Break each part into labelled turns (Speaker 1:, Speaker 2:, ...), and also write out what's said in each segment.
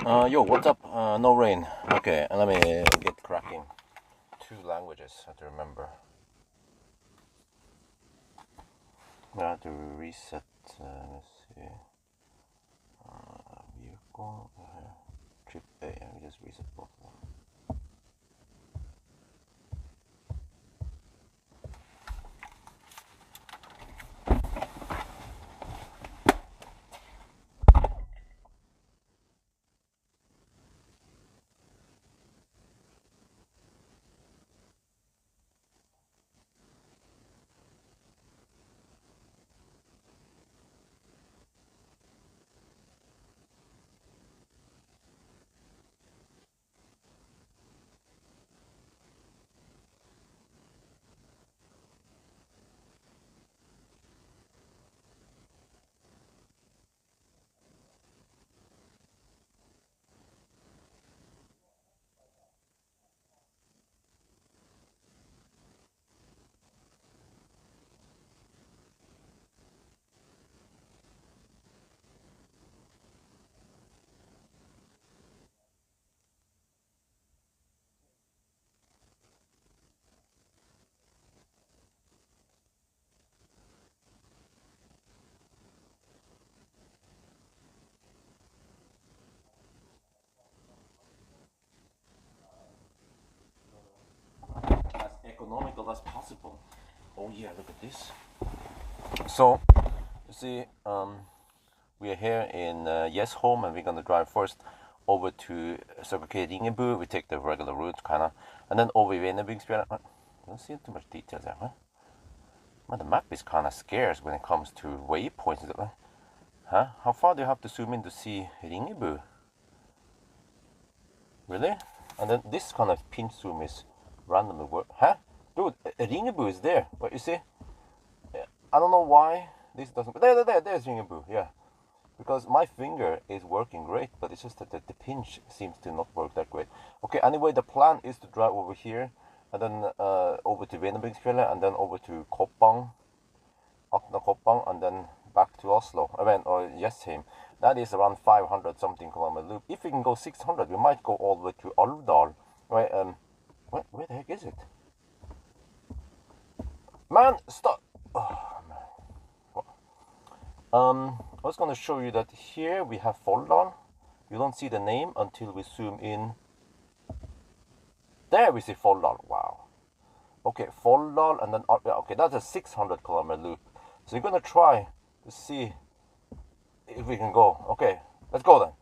Speaker 1: Yo, what's up? No rain. Okay, let me get cracking. 2 languages I have to remember. I have to reset. Let's see. Vehicle. Trip A. Let me just reset both of them. As economical as possible. Oh yeah, look at this. So, you see, we are here in Yes Home, and we're gonna drive first over to Ringebu. We take the regular route, kinda, and then over Venebygdsfjället. I don't see too much details there, huh? Man, the map is kind of scarce when it comes to waypoints. Huh? How far do you have to zoom in to see Ringebu? Really? And then this kind of pinch zoom is randomly work. Huh? Dude, Ringebu is there. What you see? I don't know why this doesn't. There's Ringebu. Yeah. Because my finger is working great, but it's just that the pinch seems to not work that great. Okay, anyway, the plan is to drive over here, and then over to Venebygdsfjället, and then over to Koppang, and then back to Oslo, or Jessheim. That is around 500 something kilometer loop. If we can go 600, we might go all the way to Alvdal. Right? Where the heck is it? Man, stop! Oh, man. I was going to show you that here we have Folldal. You don't see the name until we zoom in. There we see Folldal. Wow. Okay, Folldal, and then okay, that's a 600 kilometer loop. So you're going to try to see if we can go. Okay, let's go then.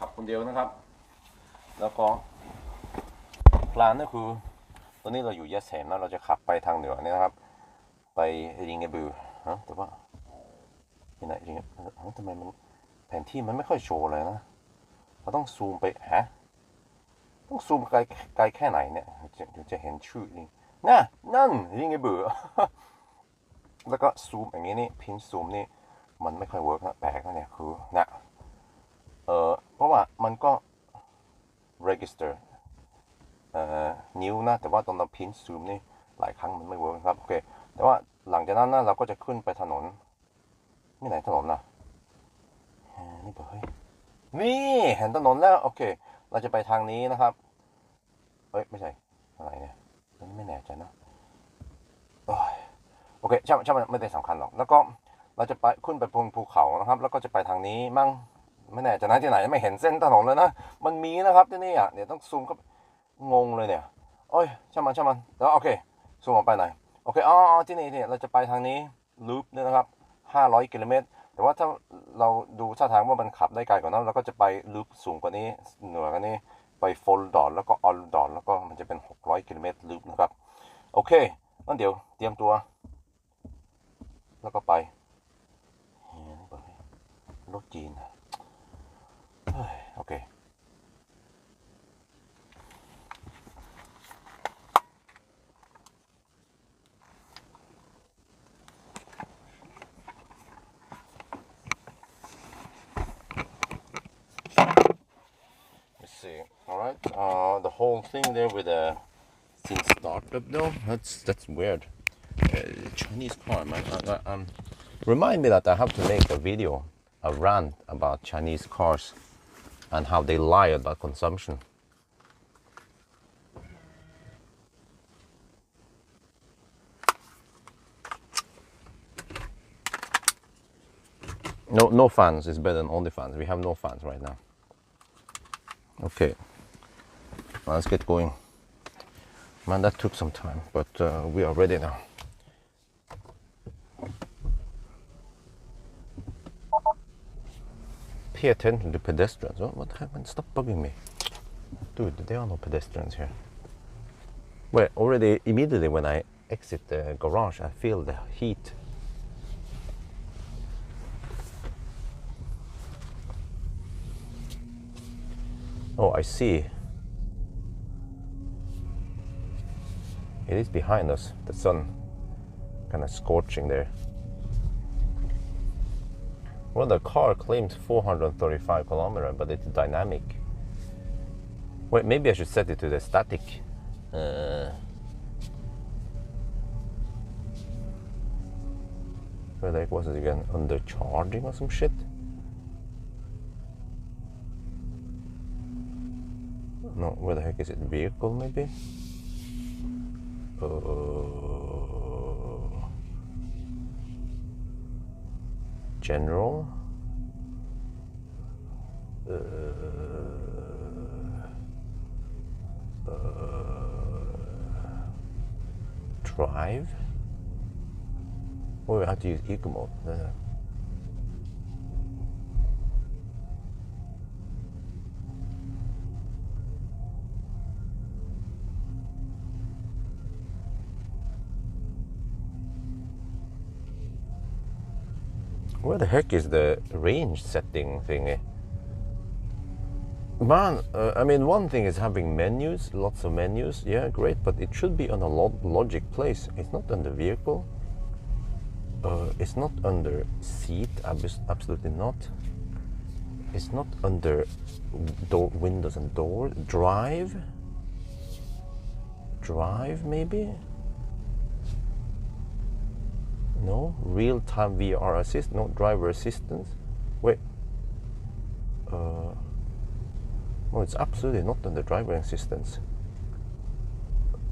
Speaker 1: ขับคนเดียวนะครับแล้วก็แพลนก็คือตอนนี้เราอยู่เยสเซมนะเราจะขับไปทางเหนือนี่นะครับไปริงเกบูฮะแต่ว่าที่ไหนริงทำไมมันแผนที่มันไม่ค่อยโชว์เลยนะเราต้องซูมไปต้องซูมไกลแค่ไหนเนี่ยถึงจะเห็นชื่อริงนั่นริงเกบูแล้วก็ซูมอย่างนี้นี่พินซูมนี่มันไม่ค่อยเวิร์กนะแปลกนะเนี่ยคือนะเพราะว่ามันก็ register นิ้วนะแต่ว่าตอนเราพิมพ์ซูมนี่หลายครั้งมันไม่เวิร์กครับโอเคแต่ว่าหลังจากนั้นนะเราก็จะขึ้นไปถนนนี่ไหนถนนนะนี่เฮ้ยนี่เห็นถนนแล้วโอเคเราจะไปทางนี้นะครับไม่ใช่อะไรเนี่ยไม่แน่ใจนะโอเคช่างมันไม่ได้สำคัญหรอกแล้วก็ เราจะไปขึ้นไปบนภูเขานะครับแล้วก็จะไปทางนี้มั่งไม่แน่จะไหนที่ไหนไม่เห็นเส้นถนนเลยนะมันมีนะครับที่นี่อ่ะเดี๋ยวต้องซูมเข้างงเลยเนี่ยโอ้ยช่างมันแล้วโอเคซูมออกไปหน่อยโอเคอ๋อที่นี่เนี่ยเราจะไปทางนี้ลูปเนี่ยนะครับ500 กิโลเมตรแต่ว่าถ้าเราดูท่าทางว่ามันขับได้ไกลกว่านั้นเราก็จะไปลูปสูงกว่านี้เหนือกว่านี้ไปโฟลดอนแล้วก็ออลดอนแล้วก็มันจะเป็น600 กิโลเมตรลูปนะครับโอเคงั้นเดี๋ยวเตรียมตัวแล้วก็ไปรถจีนโอเค Let's see. All right. The whole thing there with the since startup though. That's weird. Chinese car, man. Remind me that I have to make a video, a rant about Chinese cars and how they lie about consumption. No fans is better than only fans. We have no fans right now. Okay, let's get going. Man, that took some time, but we are ready now. Pay attention to pedestrians. What happened? Stop bugging me. Dude, there are no pedestrians here. Well, already immediately when I exit the garage, I feel the heat. Oh, I see. It is behind us, the sun kind of scorching there. Well, the car claims 435 kilometers, but it's dynamic. Wait, maybe I should set it to the static. Where the heck was it again? Under charging or some shit? No, where the heck is it? Vehicle maybe? General? Drive? Oh, we have to use eco mode. Where the heck is the range setting thingy? Man, I mean, one thing is having menus, lots of menus, yeah, great, but it should be on a logic place. It's not under vehicle. It's not under seat, absolutely not. It's not under windows and doors. Drive maybe? No, real-time VR assist, no, driver assistance. Wait, no, it's absolutely not under driver assistance.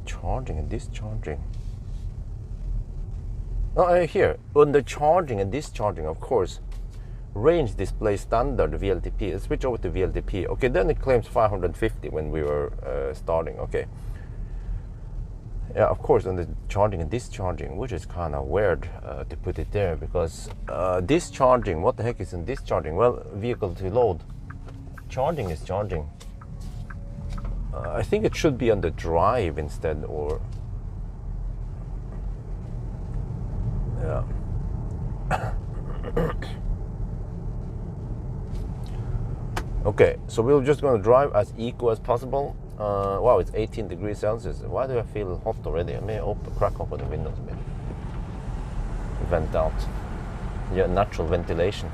Speaker 1: Charging and discharging. Oh, here, under charging and discharging, of course. Range display standard VLTP. Let's switch over to VLTP. Okay, then it claims 550 when we were starting. Okay. Yeah, of course, on the charging and discharging, which is kind of weird to put it there, because discharging, what the heck is in discharging? Well, vehicle to load. Charging is charging. I think it should be on the drive instead, or... Yeah. Okay, so we're just going to drive as eco as possible. Wow, it's 18 degrees Celsius. Why do I feel hot already? I may crack open the windows a bit. Vent out. Yeah, natural ventilation.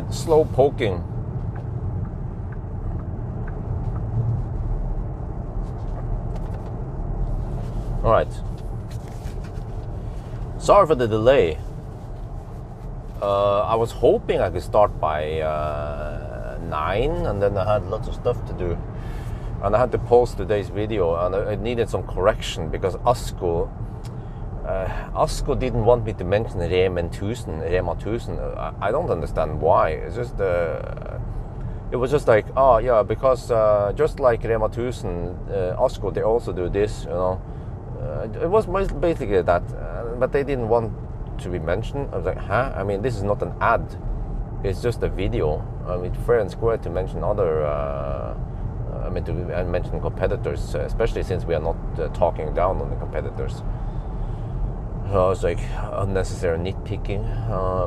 Speaker 1: right, slow poking. All right. Sorry for the delay. I was hoping I could start by 9, and then I had lots of stuff to do. And I had to post today's video, and it needed some correction because Asko didn't want me to mention Rema 1000. I don't understand why. It's just it was just like, oh yeah, because just like Rema 1000, Asko, they also do this, you know. It was basically that, but they didn't want to be mentioned. I was like, huh? I mean, this is not an ad. It's just a video. I mean, fair and square to mention other. To mention competitors, especially since we are not talking down on the competitors. So it's like unnecessary nitpicking,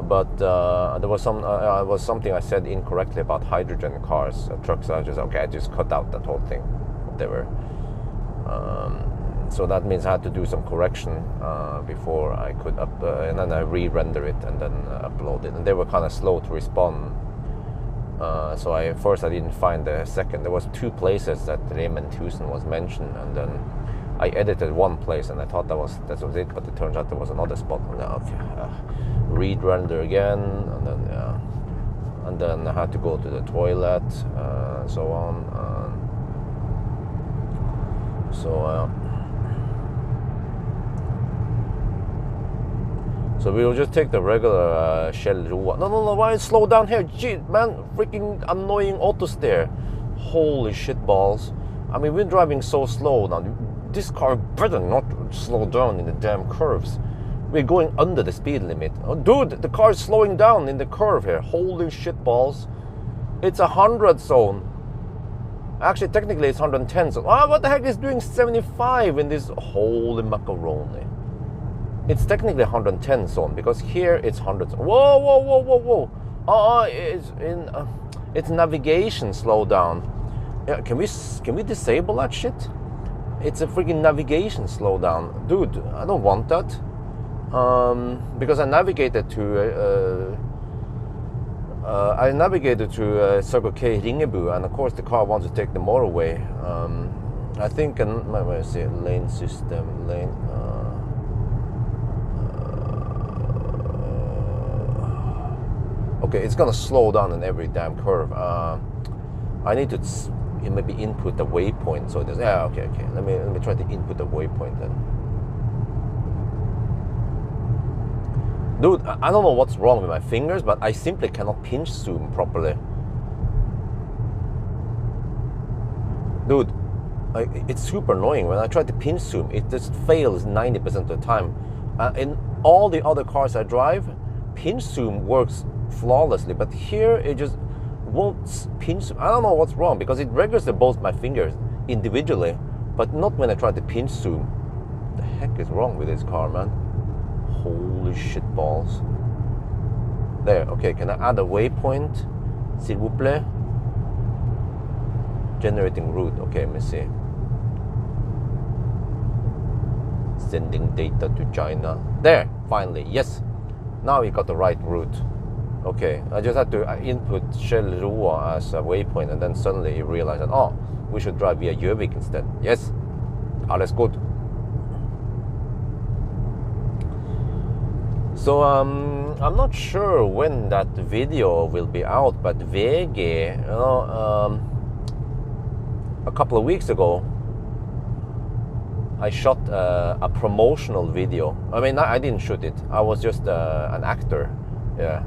Speaker 1: but there was something I said incorrectly about hydrogen cars, trucks. I just cut out that whole thing, whatever. So that means I had to do some correction before I could and then I re-render it and then upload it. And they were kind of slow to respond. So first I didn't find the second. There was 2 places that Rema 1000 was mentioned, and then I edited one place, and I thought that was it. But it turns out there was another spot. And re-render again, and then I had to go to the toilet, so on. So we will just take the regular Shell Roa. No, why slow down here? Gee, man, freaking annoying auto steer. Holy shit balls. I mean, we're driving so slow now. This car better not slow down in the damn curves. We're going under the speed limit. Oh, dude, the car is slowing down in the curve here. Holy shit balls. It's 100 zone. Actually, technically it's 110 zone. What the heck is doing 75 in this? Holy macaroni. It's technically 110 zone because here it's 100 zone. Whoa. It's navigation slowdown. Yeah, can we disable that shit? It's a freaking navigation slowdown. Dude, I don't want that. Because I navigated to Circle K Ringebu, and of course the car wants to take the motorway. I think, let me see, lane system, okay, it's gonna slow down in every damn curve. I need to maybe input the waypoint. So there's okay. Let me try to input the waypoint then. Dude, I don't know what's wrong with my fingers, but I simply cannot pinch zoom properly. Dude, it's super annoying. When I try to pinch zoom, it just fails 90% of the time. In all the other cars I drive, pinch zoom works flawlessly, but here it just won't pinch. I don't know what's wrong, because it registers both my fingers individually, but not when I try to pinch zoom. What the heck is wrong with this car, man? Holy shit balls. There, okay, can I add a waypoint? S'il vous plaît? Generating route, okay, let me see. Sending data to China. There, finally, yes. Now we got the right route. Okay, I just had to input Shell Roa as a waypoint, and then suddenly you realize that, oh, we should drive via Gjøvik instead. Yes, alles gut. So I'm not sure when that video will be out, but VG, a couple of weeks ago, I shot a promotional video. I mean, I didn't shoot it. I was just an actor, yeah,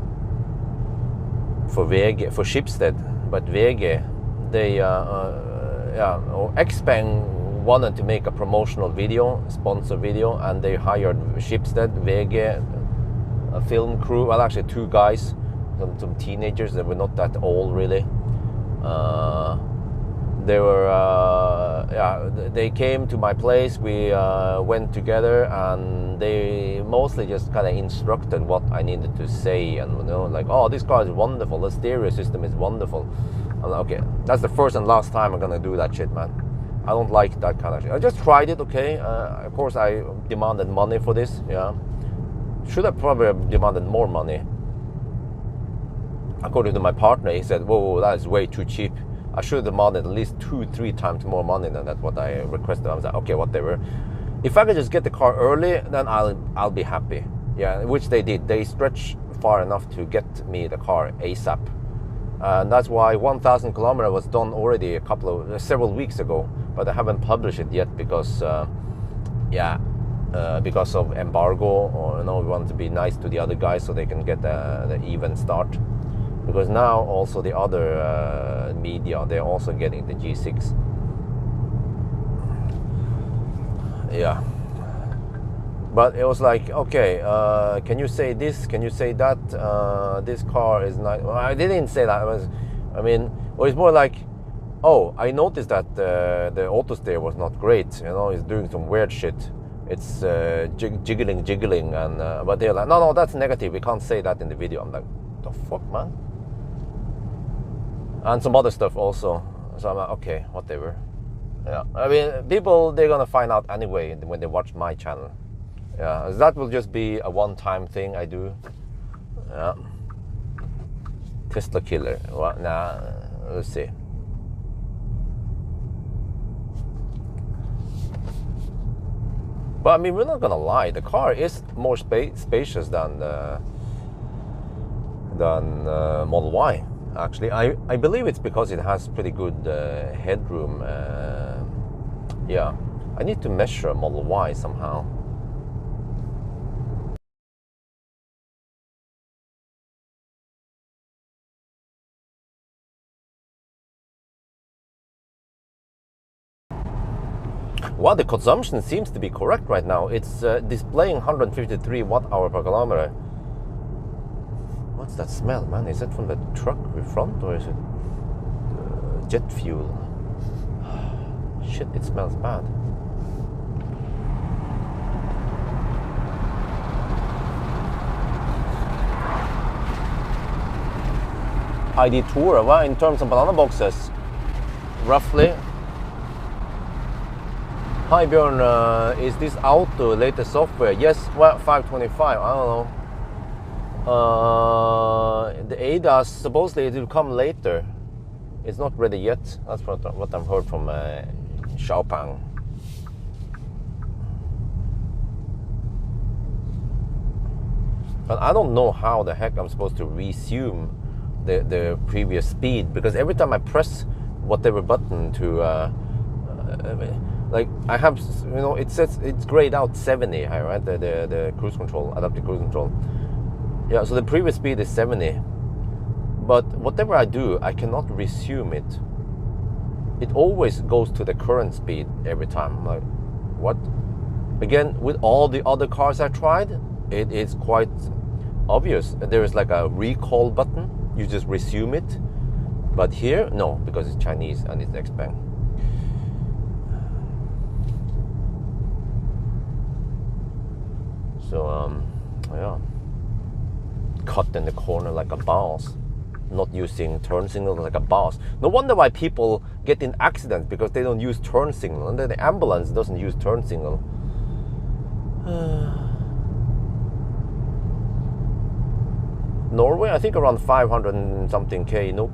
Speaker 1: for VG, for Schibsted. But VG, they, Xpeng wanted to make a promotional video, sponsor video, and they hired Schibsted, VG, a film crew. Well, actually, 2 guys, some teenagers. They were not that old, really. They were, they came to my place. We went together, and they mostly just kind of instructed what I needed to say, and like, oh, this car is wonderful. The stereo system is wonderful. And okay, that's the first and last time I'm gonna do that shit, man. I don't like that kind of shit. I just tried it, okay. Of course, I demanded money for this. Yeah, should have probably demanded more money. according to my partner, he said, whoa, that is way too cheap. I should have demanded at least 2-3 times more money than that what I requested. I was like, okay, whatever. If I could just get the car early, then I'll be happy. Yeah, which they did. They stretched far enough to get me the car ASAP. And that's why 1,000 kilometers was done already several weeks ago, but I haven't published it yet because because of embargo, or we want to be nice to the other guys so they can get the even start. Because now also the other media, they're also getting the G6. Yeah. But it was like, okay, can you say this? Can you say that? This car is not. Well, I didn't say that. It's more like, oh, I noticed that the auto steer was not great. It's doing some weird shit. It's jiggling, and but they're like, no, that's negative. We can't say that in the video. I'm like, the fuck, man. And some other stuff also. So I'm like, okay, whatever. Yeah, people, they're gonna find out anyway when they watch my channel. Yeah, that will just be a one-time thing I do. Yeah. Tesla killer. Well, nah, let's see. But we're not gonna lie. The car is more spacious than Model Y. Actually, I believe it's because it has pretty good headroom. Yeah, I need to measure Model Y somehow. Well, the consumption seems to be correct right now. It's displaying 153 watt-hour per kilometer. What's that smell, man? Is it from the truck in front, or is it jet fuel? Shit, it smells bad. ID Tour, well, in terms of banana boxes, roughly. Hi Björn, is this auto latest software? Yes, well, 525, I don't know. The ADAS, supposedly it will come later. It's not ready yet. That's what I've heard from Xpeng. But I don't know how the heck I'm supposed to resume the previous speed, because every time I press whatever button to like I have, it says it's grayed out 70, right? The cruise control, adaptive cruise control. Yeah, so the previous speed is 70. But whatever I do, I cannot resume it. It always goes to the current speed every time. I'm like, what? Again, with all the other cars I tried, it is quite obvious. There is like a recall button. You just resume it. But here, no, because it's Chinese and it's Xpeng. So, yeah. Cut in the corner like a boss. Not using turn signal like a boss. No wonder why people get in accidents, because they don't use turn signal. And then the ambulance doesn't use turn signal. Norway, I think around 500 and something K NOK.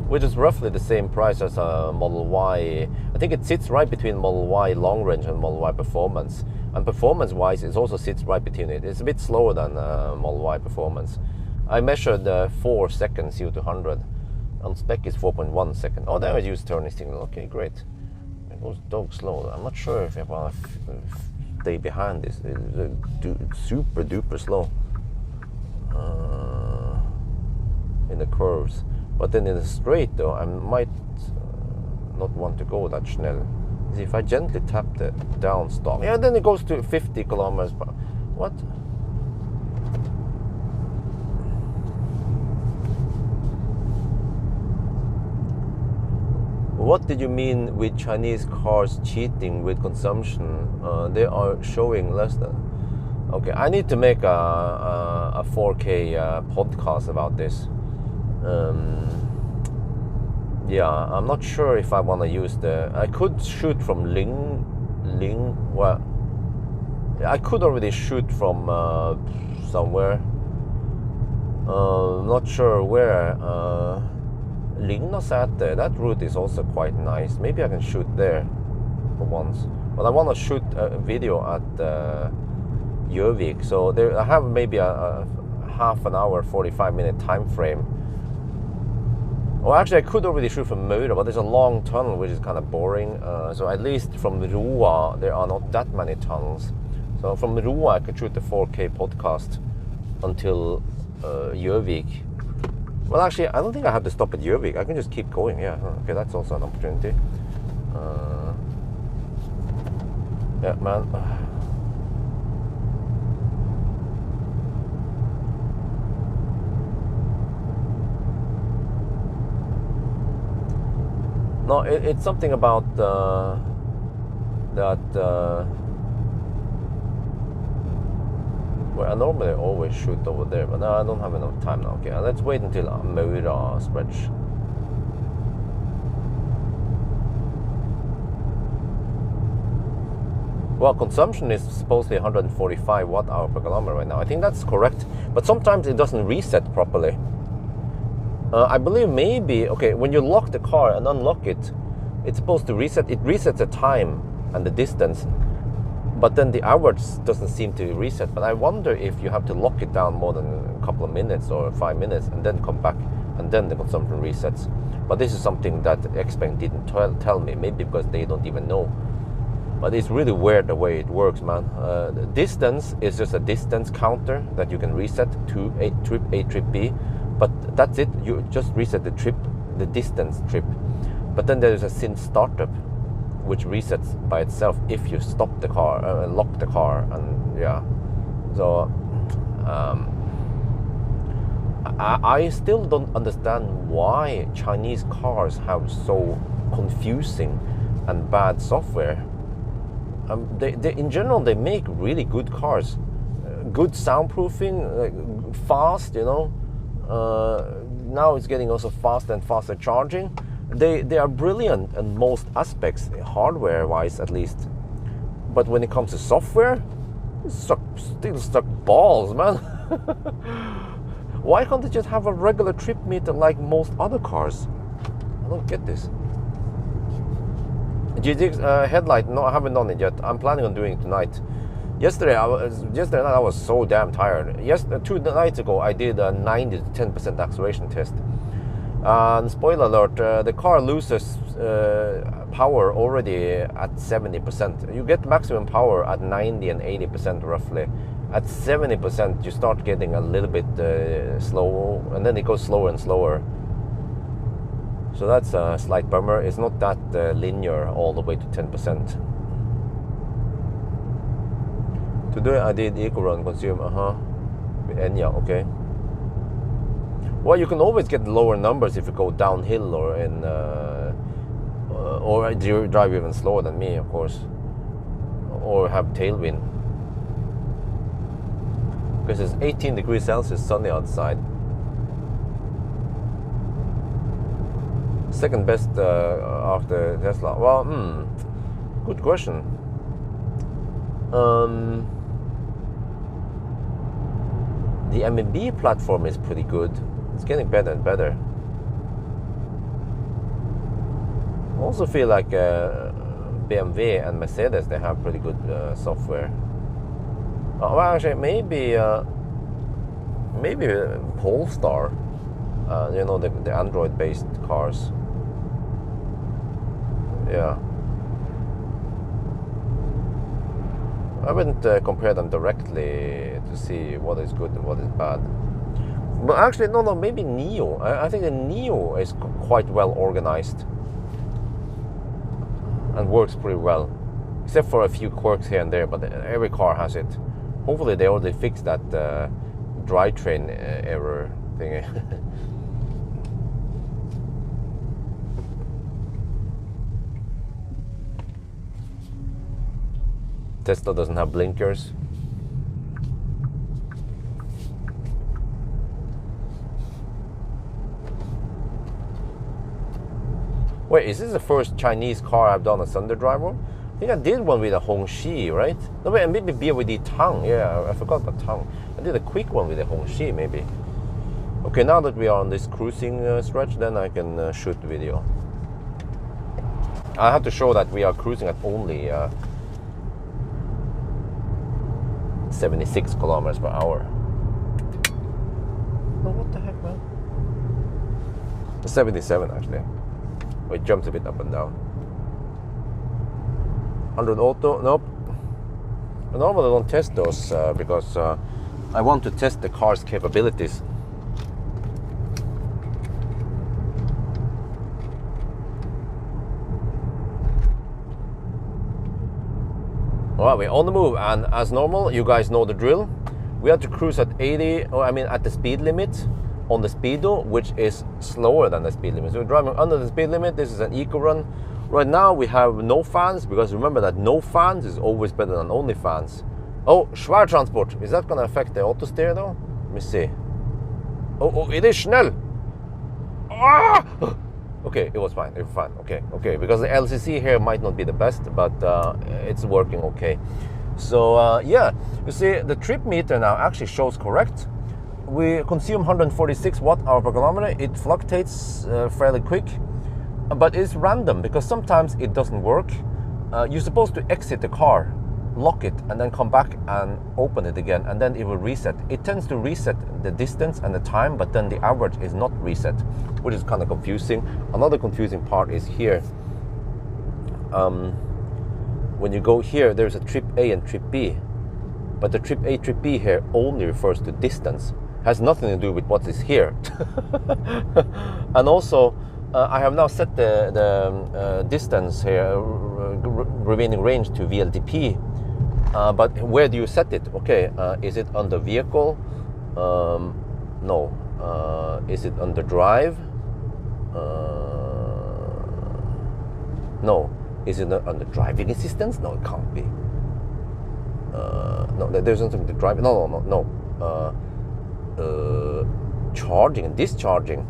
Speaker 1: Which is roughly the same price as a Model Y. I think it sits right between Model Y long range and Model Y performance. And performance wise, it also sits right between it. It's a bit slower than Model Y performance. I measured 4 seconds 0 to 100. On spec is 4.1 seconds. Oh, there I use turning signal. Okay, great. It goes dog slow. I'm not sure if I want to stay behind this. It's super duper slow in the curves. But then in the straight though, I might not want to go that schnell. See, if I gently tap the down stop, yeah, then it goes to 50 kilometers per. What? What did you mean with Chinese cars cheating with consumption? They are showing less than. Okay, I need to make a 4K podcast about this. Yeah, I'm not sure if I want to use I could shoot from Ling. Well, I could already shoot from somewhere, Not sure where. Linnasäter, that route is also quite nice. Maybe I can shoot there for once. But I want to shoot a video at Gjøvik, so there I have maybe a half an hour, 45-minute time frame. Well, actually, I could already shoot from Maura, but there's a long tunnel, which is kind of boring. So at least from Roa, there are not that many tunnels. So from Roa, I could shoot the 4K podcast until Gjøvik. Well, actually, I don't think I have to stop at Gjøvik. I can just keep going. Yeah, okay, that's also an opportunity. Yeah, man. No, it's something about that. Well, I normally always shoot over there, but no, I don't have enough time now. Okay, let's wait until Maura stretch. Well, consumption is supposedly 145 watt-hour per kilometer right now. I think that's correct, but sometimes it doesn't reset properly. I believe maybe, okay, when you lock the car and unlock it, it's supposed to reset. It resets the time and the distance, but then the hours doesn't seem to reset. But I wonder if you have to lock it down more than a couple of minutes or 5 minutes and then come back, and then the consumption resets. But this is something that Xpeng didn't tell me, maybe because they don't even know. But it's really weird the way it works, man. The distance is just a distance counter that you can reset to A trip B. But that's it. You just reset the trip, the distance trip. But then there is a sync startup, which resets by itself if you stop the car, lock the car, and yeah. So I still don't understand why Chinese cars have so confusing and bad software. They in general, they make really good cars, good soundproofing, fast, you know. Now it's getting also faster and faster charging. They are brilliant in most aspects, hardware-wise at least. But when it comes to software, still stuck balls, man. Why can't they just have a regular trip meter like most other cars? I don't get this. G6 headlight, no, I haven't done it yet. I'm planning on doing it tonight. Yesterday night I was so damn tired. 2 nights ago I did a 90 to 10% acceleration test. And spoiler alert, the car loses power already at 70%. You get maximum power at 90 and 80% roughly. At 70% you start getting a little bit slow, and then it goes slower and slower. So that's a slight bummer. It's not that linear all the way to 10%. Today I did eco run consume, with Enya, okay. Well, you can always get lower numbers if you go downhill or in, or drive even slower than me, of course, or have tailwind. Because it's 18 degrees Celsius, sunny outside. Second best after Tesla. Well, good question. The MEB platform is pretty good. It's getting better and better. I also feel like BMW and Mercedes, they have pretty good software. Well, actually, maybe Polestar. You know, the Android-based cars. Yeah. I wouldn't compare them directly to see what is good and what is bad. But actually, no, maybe Neo. I think the Neo is quite well organized and works pretty well, except for a few quirks here and there. But every car has it. Hopefully, they already fixed that drivetrain error thing. Tesla doesn't have blinkers. Wait, is this the first Chinese car I've done a Sunday drive on? I think I did one with a Hongxi, right? No, wait, maybe with the Tang. Yeah, I forgot about Tang. I did a quick one with the Hongxi, maybe. Okay, now that we are on this cruising stretch, then I can shoot the video. I have to show that we are cruising at only 76 kilometers per hour. Oh, what the heck, man? 77 actually. It jumps a bit up and down. 100 auto, nope. I normally don't test those because I want to test the car's capabilities. Alright, we're on the move, and as normal, you guys know the drill. We have to cruise at 80, or I mean at the speed limit on the speedo, which is slower than the speed limit. So we're driving under the speed limit. This is an eco run. Right now we have no fans, because remember that no fans is always better than only fans. Oh, Schwertransport. Is that going to affect the auto steer though? Let me see. Oh, it is schnell. Ah! Okay, it was fine. It was fine. Okay. Because the LCC here might not be the best, but it's working okay. So yeah, you see the trip meter now actually shows correct. We consume 146 watt-hour per kilometer. It fluctuates fairly quick, but it's random because sometimes it doesn't work. You're supposed to exit the car, lock it, and then come back and open it again, and then it will reset. It tends to reset the distance and the time, but then the average is not reset, which is kind of confusing. Another confusing part is here. When you go here, there's a trip A and trip B, but the trip A, trip B here only refers to distance. Has nothing to do with what is here. And also, I have now set the distance here, remaining range to VLTP. But where do you set it? Okay, is it under vehicle? No. Is it under drive? No. Is it under driving assistance? No, it can't be. No, there's nothing to drive. No. Charging and discharging.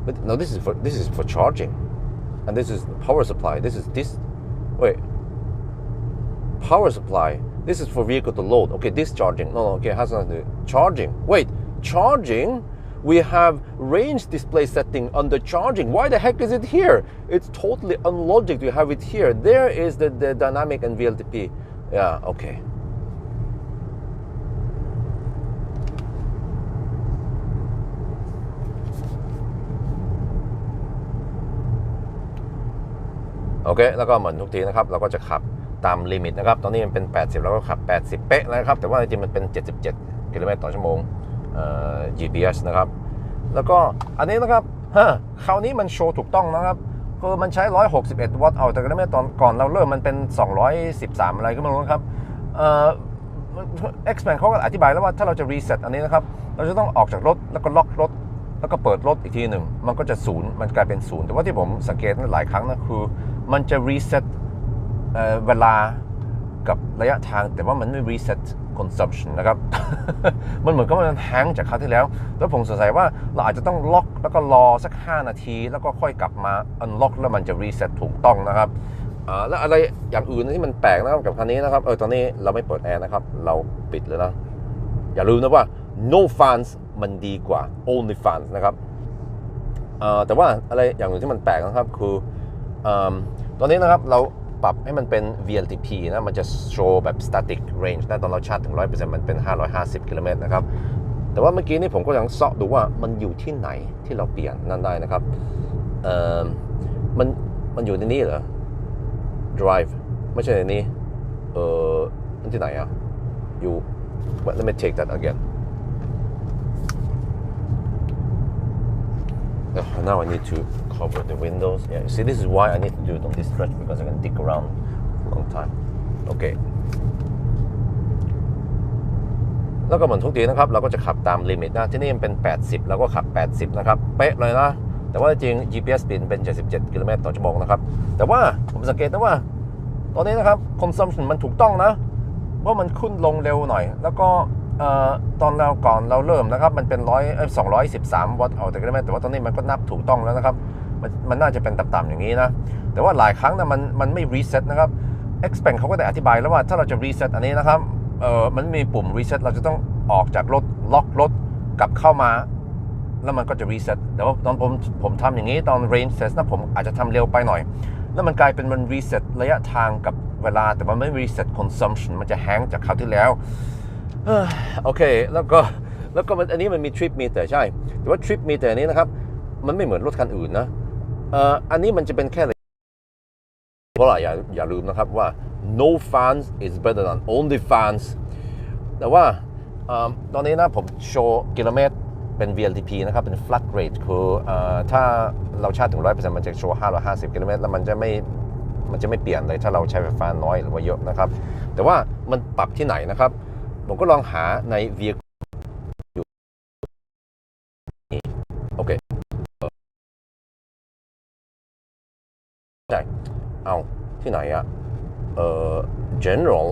Speaker 1: But no, this is for charging, and this is power supply. Wait. Power supply. This is for vehicle to load. Okay, discharging. No, okay, it has nothing to do. Charging. Wait, charging? We have range display setting under charging. Why the heck is it here? It's totally unlogic to have it here. There is the dynamic and VLTP. Yeah, okay.โอเคแล้วก็เหมือนทุกทีนะครับเราก็จะขับตามลิมิตนะครับตอนนี้มันเป็น80เราก็ขับ80เป๊ะนะครับแต่ว่าจริงๆมันเป็น77กิโลเมตรต่อชั่วโมงGPS นะครับแล้วก็อันนี้นะครับคราวนี้มันโชว์ถูกต้องนะครับคือมันใช้161วัตต์เอาแต่กิโลเมตรตอนก่อนเราเริ่มมันเป็น213อะไรก็ไม่รู้ครับXpeng เขาก็อธิบายแล้วว่าถ้าเราจะรีเซ็ตอันนี้นะครับเราจะต้องออกจากรถแล้วก็ล็อกรถแล้วก็เปิดรถอีกทีหนึ่งมันก็จะศูนย์มันกลายเป็นศูนย์แต่ว่าที่ผมสังเกตหลายครั้งนะคือมันจะรีเซ็ตเวลากับระยะทางแต่ว่ามันไม่รีเซ็ต consumption นะครับ มันเหมือนกับมันแฮงจากคราวที่แล้วแล้วผมสงสัยว่าเราอาจจะต้องล็อกแล้วก็รอสัก5นาทีแล้วก็ค่อยกลับมา unlock แล้วมันจะรีเซ็ตถูกต้องนะครับแล้วอะไรอย่างอื่นที่มันแปลกนะครับกับคันนี้นะครับตอนนี้เราไม่เปิดแอร์นะครับเราปิดเลยนะอย่าลืมนะว่า no fans มันดีกว่า only fans นะครับแต่ว่าอะไรอย่างหนึ่งที่มันแปลกนะครับคือตอนนี้นะครับเราปรับให้มันเป็น VLTP นะมันจะโชว์แบบ static range นะตอนเราชาร์จถึง 100% มันเป็น550กิโลเมตรนะครับแต่ว่าเมื่อกี้นี่ผมก็ยังเสาะดูว่ามันอยู่ที่ไหนที่เราเปลี่ยนนั่นได้นะครับมันอยู่ในนี้เหรอ drive ไม่ใช่ในนี้มันที่ไหนอ่ะอยู่ let me take that again now I need to cover the windows. Yeah, see, this is why I need to do it on this stretch because I can dig around for a long time. Okay. แล้วก็เหมือนทุกทีนะครับเราก็จะขับตามลิมิตนะที่นี่มันเป็น80เราก็ขับ80นะครับเป๊ะเลยนะแต่ว่าจริง GPS ปิดเป็น77กิโลเมตรต่อชั่วโมงนะครับแต่ว่าผมสังเกตนะว่าตอนนี้นะครับ consumption มันถูกต้องนะว่ามันขึ้นลงเร็วหน่อยแล้วก็ตอนก่อนเราเริ่มนะครับมันเป็น213วัตต์เอาแต่กิโลเมตรแต่ว่าตอนนี้มันก็นับถูกต้องแล้วนะครับมันน่าจะเป็นต่ำๆอย่างนี้นะแต่ว่าหลายครั้งนะมันไม่รีเซ็ตนะครับ Xpeng เขาก็ได้อธิบายแล้วว่าถ้าเราจะรีเซ็ตอันนี้นะครับมันมีปุ่มรีเซ็ตเราจะต้องออกจากรถล็อกรถกลับเข้ามา แล้วมันก็จะ reset แต่ว่าตอนผมทำอย่างนี้ตอน range test นะผมอาจจะทำเร็วไปหน่อยแล้วมันกลายเป็นมัน reset ระยะทางกับเวลาแต่มันไม่ reset consumption มันจะแฮงจากคราวที่แล้วโอเคแล้วก็อันนี้มันมี trip meter ใช่แต่ว่า trip meter นี้นะครับมันไม่เหมือนรถคันอื่นนะอันนี้มันจะเป็นแค่เพราะอย่าลืมนะครับว่า no fans is better than only fans แต่ว่าตอนนี้นะผมโชว์กิโลเมตรเป็น VLTP นะครับเป็น flat rate คือถ้าเราชาร์จถึง 100% มันจะโชว์550กิโลเมตรแล้วมันจะไม่เปลี่ยนเลยถ้าเราใช้ไฟฟ้าน้อยหรือว่าเยอะนะครับแต่ว่ามันปรับที่ไหนนะครับผมก็ลองหาใน vehicle อยู่โอเคใช่เอาที่ไหนอะgeneral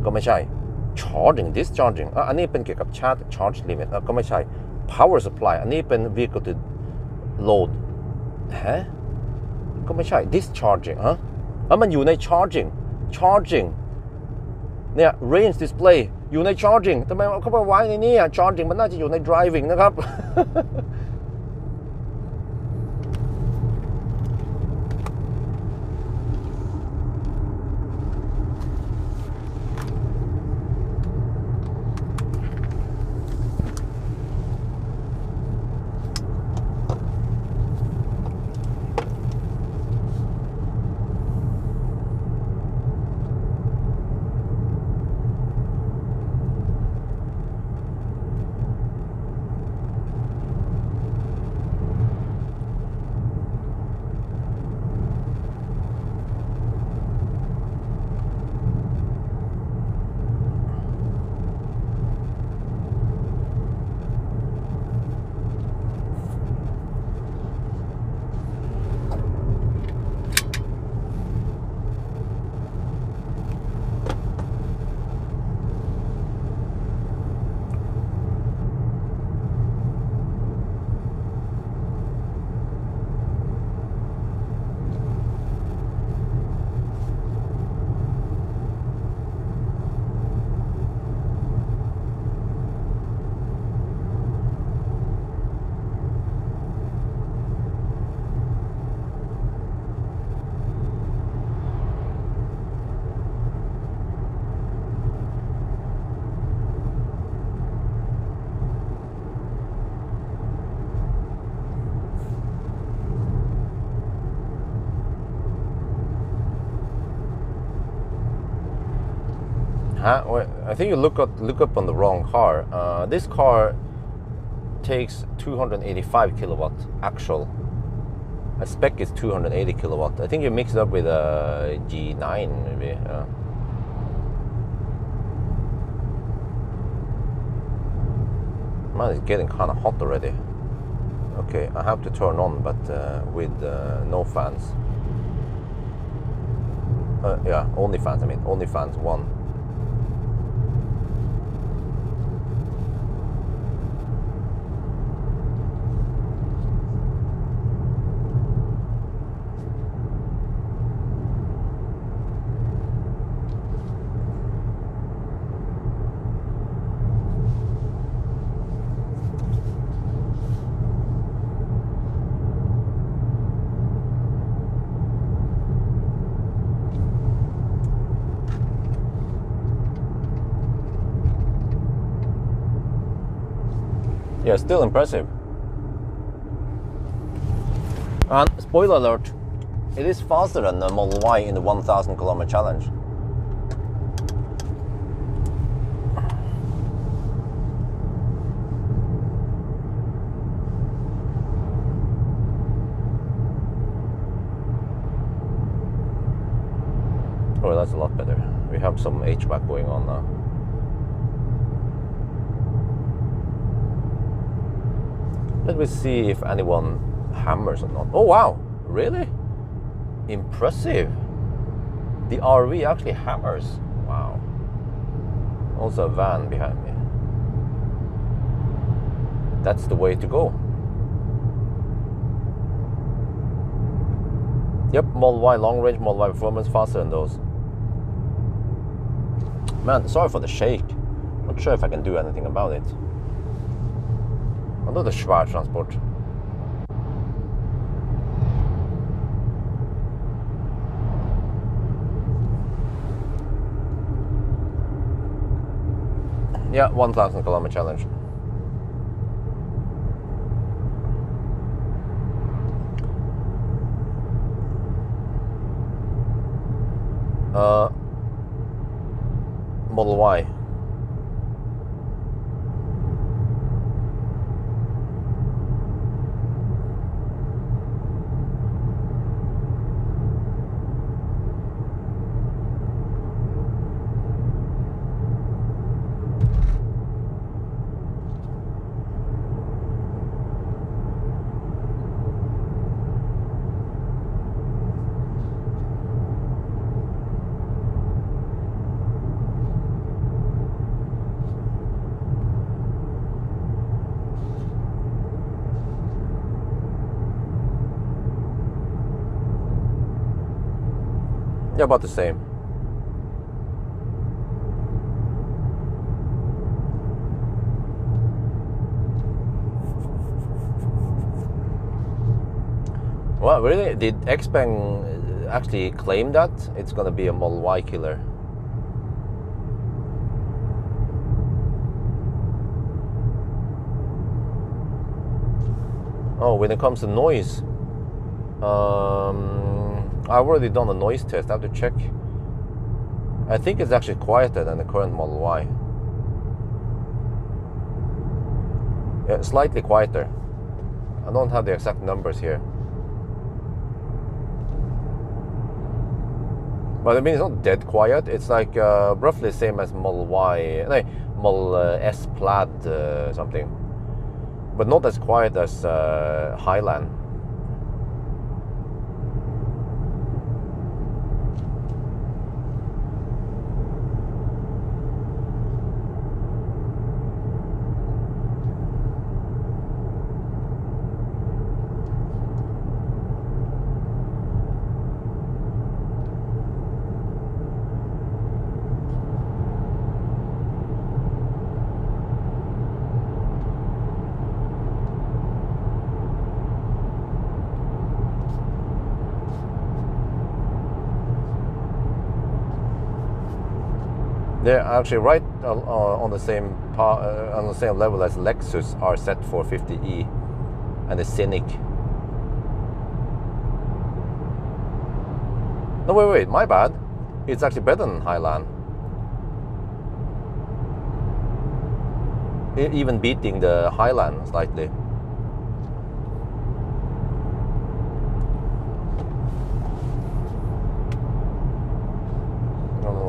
Speaker 1: ก็ไม่ใช่ charging discharging อันนี้เป็นเกี่ยวกับ charge limit ก็ไม่ใช่ power supply อันนี้เป็น vehicle to load ก็ไม่ใช่ discharging มันอยู่ใน charging เนี่ย range display อยู่ใน charging ทำไมเขาไปไว้ในนี้ charging มันน่าจะอยู่ใน driving นะครับ I think you look up on the wrong car. This car takes 285 kilowatt actual. A spec is 280 kilowatt. I think you mix it up with a G9 maybe. Man, it's getting kind of hot already. Okay, I have to turn on, but with no fans. Yeah, only fans. I mean, only fans 1. Yeah, still impressive. And spoiler alert, it is faster than the Model Y in the 1,000 kilometer challenge. Oh, that's a lot better. We have some HVAC going on now. Let me see if anyone hammers or not. Oh wow, really? Impressive. The RV actually hammers. Wow. Also a van behind me. That's the way to go. Yep, Model Y long range, Model Y performance faster than those. Man, sorry for the shake. Not sure if I can do anything about it. Another svær transport. Yeah, 1,000 kilometer challenge. Model Y. Yeah, about the same. Well, really? Did Xpeng actually claim that it's gonna be a Model Y killer? Oh, when it comes to noise, I've already done a noise test. I have to check. I think it's actually quieter than the current Model Y. Yeah, slightly quieter. I don't have the exact numbers here. But I mean, it's not dead quiet. It's like roughly the same as Model Y, no, Model S Plaid something. But not as quiet as Highland. They're actually right on the same level as Lexus RZ450e and the Scenic. No, wait, my bad. It's actually better than Highland. Even beating the Highland slightly. No.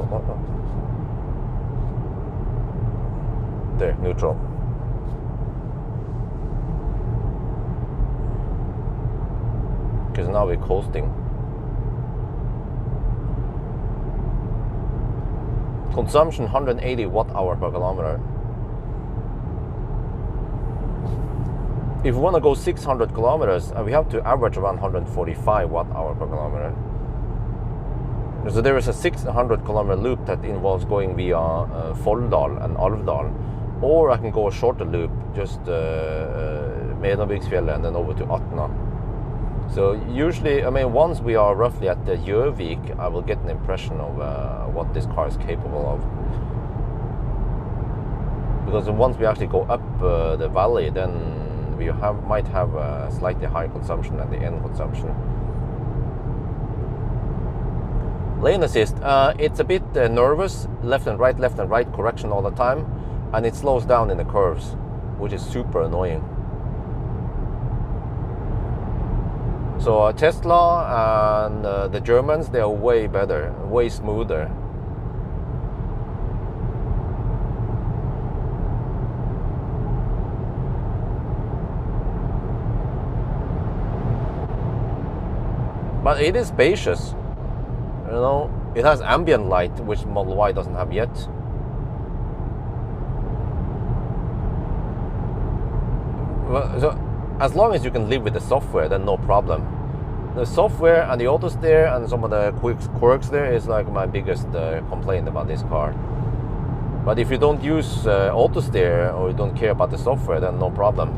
Speaker 1: There, neutral. Because now we're coasting. Consumption 180 watt-hour per kilometer. If we want to go 600 kilometers, we have to average around 145 watt-hour per kilometer. So there is a 600 kilometer loop that involves going via Folldal and Alvdal, or I can go a shorter loop, just Medavviksfjellet and then over to Atna. So usually, I mean, once we are roughly at the Gjøvik, I will get an impression of what this car is capable of. Because once we actually go up the valley, then we might have a slightly higher consumption than the end consumption. Lane assist, it's a bit nervous, left and right correction all the time, and it slows down in the curves, which is super annoying. So Tesla and the Germans, they are way better, way smoother. But it is spacious. You know, it has ambient light, which Model Y doesn't have yet. Well, so as long as you can live with the software, then no problem. The software and the auto steer and some of the quirks there is like my biggest complaint about this car. But if you don't use auto steer or you don't care about the software, then no problem.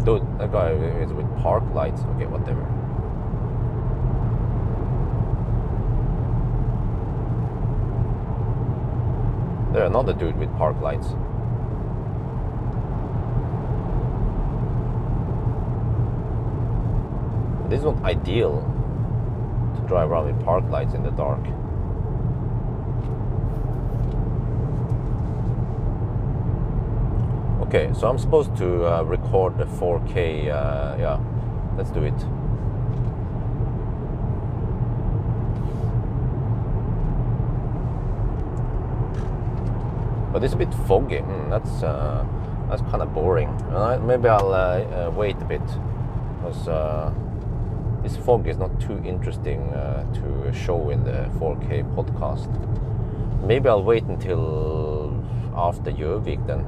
Speaker 1: Dude, that guy is with park lights. Okay, whatever. There's another dude with park lights. This is not ideal to drive around with park lights in the dark. Okay, so I'm supposed to record the 4K. Yeah, let's do it. But it's a bit foggy. That's kind of boring. Maybe I'll wait a bit, because this fog is not too interesting to show in the 4K podcast. Maybe I'll wait until after Gjøvik then.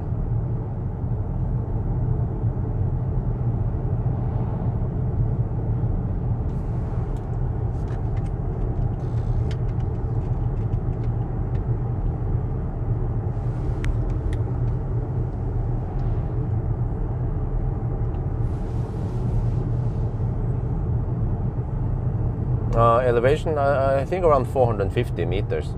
Speaker 1: Elevation, I think around 450 meters.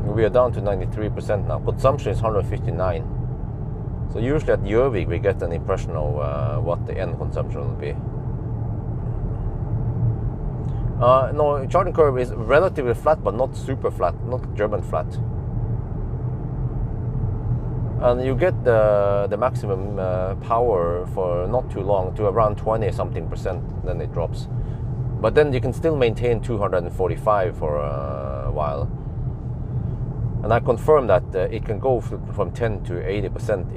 Speaker 1: We are down to 93% now. Consumption is 159. So usually at Gjøvik we get an impression of what the end consumption will be. No, charging curve is relatively flat, but not super flat, not German flat. And you get the maximum power for not too long, to around 20-something%, then it drops. But then you can still maintain 245 for a while. And I confirmed that it can go from 10 to 80%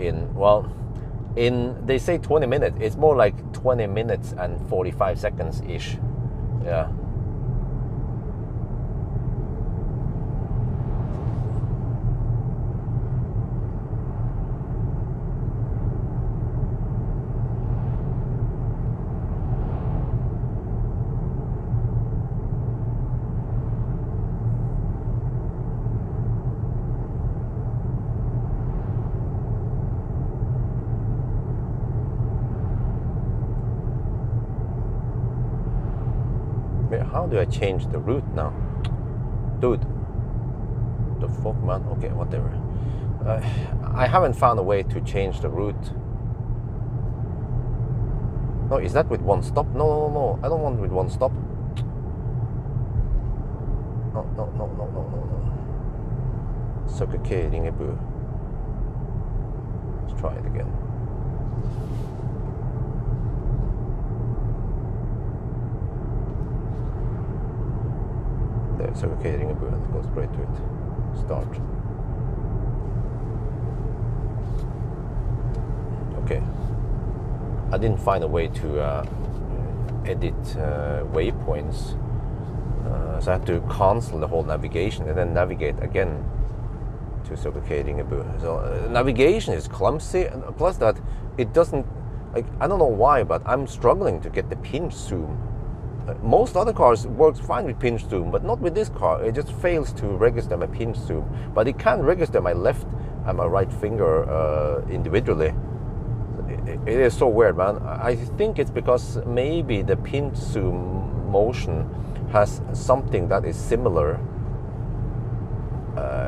Speaker 1: they say 20 minutes. It's more like 20 minutes and 45 seconds-ish. Yeah. How do I change the route now? Dude. The fuck, man? Okay, whatever. I haven't found a way to change the route. No, is that with one stop? No. I don't want with one stop. No. Circle K, Ringebu. Let's try it again. There's okay, Ringebu, and go straight to it. Start. Okay. I didn't find a way to edit waypoints, so I had to cancel the whole navigation and then navigate again to Circle K Ringebu. So navigation is clumsy, and plus that it doesn't. Like, I don't know why, but I'm struggling to get the pinch zoom. Most other cars works fine with pinch zoom, but not with this car. It just fails to register my pinch zoom. But it can register my left and my right finger individually. It is so weird, man. I think it's because maybe the pinch zoom motion has something that is similar.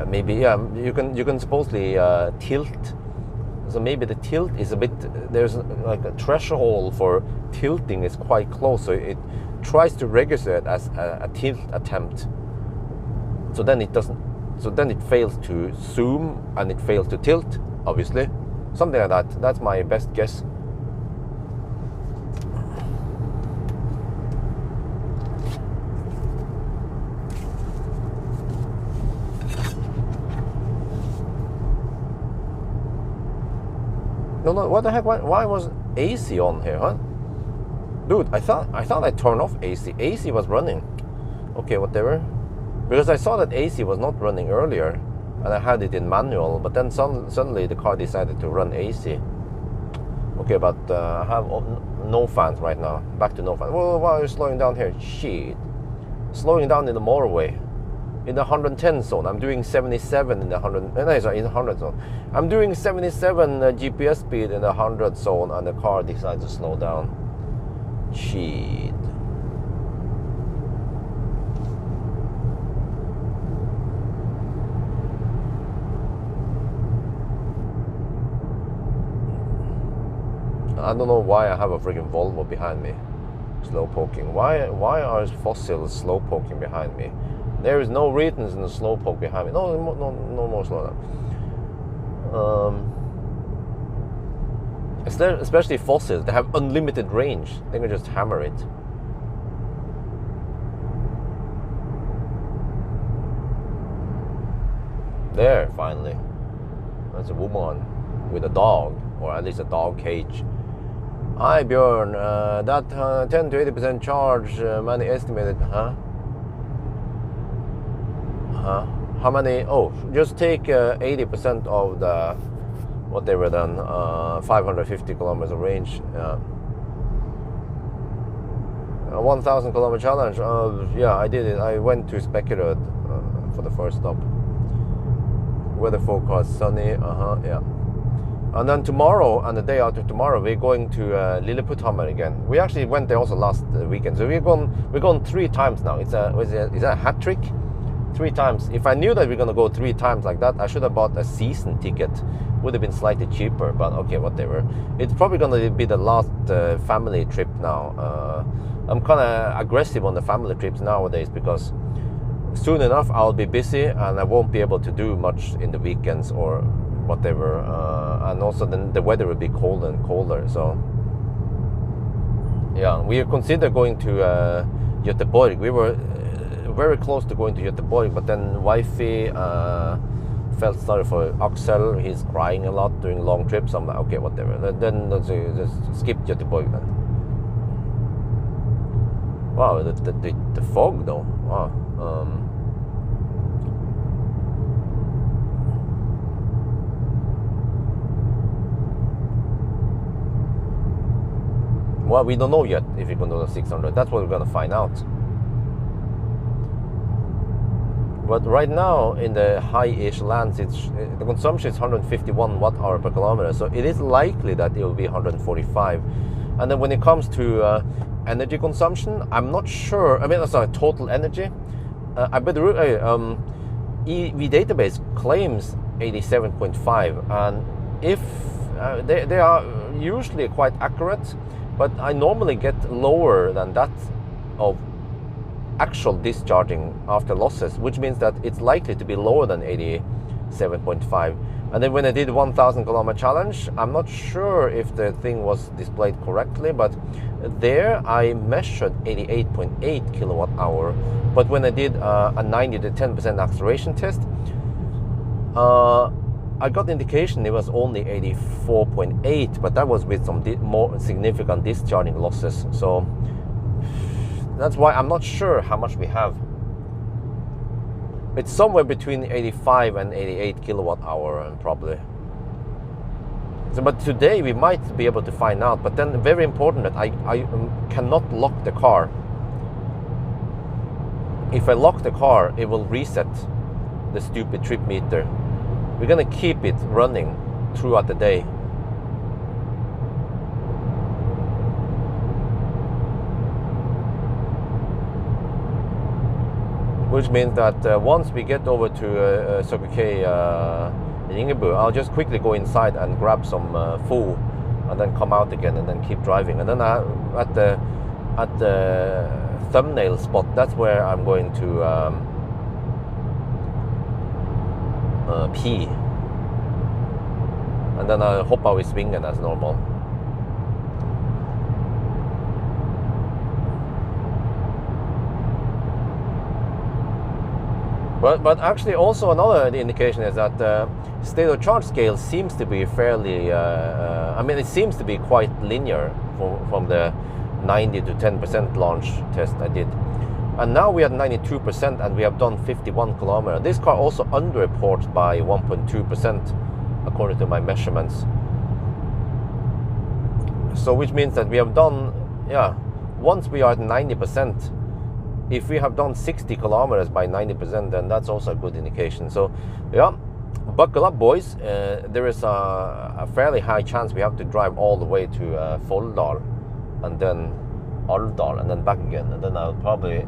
Speaker 1: Maybe, yeah, you can supposedly tilt. So maybe the tilt is a bit, there's like a threshold for tilting is quite close, so it tries to register it as a tilt attempt. So then it doesn't, so then it fails to zoom and it fails to tilt, obviously. Something like that. That's my best guess. No, what the heck? Why was AC on here, huh? Dude, I thought I turned off AC. AC was running. Okay, whatever. Because I saw that AC was not running earlier, and I had it in manual. But then suddenly the car decided to run AC. Okay, but I have no fans right now. Back to no fans. Whoa, why are you slowing down here? Shit. Slowing down in the motorway. in the 110 zone. I'm doing 77 in the 100. No, sorry, in the 100 zone. I'm doing 77 GPS speed in the 100 zone, and the car decides to slow down. Shit. I don't know why I have a freaking Volvo behind me, slow poking. Why are fossils slow poking behind me? There is no reasons in the slow poke behind me. No more slow down. Especially fossils, they have unlimited range. They can just hammer it. There, finally. That's a woman with a dog, or at least a dog cage. Hi Björn, that 10 to 80% charge, many estimated, how many? Oh, just take 80% of the, what they were done, 550 kilometers of range. 1,000 kilometer challenge. Yeah, I did it. I went to Spekerød for the first stop. Weather forecast sunny. Yeah. And then tomorrow and the day after tomorrow, we're going to Lilleputthammer again. We actually went there also last weekend, so we're going 3 times now. Is that a hat trick? 3 times. If I knew that we're gonna go 3 times like that, I should have bought a season ticket. Would have been slightly cheaper, but okay, whatever. It's probably gonna be the last family trip now. I'm kind of aggressive on the family trips nowadays because soon enough I'll be busy and I won't be able to do much in the weekends or whatever, and also then the weather will be colder and colder. So yeah, we considered going to Göteborg. We were very close to going to Göteborg, but then wifey felt sorry for Axel. He's crying a lot during long trips. I'm like, okay, whatever. Then let's just skip Göteborg then. Wow, the fog though. Wow. Well, we don't know yet if we can do the 600. That's what we're gonna find out. But right now, in the high-ish lands, the consumption is 151 watt-hour per kilometer. So it is likely that it will be 145. And then when it comes to energy consumption, I'm not sure. I mean, sorry, total energy. I bet the EV database claims 87.5, and if they are usually quite accurate. But I normally get lower than that of actual discharging after losses, which means that it's likely to be lower than 87.5. And then when I did 1,000 kilometer challenge, I'm not sure if the thing was displayed correctly, but there I measured 88.8 kilowatt hour. But when I did a 90 to 10% acceleration test, I got the indication it was only 84.8, but that was with some more significant discharging losses. So that's why I'm not sure how much we have. It's somewhere between 85 and 88 kilowatt hour, probably. So, but today we might be able to find out. But then very important that I cannot lock the car. If I lock the car, it will reset the stupid trip meter. We're gonna keep it running throughout the day. Which means that once we get over to Circle K Ringebu, I'll just quickly go inside and grab some food, and then come out again and then keep driving. And then at the thumbnail spot, that's where I'm going to pee, and then I'll hop out with swingen as normal. But actually also another indication is that state of charge scale seems to be fairly, I mean it seems to be quite linear from the 90 to 10% launch test I did. And now we are at 92% and we have done 51 kilometers. This car also underreports by 1.2% according to my measurements. So which means that we have done, yeah, once we are at 90%, if we have done 60 kilometers by 90%, then that's also a good indication. So yeah, buckle up, boys. There is a fairly high chance we have to drive all the way to Folldal and then Alvdal and then back again, and then I'll probably,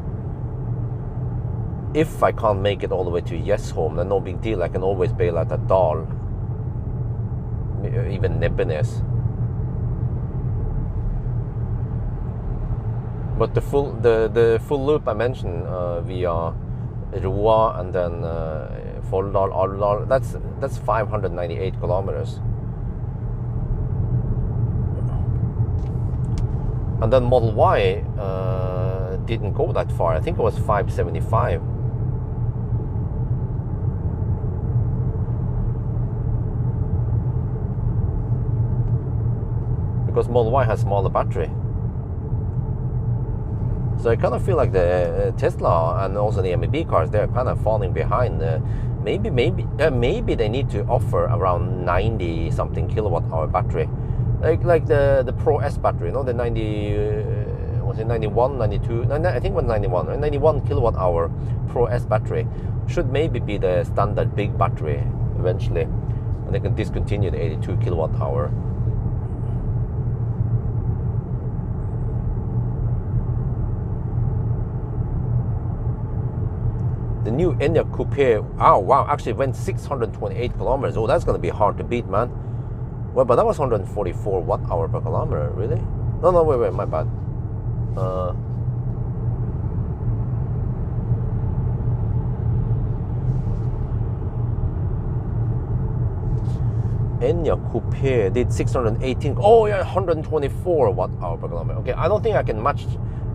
Speaker 1: if I can't make it all the way to Gjesholm, then no big deal. I can always bail out at Dal, even Nebbenes. But the full loop I mentioned via Roa and then Folldal, Alvdal, that's 598 kilometers. And then Model Y didn't go that far. I think it was 575. Because Model Y has smaller battery. So I kind of feel like the Tesla and also the MEB cars, they're kind of falling behind. Maybe they need to offer around 90 something kilowatt hour battery. Like the Pro S battery, you know, the 90, was it 91, 92? I think it was 91, or 91 kilowatt hour Pro S battery should maybe be the standard big battery eventually, and they can discontinue the 82 kilowatt hour. The new Enyaq Coupe, oh wow, actually went 628 kilometers. Oh, that's going to be hard to beat, man. Well, but that was 144 watt hour per kilometer, really? No, wait, my bad. Enyaq Coupe did 618. Oh yeah, 124 watt hour per kilometer. Okay, I don't think I can match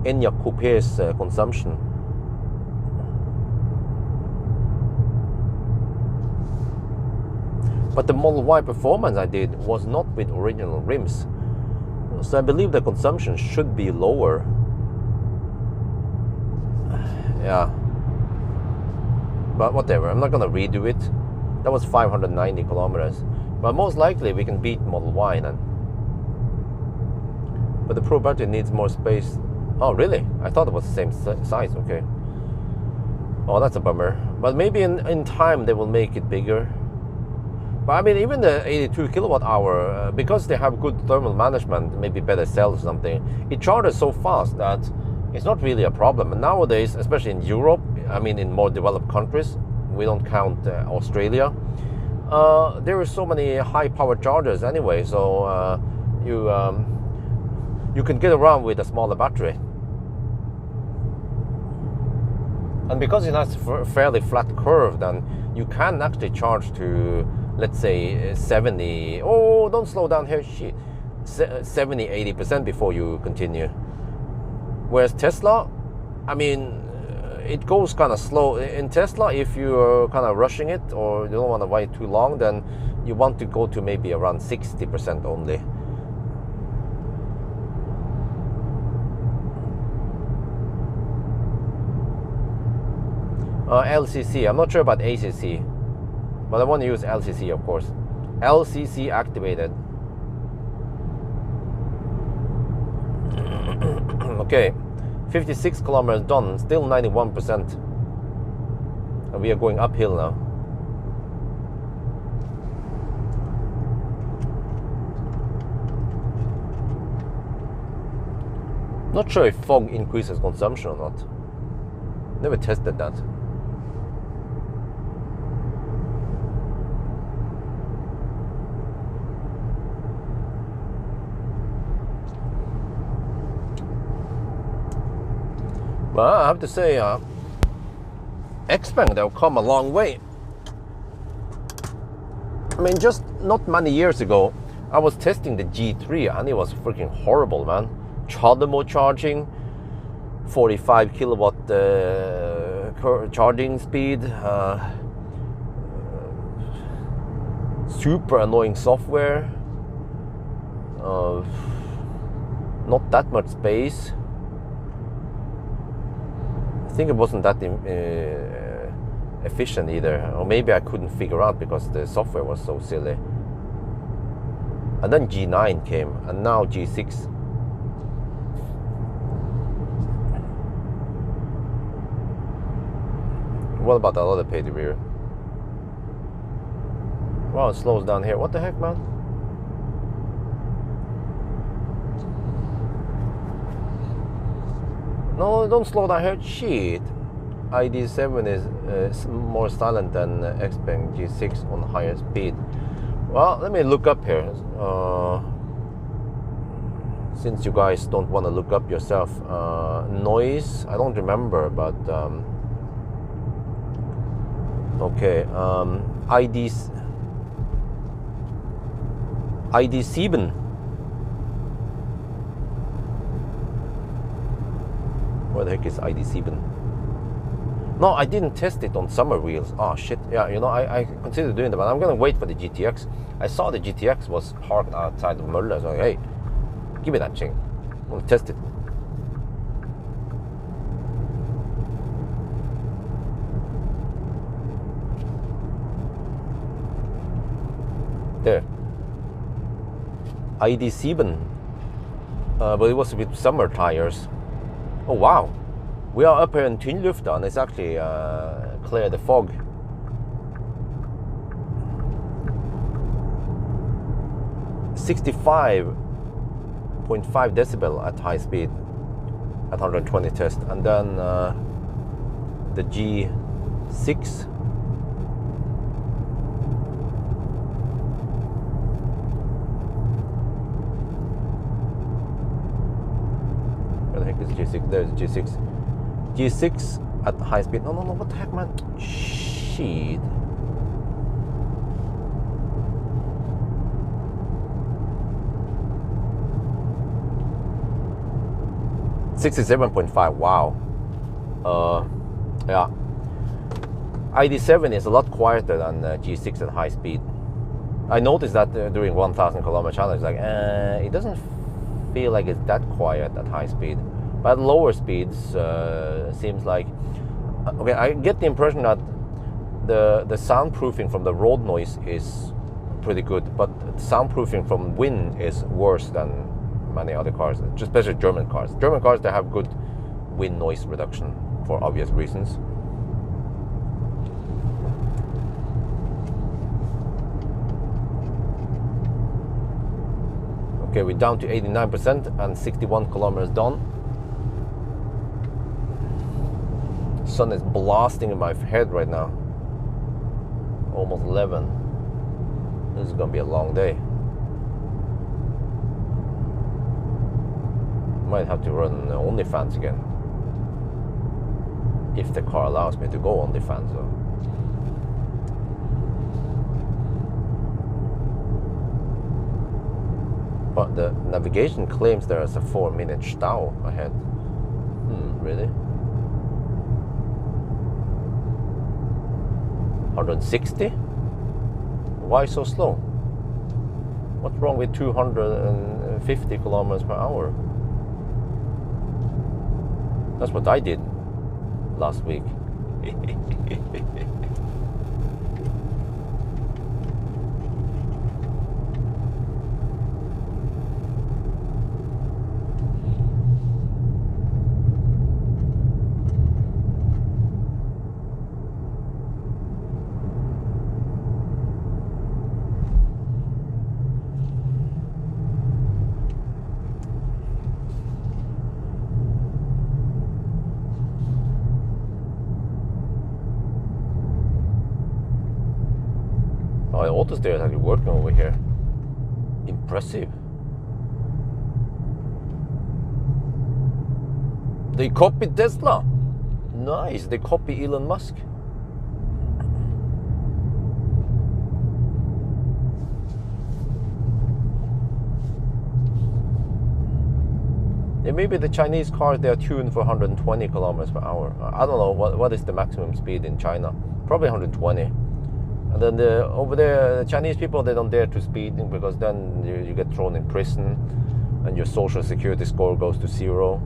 Speaker 1: Enyaq Coupe's consumption. But the Model Y Performance I did was not with original rims, so I believe the consumption should be lower. Yeah, but whatever, I'm not gonna redo it. That was 590 kilometers, but most likely we can beat Model Y then. But the Pro battery needs more space. Oh really? I thought it was the same size. Okay. Oh, that's a bummer. But maybe in time they will make it bigger. But I mean, even the 82 kilowatt hour, because they have good thermal management, maybe better cells or something, it charges so fast that it's not really a problem. And nowadays, especially in Europe, I mean in more developed countries, we don't count Australia, there are so many high power chargers anyway, so you can get around with a smaller battery. And because it has a fairly flat curve, then you can actually charge to, let's say 70, oh don't slow down here, shit, 70-80% before you continue. Whereas Tesla, I mean, it goes kind of slow. In Tesla, if you're kind of rushing it or you don't want to wait too long, then you want to go to maybe around 60% only. LCC, I'm not sure about ACC, but I want to use LCC, of course. LCC activated. Okay, 56 kilometers done, still 91%. And we are going uphill now. Not sure if fog increases consumption or not. Never tested that. But I have to say, Xpeng, they've come a long way. I mean, just not many years ago, I was testing the G3 and it was freaking horrible, man. CHAdeMO charging, 45 kilowatt charging speed, super annoying software, not that much space. I think it wasn't that efficient either, or maybe I couldn't figure out because the software was so silly. And then G9 came, and now G6. What about the other page rear? Well, it slows down here. What the heck, man? No, don't slow down here. Shit. ID7 is more silent than Xpeng G6 on higher speed. Well, let me look up here. Since you guys don't want to look up yourself. Noise, I don't remember, but okay. ID7. Where the heck is ID7? No, I didn't test it on summer wheels. Oh shit, yeah, you know, I considered doing that, but I'm gonna wait for the GTX. I saw the GTX was parked outside of Möller, so hey, give me that thing. I want to test it. There. ID7. But it was with summer tires. Oh wow. We are up here in Tynnlufta and it's actually clear the fog. .5 decibel at high speed at 120 test, and then the G6 where the heck is G6? There's G6. G6 at high speed. No, what the heck, man? Shit. .5. Wow. Yeah. ID7 is a lot quieter than G6 at high speed. I noticed that during 1,000 kilometer challenge, like it doesn't feel like it's that quiet at high speed. But at lower speeds, seems like okay. I get the impression that the soundproofing from the road noise is pretty good, but soundproofing from wind is worse than many other cars, especially German cars. German cars, they have good wind noise reduction for obvious reasons. Okay, we're down to 89% and 61 kilometers done. Sun is blasting in my head right now. Almost 11. This is gonna be a long day. Might have to run OnlyFans again, if the car allows me to go OnlyFans though. But the navigation claims there is a 4-minute Stau ahead. Really? 160? Why so slow? What's wrong with 250 kilometers per hour? That's what I did last week. The auto steer is actually working over here. Impressive. They copied Tesla. Nice. They copy Elon Musk. Yeah, maybe the Chinese cars, they are tuned for 120 kilometers per hour. I don't know what is the maximum speed in China. Probably 120. And then over there, the Chinese people, they don't dare to speed because then you get thrown in prison and your social security score goes to 0.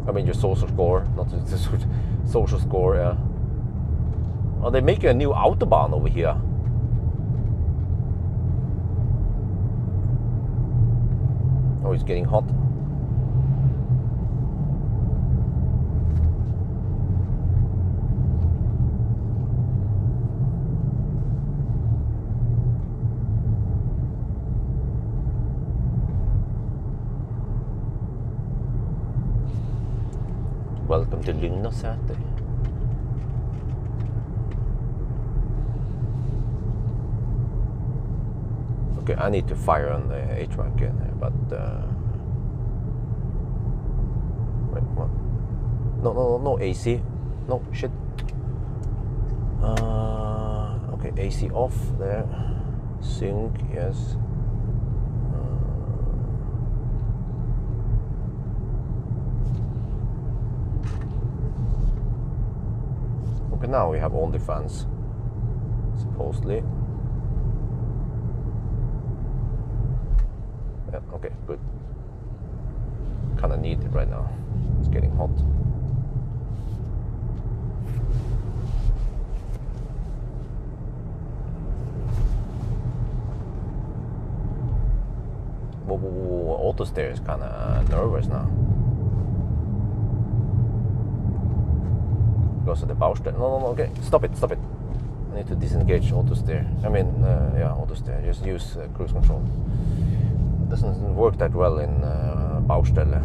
Speaker 1: I mean your social score, not the social score, yeah. Oh, they're making a new Autobahn over here. Oh, it's getting hot. welcome to Lyngnasäter. Okay, I need to fire on the HVAC again here, but wait, what? No AC. No shit. Okay, AC off there. Sync, yes. Okay, now we have all the fans, supposedly. Yeah, okay, good. Kinda need it right now. It's getting hot. Whoa, auto steer is kinda nervous now. Because of the Baustelle. No, okay, stop it. I need to disengage auto steer. I mean, yeah, auto steer. Just use cruise control. It doesn't work that well in Baustelle.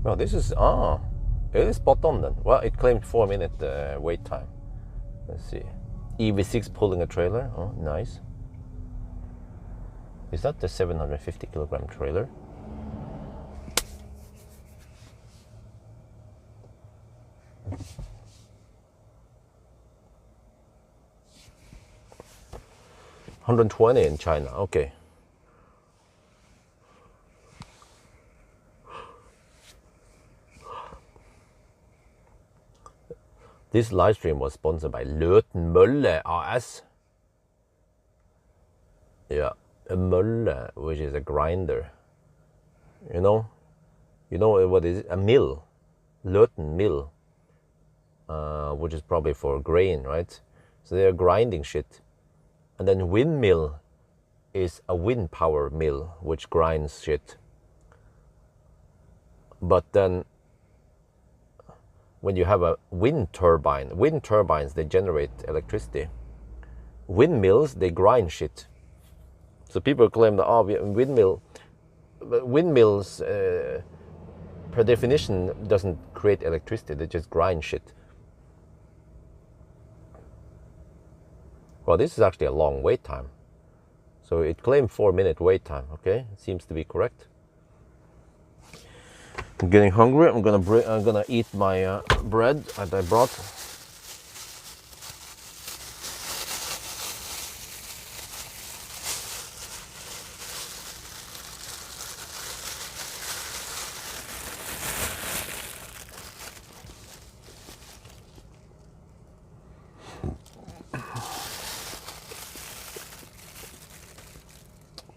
Speaker 1: No, this is, it is spot on then. Well, it claimed 4-minute wait time. Let's see. EV6 pulling a trailer. Oh, nice. Is that the 750 kilogram trailer? $120 in China, okay. This live stream was sponsored by Løten Mølle AS. Yeah, a mølle, which is a grinder. You know what is it? A mill, Løten mill, which is probably for grain, right? So they're grinding shit. And then windmill is a wind power mill, which grinds shit. But then when you have a wind turbines, they generate electricity. Windmills, they grind shit. So people claim that windmills, per definition, doesn't create electricity. They just grind shit. Well, this is actually a long wait time. So it claimed 4-minute wait time. Okay, it seems to be correct. I'm getting hungry. I'm gonna eat my bread that I brought.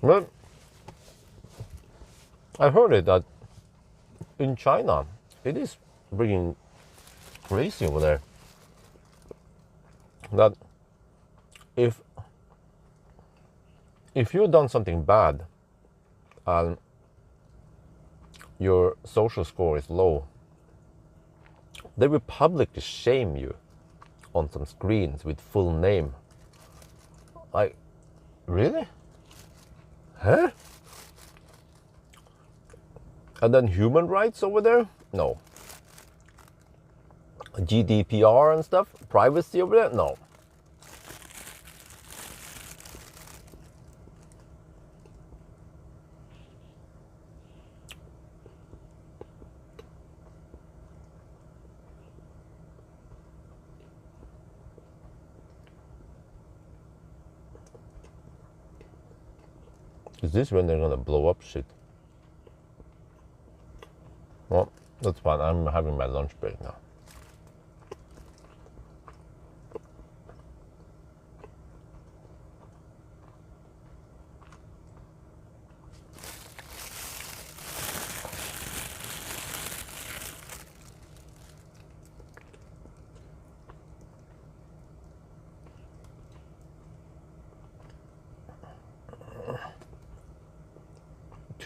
Speaker 1: Well, I heard it that in China, it is freaking crazy over there. That if you've done something bad and your social score is low, they will publicly shame you on some screens with full name. Like, really? Huh? And then human rights over there? No. GDPR and stuff? Privacy over there? No. Is this when they're gonna blow up shit? Well, that's fine. I'm having my lunch break now.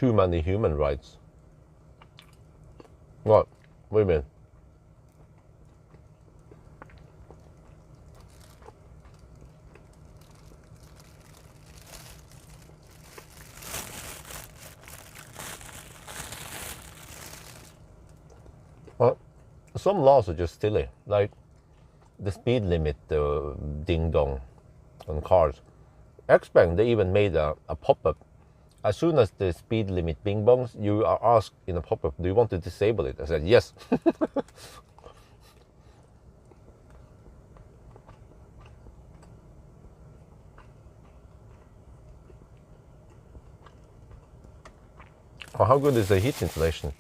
Speaker 1: too many human rights. What? What do you mean? Well, some laws are just silly, like the speed limit ding dong on cars. Xpeng, they even made a pop-up. As soon as the speed limit bing bongs, you are asked in a pop-up, do you want to disable it? I said yes. Oh, how good is the heat insulation?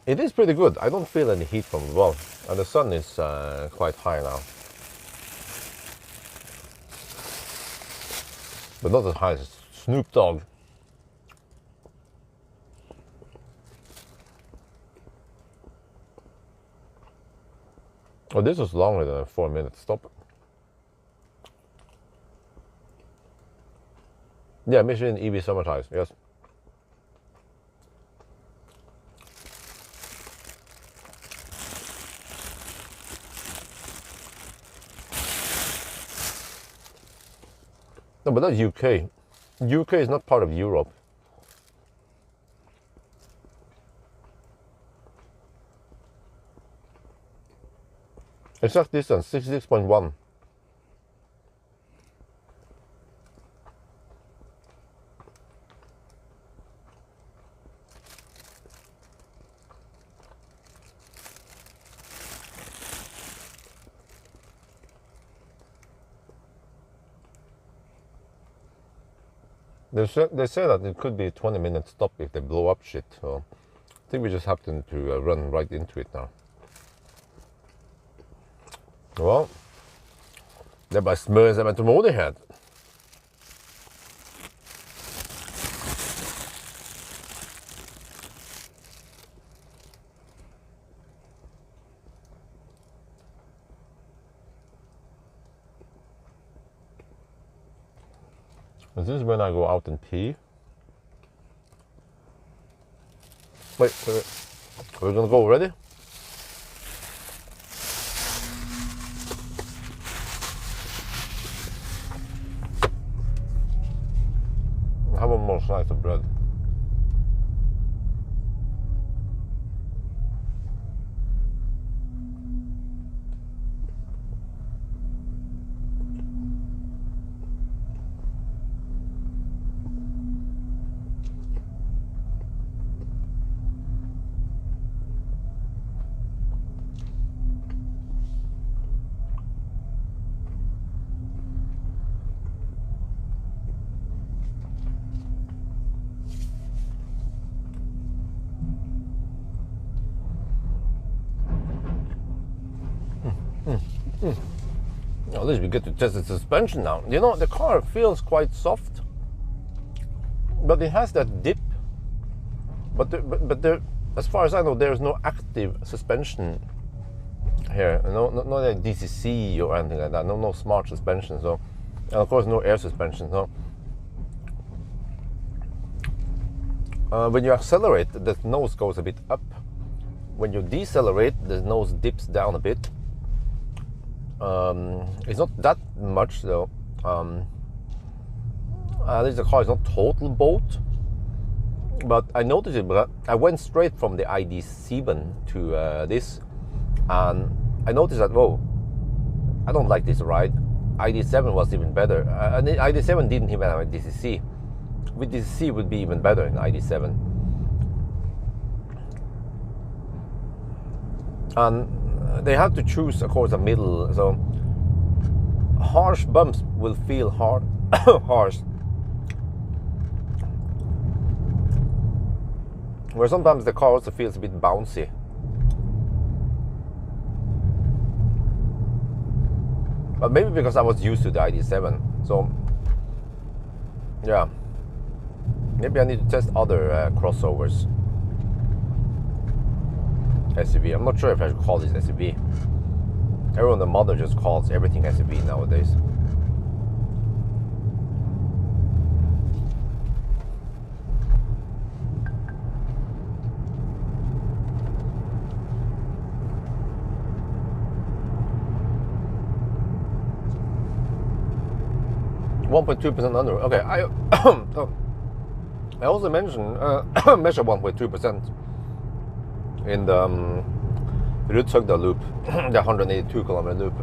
Speaker 1: It is pretty good. I don't feel any heat from the wall, and the sun is quite high now, but not as high as Snoop Dogg. Oh, this was longer than a 4-minute stop. Yeah, Michelin EV summer tires, yes. No, but that's UK. UK is not part of Europe. Exact distance, 66.1. They say that it could be a 20-minute stop if they blow up shit. So I think we just happen to run right into it now. Well, det är bara smör sig med tålmodighet. Is this when I go out and pee? Wait. Are we gonna go already? Have one more slice of bread. At least we get to test the suspension now. You know, the car feels quite soft, but it has that dip. But there, as far as I know, there is no active suspension here. No like DCC or anything like that. No smart suspension. So, and of course, no air suspension. So, when you accelerate, the nose goes a bit up. When you decelerate, the nose dips down a bit. It's not that much though. At least the car is not total boat, but I noticed it. But I went straight from the ID7 to this, and I noticed that whoa, I don't like this ride. ID7 was even better, and the ID7 didn't even have a DCC. With DCC, it would be even better in ID7. And they have to choose, of course, a middle. So harsh bumps will feel harsh. Where sometimes the car also feels a bit bouncy. But maybe because I was used to the ID7. So yeah, maybe I need to test other crossovers. SUV. I'm not sure if I should call this SUV. Everyone, the mother just calls everything SUV nowadays. 1.2% under. Okay, I I also mentioned measure 1.2% in the Rudshøgda loop, the 182 kilometer loop.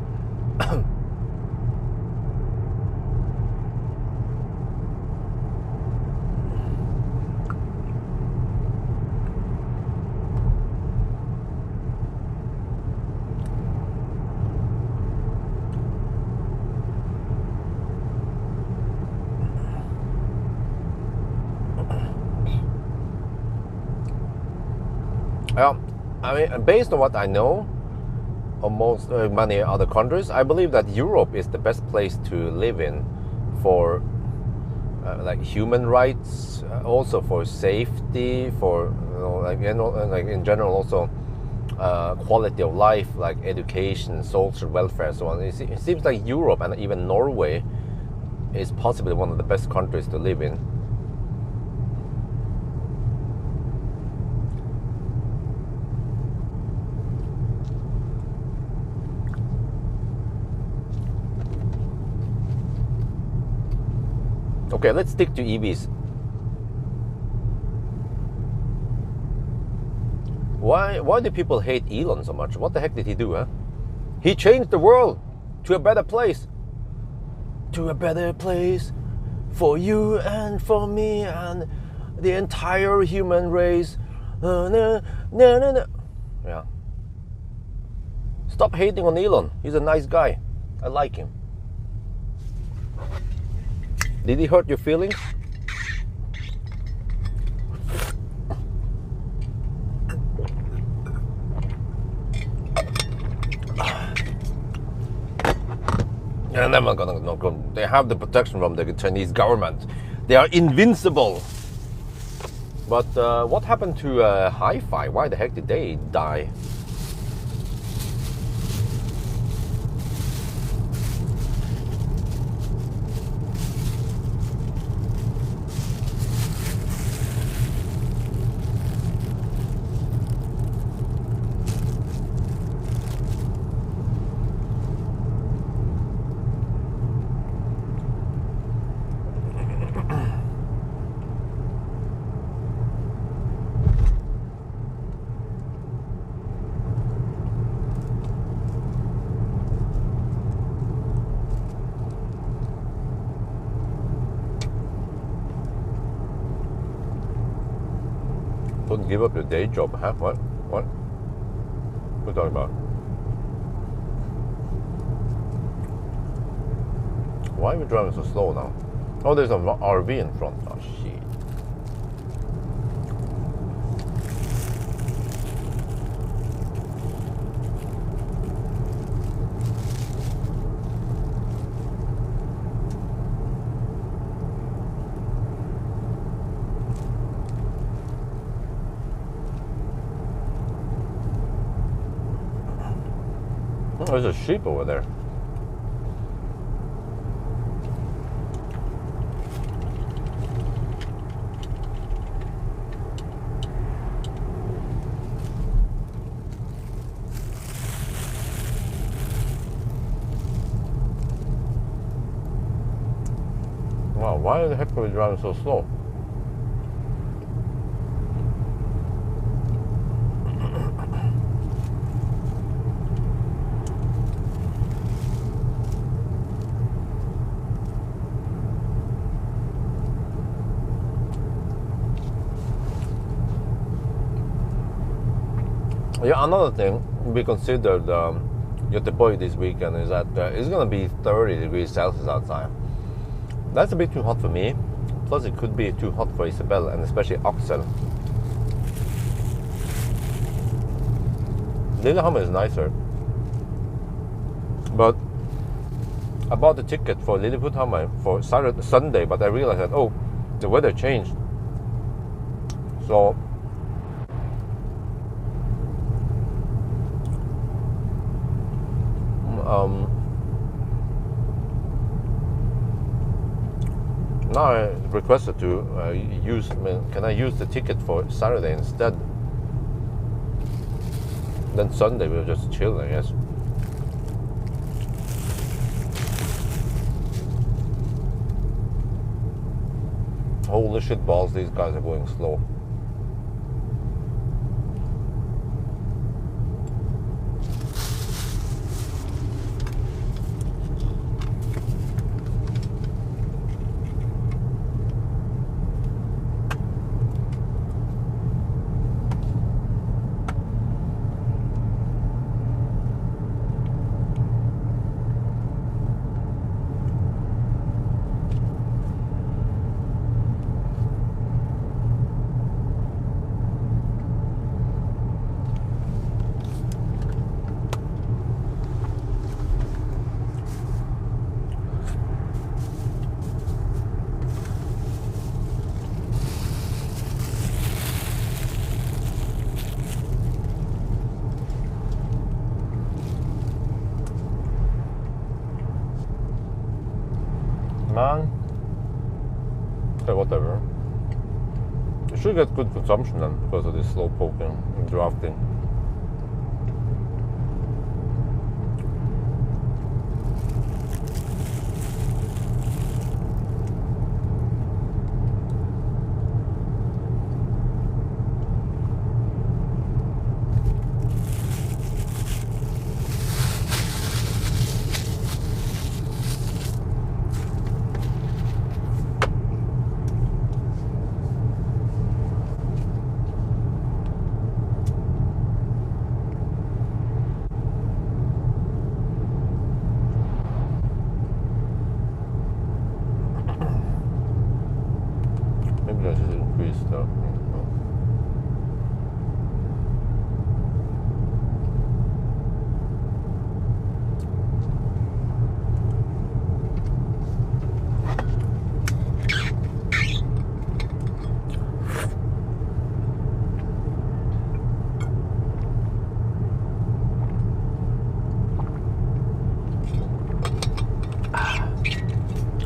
Speaker 1: Yeah, I mean, based on what I know of most many other countries, I believe that Europe is the best place to live in for like human rights, also for safety, for like in general also quality of life, like education, social welfare, and so on. It seems like Europe and even Norway is possibly one of the best countries to live in. Okay, let's stick to EVs. Why do people hate Elon so much? What the heck did he do, huh? He changed the world to a better place. To a better place for you and for me and the entire human race. Yeah. Stop hating on Elon. He's a nice guy. I like him. Did he hurt your feelings? And I'm not gonna go. They have the protection from the Chinese government. They are invincible. But what happened to Hi-Fi? Why the heck did they die? Don't give up your day job, huh? What? What are you talking about? Why are we driving so slow now? Oh, there's an RV in front. Oh, shit. Oh, there's a sheep over there. Wow, why the heck are we driving so slow? Yeah, another thing we considered Göteborg this weekend is that it's going to be 30 degrees Celsius outside. That's a bit too hot for me. Plus, it could be too hot for Isabel and especially Axel. Lillehammer is nicer. But I bought the ticket for Lilleputthammer for Sunday, but I realized that, oh, the weather changed. So now I requested to can I use the ticket for Saturday instead? Then Sunday we'll just chill, I guess. Holy shit balls, these guys are going slow. Man, okay, whatever. You should get good consumption then because of this slow poking and drafting. Maybe I should increase the.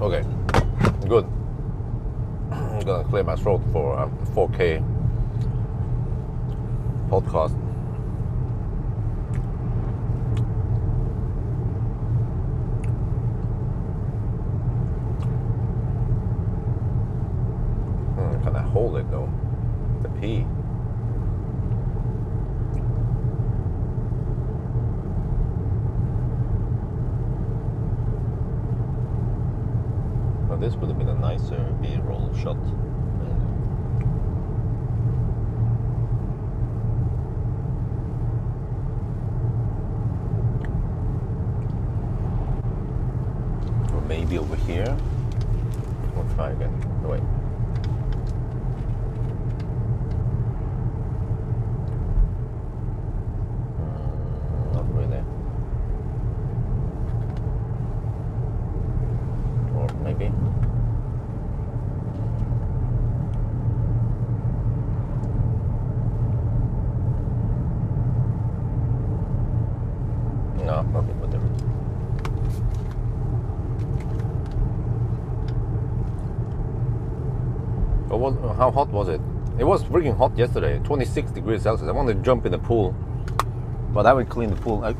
Speaker 1: Okay, good. I'm gonna clear my throat for a 4K podcast. Can I hold it though? The pee. Now this would have been a nicer B-roll shot. Or maybe over here. We'll try again. No, wait. Not really. Or maybe. No, nothing with them. How hot was it? It was freaking hot yesterday, 26 degrees Celsius. I wanted to jump in the pool, but I would clean the pool.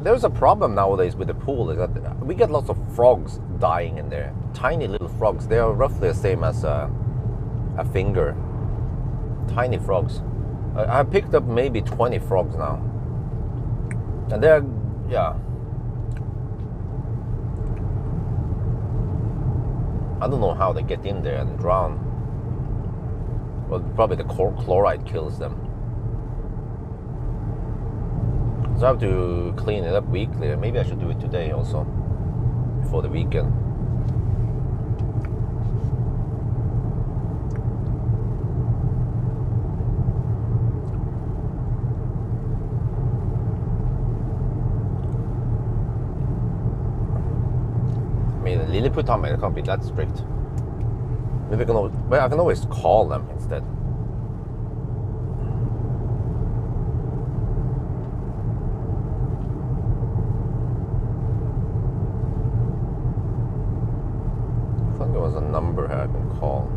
Speaker 1: There's a problem nowadays with the pool, is that we get lots of frogs dying in there. Tiny little frogs. They are roughly the same as a finger. Tiny frogs. I picked up maybe 20 frogs now. And they're, yeah. I don't know how they get in there and drown. Well, probably the chloride kills them. So I have to clean it up weekly. Maybe I should do it today also, before the weekend. I mean, Lilleputthammer can't be that strict. Maybe I can always call them instead. I thought there was a number here I can call.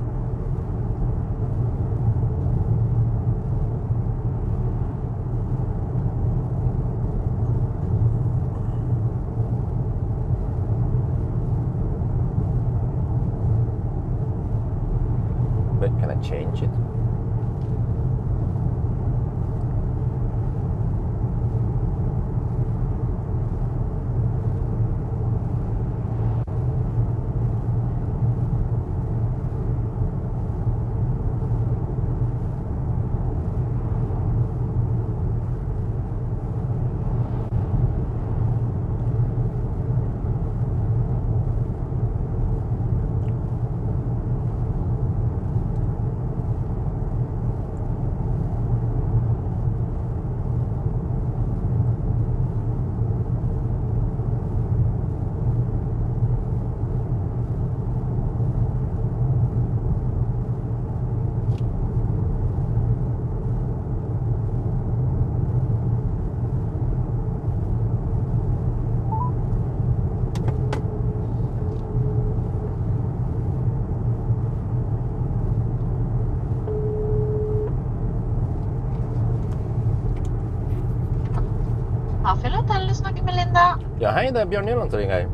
Speaker 2: Hafjell Hotel, du snakker med Linda.
Speaker 1: Ja, hei, det Bjørn Jylland til deg.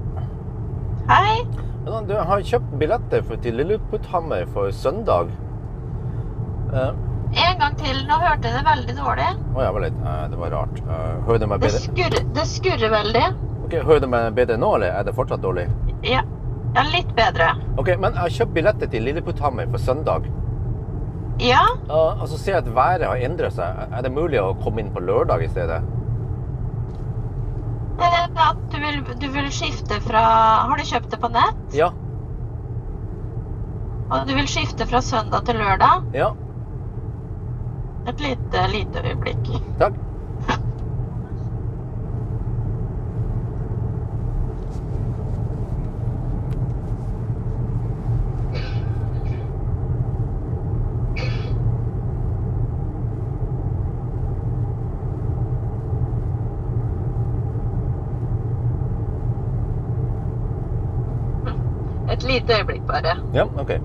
Speaker 2: Hei.
Speaker 1: Du har kjøpt billetter til Lilleputthammer for søndag.
Speaker 2: En gang til, nå hørte jeg det veldig dårlig.
Speaker 1: Ja, det var rart. Hører du meg bedre?
Speaker 2: Det skurrer veldig.
Speaker 1: Ok, hører du meg bedre nå, eller er det fortsatt dårlig?
Speaker 2: Ja, litt bedre.
Speaker 1: Ok, men jeg har kjøpt billetter til Lilleputthammer for søndag.
Speaker 2: Ja.
Speaker 1: Og så ser jeg at været har endret seg. Er det mulig å komme inn på lørdag i stedet?
Speaker 2: At du vil skifte fra... Har du kjøpt det på nett?
Speaker 1: Ja.
Speaker 2: Og du vil skifte fra søndag til lørdag?
Speaker 1: Ja.
Speaker 2: Et lite øyeblikk.
Speaker 1: Takk.
Speaker 2: Et lite øyeblikk bare.
Speaker 1: Ja, ok.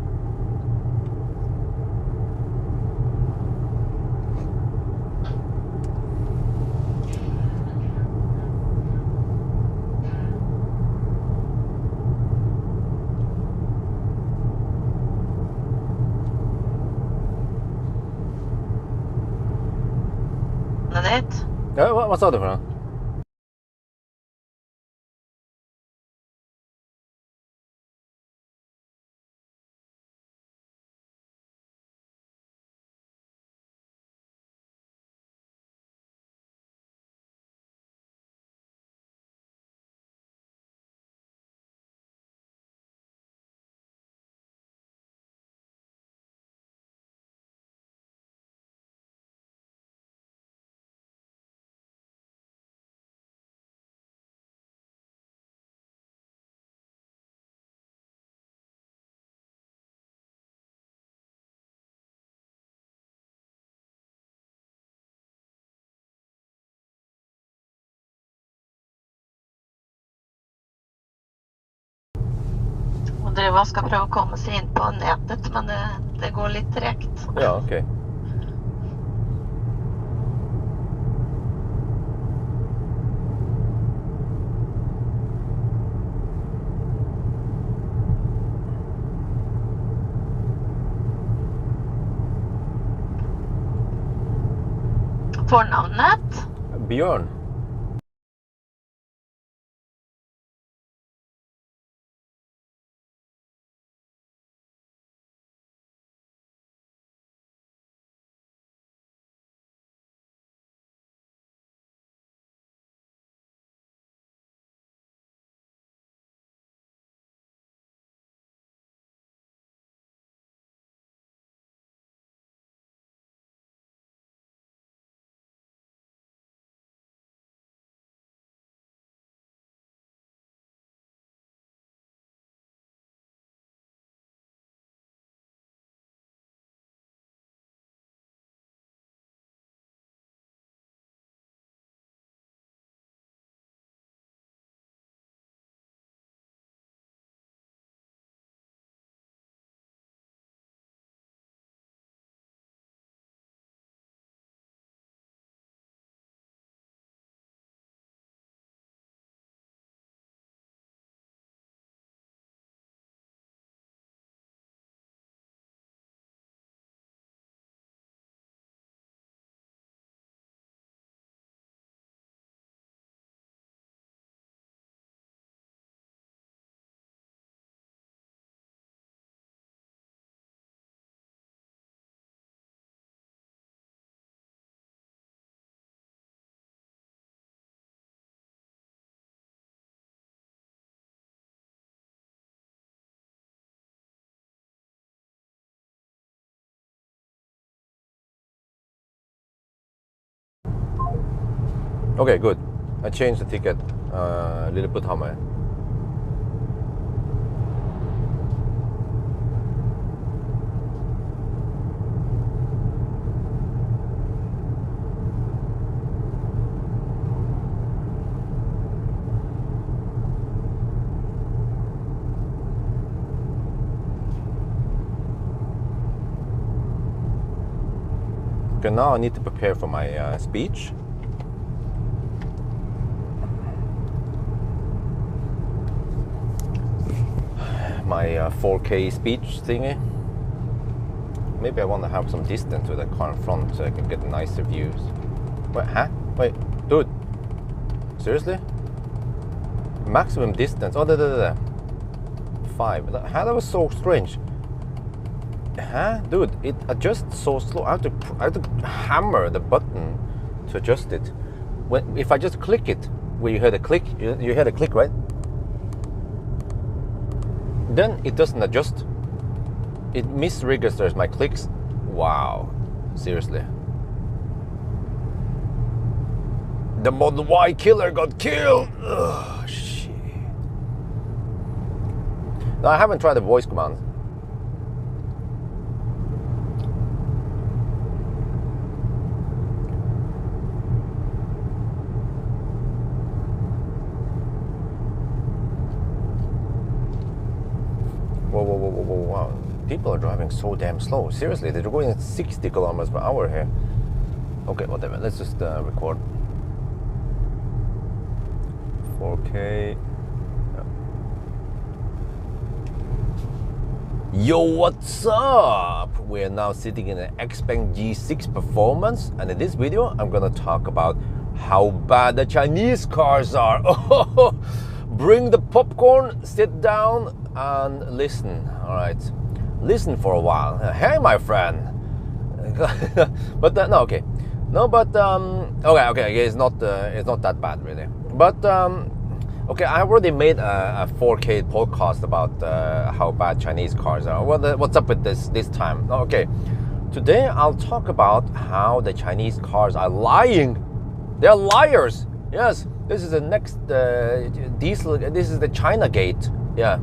Speaker 2: Ditt.
Speaker 1: Ja, hva sa du for noe?
Speaker 2: Driver og skal prøve å komme seg inn på nettet, men det går litt tregt.
Speaker 1: Ja, ok.
Speaker 2: Fornavnet?
Speaker 1: Bjørn. Okay, good. I changed the ticket. Lilleputthammer. Okay, now I need to prepare for my speech. my 4K speech thingy. Maybe I want to have some distance to the car in front so I can get nicer views. Wait, huh? Wait, dude. Seriously? Maximum distance. Oh, 5. Huh? That was so strange. Huh? Dude, it adjusts so slow. I have to hammer the button to adjust it. If I just click it, where you hear the click, you hear the click, right? Then it doesn't adjust. It misregisters my clicks. Wow. Seriously. The Model Y killer got killed. Ugh, shit. No, I haven't tried the voice command. Whoa, wow. People are driving so damn slow. Seriously, they're going at 60 kilometers per hour here. Okay, whatever. Let's just record. 4K. Yo, what's up? We're now sitting in an Xpeng G6 Performance, and in this video, I'm gonna talk about how bad the Chinese cars are. Bring the popcorn, sit down, and listen. All right, listen for a while. Hey, my friend. But no, okay, no, but okay, it's not that bad really. But okay, I already made a 4K podcast about how bad Chinese cars are. What's up with this time? Okay, today I'll talk about how the Chinese cars are lying. They're liars. Yes, this is the next diesel. This is the China Gate. Yeah,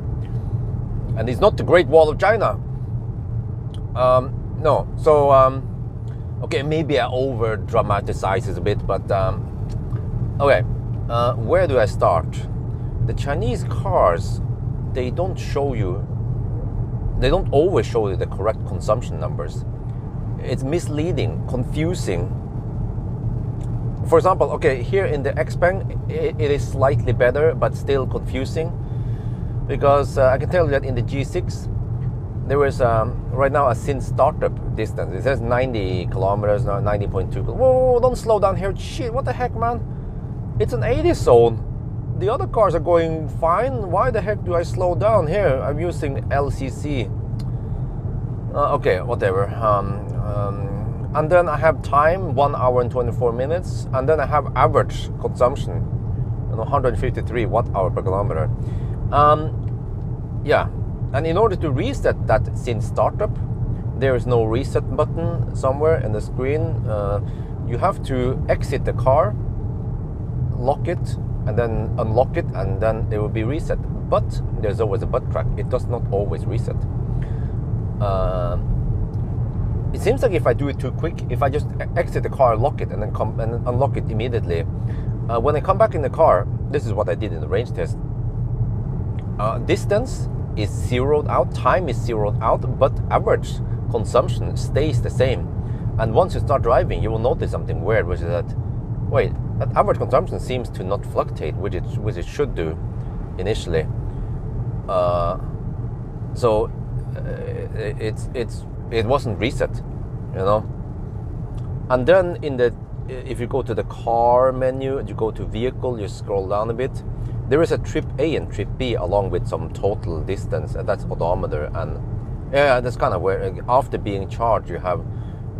Speaker 1: and it's not the Great Wall of China. No, so okay, maybe I over dramatize it a bit, but okay. Where do I start? The Chinese cars, they don't always show you the correct consumption numbers. It's misleading, confusing. For example, okay, here in the Xpeng, it is slightly better, but still confusing. Because I can tell you that in the G6, there is right now a since startup distance. It says 90 kilometers, now 90.2. Whoa, don't slow down here. Shit, what the heck, man? It's an 80 zone. The other cars are going fine. Why the heck do I slow down here? I'm using LCC. Okay, whatever. And then I have time, 1 hour and 24 minutes. And then I have average consumption, 153 watt-hour per kilometer. Yeah, and in order to reset that since startup, there is no reset button somewhere in the screen. You have to exit the car, lock it, and then unlock it, and then it will be reset. But there's always a butt crack. It does not always reset. It seems like if I do it too quick, if I just exit the car, lock it, and then come and unlock it immediately, when I come back in the car, this is what I did in the range test. Distance is zeroed out, time is zeroed out, but average consumption stays the same. And once you start driving, you will notice something weird, which is that, wait, that average consumption seems to not fluctuate, which it should do initially. So it wasn't reset, And then if you go to the car menu, you go to vehicle, you scroll down a bit. There is a trip A and trip B along with some total distance, and that's odometer. And yeah, that's kind of where after being charged, you have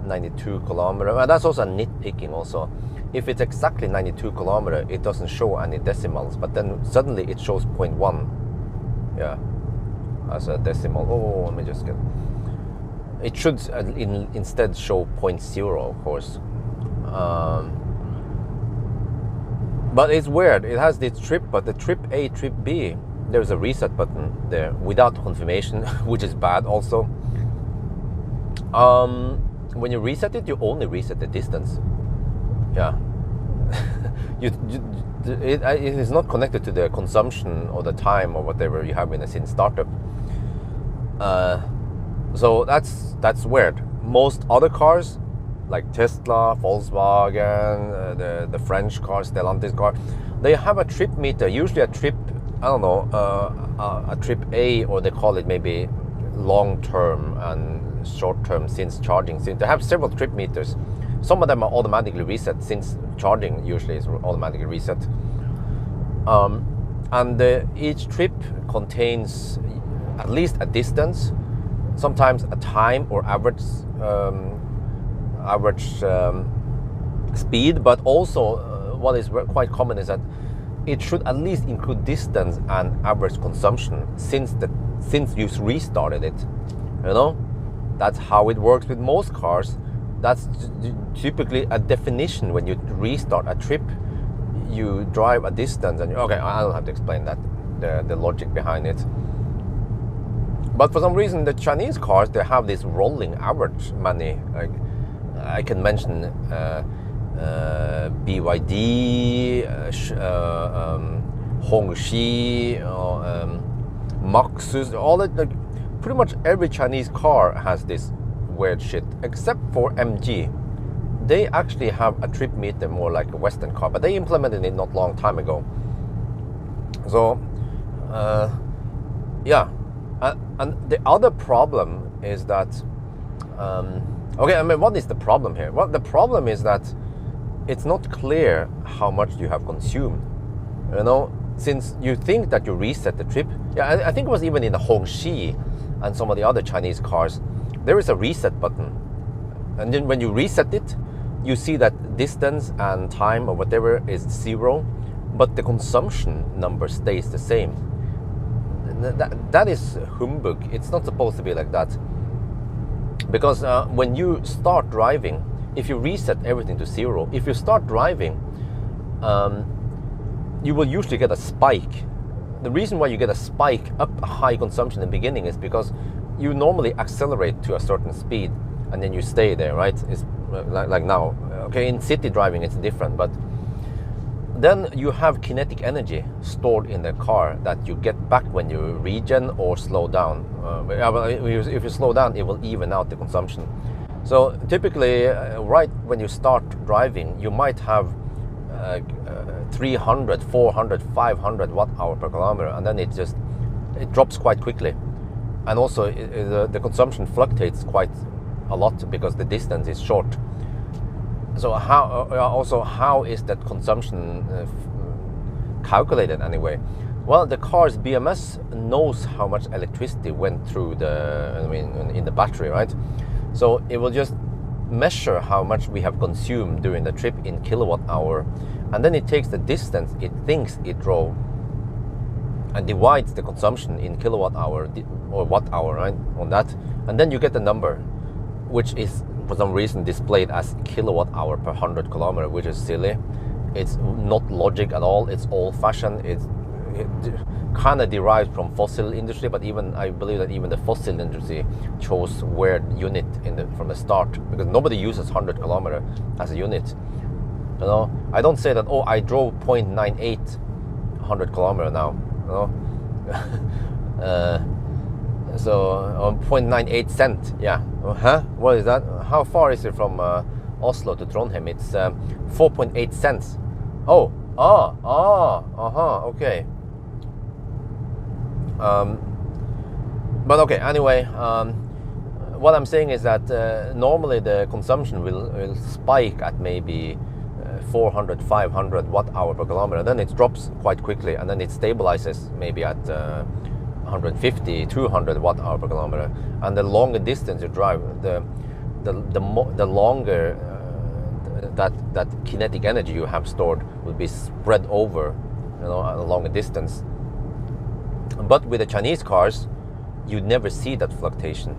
Speaker 1: 92 kilometers. And that's also nitpicking also. If it's exactly 92 kilometers, it doesn't show any decimals, but then suddenly it shows 0.1. Yeah, as a decimal. Oh, let me just get. It should instead show 0.0, of course. But it's weird. It has this trip, but the trip A, trip B, there's a reset button there without confirmation, which is bad also. When you reset it, you only reset the distance. Yeah. It is not connected to the consumption or the time or whatever you have in a since startup. So that's weird. Most other cars, like Tesla, Volkswagen, the French cars, Stellantis car, they have a trip meter, usually a trip I don't know, a trip A, or they call it maybe long-term and short-term since charging. Since they have several trip meters, some of them are automatically reset since charging usually is automatically reset. And each trip contains at least a distance, sometimes a time or average speed, but also what is quite common is that it should at least include distance and average consumption since you restarted it. You know, that's how it works with most cars. That's typically a definition. When you restart a trip, you drive a distance, and okay, I don't have to explain that, the logic behind it. But for some reason, the Chinese cars, they have this rolling average money. Like, I can mention BYD, Hongxi, Maxus, all that. Like, pretty much every Chinese car has this weird shit, except for MG. They actually have a trip meter more like a Western car, but they implemented it not long time ago. So, yeah. And the other problem is that, okay, I mean, what is the problem here? Well, the problem is that it's not clear how much you have consumed. You know, since you think that you reset the trip. Yeah, I think it was even in the Hongxi and some of the other Chinese cars, there is a reset button. And then when you reset it, you see that distance and time or whatever is 0, but the consumption number stays the same. That is humbug. It's not supposed to be like that. Because when you start driving, if you reset everything to 0, if you start driving, you will usually get a spike. The reason why you get a spike up a high consumption in the beginning is because you normally accelerate to a certain speed and then you stay there, right? It's like now. Okay, in city driving it's different, but then you have kinetic energy stored in the car that you get back when you regen or slow down. If you slow down, it will even out the consumption. So typically, right when you start driving, you might have 300, 400, 500 watt-hour per kilometer, and then it drops quite quickly. And also, the consumption fluctuates quite a lot because the distance is short. So how is that consumption calculated anyway? Well, the car's BMS knows how much electricity went through in the battery, right? So it will just measure how much we have consumed during the trip in kilowatt hour, and then it takes the distance it thinks it drove and divides the consumption in kilowatt hour or watt hour, right, on that, and then you get the number, which is for some reason displayed as kilowatt hour per 100 kilometer, which is silly. It's not logic at all. It's old-fashioned. It kind of derives from fossil industry, but I believe that even the fossil industry chose weird unit from the start, because nobody uses 100 kilometer as a unit. You know, I don't say that, oh, I drove 0.98 100 kilometer now. You know. So 0.98 cent, yeah. Huh? What is that? How far is it from Oslo to Trondheim? It's 4.8 cents. Oh, okay. But okay, anyway, what I'm saying is that normally the consumption will spike at maybe 400, 500 watt-hour per kilometer. Then it drops quite quickly, and then it stabilizes maybe at 150, 200 watt-hour per kilometer. And the longer distance you drive, the longer that kinetic energy you have stored will be spread over, a longer distance. But with the Chinese cars, you never see that fluctuation.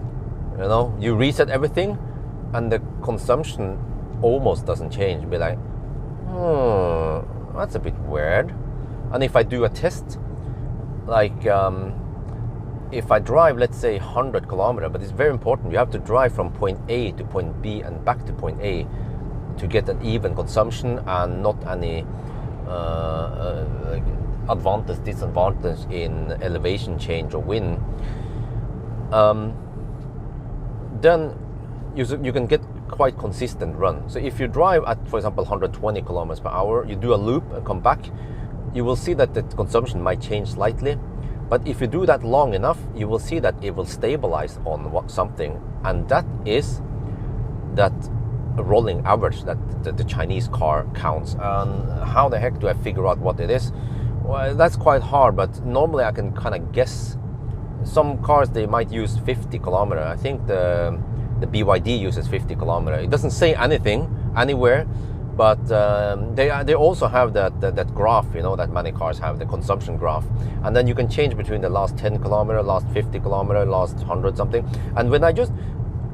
Speaker 1: You reset everything, and the consumption almost doesn't change. Be like, that's a bit weird. And if I do a test, like if I drive, let's say 100 kilometers, but it's very important, you have to drive from point A to point B and back to point A to get an even consumption and not any advantage, disadvantage in elevation change or wind. Then you can get quite consistent run. So if you drive at, for example, 120 kilometers per hour, you do a loop and come back, you will see that the consumption might change slightly. But if you do that long enough, you will see that it will stabilize on something, and that is that rolling average that the Chinese car counts. And how the heck do I figure out what it is? Well, that's quite hard, but normally I can kind of guess. Some cars, they might use 50 kilometer. I think the BYD uses 50 kilometer. It doesn't say anything anywhere, but they also have that graph, you know, that many cars have, the consumption graph. And then you can change between the last 10 kilometer, last 50 kilometer, last 100 something. And when I just,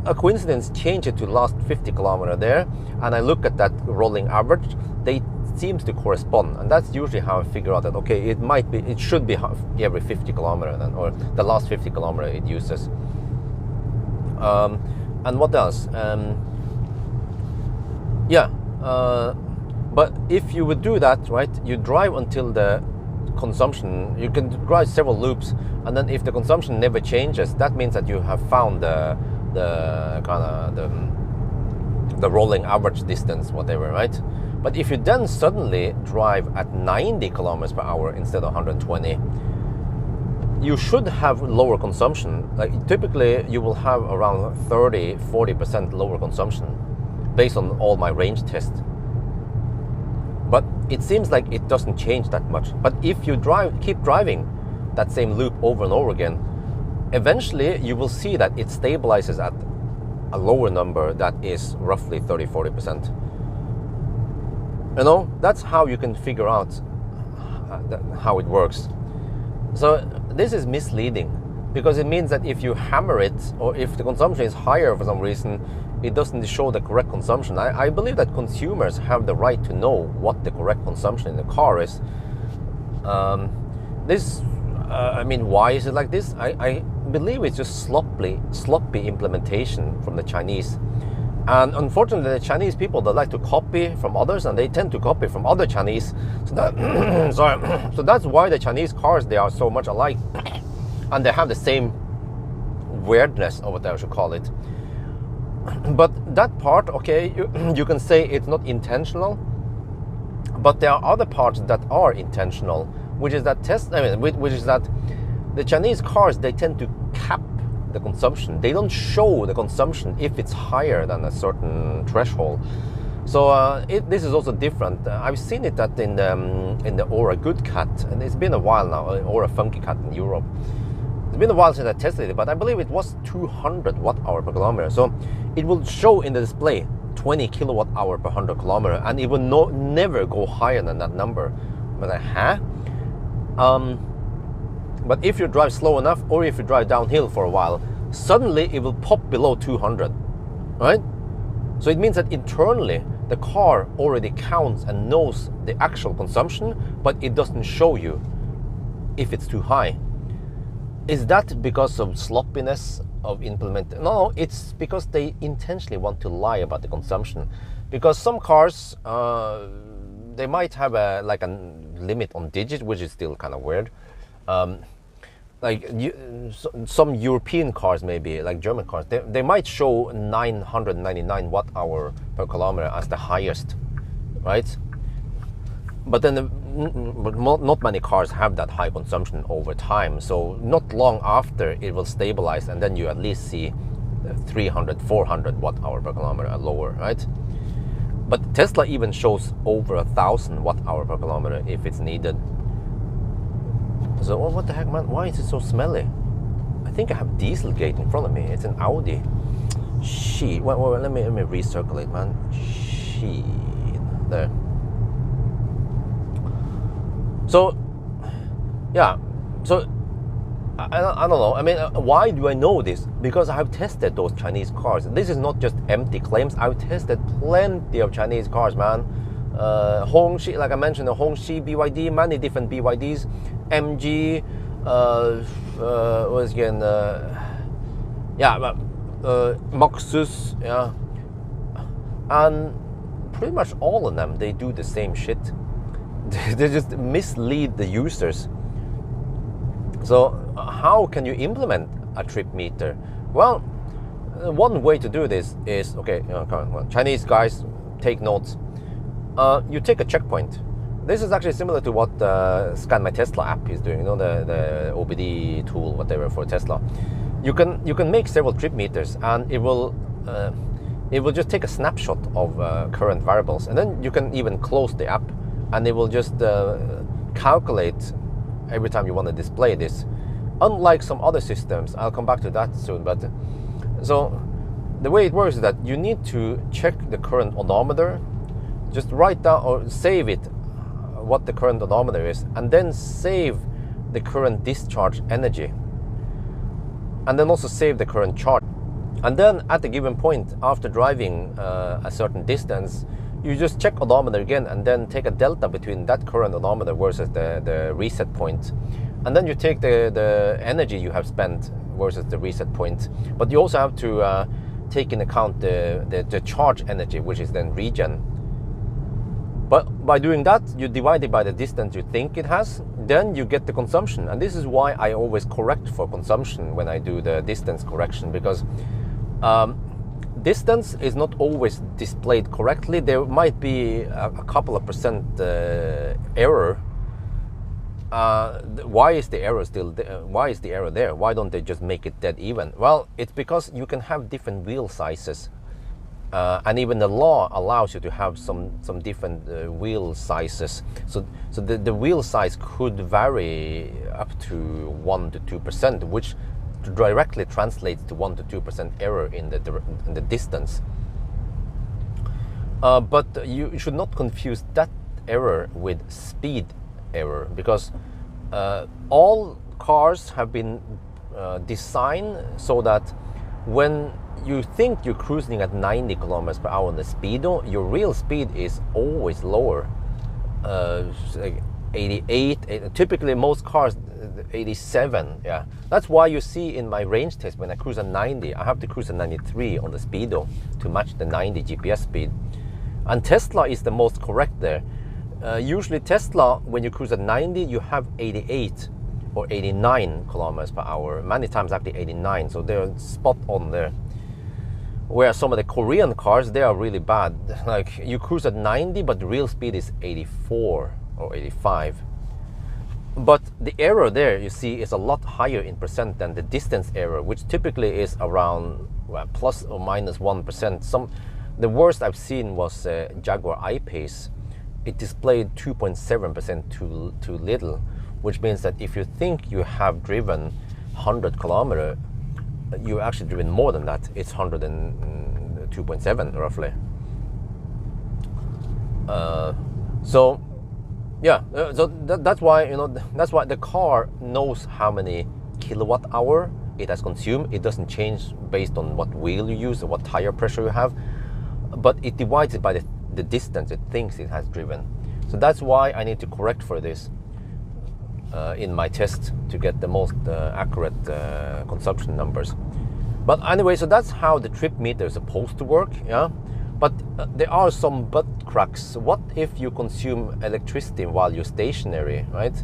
Speaker 1: a coincidence, change it to last 50 kilometer there, and I look at that rolling average, they seems to correspond. And that's usually how I figure out that, okay, it should be every 50 kilometer then, or the last 50 kilometer it uses. And what else? But if you would do that, right, you drive until the consumption, you can drive several loops, and then if the consumption never changes, that means that you have found the rolling average distance, whatever, right? But if you then suddenly drive at 90 kilometers per hour instead of 120, you should have lower consumption. Like typically you will have around 30-40% lower consumption based on all my range tests. But it seems like it doesn't change that much. But if you keep driving that same loop over and over again, eventually you will see that it stabilizes at a lower number that is roughly 30-40%. You know, that's how you can figure out how it works. So this is misleading, because it means that if you hammer it, or if the consumption is higher for some reason, it doesn't show the correct consumption. I believe that consumers have the right to know what the correct consumption in the car is. I mean, why is it like this? I believe it's just sloppy implementation from the Chinese. And unfortunately, the Chinese people, they like to copy from others, and they tend to copy from other Chinese. So that, so that's why the Chinese cars, they are so much alike, and they have the same weirdness, or what I should call it. But that part, okay, you can say it's not intentional, but there are other parts that are intentional, which is that which is that the Chinese cars, they tend to cap the consumption. They don't show the consumption if it's higher than a certain threshold. So this is also different. I've seen it that in the Aura Good Cat, and it's been a while now, Aura Funky Cat in Europe. It's been a while since I tested it, but I believe it was 200 watt-hour per kilometer. So it will show in the display 20 kilowatt-hour per 100 kilometer, and it will never go higher than that number. But But if you drive slow enough, or if you drive downhill for a while, suddenly it will pop below 200, right? So it means that internally the car already counts and knows the actual consumption, but it doesn't show you if it's too high. Is that because of sloppiness of implementing? No, it's because they intentionally want to lie about the consumption. Because some cars, they might have a limit on digit, which is still kind of weird. Some European cars, maybe like German cars, they might show 999 watt-hour per kilometer as the highest, right? But then not many cars have that high consumption over time. So not long after, it will stabilize, and then you at least see 300, 400 watt-hour per kilometer lower, right? But Tesla even shows over 1,000 watt-hour per kilometer if it's needed. So what the heck, man? Why is it so smelly? I think I have Dieselgate in front of me. It's an Audi. Shit. Wait, let me recirculate, man. Shit. There. So, yeah. So, I don't know. I mean, why do I know this? Because I have tested those Chinese cars. This is not just empty claims. I've tested plenty of Chinese cars, man. Hongxi, like I mentioned, the Hongxi BYD, many different BYDs, MG, what again? Maxus, yeah, and pretty much all of them, they do the same shit. They just mislead the users. So how can you implement a trip meter? Well, one way to do this is, okay, come on, Chinese guys, take notes. You take a checkpoint, this is actually similar to what Scan My Tesla app is doing. You know, the OBD tool, whatever, for Tesla. You can make several trip meters, and it will just take a snapshot of current variables, and then you can even close the app, and it will just calculate every time you want to display this. Unlike some other systems, I'll come back to that soon. But so the way it works is that you need to check the current odometer, just write down or save it what the current odometer is, and then save the current discharge energy, and then also save the current charge. And then at a given point, after driving a certain distance, you just check odometer again, and then take a delta between that current odometer versus the reset point. And then you take the energy you have spent versus the reset point. But you also have to take in account the charge energy, which is then regen. But by doing that, you divide it by the distance you think it has, then you get the consumption. And this is why I always correct for consumption when I do the distance correction, because distance is not always displayed correctly. There might be a couple of percent error. Why is the error still there? Why is the error there? Why don't they just make it dead even? Well, it's because you can have different wheel sizes, and even the law allows you to have some different wheel sizes. So the wheel size could vary up to 1 to 2%, which directly translates to 1 to 2% error in the distance. But you should not confuse that error with speed error, because all cars have been designed so that when you think you're cruising at 90 kilometers per hour on the speedo, your real speed is always lower, like 88, typically most cars 87. Yeah, that's why you see in my range test, when I cruise at 90, I have to cruise at 93 on the speedo to match the 90 GPS speed. And Tesla is the most correct there. Usually Tesla, when you cruise at 90, you have 88 or 89 kilometers per hour. Many times actually 89, so they're spot on there. Whereas some of the Korean cars, they are really bad. Like you cruise at 90, but the real speed is 84 or 85. But the error there, you see, is a lot higher in percent than the distance error, which typically is around plus or minus 1%. The worst I've seen was Jaguar I-Pace. It displayed 2.7% too little, which means that if you think you have driven 100 kilometers, you actually driven more than that. It's 102.7 roughly. So yeah, so that's why, you know, that's why the car knows how many kilowatt hour it has consumed. It doesn't change based on what wheel you use or what tire pressure you have, but it divides it by the distance it thinks it has driven. So that's why I need to correct for this in my test to get the most accurate consumption numbers. But anyway, so that's how the trip meter is supposed to work. Yeah, but there are some butt cracks. What if you consume electricity while you're stationary, right?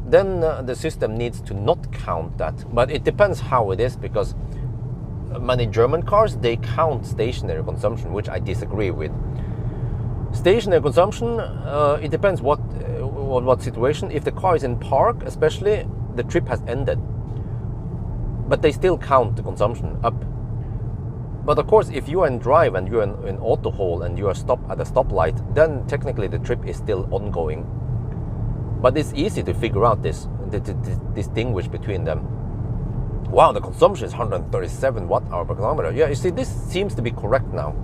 Speaker 1: Then the system needs to not count that. But it depends how it is, because many German cars, they count stationary consumption, which I disagree with. Stationary consumption, it depends what situation. If the car is in park, especially, the trip has ended, but they still count the consumption up. But of course, if you are in drive and you're in auto hold and you are stopped at a stoplight, then technically the trip is still ongoing. But it's easy to figure out this, to distinguish between them. Wow, the consumption is 137 watt-hour per kilometer. Yeah, you see, this seems to be correct now.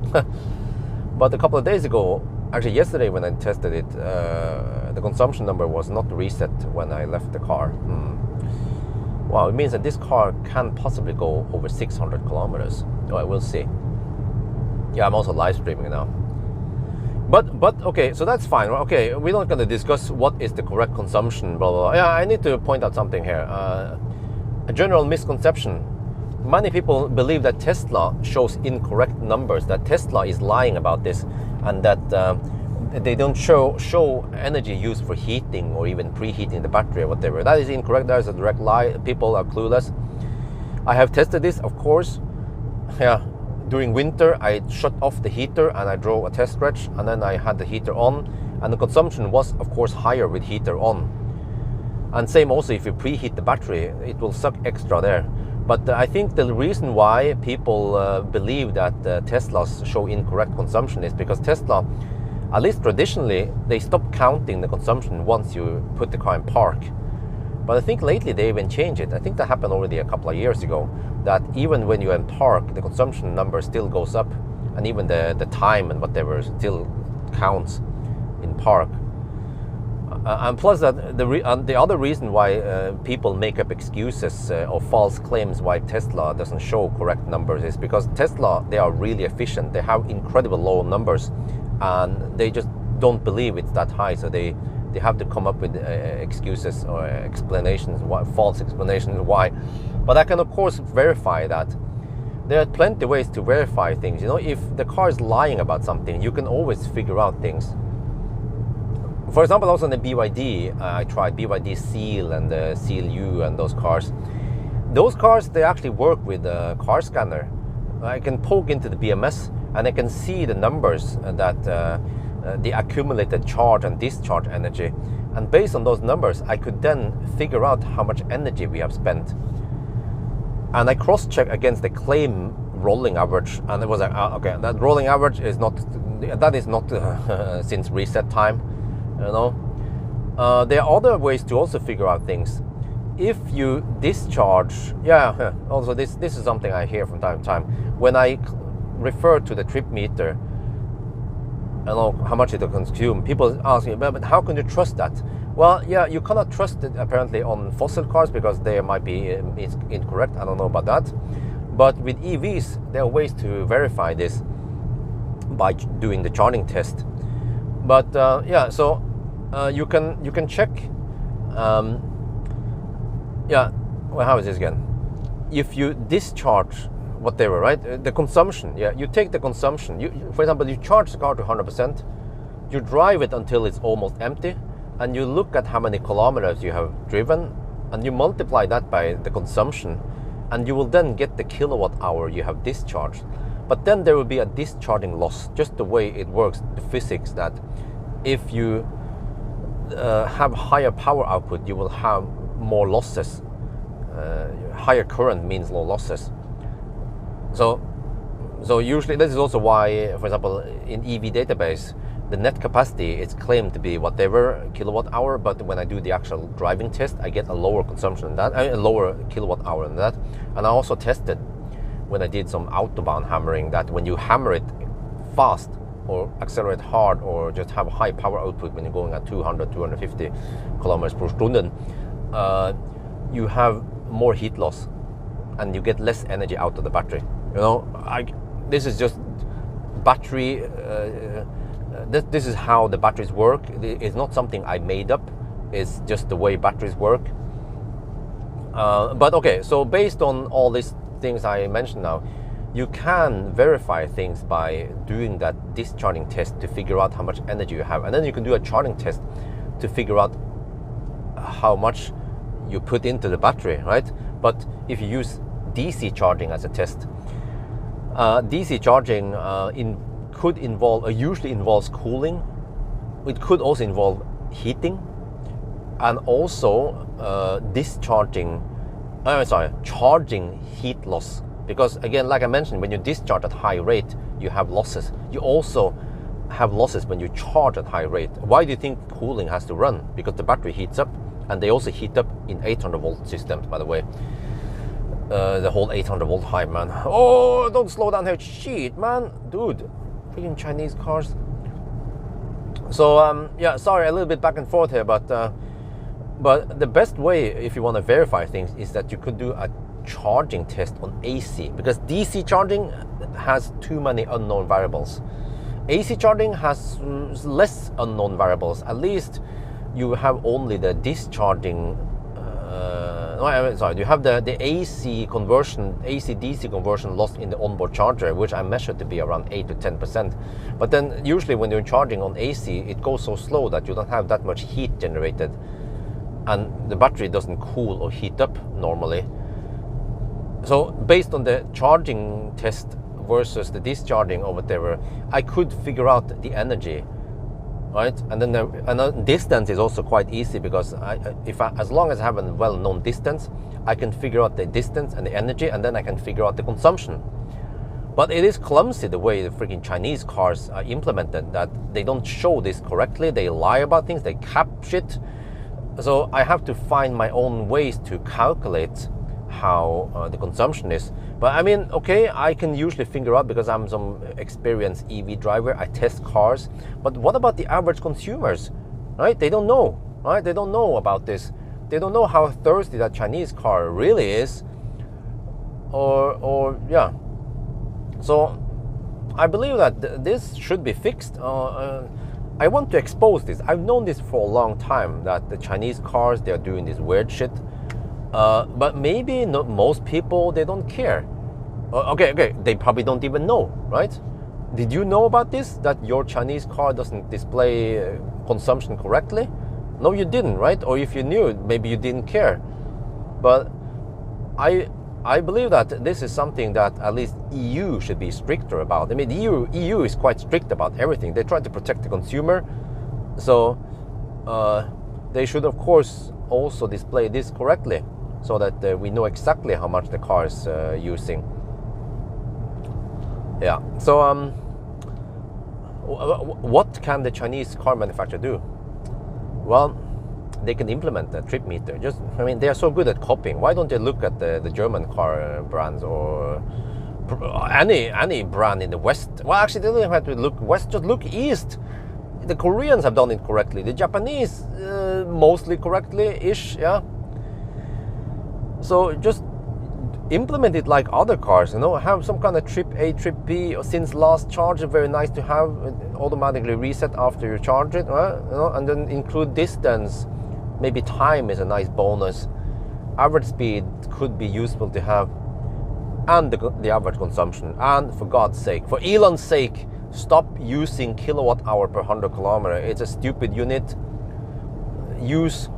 Speaker 1: But a couple of days ago, actually yesterday when I tested it, the consumption number was not reset when I left the car. Wow, it means that this car can possibly go over 600 kilometers. Oh, I will see. Yeah, I'm also live streaming now. But okay, so that's fine. Okay, we're not going to discuss what is the correct consumption, blah, blah, blah. Yeah, I need to point out something here. A general misconception. Many people believe that Tesla shows incorrect numbers, that Tesla is lying about this, and that they don't show energy used for heating or even preheating the battery or whatever. That is incorrect. That is a direct lie. People are clueless. I have tested this, of course. Yeah, during winter I shut off the heater and I drove a test stretch, and then I had the heater on, and the consumption was of course higher with heater on. And same also if you preheat the battery, it will suck extra there. But I think the reason why people believe that Teslas show incorrect consumption is because Tesla, at least traditionally, they stop counting the consumption once you put the car in park. But I think lately they even changed it. I think that happened already a couple of years ago, that even when you're in park, the consumption number still goes up, and even the time and whatever still counts in park. And plus that the other reason why people make up excuses or false claims why Tesla doesn't show correct numbers is because Tesla, they are really efficient. They have incredible low numbers, and they just don't believe it's that high, so they have to come up with excuses or explanations, false explanations why. But I can of course verify that. There are plenty of ways to verify things. You know, if the car is lying about something, you can always figure out things. For example, also in the BYD, I tried BYD Seal and the Seal U and those cars. Those cars, they actually work with a car scanner. I can poke into the BMS and I can see the numbers that the accumulated charge and discharge energy. And based on those numbers, I could then figure out how much energy we have spent. And I cross-check against the claim rolling average, and it was like, okay, that rolling average is not since reset time, you know. There are other ways to also figure out things. If you discharge, also this is something I hear from time to time. When I refer to the trip meter, I know how much it will consume, people ask me, but how can you trust that? Well, yeah, you cannot trust it apparently on fossil cars because they might be incorrect. I don't know about that. But with EVs, there are ways to verify this by doing the charging test. But so you can check. Well, how is this again? If you discharge whatever, right? The consumption. Yeah, you take the consumption. For example, you charge the car to 100%. You drive it until it's almost empty. And you look at how many kilometers you have driven, and you multiply that by the consumption, and you will then get the kilowatt hour you have discharged. But then there will be a discharging loss, just the way it works, the physics, that if you have higher power output, you will have more losses. Higher current means low losses. So usually this is also why, for example, in EV database, the net capacity is claimed to be whatever kilowatt hour, but when I do the actual driving test, I get a lower consumption than that, a lower kilowatt hour than that. And I also tested when I did some autobahn hammering that when you hammer it fast or accelerate hard or just have high power output when you're going at 200, 250 kilometers per Stunde, you have more heat loss and you get less energy out of the battery. You know, this is just battery. This is how the batteries work. It's not something I made up. It's just the way batteries work. But okay, so based on all these things I mentioned now, you can verify things by doing that discharging test to figure out how much energy you have. And then you can do a charging test to figure out how much you put into the battery, right? But if you use DC charging as a test, DC charging could involve, usually involves cooling. It could also involve heating, and also charging heat loss. Because again, like I mentioned, when you discharge at high rate, you have losses. You also have losses when you charge at high rate. Why do you think cooling has to run? Because the battery heats up, and they also heat up in 800 volt systems, by the way. The whole 800 volt high, man. Oh, don't slow down here. Shit, man. Dude. Freaking Chinese cars. So sorry, a little bit back and forth here, but the best way if you want to verify things is that you could do a charging test on AC, because DC charging has too many unknown variables. AC charging has less unknown variables. At least you have only the discharging. You have the AC DC conversion lost in the onboard charger, which I measured to be around 8 to 10%. But then usually when you're charging on AC, it goes so slow that you don't have that much heat generated, and the battery doesn't cool or heat up normally. So based on the charging test versus the discharging or whatever, I could figure out the energy right? And then distance is also quite easy because as long as I have a well-known distance, I can figure out the distance and the energy, and then I can figure out the consumption. But it is clumsy the way the freaking Chinese cars are implemented, that they don't show this correctly. They lie about things, they cap shit. So I have to find my own ways to calculate how the consumption is. But I mean, okay, I can usually figure out because I'm some experienced EV driver. I test cars. But what about the average consumers, right? They don't know, right? They don't know about this. They don't know how thirsty that Chinese car really is. Or yeah. So I believe that this should be fixed. I want to expose this. I've known this for a long time, that the Chinese cars, they're doing this weird shit. But maybe not most people, they don't care. Okay, they probably don't even know, right? Did you know about this, that your Chinese car doesn't display consumption correctly? No, you didn't, right? Or if you knew, maybe you didn't care. But I believe that this is something that at least EU should be stricter about. I mean, the EU is quite strict about everything. They try to protect the consumer. So they should, of course, also display this correctly so that we know exactly how much the car is using. Yeah, so what can the Chinese car manufacturer do? Well, they can implement the trip meter. I mean, they are so good at copying. Why don't they look at the German car brands or any brand in the West? Well, actually, they don't have to look west, just look east. The Koreans have done it correctly. The Japanese, mostly correctly-ish, yeah. So just implement it like other cars, you know, have some kind of trip A, trip B, or since last charger, very nice to have, automatically reset after you charge it, right? You know, and then include distance, maybe time is a nice bonus, average speed could be useful to have, and the average consumption. And for God's sake, for Elon's sake, stop using kilowatt hour per 100 kilometer. It's a stupid unit. Use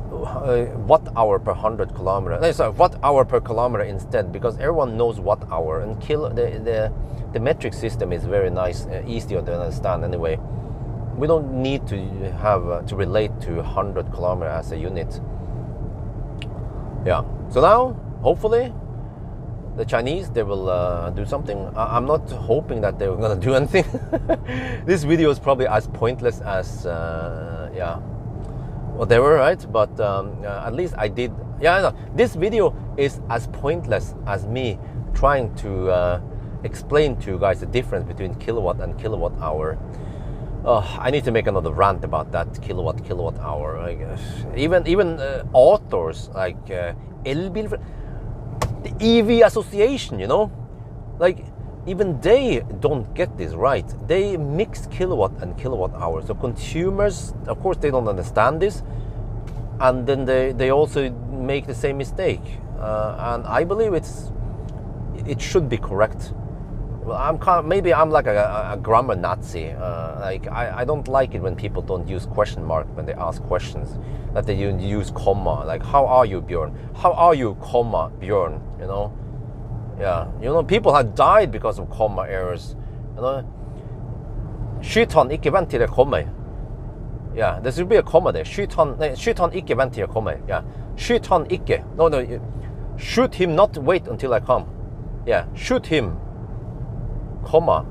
Speaker 1: watt hour per 100 kilometer. Sorry, watt hour per kilometer instead, because everyone knows watt hour, and the metric system is very nice, easier to understand anyway. We don't need to have to relate to 100 kilometer as a unit. Yeah. So now, hopefully, the Chinese, they will do something. I'm not hoping that they're gonna do anything. This video is probably as pointless as yeah, whatever, right? But at least I did. Yeah, no, this video is as pointless as me trying to explain to you guys the difference between kilowatt and kilowatt hour. I need to make another rant about that kilowatt hour. Like, even authors like Elbil, the EV Association, you know, like even they don't get this right. They mix kilowatt and kilowatt hour. So consumers, of course, they don't understand this, and then they also make the same mistake. And I believe it should be correct. Well, maybe I'm like a grammar Nazi. Like I don't like it when people don't use question mark when they ask questions. That they use comma. Like, how are you, Björn? How are you, comma, Björn? You know, yeah. You know, people have died because of comma errors. You know, skyt han ikke vent til det kommer. Yeah, there should be a comma there. Skyt han ikke vent til det kommer. Yeah, skyt han ikke. No, shoot him not. Wait until I come. Yeah, shoot him. Comma,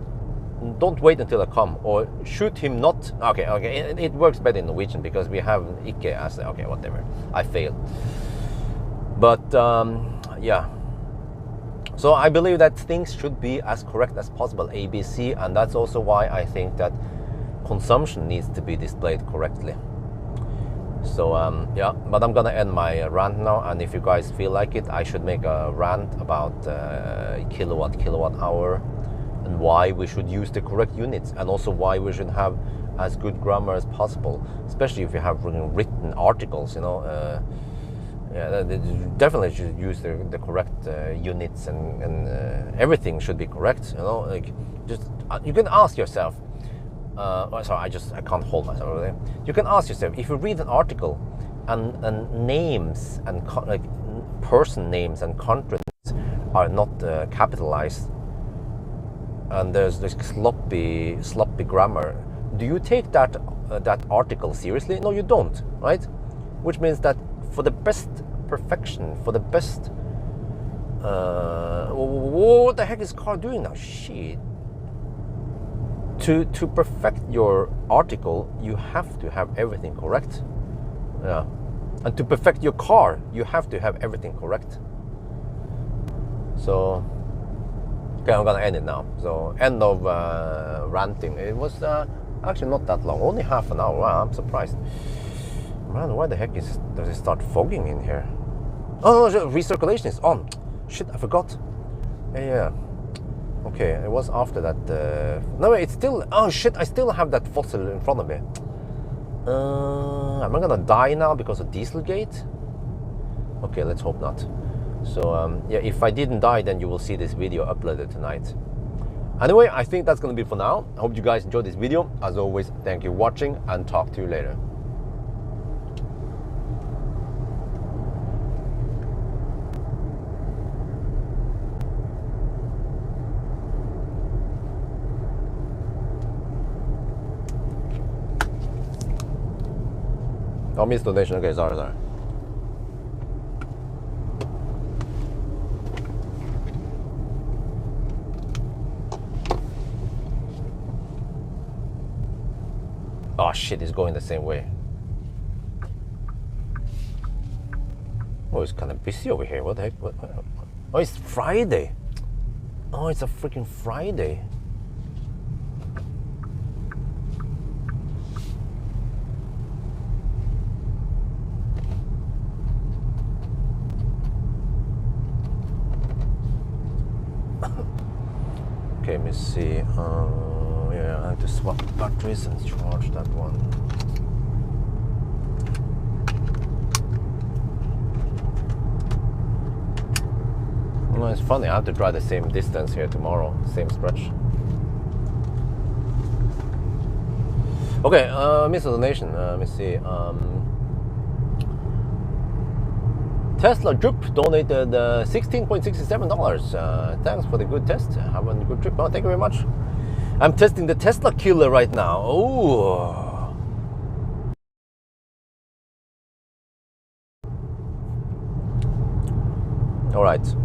Speaker 1: don't wait until I come, or shoot him not. Okay, it works better in Norwegian because we have ikke as okay, whatever. I failed, but yeah. So I believe that things should be as correct as possible, ABC, and that's also why I think that consumption needs to be displayed correctly. So yeah, but I'm gonna end my rant now, and if you guys feel like it, I should make a rant about kilowatt hour, and why we should use the correct units, and also why we should have as good grammar as possible, especially if you have written articles, you know. Yeah, they definitely should use the correct units, and everything should be correct, you know. Like, just you can ask yourself, sorry, I can't hold myself over there. You can ask yourself, if you read an article and names and like person names and countries are not capitalized, and there's this sloppy grammar, do you take that article seriously? No, you don't, right? Which means that for the best perfection, for the best what the heck is car doing now? Shit. To perfect your article, you have to have everything correct. Yeah. And to perfect your car, you have to have everything correct. So, okay, I'm gonna end it now. So, end of ranting. It was actually not that long, only half an hour. Wow, I'm surprised. Man, why the heck does it start fogging in here? Oh, no, recirculation is on. Shit, I forgot. Yeah. Okay, it was after that. No, it's still. Oh shit, I still have that fossil in front of me. Am I gonna die now because of Dieselgate? Okay, let's hope not. So yeah, if I didn't die, then you will see this video uploaded tonight. Anyway, I think that's gonna be for now. I hope you guys enjoyed this video. As always, thank you for watching and talk to you later. Oh, missed donation. Okay, sorry. Oh shit, it's going the same way. Oh, it's kind of busy over here. What the heck? Oh, it's Friday. Oh, it's a freaking Friday. Okay, let me see. Yeah, I have to swap batteries and charge that one. No, it's funny. I have to drive the same distance here tomorrow, same stretch. Okay, missed a donation. Let me see. Tesla Droop donated $16.67. Thanks for the good test. Have a good trip. Oh, thank you very much. I'm testing the Tesla Killer right now. Oh. All right.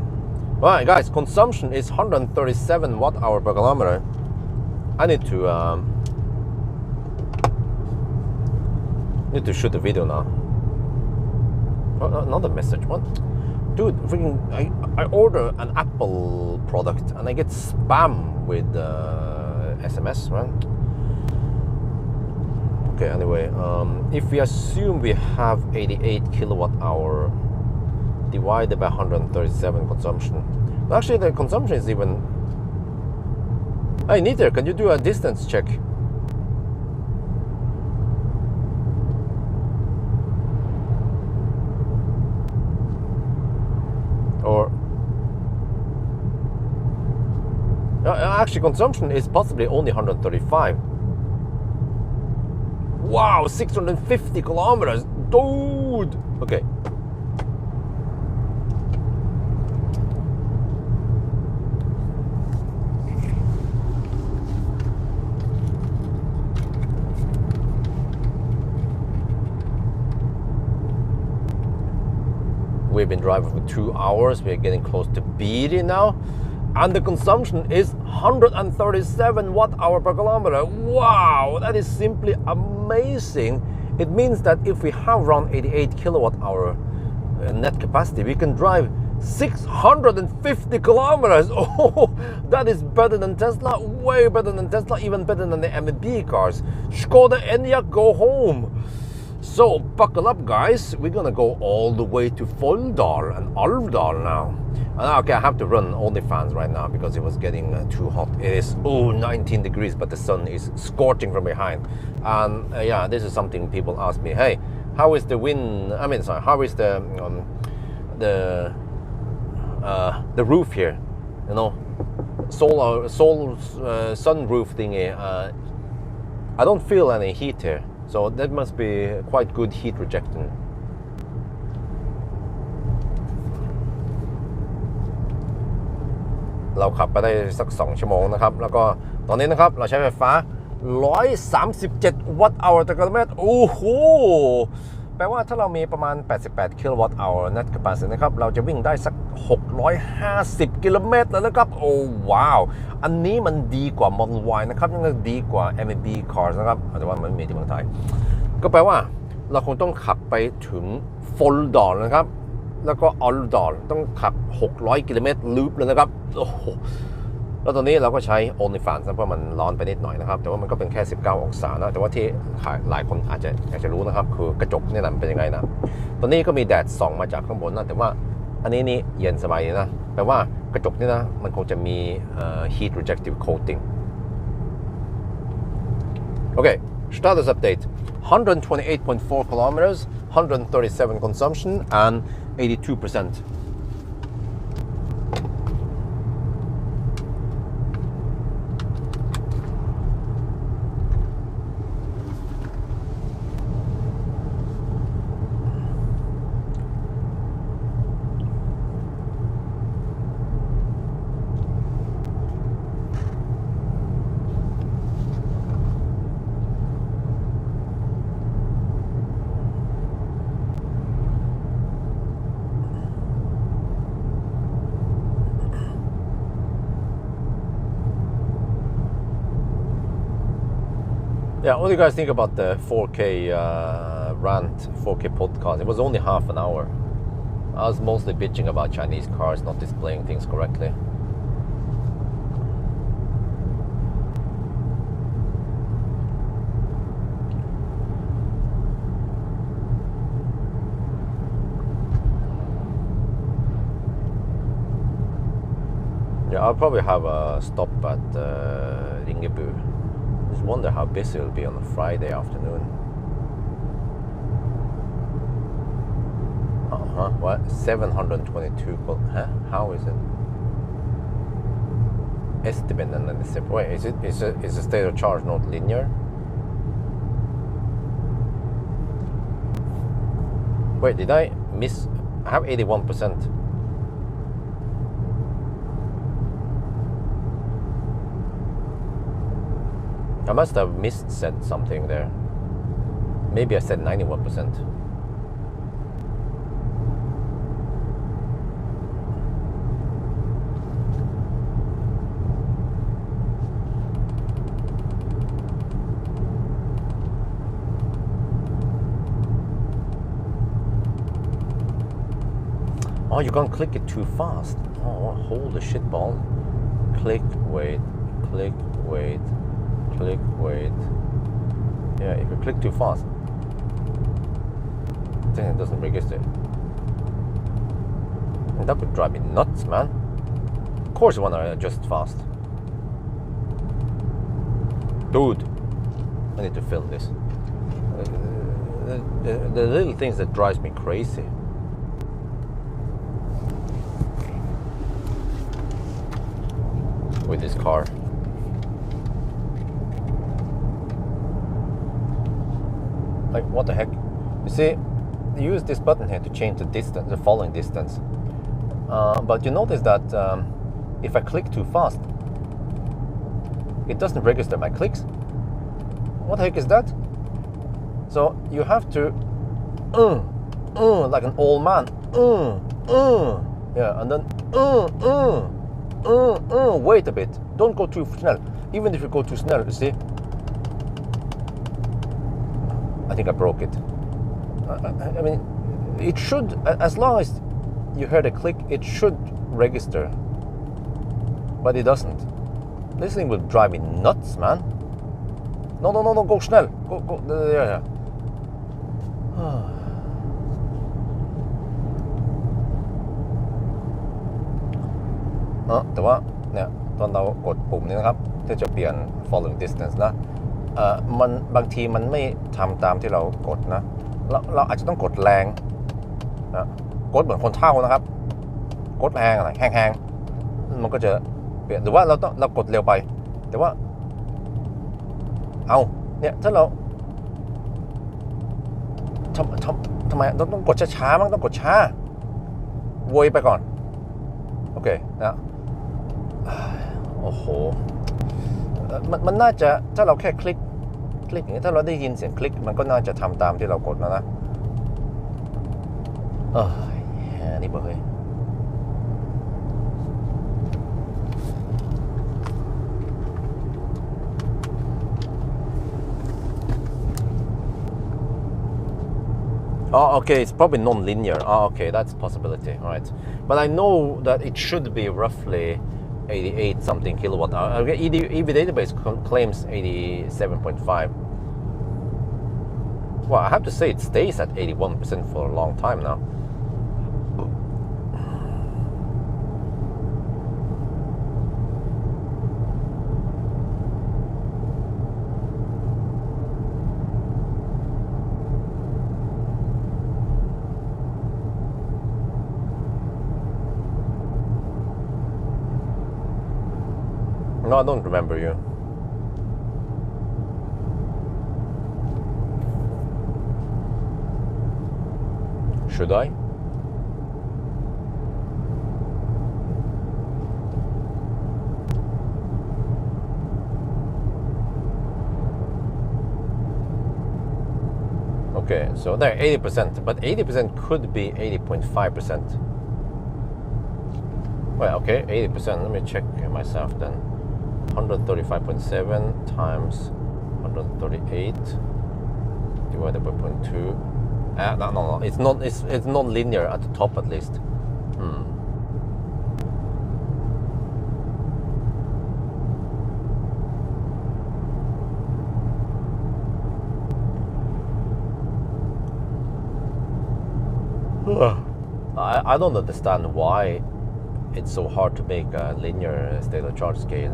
Speaker 1: All right, guys. Consumption is 137 watt-hour per kilometer. I need to shoot a video now. Oh, another message. What? Dude, freaking! I order an Apple product and I get spam with SMS, right? Okay. Anyway, if we assume we have 88 kilowatt-hour divided by 137 consumption, well, actually the consumption is even. Hey, Neither, can you do a distance check? Or actually, consumption is possibly only 135. Wow, 650 kilometers, dude. Okay. We've been driving for 2 hours. We're getting close to Beatty now. And the consumption is 137 watt-hour per kilometer. Wow, that is simply amazing. It means that if we have around 88 kilowatt-hour net capacity, we can drive 650 kilometers. Oh, that is better than Tesla, way better than Tesla, even better than the MEB cars. Skoda Enyaq, go home. So buckle up, guys. We're gonna go all the way to Folldal and Alvdal now. And okay, I have to run OnlyFans right now because it was getting too hot. It is 19 degrees, but the sun is scorching from behind. And yeah, this is something people ask me. Hey, how is the wind? How is the roof here? You know, sun roof thingy. I don't feel any heat here. So that must be quite good heat rejection. เราขับไปได้สัก2 ชั่วโมงนะครับแล้วก็ตอนนี้นะครับเราใช้ไฟฟ้า 137 วัตต์อเวอร์ต่อกิโลเมตรโอ้โหแปลว่าถ้าเรามีประมาณ88กิโลวัตต์อเวอร์ net capacity นะครับเราจะวิ่งได้สัก650กิโลเมตรแล้วนะครับโอ้ว้าวอันนี้มันดีกว่า Model Y นะครับยังดีกว่า MAB cars นะครับแต่ว่ามันไม่มีที่เมืองไทยก็แปลว่าเราคงต้องขับไปถึง Full Dor นะครับแล้วก็ All Dor ต้องขับ600กิโลเมตรลูปเลยนะครับโอ้โหแล้วตอนนี้เราก็ใช้ OnlyFans นะเพราะมันร้อนไปนิดหน่อยนะครับแต่ว่ามันก็เป็นแค่19องศานะแต่ว่าที่หลายคนอาจจะรู้นะครับคือกระจกนี่แหละมันเป็นยังไงนะตอนนี้ก็มีแดดส่องมาจากข้างบนนะแต่ว่าอันนี้นี่เย็นสบายนะแปลว่ากระจกนี่นะมันคงจะมี heat rejective coating โอเค status update 128.4 kilometers 137 consumption and 82%. Yeah, what do you guys think about the 4K rant, 4K podcast? It was only half an hour. I was mostly bitching about Chinese cars not displaying things correctly. Yeah, I'll probably have a stop at Ringebu. Just wonder how busy it'll be on a Friday afternoon. What? 722. Huh? How is it? Estimate and then the wait, is the state of charge not linear? Wait, did I miss? I have 81%. I must have said something there. Maybe I said 91%. Oh, you can't click it too fast. Oh, hold the shit ball. Click, wait, click, wait. Click, wait. Yeah, if you click too fast, then it doesn't register. And that would drive me nuts, man. Of course you want to adjust fast. Dude, I need to film this. The little things that drives me crazy. With this car. Like, what the heck? You see, you use this button here to change the distance, the following distance. But you notice that if I click too fast, it doesn't register my clicks. What the heck is that? So you have to, like an old man, yeah, and then, wait a bit. Don't go too snel. Even if you go too snel, you see. I think I broke it. I mean, it should, as long as you heard a click, it should register. But it doesn't. This thing will drive me nuts, man. No, go snel. Go, yeah.แต่ว่าเนี่ยตอนเรากดปุ่มนี้นะครับที่จะเปลี่ยน following distance นะมันบางทีมันไม่ทำตามที่เรากดนะเราอาจจะต้องกดแรงนะกดเหมือนคนเฒ่านะครับกดแรงอะไรแห้งๆมันก็จะเปลี่ยนหรือว่าเรากดเร็วไปแต่ว่าเอาเนี่ยถ้าเราทำไมต้องกดช้าๆมั้งต้องกดช้าโวยไปก่อนโอเคนะโอ้โห มันน่าจะถ้าเราแค่คลิกอย่างนี้ถ้าเราได้ยินเสียงคลิกมันก็น่าจะทำตามที่เรากดแล้วนะนี่บ่เฮ้ยokay, it's probably non-linear. Okay, that's a possibility. All right, but I know that it should be roughly 88 something kilowatt hour. EV database claims 87.5. Well, I have to say it stays at 81% for a long time now. No, I don't remember you. Should I? Okay, so there 80%, but 80% could be 80.5%. Well, okay, 80%. Let me check myself then. 135.7 times 138 divided by 0.2. No. It's non-linear at the top at least. I don't understand why it's so hard to make a linear state of charge scale.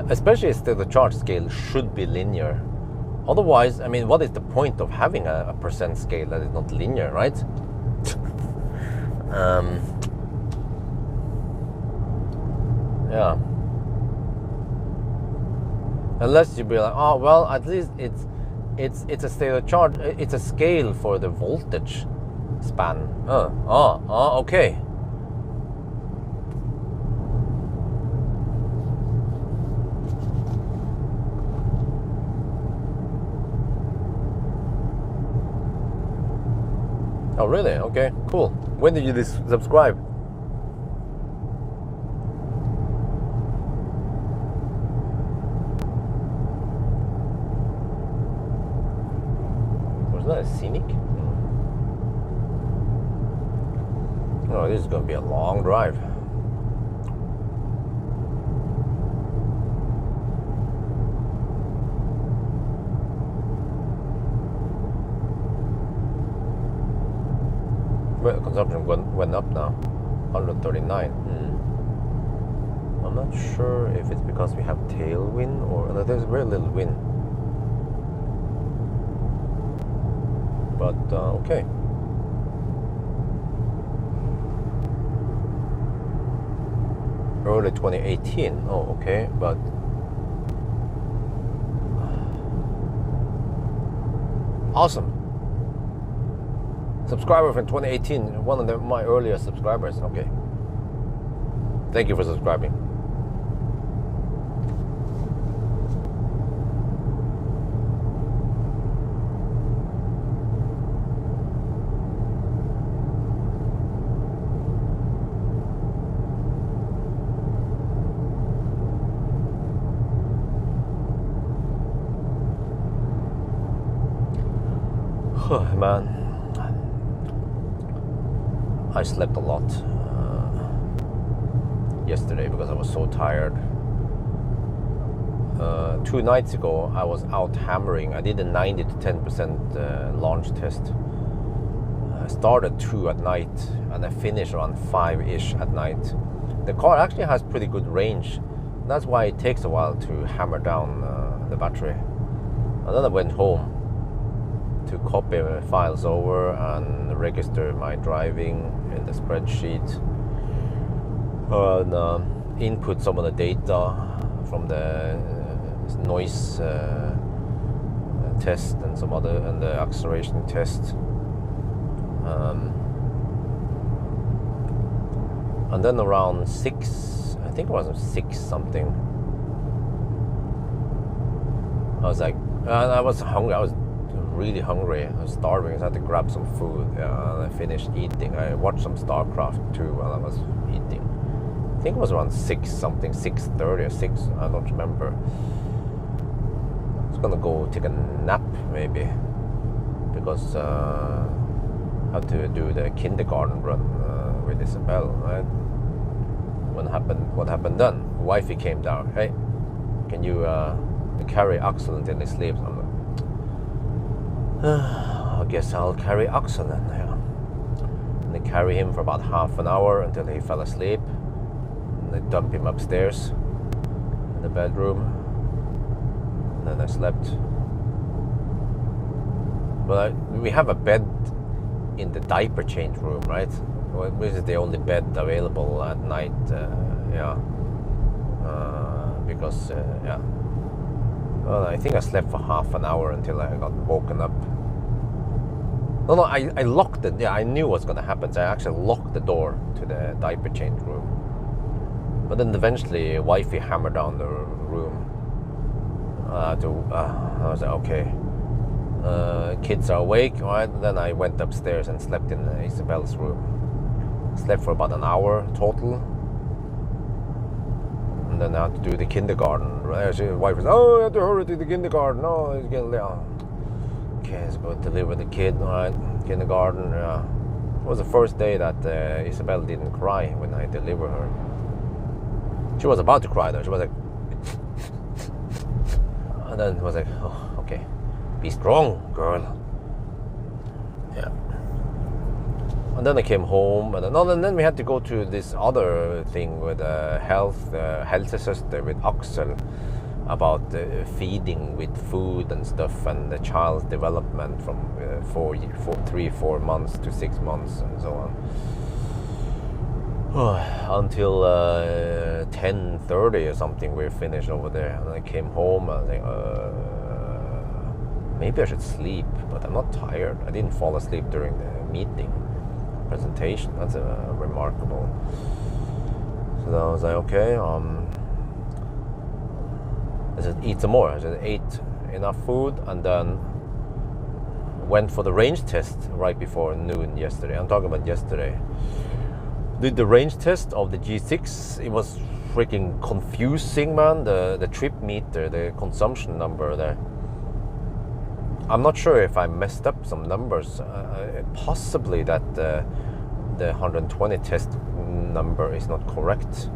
Speaker 1: Especially a state of charge scale should be linear. Otherwise, I mean, what is the point of having a percent scale that is not linear, right? Yeah. Unless you be like, oh well, at least it's a state of charge. It's a scale for the voltage span. Okay. Oh really? Okay, cool. When did you subscribe? Was that a scenic? Oh, this is going to be a long drive. Well, consumption went up now, 139. I'm not sure if it's because we have tailwind or there's very little wind. But okay. Early 2018. Oh, okay, but awesome. Subscriber from 2018, one of my earlier subscribers. Okay. Thank you for subscribing. Man, I slept a lot yesterday because I was so tired. 2 nights ago I was out hammering. I did a 90 to 10% launch test. I started 2 at night and I finished around 5-ish at night. The car actually has pretty good range. That's why it takes a while to hammer down the battery. And then I went home to copy files over and register my driving in the spreadsheet and input some of the data from the noise test and some other and the acceleration test, and then around 6, I think it was 6 something, I was like, I was hungry. I was really hungry. I was starving. So I had to grab some food. And I finished eating. I watched some StarCraft too while I was eating. I think it was around 6:30 or 6. I don't remember. I was gonna go take a nap maybe because I had to do the kindergarten run with Isabel. Right? What happened then? Wifey came down. Hey, can you carry Axel until he sleeps? I'm like, I guess I'll carry Axel then. Yeah. And they carry him for about half an hour until he fell asleep. And they dump him upstairs in the bedroom. And then I slept. But we have a bed in the diaper change room, right? Which is the only bed available at night. Because well, I think I slept for half an hour until I got woken up. No, I locked it. Yeah, I knew what's gonna happen. So I actually locked the door to the diaper change room. But then eventually, wifey hammered down the room. I was like, okay, kids are awake. Right? Then I went upstairs and slept in Isabel's room. Slept for about an hour total. And then I had to do the kindergarten. Right? The wife was, oh, you have to hurry to the kindergarten. No, it's getting late. Okay, let's go deliver the kid. All right, kindergarten. It was the first day that Isabel didn't cry when I delivered her. She was about to cry though. She was like, and then it was like, oh, okay, be strong, girl. Yeah. And then I came home, and then we had to go to this other thing with health sister with Axel about feeding with food and stuff, and the child's development from 4 months to 6 months and so on. Until 10:30 or something, we finished over there, and I came home and I think maybe I should sleep, but I'm not tired. I didn't fall asleep during the meeting presentation. That's remarkable. So then I was like, okay, I said eat some more. I said ate enough food, and then went for the range test right before noon yesterday. I'm talking about yesterday. Did the range test of the G6. It was freaking confusing, man. The trip meter, the consumption number there. I'm not sure if I messed up some numbers. Possibly that the 120 test number is not correct.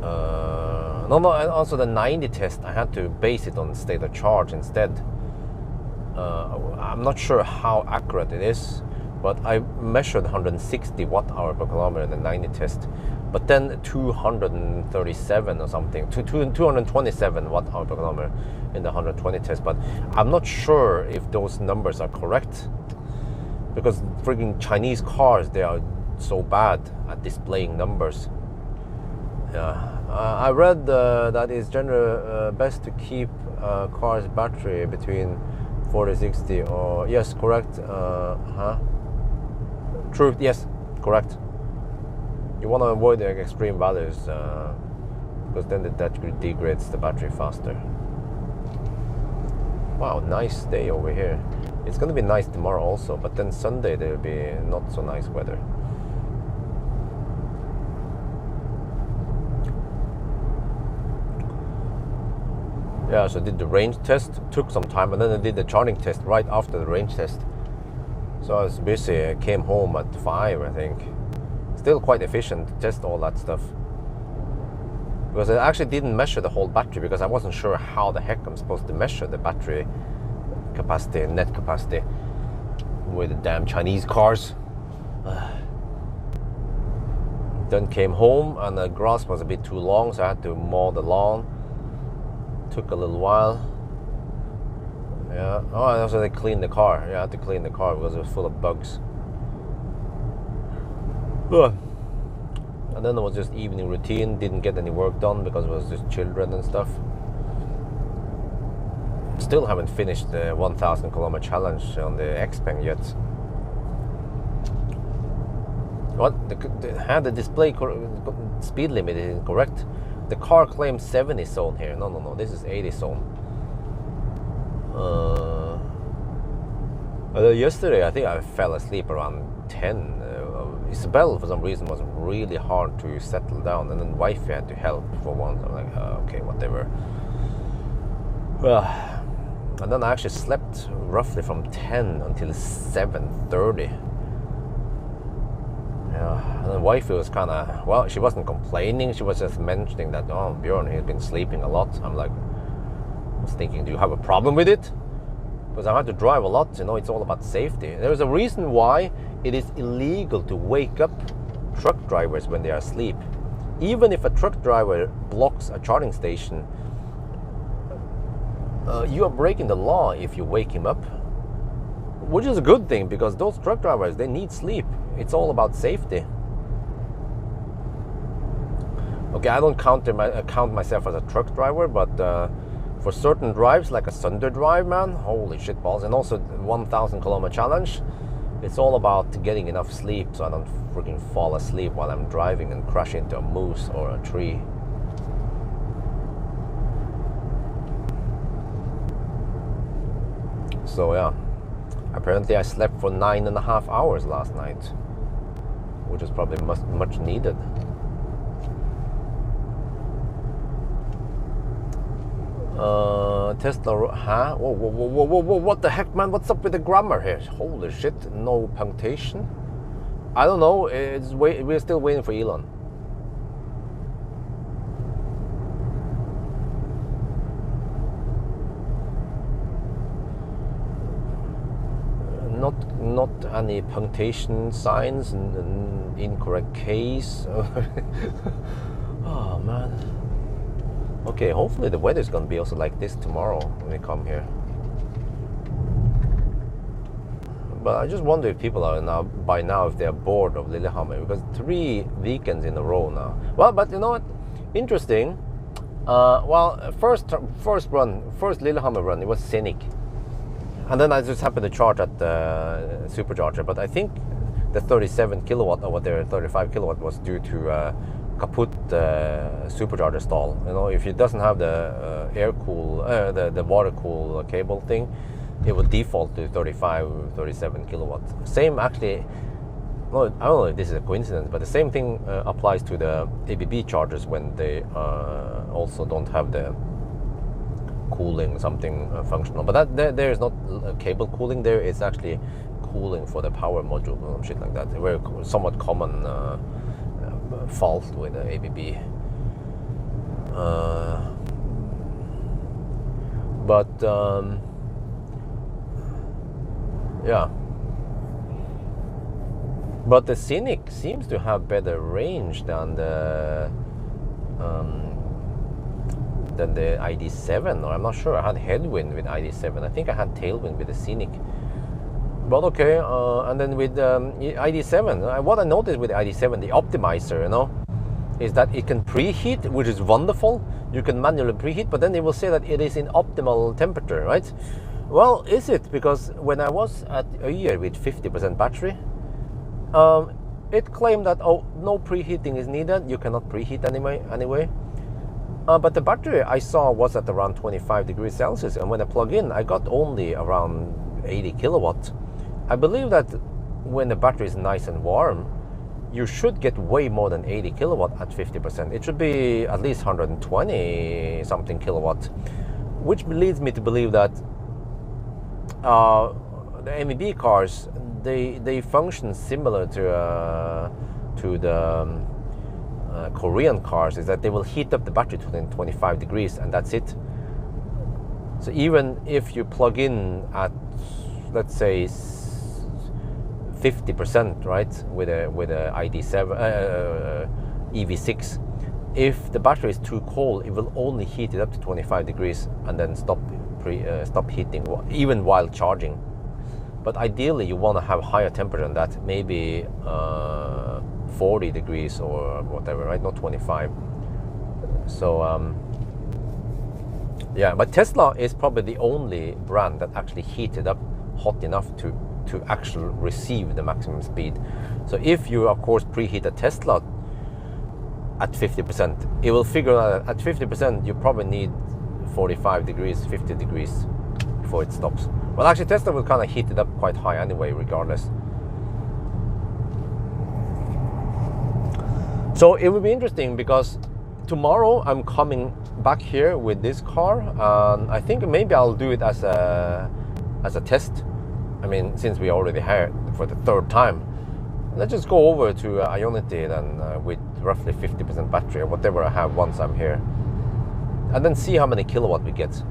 Speaker 1: No, and also the 90 test, I had to base it on state of charge instead. I'm not sure how accurate it is, but I measured 160 watt-hour per kilometer in the 90 test, but then 237 or something, 227 watt-hour per kilometer in the 120 test. But I'm not sure if those numbers are correct, because freaking Chinese cars, they are so bad at displaying numbers. Yeah, I read that it's generally best to keep car's battery between 40-60 or yes, correct. True, yes, correct. You want to avoid the extreme values because then that degrades the battery faster. Wow, nice day over here. It's going to be nice tomorrow also, but then Sunday there will be not so nice weather. Yeah, so I did the range test, took some time, and then I did the charging test right after the range test. So I was busy. I came home at 5, I think. Still quite efficient to test all that stuff. Because I actually didn't measure the whole battery, because I wasn't sure how the heck I'm supposed to measure the battery capacity, net capacity, with the damn Chinese cars. Then came home, and the grass was a bit too long, so I had to mow the lawn. Took a little while. Yeah. Oh, and also they cleaned the car. Yeah, I had to clean the car because it was full of bugs. And then it was just evening routine. Didn't get any work done because it was just children and stuff. Still haven't finished the 1,000 kilometer challenge on the Xpeng yet. What? The display speed limit is incorrect. The car claims 70 zone here. No. This is 80 zone. Yesterday, I think I fell asleep around 10. Isabel, for some reason, was really hard to settle down, and then wifey had to help for once. I'm like, okay, whatever. And then I actually slept roughly from 10 until 7:30. Yeah, and then wifey was kind of, well, she wasn't complaining. She was just mentioning that, oh, Björn, he's been sleeping a lot. I was thinking, do you have a problem with it? Because I had to drive a lot, it's all about safety. There's a reason why it is illegal to wake up truck drivers when they are asleep. Even if a truck driver blocks a charging station, you are breaking the law if you wake him up. Which is a good thing, because those truck drivers, they need sleep. It's all about safety. Okay, I don't count myself as a truck driver, but for certain drives, like a Sunday drive, man, holy shit balls, and also 1,000 kilometer challenge, it's all about getting enough sleep so I don't freaking fall asleep while I'm driving and crash into a moose or a tree. So yeah, apparently I slept for 9.5 hours last night, which is probably much needed. Tesla, huh? Whoa, what the heck, man? What's up with the grammar here? Holy shit, no punctuation. I don't know, we're still waiting for Elon. Not any punctuation signs, incorrect case. Oh man. Okay, hopefully the weather's gonna be also like this tomorrow when we come here. But I just wonder if people are by now if they're bored of Lillehammer, because 3 weekends in a row now. Well, but you know what? Interesting. First Lillehammer run, it was scenic. And then I just happened to charge at the supercharger, but I think the 37 kilowatt or whatever, 35 kilowatt was due to kaput supercharger stall. If it doesn't have the the water cool cable thing, it will default to 37 kilowatt. Same actually, well, I don't know if this is a coincidence, but the same thing applies to the ABB chargers when they also don't have the cooling something functional. But there is not cable cooling there. It's actually cooling for the power module or shit like that. A very somewhat common fault with the ABB. Yeah. But the Scenic seems to have better range than the ID7, or I'm not sure. I had headwind with ID7. I think I had tailwind with the Scenic. But okay, and then with ID7, what I noticed with the ID7, the optimizer, is that it can preheat, which is wonderful. You can manually preheat, but then they will say that it is in optimal temperature, right? Well, is it? Because when I was at a year with 50% battery, it claimed that, no preheating is needed. You cannot preheat anyway. But the battery I saw was at around 25 degrees Celsius, and when I plug in, I got only around 80 kilowatt. I believe that when the battery is nice and warm, you should get way more than 80 kilowatt at 50%. It should be at least 120 something kilowatt, which leads me to believe that the MEB cars, they function similar to the Korean cars, is that they will heat up the battery to 25 degrees and that's it. So even if you plug in at, let's say, 50%, right, with a ID7 EV6, if the battery is too cold, it will only heat it up to 25 degrees and then stop heating even while charging. But ideally you want to have higher temperature than that, maybe 40 degrees or whatever, right? Not 25. So yeah, but Tesla is probably the only brand that actually heated up hot enough to actually receive the maximum speed. So if you of course preheat a Tesla at 50%, it will figure out that at 50% you probably need 45 degrees, 50 degrees before it stops. Well, actually Tesla will kind of heat it up quite high anyway, regardless. So it will be interesting because tomorrow I'm coming back here with this car, and I think maybe I'll do it as a test. I mean, since we already had it for the third time, let's just go over to Ionity then with roughly 50% battery or whatever I have once I'm here, and then see how many kilowatt we get.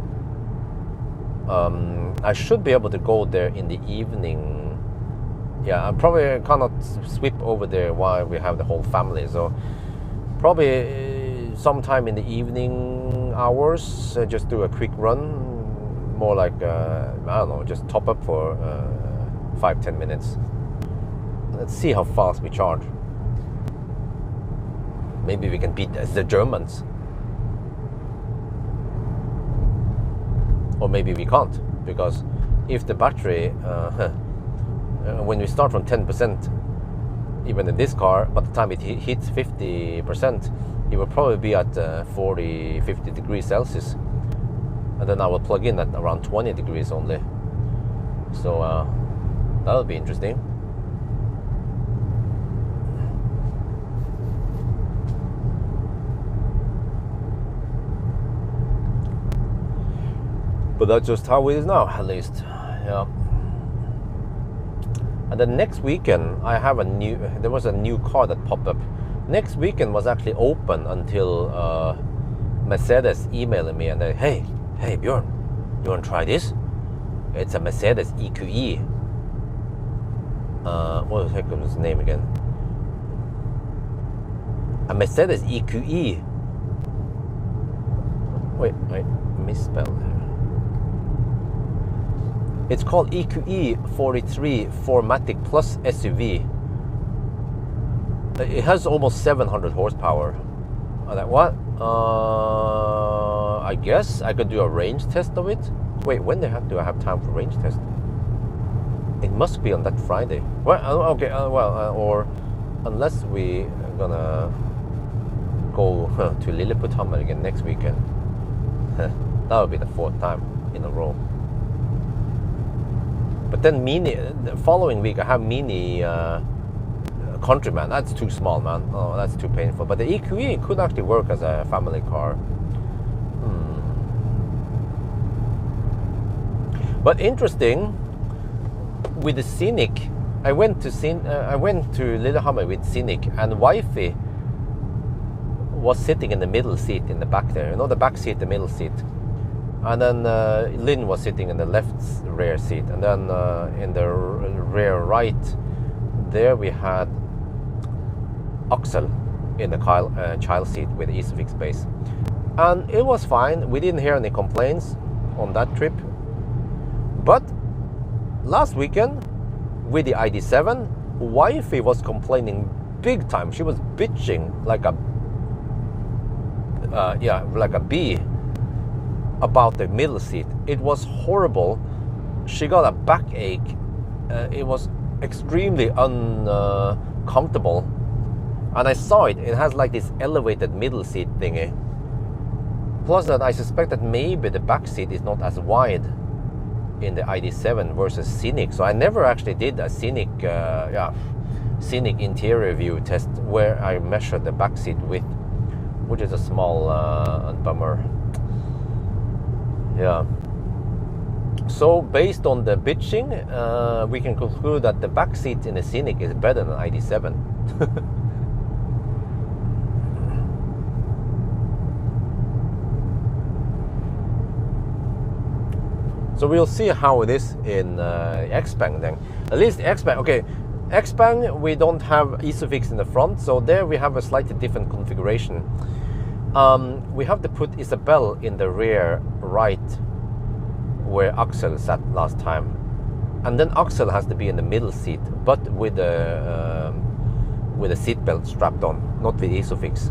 Speaker 1: I should be able to go there in the evening. Yeah, I probably cannot sweep over there while we have the whole family, so probably sometime in the evening hours, just do a quick run, more like I don't know, just top up for 5-10 minutes. Let's see how fast we charge. Maybe we can beat the Germans. Or maybe we can't, because if the battery, when we start from 10%, even in this car, by the time it hits 50%, it will probably be at 40-50 degrees Celsius. And then I will plug in at around 20 degrees only. So that'll be interesting. But that's just how it is now, at least. Yeah. And then next weekend, there was a new car that popped up. Next weekend was actually open until Mercedes emailed me and they, hey Björn, you want to try this? It's a Mercedes EQE. What the heck was his name again? A Mercedes EQE. Wait, I misspelled here. It's called EQE 43 4MATIC Plus SUV. It has almost 700 horsepower. I'm like, what? I guess I could do a range test of it. Wait, when do I have time for range test? It must be on that Friday. Well, okay, or unless we gonna go to Lilleputthammer again next weekend. That will be the 4th time in a row. But then the following week I have Mini Countryman. That's too small, man. Oh, that's too painful. But the EQE could actually work as a family car. But interesting, with the Scenic, I went to Lillehammer with Scenic, and wifey was sitting in the middle seat in the back there. You know, the back seat, the middle seat. And then Lynn was sitting in the left rear seat. And then in the rear right, there we had Axel in the child seat with the Isofix base. And it was fine. We didn't hear any complaints on that trip. But last weekend, with the ID7, wifey was complaining big time. She was bitching like a bee about the middle seat. It was horrible. She got a backache. It was extremely uncomfortable. And I saw it. It has like this elevated middle seat thingy. Plus that I suspect that maybe the back seat is not as wide in the ID7 versus Scenic. So I never actually did a Scenic interior view test where I measured the back seat width, which is a small bummer. Yeah. So based on the bitching, we can conclude that the back seat in the Scenic is better than ID7. So we'll see how it is in Xpeng then. At least Xpeng, okay. Xpeng, we don't have Isofix in the front, so there we have a slightly different configuration. We have to put Isabel in the rear right, where Axel sat last time, and then Axel has to be in the middle seat, but with a seatbelt strapped on, not with Isofix.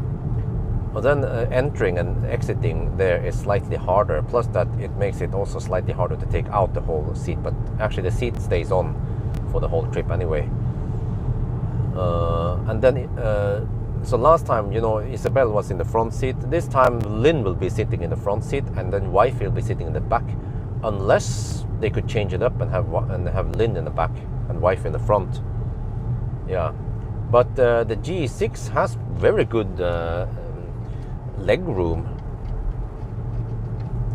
Speaker 1: But then entering and exiting there is slightly harder. Plus that it makes it also slightly harder to take out the whole seat. But actually the seat stays on for the whole trip anyway. And then so last time, you know, Isabel was in the front seat. This time Lynn will be sitting in the front seat, and then wifey will be sitting in the back unless they could change it up and have Lynn in the back and wife in the front. Yeah, but the G6 has very good leg room.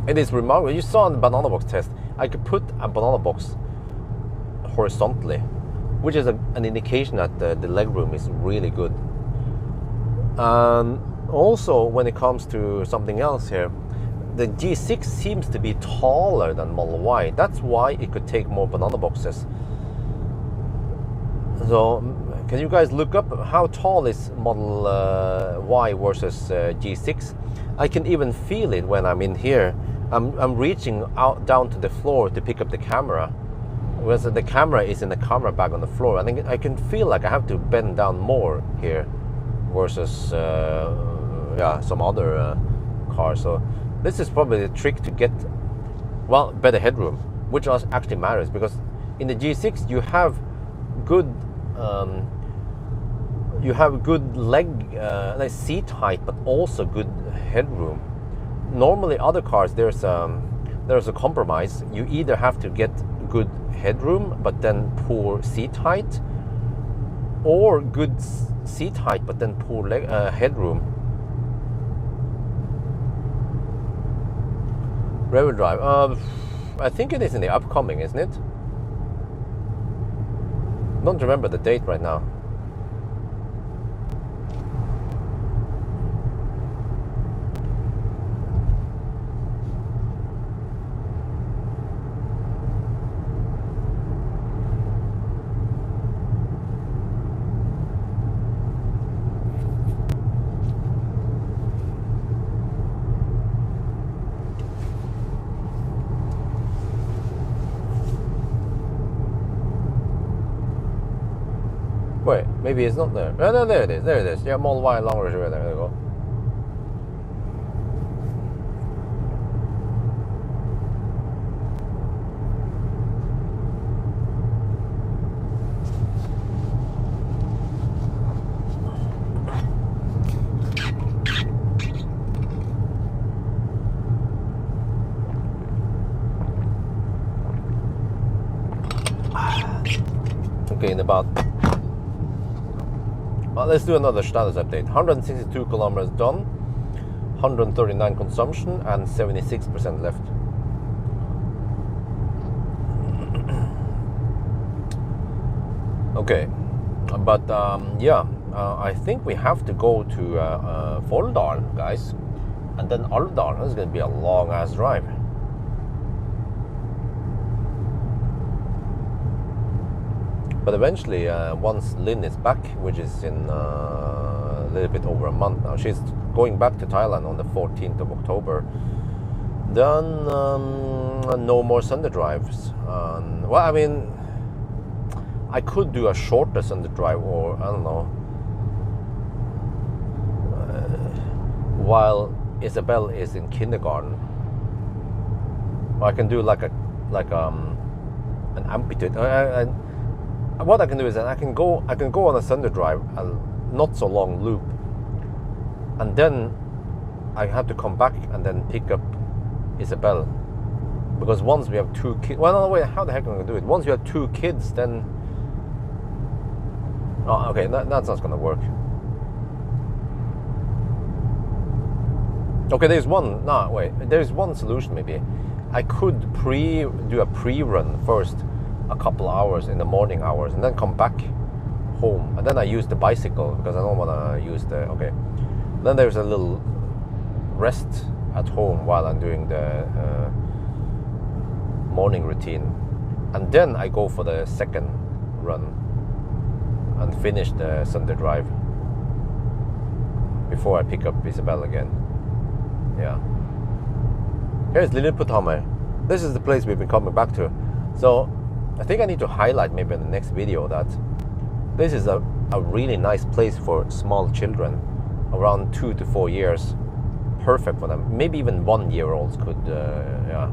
Speaker 1: It is remarkable. You saw in the banana box test, I could put a banana box horizontally, which is an indication that the leg room is really good. Also, when it comes to something else here, the G6 seems to be taller than Model Y. That's why it could take more banana boxes. So, can you guys look up how tall is Model Y versus G6? I can even feel it when I'm in here. I'm reaching out down to the floor to pick up the camera, whereas the camera is in the camera bag on the floor. I think I can feel like I have to bend down more here versus yeah, some other cars. So this is probably the trick to get, well, better headroom, which actually matters, because in the G6 you have good leg like seat height, but also good headroom. Normally other cars there's a compromise. You either have to get good headroom but then poor seat height, or good seat height but then poor headroom. Rear-wheel drive. I think it is in the upcoming, isn't it? Don't remember the date right now. Wait, maybe it's not there. No, there it is. There it is. Yeah, Model Y long range right there. There you go. Okay, in about. Well, let's do another status update. 162 kilometers done, 139 consumption, and 76% left. Okay, but yeah, I think we have to go to Folldal, guys, and then Alvdal. This is going to be a long ass drive. But eventually, once Lynn is back, which is in a little bit over a month now, she's going back to Thailand on the 14th of October, then no more Sunday drives. Well, I mean, I could do a shorter Sunday drive, or I don't know, while Isabel is in kindergarten. Or I can do like an amputee. What I can do is that I can go on a Sunday drive, a not so long loop, and then I have to come back and then pick up Isabel, because once we have 2 kids, well, no, wait, how the heck am I going to do it? Once you have 2 kids, then okay, that's not going to work. Okay, there's one solution. Maybe I could do a pre-run first, a couple hours in the morning hours, and then come back home, and then I use the bicycle because I don't want to use the. Okay, then there's a little rest at home while I'm doing the morning routine, and then I go for the second run and finish the Sunday drive before I pick up Isabel again. Yeah, here's Lilleputthammer. This is the place we've been coming back to. So I think I need to highlight maybe in the next video that this is a really nice place for small children, around 2 to 4 years. Perfect for them. Maybe even 1-year-olds could, yeah.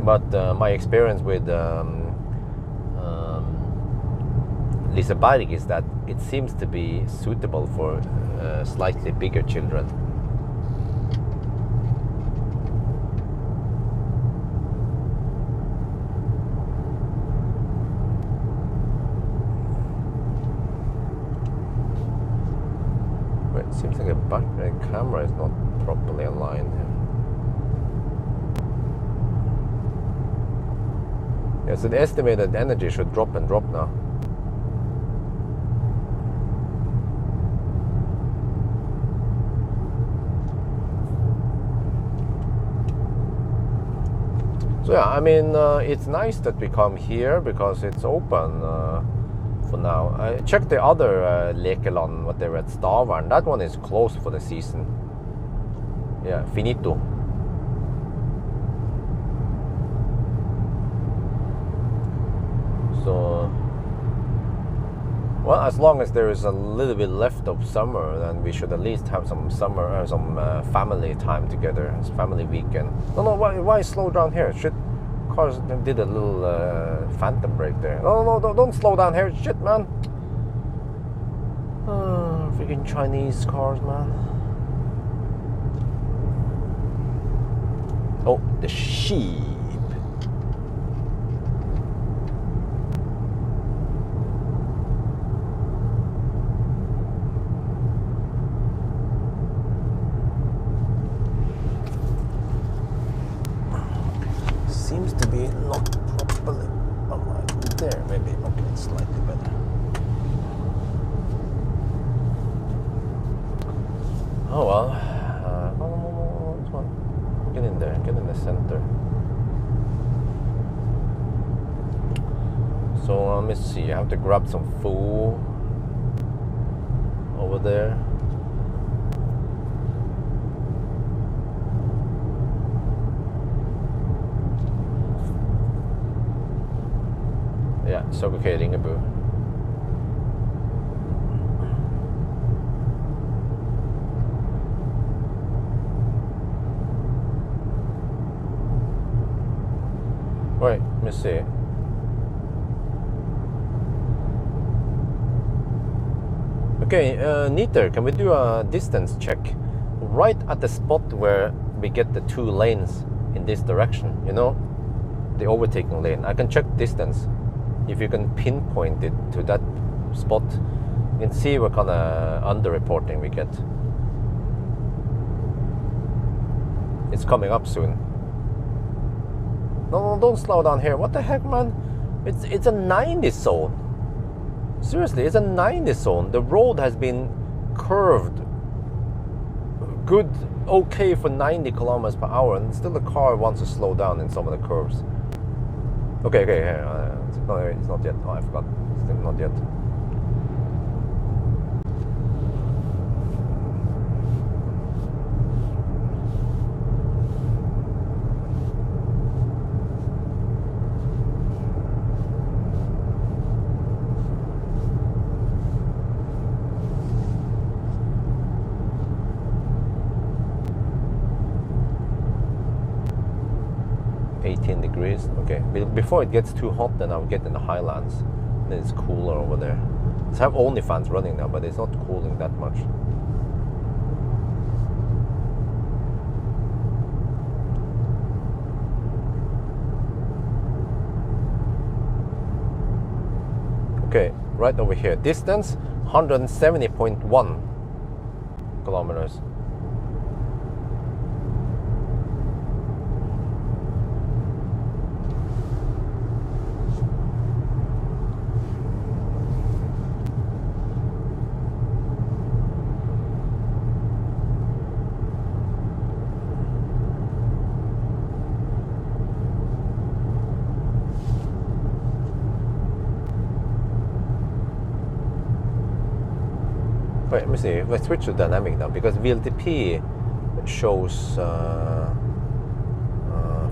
Speaker 1: But my experience with Liseberg is that it seems to be suitable for slightly bigger children. Seems like the camera is not properly aligned here. Yeah, so the estimated energy should drop and drop now. So yeah, I mean, it's nice that we come here because it's open for now. I checked the other Lekeland, what they were at Stavern. That one is closed for the season. Yeah, finito. So, well, as long as there is a little bit left of summer, then we should at least have some summer, some family time together. It's family weekend. No, why slow down here? Shit, cars did a little phantom brake there. No, don't slow down here. Shit, man. Freaking Chinese cars, man. Oh, the sheep. Seems to be not properly aligned there. Maybe okay, it's slightly better. Oh well. Come on. Get in there. Get in the center. So let me see. I have to grab some food over there. Ja, så okay, Ringebu. Wait, let me see. Okay, Neater, can we do a distance check? Right at the spot where we get the 2 lanes in this direction, you know? The overtaking lane. I can check distance. If you can pinpoint it to that spot and see what kind of underreporting we get. It's coming up soon. No, don't slow down here. What the heck, man? It's a 90 zone. Seriously, it's a 90 zone. The road has been curved good, okay for 90 kilometers per hour, and still the car wants to slow down in some of the curves. Okay, here. No, it's not yet. Oh, I forgot. Still not yet. Degrees. Okay, before it gets too hot, then I'll get in the highlands. Then it's cooler over there. I have only fans running now, but it's not cooling that much. Okay, right over here. Distance 170.1 kilometers. Wait, let me see. Let's switch to dynamic now because VLTP shows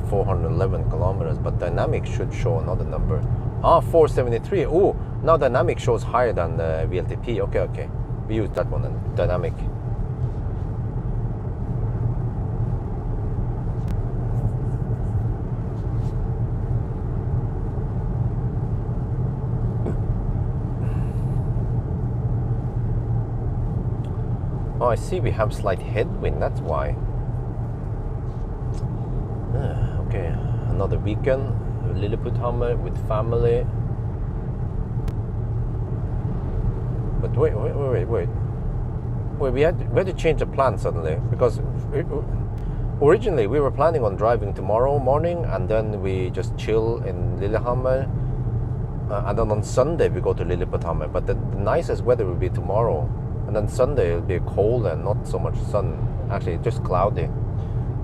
Speaker 1: 411 kilometers, but dynamic should show another number. 473. Oh, now dynamic shows higher than the VLTP. Okay. We use that one then. Dynamic. Oh, I see we have slight headwind, that's why. Okay, another weekend, Lilleputthammer with family. But wait. we had to change the plan suddenly, because originally we were planning on driving tomorrow morning, and then we just chill in Lillehammer, and then on Sunday we go to Lillehammer. But the nicest weather will be tomorrow, and then Sunday it'll be cold and not so much sun, actually just cloudy.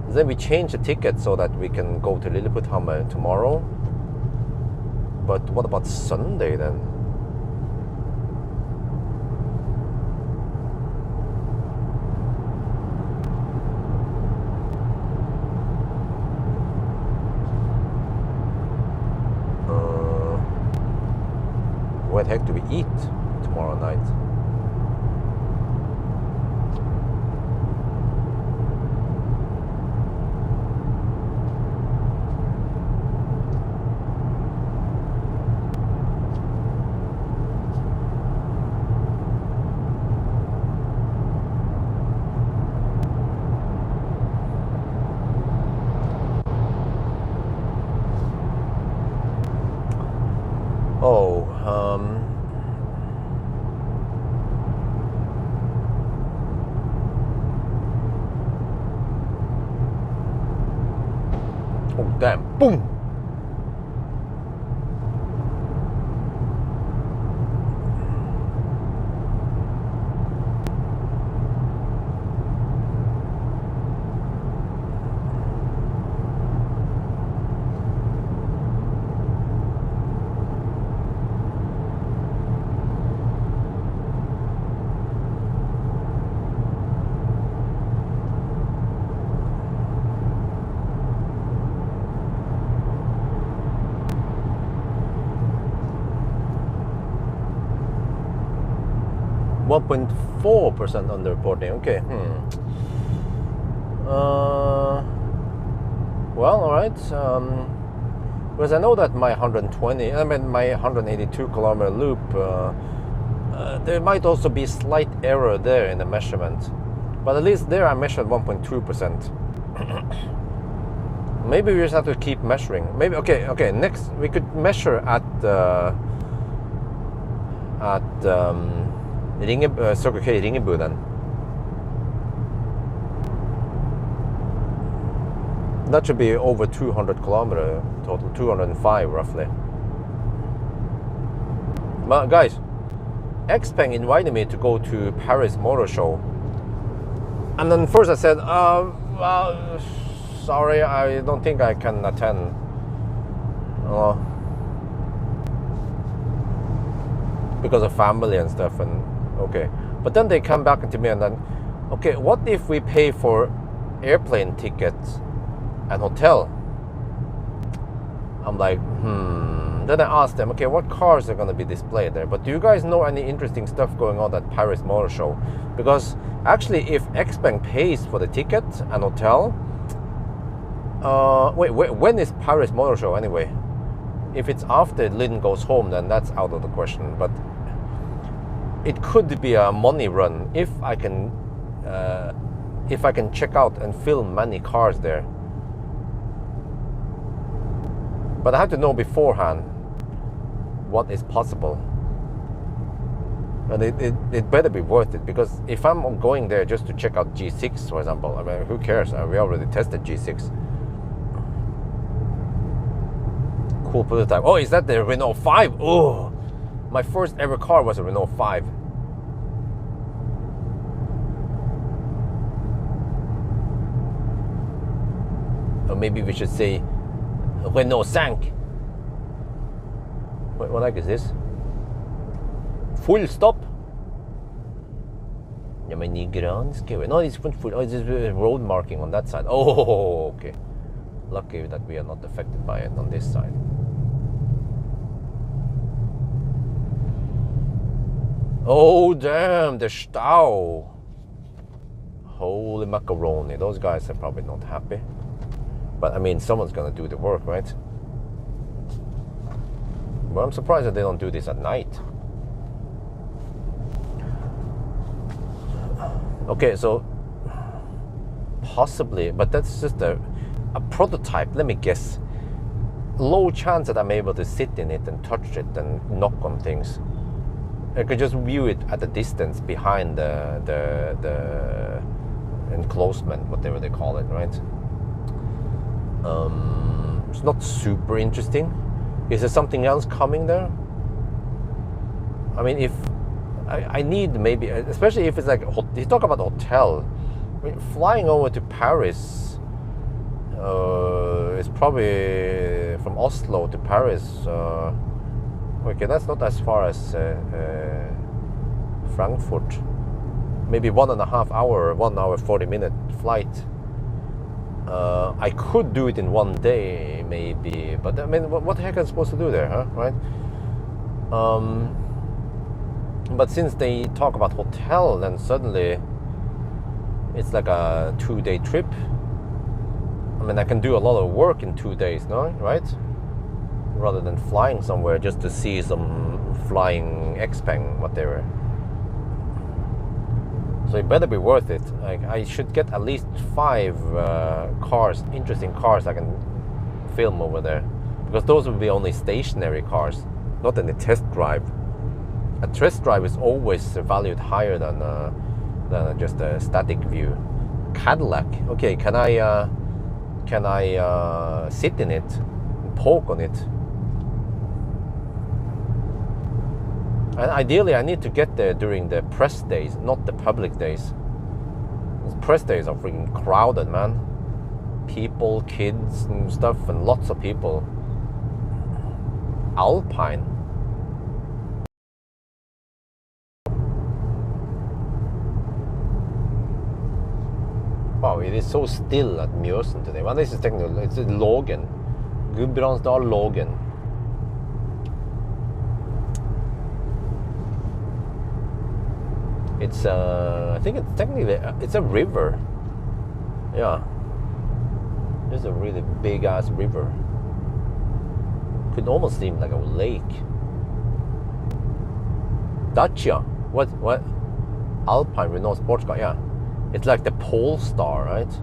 Speaker 1: Then we change the ticket so that we can go to Lillehammer tomorrow. But what about Sunday then? Where the heck do we eat tomorrow night? Oh damn, boom! .4% underreporting. Okay. Well, all right. Because I know that my 182 kilometer loop, there might also be slight error there in the measurement, but at least there I measured 1.2%. Maybe we just have to keep measuring. Maybe okay. Next we could measure at Circle K Ringebu then. That should be over 200 kilometer total, 205 roughly. But guys, Xpeng invited me to go to Paris Motor Show, and then first I said, well, sorry, I don't think I can attend. Because of family and stuff, and okay. But then they come back to me and then, okay, what if we pay for airplane tickets and hotel? I'm like, Then I asked them, okay, what cars are going to be displayed there? But do you guys know any interesting stuff going on at Paris Motor Show? Because actually, if Xpeng pays for the ticket and hotel, wait, when is Paris Motor Show anyway? If it's after Lynn goes home, then that's out of the question. But it could be a money run if I can check out and film many cars there. But I have to know beforehand what is possible, and it better be worth it. Because if I'm going there just to check out G6, for example, I mean, who cares? We already tested G6. Cool prototype. Oh, is that the Renault 5? Oh, my first ever car was a Renault 5. Or maybe we should say Renault 5. What the heck is this? Full stop? Ja, men i granskauen. No, it's full. Oh, it's road marking on that side. Oh, okay. Lucky that we are not affected by it on this side. Oh, damn, the Stau. Holy macaroni. Those guys are probably not happy. But I mean, someone's gonna do the work, right? But I'm surprised that they don't do this at night. Okay, so possibly, but that's just a prototype. Let me guess. Low chance that I'm able to sit in it and touch it and knock on things. I could just view it at a distance behind the enclosement, whatever they call it, right? It's not super interesting. Is there something else coming there? I mean, if I need maybe, especially if it's like, you talk about hotel. I mean, flying over to Paris is probably from Oslo to Paris. Okay, that's not as far as Frankfurt. Maybe 1.5 hour, 1 hour 40-minute flight. I could do it in one day, maybe, but I mean, what the heck am I supposed to do there, huh? Right? But since they talk about hotel, then suddenly it's like a 2-day trip. I mean, I can do a lot of work in 2 days, no? Right? Rather than flying somewhere just to see some flying Xpeng, whatever. So it better be worth it. Like, I should get at least 5 cars, interesting cars I can film over there, because those will be only stationary cars, not any test drive. A test drive is always valued higher than just a static view. Cadillac, okay, can I sit in it, poke on it? And ideally, I need to get there during the press days, not the public days. Those press days are freaking crowded, man. People, kids and stuff, and lots of people. Alpine. Wow, it is so still at Mjøsen today. Well, this is technically, it's Lågen. Gudbrandsdal Lågen. It's I think it's technically, it's a river. Yeah. It's a really big ass river. Could almost seem like a lake. Dacia. What? Alpine Renault sports car, yeah. It's like the Polestar, right?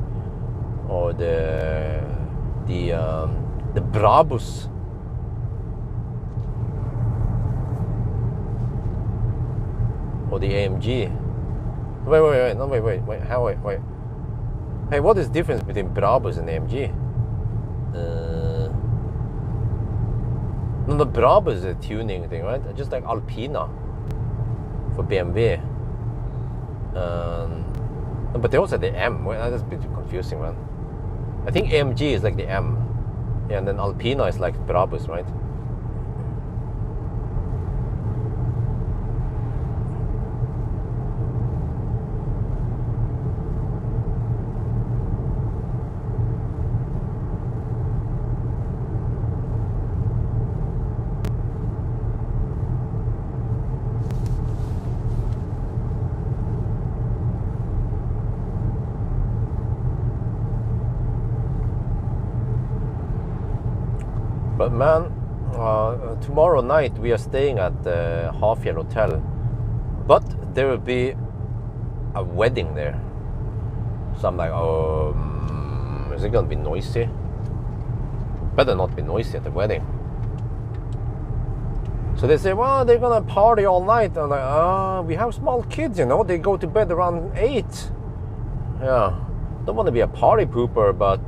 Speaker 1: Or the Brabus. Or the AMG. Wait. Hey, what is the difference between Brabus and AMG? No, the Brabus is a tuning thing, right? Just like Alpina for BMW. But they also have the M. Well, that's a bit confusing, man. I think AMG is like the M. Yeah, and then Alpina is like Brabus, right? But man, tomorrow night we are staying at the Hafjell Hotel, but there will be a wedding there. So I'm like, is it gonna be noisy? Better not be noisy at the wedding. So they say, well, they're gonna party all night. I'm like, we have small kids, you know, they go to bed around 8. Yeah, don't want to be a party pooper, but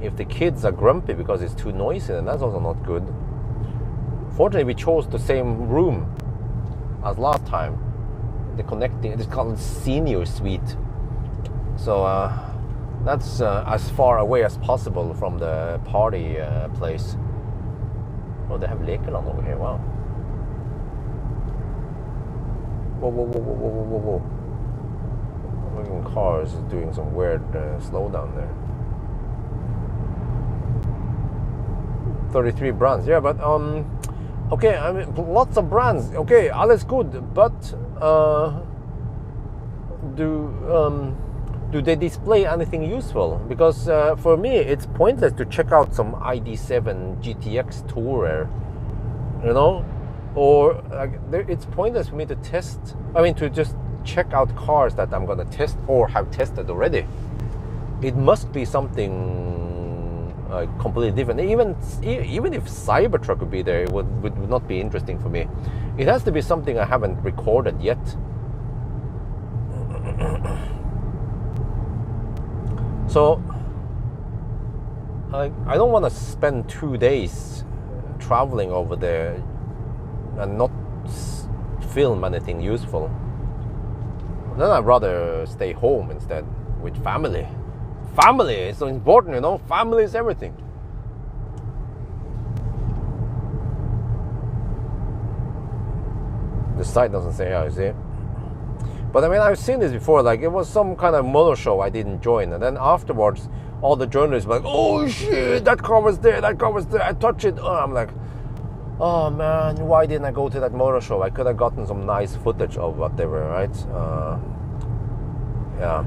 Speaker 1: if the kids are grumpy because it's too noisy, then that's also not good. Fortunately, we chose the same room as last time. The connecting, it's called senior suite. So that's as far away as possible from the party place. Oh, they have Lekeland over here, wow. Whoa. Looking cars is doing some weird slowdown there. 33 brands, yeah, but okay, I mean, lots of brands. Okay, alles good, but do they display anything useful? Because for me, it's pointless to check out some ID7 GTX Tourer, you know, or it's pointless for me to test. I mean, to just check out cars that I'm gonna test or have tested already. It must be something completely different. Even if Cybertruck would be there, it would not be interesting for me. It has to be something I haven't recorded yet. So I don't want to spend 2 days traveling over there and not film anything useful. Then I'd rather stay home instead with family. Family is so important, you know. Family is everything. The site doesn't say how, you see. But I mean, I've seen this before. Like, it was some kind of motor show I didn't join, and then afterwards, all the journalists were like, "Oh shit, that car was there. That car was there. I touched it." Oh, I'm like, "Oh man, why didn't I go to that motor show? I could have gotten some nice footage of whatever, right?" Yeah.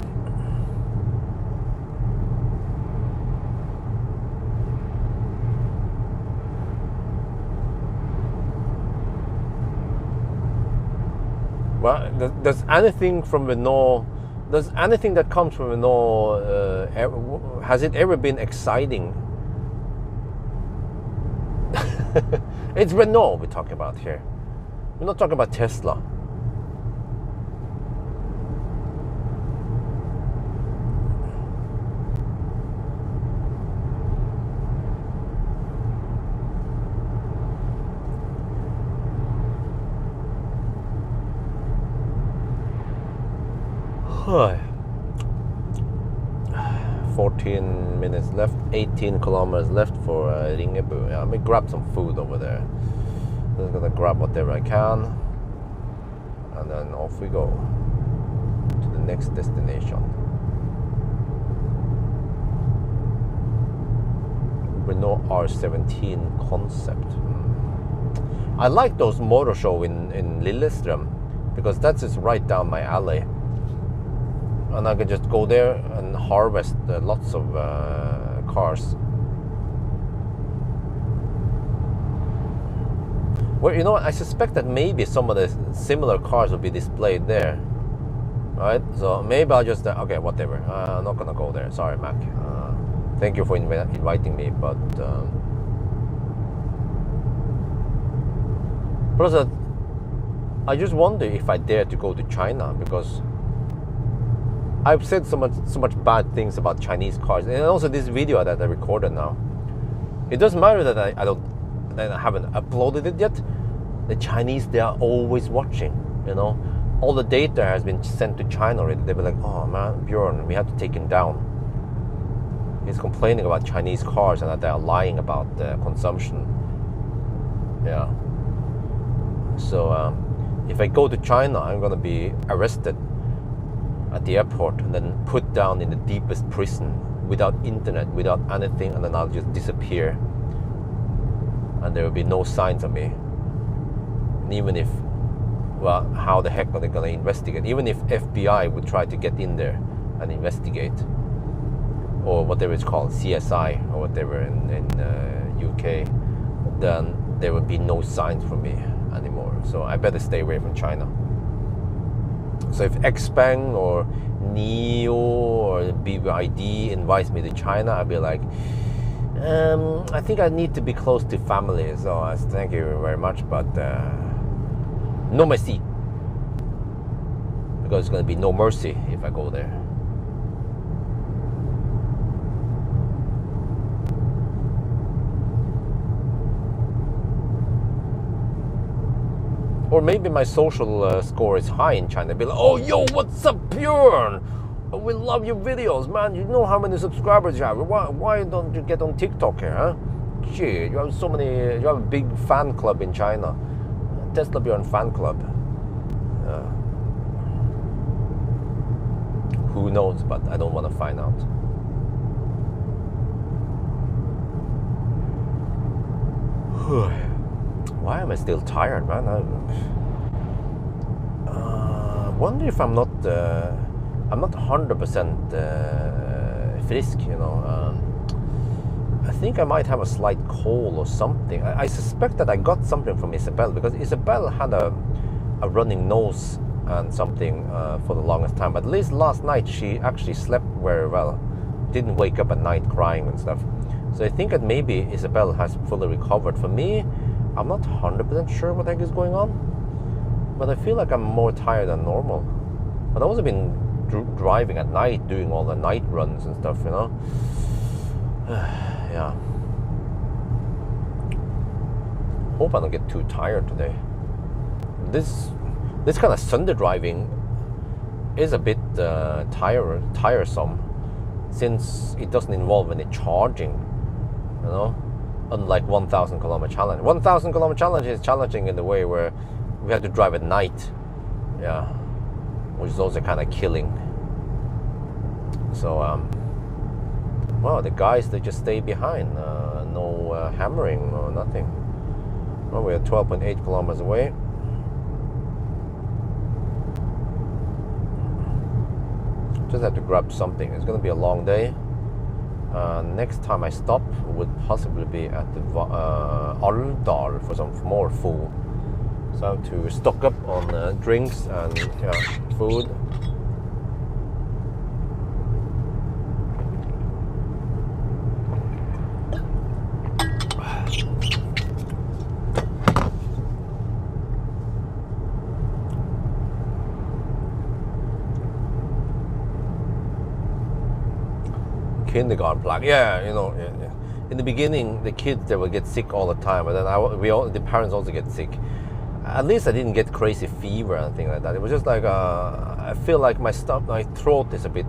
Speaker 1: Well, does anything from Renault, does anything that comes from Renault, has it ever been exciting? It's Renault we're talking about here. We're not talking about Tesla. Huh. 14 minutes left, 18 kilometers left for Ringebu. Yeah, let me grab some food over there. Just gonna grab whatever I can, and then off we go to the next destination. Renault R17 concept. I like those motor show in Lillestrøm because that's just right down my alley. And I could just go there and harvest lots of cars. Well, you know what? I suspect that maybe some of the similar cars will be displayed there, right? So maybe I'll just okay, whatever. I'm not gonna go there. Sorry, Mac. Thank you for inviting me, but plus, I just wonder if I dare to go to China, because I've said so much bad things about Chinese cars, and also this video that I recorded now. It doesn't matter that I haven't uploaded it yet. The Chinese, they are always watching. You know, all the data has been sent to China already. They'll be like, "Oh man, Bjorn, we have to take him down. He's complaining about Chinese cars and that they are lying about consumption." Yeah. So if I go to China, I'm gonna be arrested at the airport and then put down in the deepest prison without internet, without anything, and then I'll just disappear, and there will be no signs of me. And even if, well, how the heck are they going to investigate? Even if FBI would try to get in there and investigate, or whatever it's called, CSI or whatever in UK, then there would be no signs for me anymore. So I better stay away from China. So if Xpeng or NIO or BYD invites me to China, I'll be like, I think I need to be close to family, so thank you very much, but no mercy. Because it's going to be no mercy if I go there. Or maybe my social score is high in China. Be like, "Oh, yo, what's up, Bjorn? We love your videos, man. You know how many subscribers you have. Why don't you get on TikTok here, huh? Shit, you have so many. You have a big fan club in China. Tesla Bjorn fan club. Who knows? But I don't want to find out." Why am I still tired, man? I wonder if I'm not 100% frisk, you know. I think I might have a slight cold or something. I suspect that I got something from Isabel, because Isabel had a running nose and something for the longest time. But at least last night she actually slept very well. Didn't wake up at night crying and stuff. So I think that maybe Isabel has fully recovered. For me, I'm not 100% sure what the heck is going on, but I feel like I'm more tired than normal. But I've also been driving at night, doing all the night runs and stuff, you know. Yeah. Hope I don't get too tired today. This kind of Sunday driving is a bit tiresome, since it doesn't involve any charging, you know, unlike 1,000 kilometer challenge. 1,000 kilometer challenge is challenging in the way where we have to drive at night, yeah, which is also kind of killing. So well, the guys, they just stay behind, no hammering or nothing. Well, we're 12.8 kilometers away. Just have to grab something. It's going to be a long day. Next time I stop would possibly be at the Alvdal for some more food. So I have to stock up on drinks and food. Kindergarten plaque, yeah, you know. Yeah. In the beginning, the kids, they will get sick all the time, but then the parents also get sick. At least I didn't get crazy fever or anything like that. It was just like I feel like my throat is a bit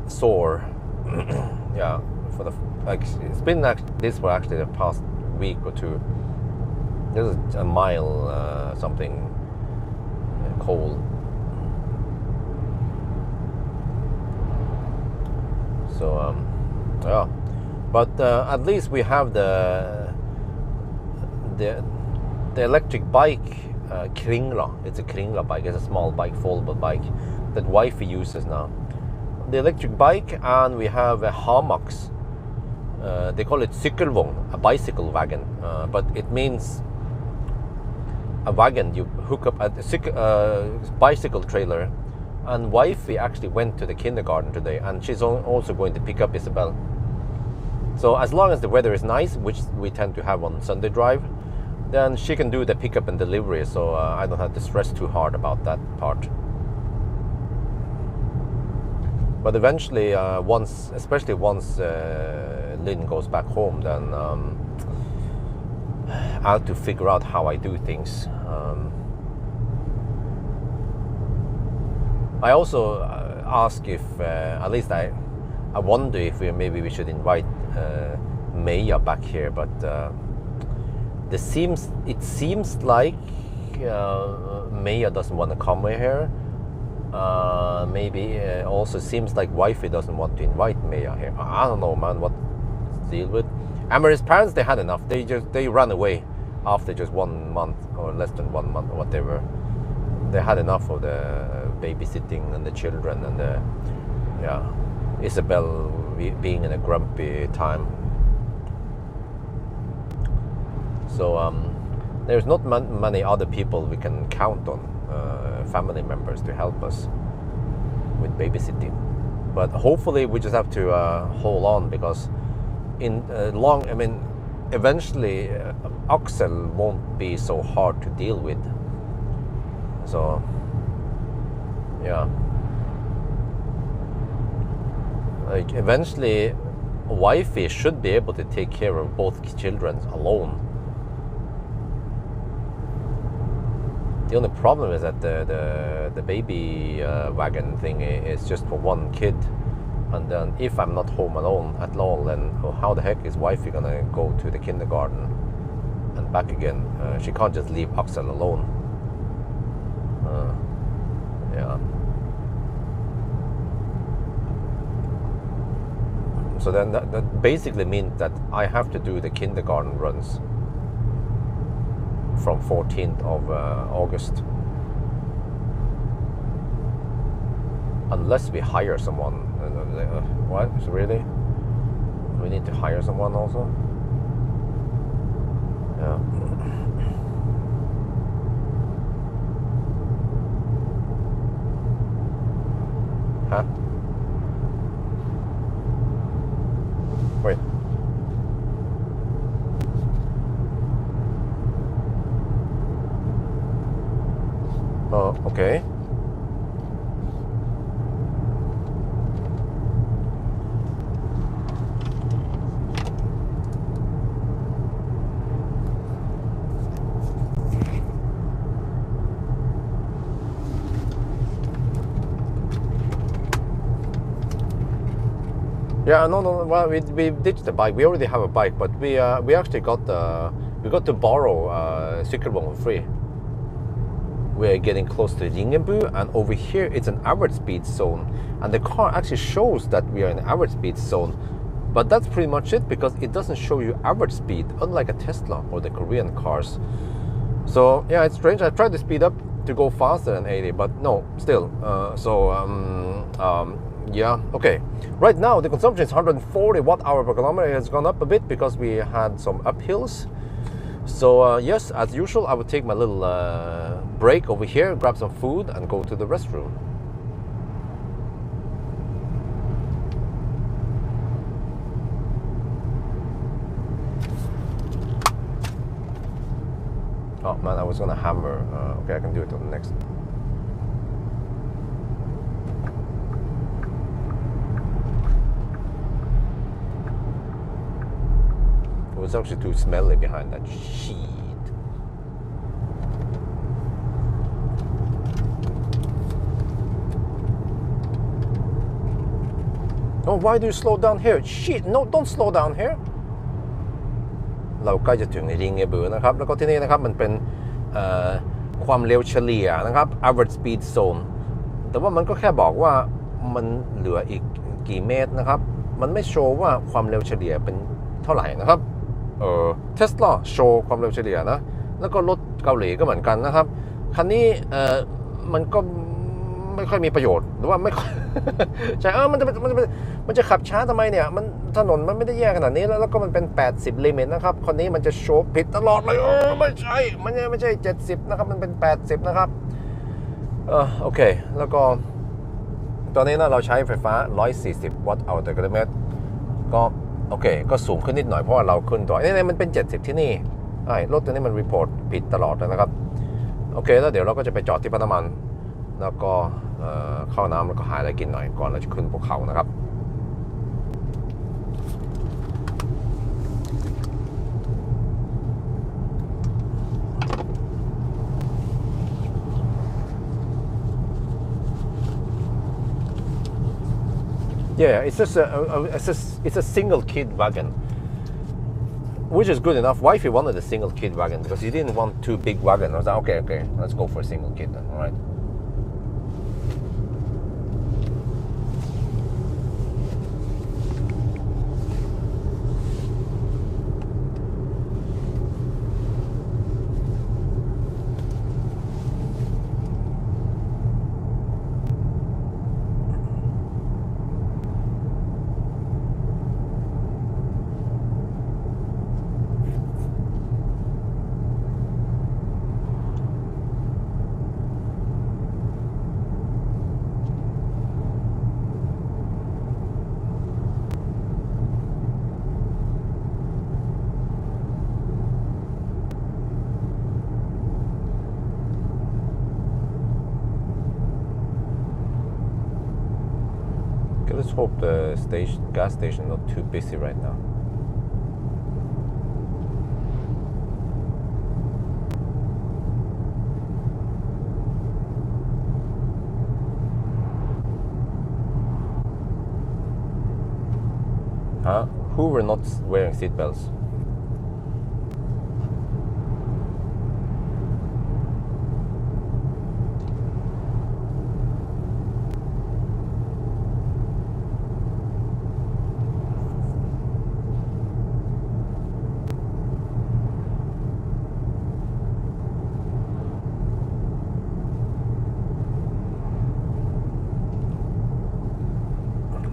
Speaker 1: sore. Yeah, it's been this for actually the past week or two. There's a mild something cold. So yeah, but at least we have the electric bike, Kringla. It's a Kringla bike. It's a small bike, foldable bike that wifey uses now. The electric bike, and we have a hammocks. They call it cykelvogn, a bicycle wagon, but it means a wagon you hook up at a bicycle trailer. And wifey actually went to the kindergarten today, and she's also going to pick up Isabel. So as long as the weather is nice, which we tend to have on Sunday drive, then she can do the pickup and delivery, so I don't have to stress too hard about that part. But eventually, especially once Lynn goes back home, then I have to figure out how I do things. I also ask if, at least I wonder if maybe we should invite Maya back here, but it seems like Maya doesn't want to come here. Maybe also seems like wifey doesn't want to invite Maya here. I don't know, man, what to deal with. Ameri's parents, they had enough. They ran away after just 1 month or less than 1 month or whatever. They had enough of the babysitting and the children and Isabel being in a grumpy time. So there's not many other people we can count on, family members, to help us with babysitting. But hopefully we just have to hold on, because eventually Axel won't be so hard to deal with. So yeah, like eventually wifey should be able to take care of both children alone. The only problem is that the baby wagon thing is just for one kid, and then if I'm not home alone at all, then how the heck is wifey gonna go to the kindergarten and back again? She can't just leave Axel alone. Yeah. So then that basically means that I have to do the kindergarten runs from 14th of August. Unless we hire someone. What? Really? We need to hire someone also? Yeah. Huh? Wait. Oh, okay. Yeah, no. Well, we ditched the bike. We already have a bike, but we actually got to borrow cykelbånd for free. We're getting close to Ringebu, and over here it's an average speed zone, and the car actually shows that we are in average speed zone, but that's pretty much it, because it doesn't show you average speed, unlike a Tesla or the Korean cars. So yeah, it's strange. I tried to speed up to go faster than 80, but no, still. Yeah, okay. Right now the consumption is 140 watt-hour per kilometer. It has gone up a bit because we had some uphills. So yes, as usual, I would take my little break over here, grab some food, and go to the restroom. Oh man, I was gonna hammer. Okay, I can do it on the next. It was actually too smelly behind that sheet. Oh, why do you slow down here? Shit, no, don't slow down here. เราใกล้จะถึงริงเอเบอร์นะครับแล้วก็ที่นี่นะครับมันเป็นความเร็วเฉลี่ยนะครับ average speed zone แต่ว่ามันก็แค่บอกว่ามันเหลืออีกกี่เมตรนะครับมันไม่โชว์ว่าความเร็วเฉลี่ยเป็นเท่าไหร่นะครับTesla โชว์ความเร็วเฉลี่ยนะแล้วก็รถเกาหลีก็เหมือนกันนะครับคันนี้มันก็ไม่ค่อยมีประโยชน์หรือว่าไม่ค่อย ใช่มันจะขับช้าทำไมเนี่ยมันถนนมันไม่ได้แย่ขนาดนี้แล้วก็มันเป็น80ลิมิตนะครับคนนี้มันจะโชว์ผิดตลอดเลยไม่ใช่มันไม่ใช่70นะครับมันเป็น80นะครับโอเคแล้วก็ตอนนี้นะเราใช้ไฟฟ้า140วัตต์ต่อกิโลเมตรก็โอเคก็สูงขึ้นนิดหน่อยเพราะว่าเราขึ้นตัวนี่มันเป็น70ที่นี่รถตัวนี้มันรีพอร์ตผิดตลอดเลยนะครับโอเคแล้วเดี๋ยวเราก็จะไปจอดที่ปั๊มน้ำมันแล้วก็เข้าน้ำแล้วก็หาอะไรกินหน่อยก่อนเราจะขึ้นภูเขานะครับ Yeah, it's just it's a single kid wagon, which is good enough. Wifey wanted a single kid wagon because he didn't want two big wagons. I was like, okay, let's go for a single kid then. All right. Let's hope the gas station not too busy right now. Huh? Who were not wearing seatbelts?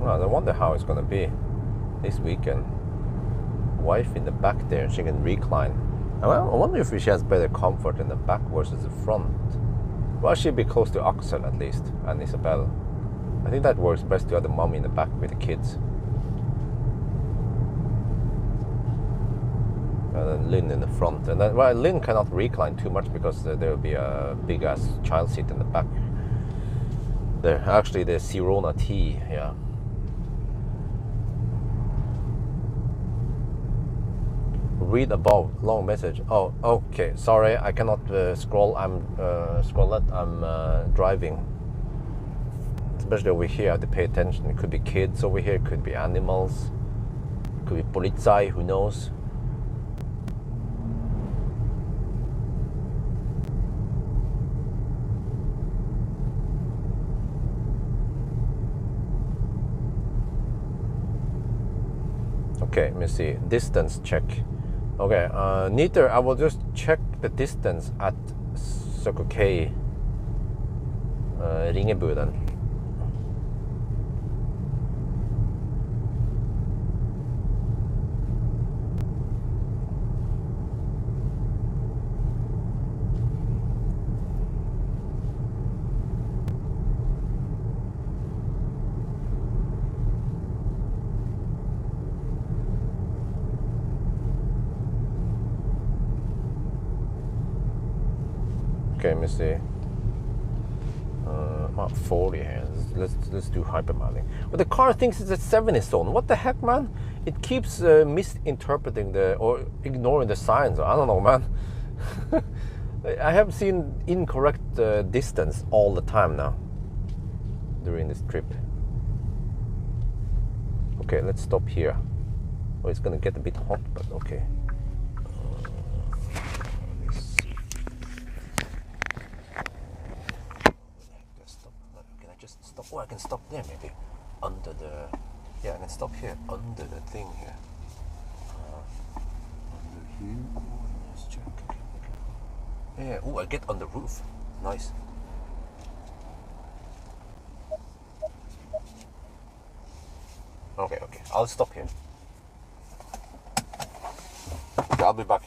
Speaker 1: I wonder how it's going to be this weekend. Wife in the back there, she can recline. Well, I wonder if she has better comfort in the back versus the front. Well, she'll be close to Axel at least, and Isabel. I think that works best to have the mom in the back with the kids. and then Lynn in the front. And then, well, Lynn cannot recline too much because there will be a big ass child seat in the back. There, actually, the Sirona T, yeah. Read above, long message. Oh, okay. Sorry, I cannot scroll. Scroll it. I'm driving. Especially over here, I have to pay attention. It could be kids over here. It could be animals. It could be Polizei. Who knows? Okay, let me see. Distance check. Okay, neither. I will just check the distance at Circle K Ringebu then. Okay, let me see. 40 here. Let's do hypermiling. But the car thinks it's a 70 zone. What the heck, man? It keeps misinterpreting or ignoring the signs. I don't know, man. I have seen incorrect distance all the time now during this trip. Okay, let's stop here. Oh, it's gonna get a bit hot, but okay. Oh, I can stop there maybe. Under the... Yeah, I can stop here. Under the thing here. Under here. Oh, let's check. Okay. Yeah, oh, I get on the roof. Nice. Okay. I'll stop here. Okay, I'll be back.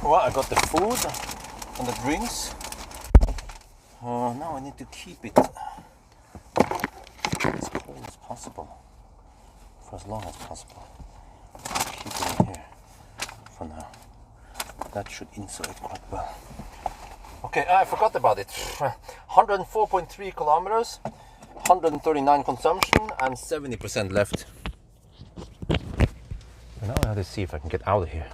Speaker 1: Well, I got the food and the drinks. Now I need to keep it as cold as possible for as long as possible. Keep it in here for now. That should insulate quite well. Okay, I forgot about it. 104.3 kilometers, 139 consumption, and 70% left. And now I have to see if I can get out of here.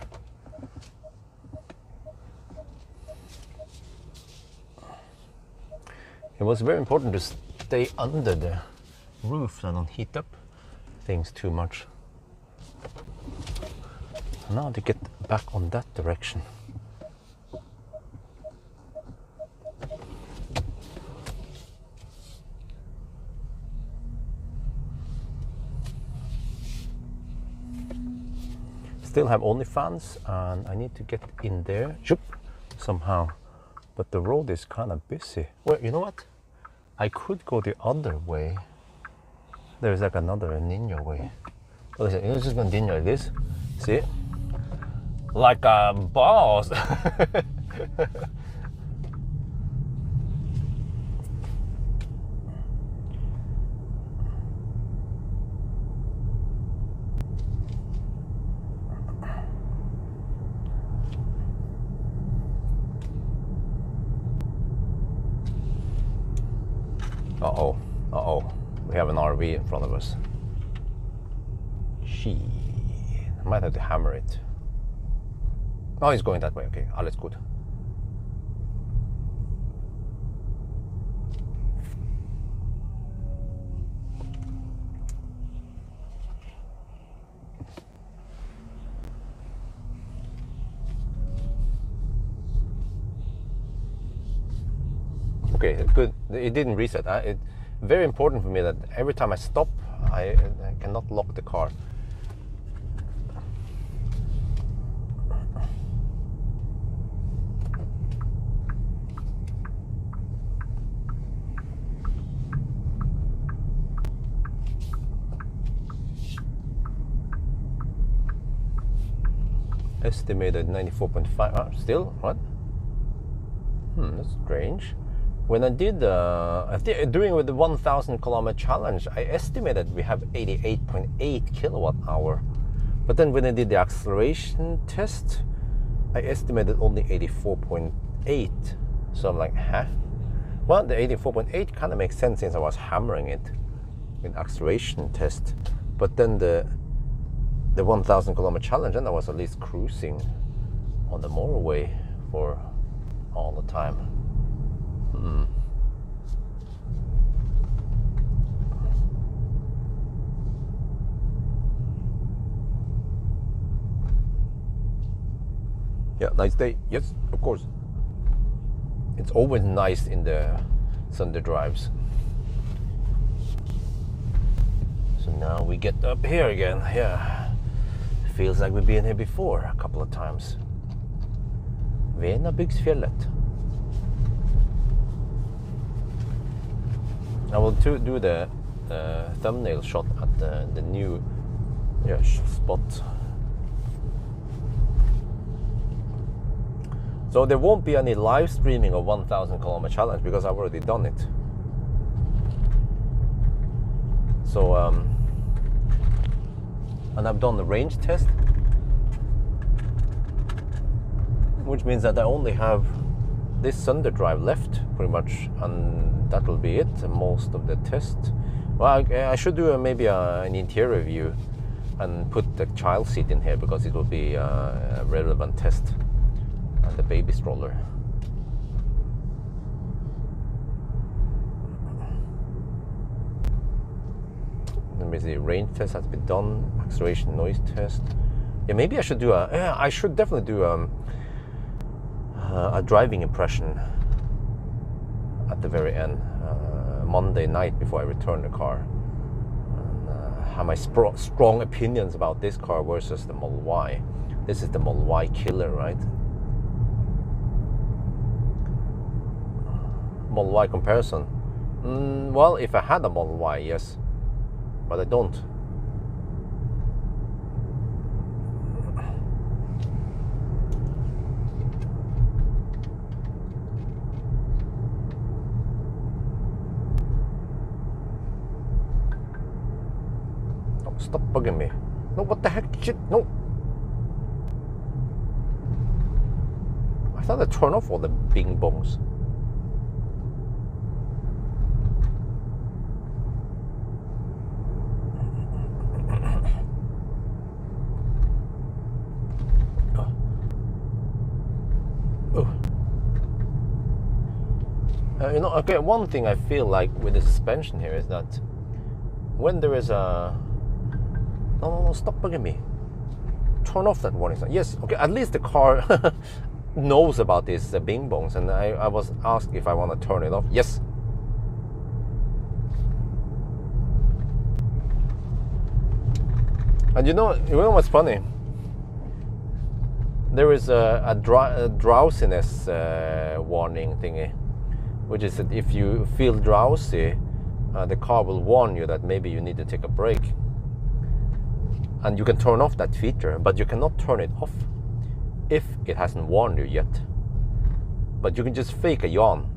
Speaker 1: It was very important to stay under the roof so I don't heat up things too much. Now to get back on that direction. Still have only fans, and I need to get in there somehow, but the road is kind of busy. Well, you know what? I could go the other way. There's like another ninja way. Listen, it's just gonna ninja like this. See? Like a boss. Uh-oh, uh-oh. We have an RV in front of us. I might have to hammer it. Oh, he's going that way. Okay, alles gut. Okay, good. It didn't reset. It's very important for me that every time I stop, I cannot lock the car. Estimated 94.5. Still? What? That's strange. When I did doing with the 1,000 kilometer challenge, I estimated we have 88.8 kilowatt hour. But then when I did the acceleration test, I estimated only 84.8. So I'm like, huh? Well, the 84.8 kind of makes sense since I was hammering it with acceleration test. But then the 1,000 kilometer challenge, and I was at least cruising on the motorway for all the time. Yeah, nice day. Yes, of course. It's always nice in the Sunday drives. So now we get up here again. Yeah, feels like we've been here before a couple of times. Venabygdsfjället. I will do the thumbnail shot at the new spot. So there won't be any live streaming of 1,000 kilometer challenge because I've already done it. So and I've done the range test, which means that I only have this Sunday drive left pretty much, and that will be it. Most of the test. Well, I should do maybe an interior view and put the child seat in here because it will be a relevant test, and the baby stroller. Let me see. Range test has been done. Acceleration noise test. Yeah, maybe I should do I should definitely do a driving impression at the very end, Monday night before I return the car, and have my strong opinions about this car versus the Model Y. This is the Model Y killer, right? Model Y comparison. Well, if I had a Model Y, yes, but I don't. stop bugging me. No, what the heck? Shit, no. I thought I turned off all the bing bongs. You know, okay, one thing I feel like with the suspension here is that when there is a... No, stop bugging me. Turn off that warning sign. Yes, okay, at least the car knows about these bing bongs, and I was asked if I want to turn it off. Yes. And you know what's funny? There is a drowsiness warning thingy, which is that if you feel drowsy, the car will warn you that maybe you need to take a break. And you can turn off that feature, but you cannot turn it off if it hasn't warned you yet. But you can just fake a yawn.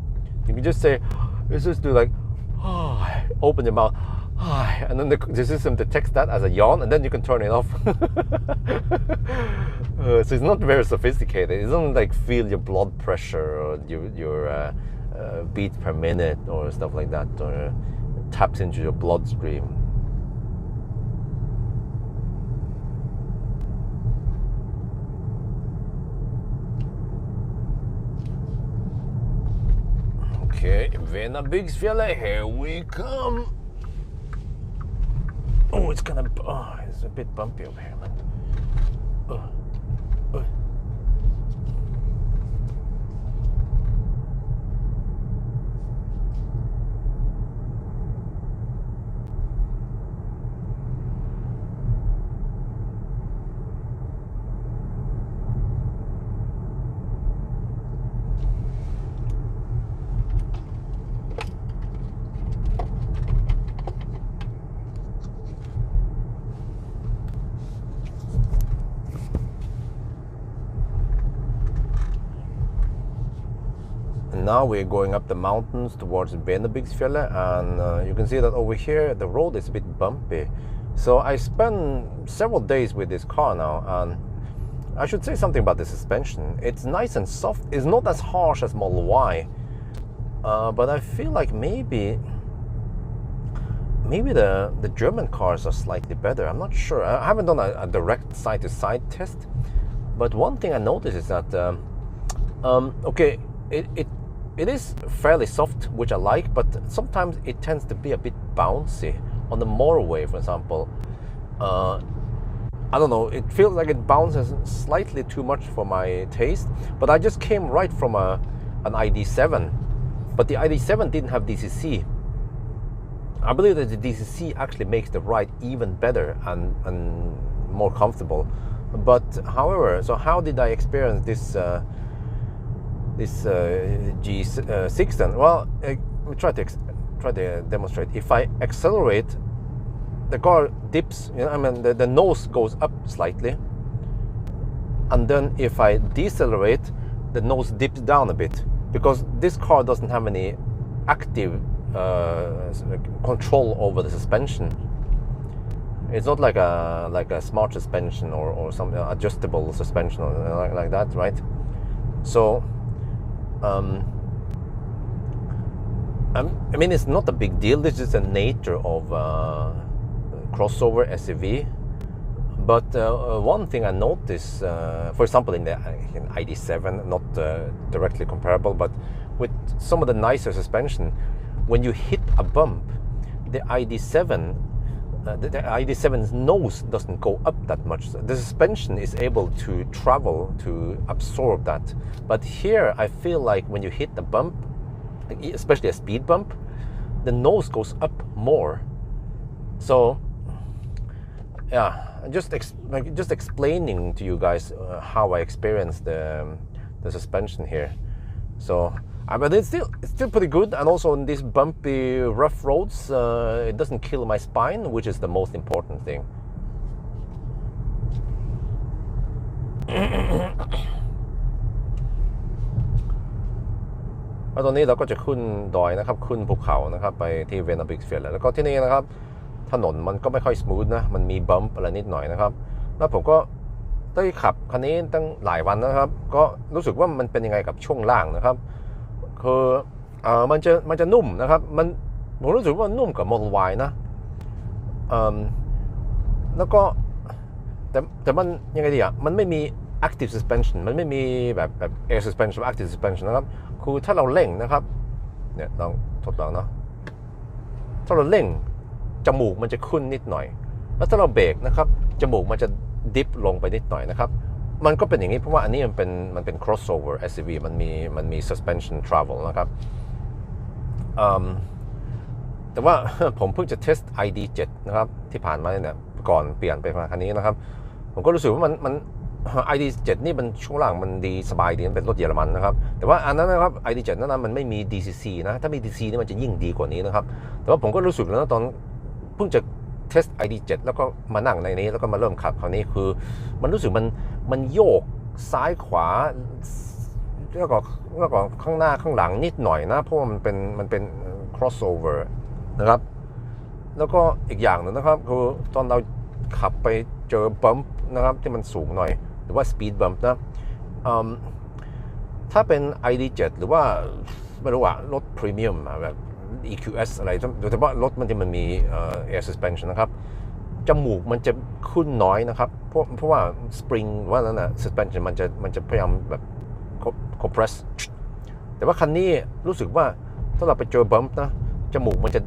Speaker 1: You can just say, let's just do like, open your mouth, and then the system detects that as a yawn, and then you can turn it off. So it's not very sophisticated. It doesn't like feel your blood pressure or your beats per minute or stuff like that, or taps into your bloodstream. Okay, Venabygdsfjellet, here we come. Oh, it's gonna. Oh, it's a bit bumpy over here, man. Now we're going up the mountains towards Venabygdsfjellet, and you can see that over here the road is a bit bumpy. So I spent several days with this car now, and I should say something about the suspension. It's nice and soft. It's not as harsh as Model Y, but I feel like maybe the German cars are slightly better. I'm not sure. I haven't done a direct side-to-side test, but one thing I noticed is that okay, it is fairly soft, which I like, but sometimes it tends to be a bit bouncy. On the motorway, for example, I don't know, it feels like it bounces slightly too much for my taste, but I just came right from an ID7, but the ID7 didn't have DCC. I believe that the DCC actually makes the ride even better and more comfortable. But however, so how did I experience this G6 then? Well, let me try to demonstrate. If I accelerate, the car dips. You know, I mean, the nose goes up slightly, and then if I decelerate, the nose dips down a bit, because this car doesn't have any active control over the suspension. It's not like a smart suspension or some adjustable suspension or like that, right? So I mean, it's not a big deal. This is the nature of crossover SUV. But one thing I noticed, for example, in ID7, not directly comparable, but with some of the nicer suspension, when you hit a bump, the ID7, the ID7's nose doesn't go up that much. The suspension is able to travel to absorb that. But here, I feel like when you hit a bump, especially a speed bump, the nose goes up more. So, yeah, just explaining to you guys how I experienced the suspension here. So, but it's still pretty good, and also in these bumpy, rough roads, it doesn't kill my spine, which is the most important thing. แล้วตอนนี้เราก็จะขึ้นดอยนะครับขึ้นภูเขานะครับไปที่เวนอบิกเฟียร์แล้วก็ที่นี่นะครับ ถนนมันก็ไม่ค่อยสมูทนะมันมีบัมป์อะไรนิดหน่อยนะครับแล้วผมก็ได้ขับคันนี้ตั้งหลายวันนะครับก็รู้สึกว่ามันเป็นยังไงกับช่วงล่างนะครับคือมันจะนุ่มนะครับผมรู้สึกว่านุ่มกับ Model Y นะแล้วก็แต่มันยังไงดีอ่ะมันไม่มี active suspension มันไม่มีแบบ air suspension active suspension นะครับคือถ้าเราเร่งนะครับเนี่ยลองทดลองเนาะถ้าเราเร่งจมูกมันจะขึ้นนิดหน่อยแล้วถ้าเราเบรกนะครับจมูกมันจะดิฟลงไปนิดหน่อยนะครับมันก็เป็นอย่างนี้เพราะว่าอันนี้มันเป็น crossover SUV มันมี suspension travel นะครับแต่ว่า ผมเพิ่งจะเทส ID7 นะครับที่ผ่านมาเนี่ยก่อนเปลี่ยนไปมาคันนี้นะครับผมก็รู้สึกว่ามัน ID7 นี่มันช่วงล่างมันดีสบายดีมันเป็นรถเยอรมันนะครับแต่ว่าอันนั้นนะครับ ID7 นั้นมันไม่มี DCC นะถ้ามี DCC นี่มันจะยิ่งดีกว่านี้นะครับแต่ว่าผมก็รู้สึกแล้วตอนเพิ่งจะเทส ID7 แล้วก็มานั่งในนี้แล้วก็มาเริ่มขับคราวนี้คือมันรู้สึกมันโยกซ้ายขวาแล้วก็ข้างหน้าข้างหลังนิดหน่อยนะเพราะว่ามันเป็น crossover นะครับแล้วก็อีกอย่างนึงนะครับคือตอนเราขับไปเจอบัมป์นะครับที่มันสูงหน่อยหรือว่า speed bump นะถ้าเป็น ID7 หรือว่าไม่รู้ว่ารถพรีเมียมแบบ EQS อะไรโดยเฉพาะรถมันมีair suspension นะครับจมูกมันจะขึ้นน้อยนะครับเพราะว่า spring ว่านั้นนะ suspension มันจะพยายามแบบ compress แต่ว่าคันนี้รู้สึกว่าถ้าเราไปเจอบัมป์นะจมูกมันจะ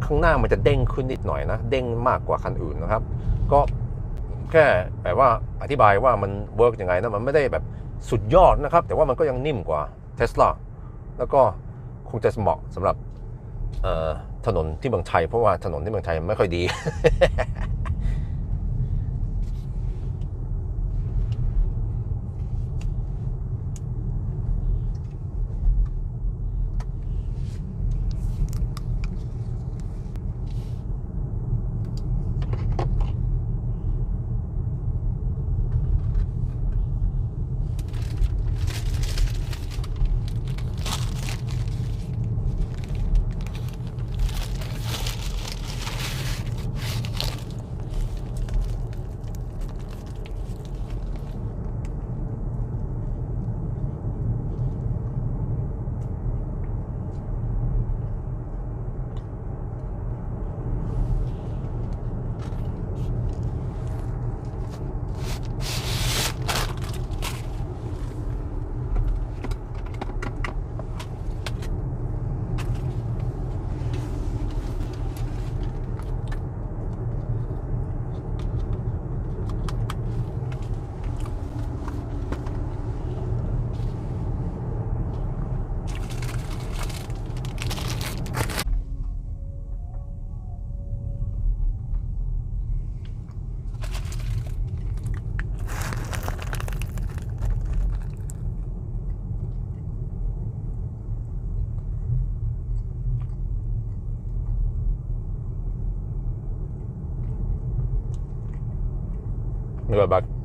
Speaker 1: ข้างหน้ามันจะเด้งขึ้นนิดหน่อยนะเด้งมากกว่าคันอื่นนะครับก็แค่แบบว่าอธิบายว่ามันเวิร์กยังไงนะมันไม่ได้แบบสุดยอดนะครับแต่ว่ามันก็ยังนิ่มกว่า Tesla แล้วก็คงจะเหมาะสำหรับถนนที่เมืองไทยเพราะว่าถนนที่เมืองไทยไม่ค่อยดี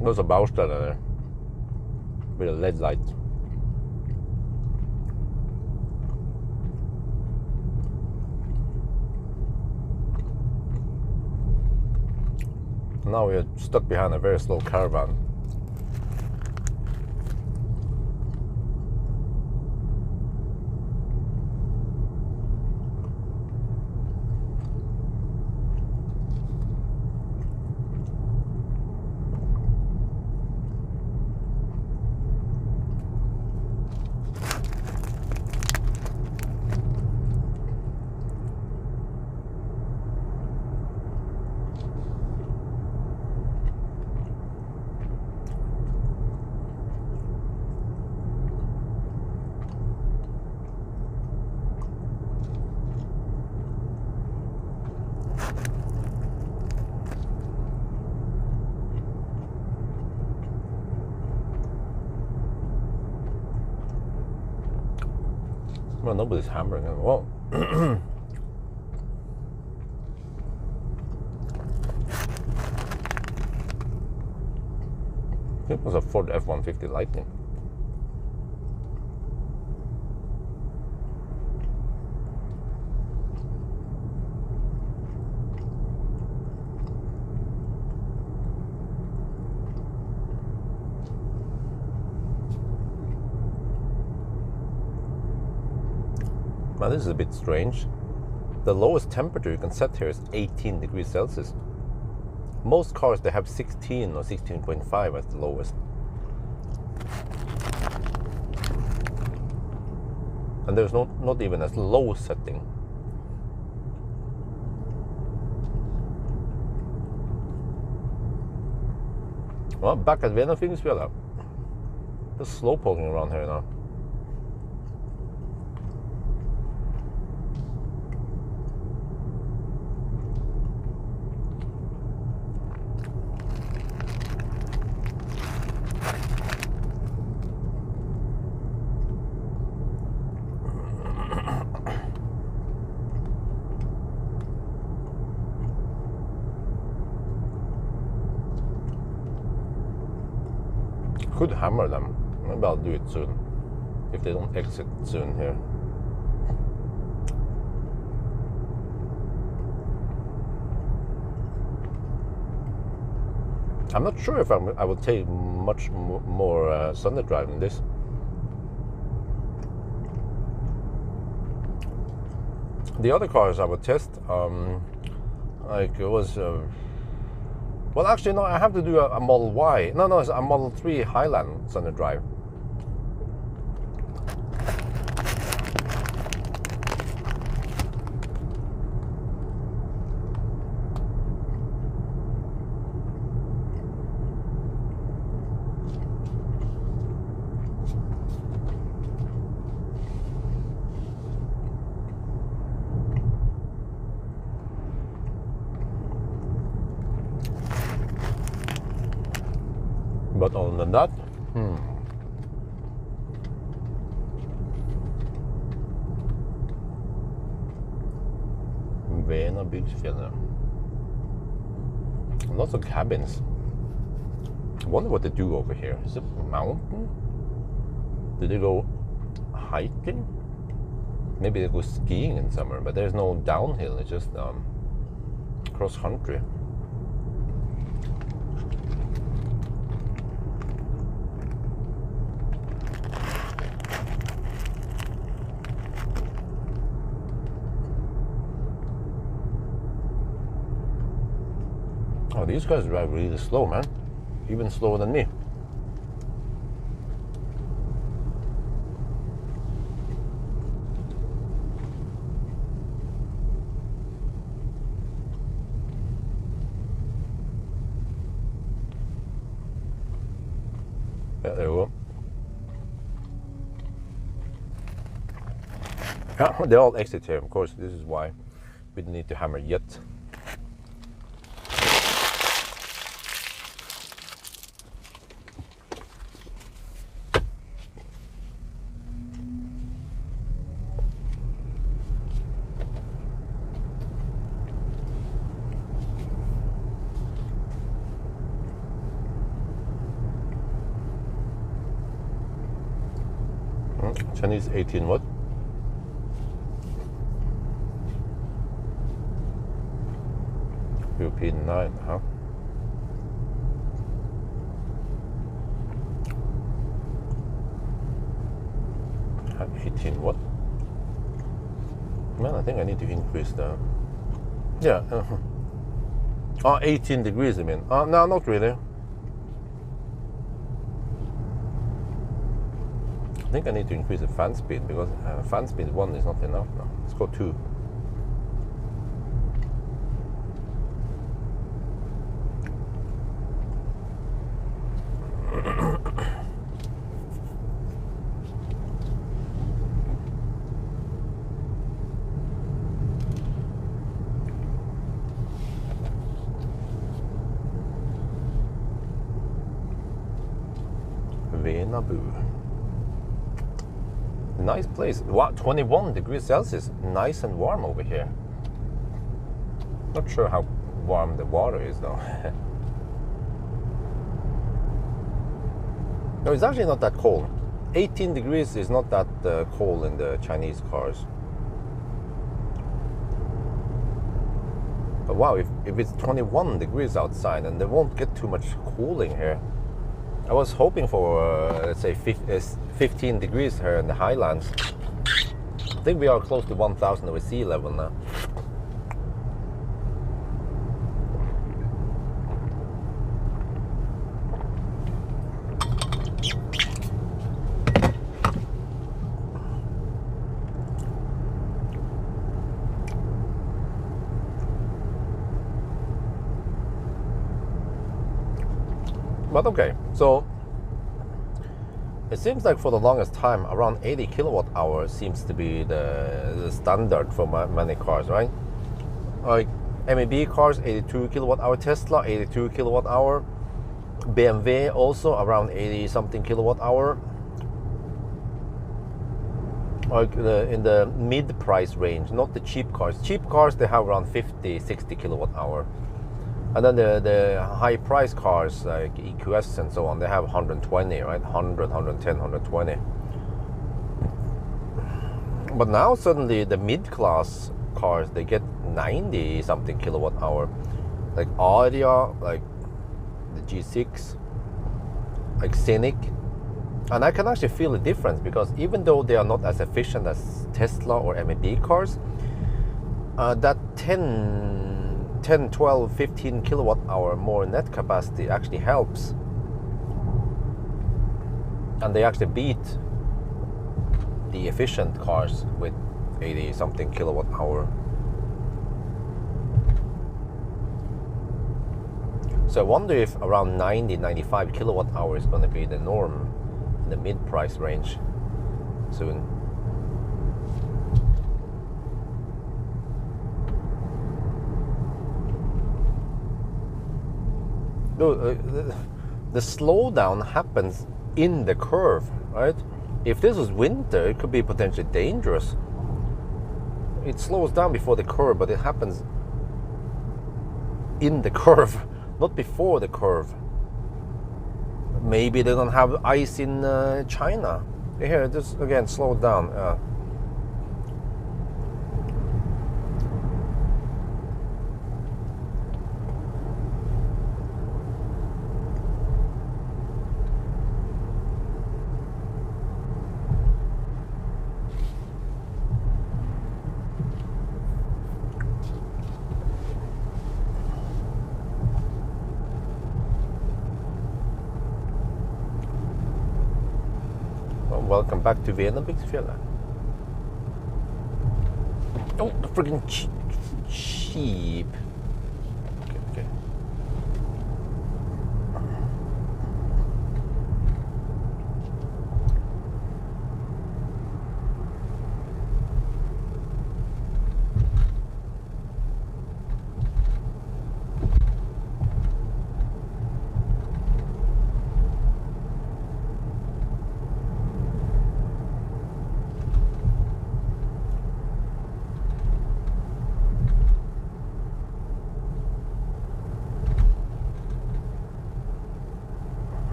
Speaker 1: Nur so Baustelle, ne? With a LED light. Now we're stuck behind a very slow caravan. Well, nobody's hammering it. Well, it was a Ford F-150 Lightning. Now this is a bit strange. The lowest temperature you can set here is 18 degrees Celsius. Most cars, they have 16 or 16.5 as the lowest. And there's not even a low setting. Well, back at Venafingspjället. Just slow poking around here now. Could hammer them. Maybe I'll do it soon if they don't exit soon here. I'm not sure if I will take much more Sunday drive than this. The other cars I would test, like it was. Well, actually, no, I have to do a Model Y. No, it's a Model 3 Highland Sunday drive. But other than that, Venabygdsfjället. Lots of cabins. I wonder what they do over here. Is it a mountain? Do they go hiking? Maybe they go skiing in summer, but there's no downhill. It's just cross country. Oh, these guys drive really slow, man. Even slower than me. Yeah, there we go. Yeah, they all exit here, of course. This is why we didn't need to hammer yet. Chinese 18 what? European 9, huh? Have 18 what? Man, I think I need to increase the... Yeah. Oh, 18 degrees, I mean. No, not really. I think I need to increase the fan speed because fan speed 1 is not enough now. Let's go 2. Venabu. Nice place. Wow, 21 degrees Celsius. Nice and warm over here. Not sure how warm the water is though. No, it's actually not that cold. 18 degrees is not that cold in the Chinese cars. But wow, if it's 21 degrees outside, and they won't get too much cooling here. I was hoping for, let's say, 15 degrees here in the highlands. I think we are close to 1,000 over sea level now. But okay, so it seems like for the longest time, around 80 kilowatt hours seems to be the standard for many cars, right? Like MEB cars, 82 kilowatt hour, Tesla, 82 kilowatt hour, BMW also around 80 something kilowatt hour. Like in the mid price range, not the cheap cars. Cheap cars, they have around 50, 60 kilowatt hour. And then the high price cars like EQS and so on, they have 120, right? 100, 110, 120. But now suddenly the mid-class cars, they get 90 something kilowatt hour. Like Aria, like the G6, like Scenic. And I can actually feel the difference, because even though they are not as efficient as Tesla or MEB cars, that 10, 12, 15 kilowatt hour more net capacity actually helps. And they actually beat the efficient cars with 80 something kilowatt hour. So I wonder if around 90, 95 kilowatt hour is going to be the norm in the mid-price range soon. The slowdown happens in the curve, right? If this was winter, it could be potentially dangerous. It slows down before the curve, but it happens in the curve, not before the curve. Maybe they don't have ice in China. Here, just again, slow down. Welcome back to Vienna, Bixfjella. Oh, the friggin' sheep. Okay.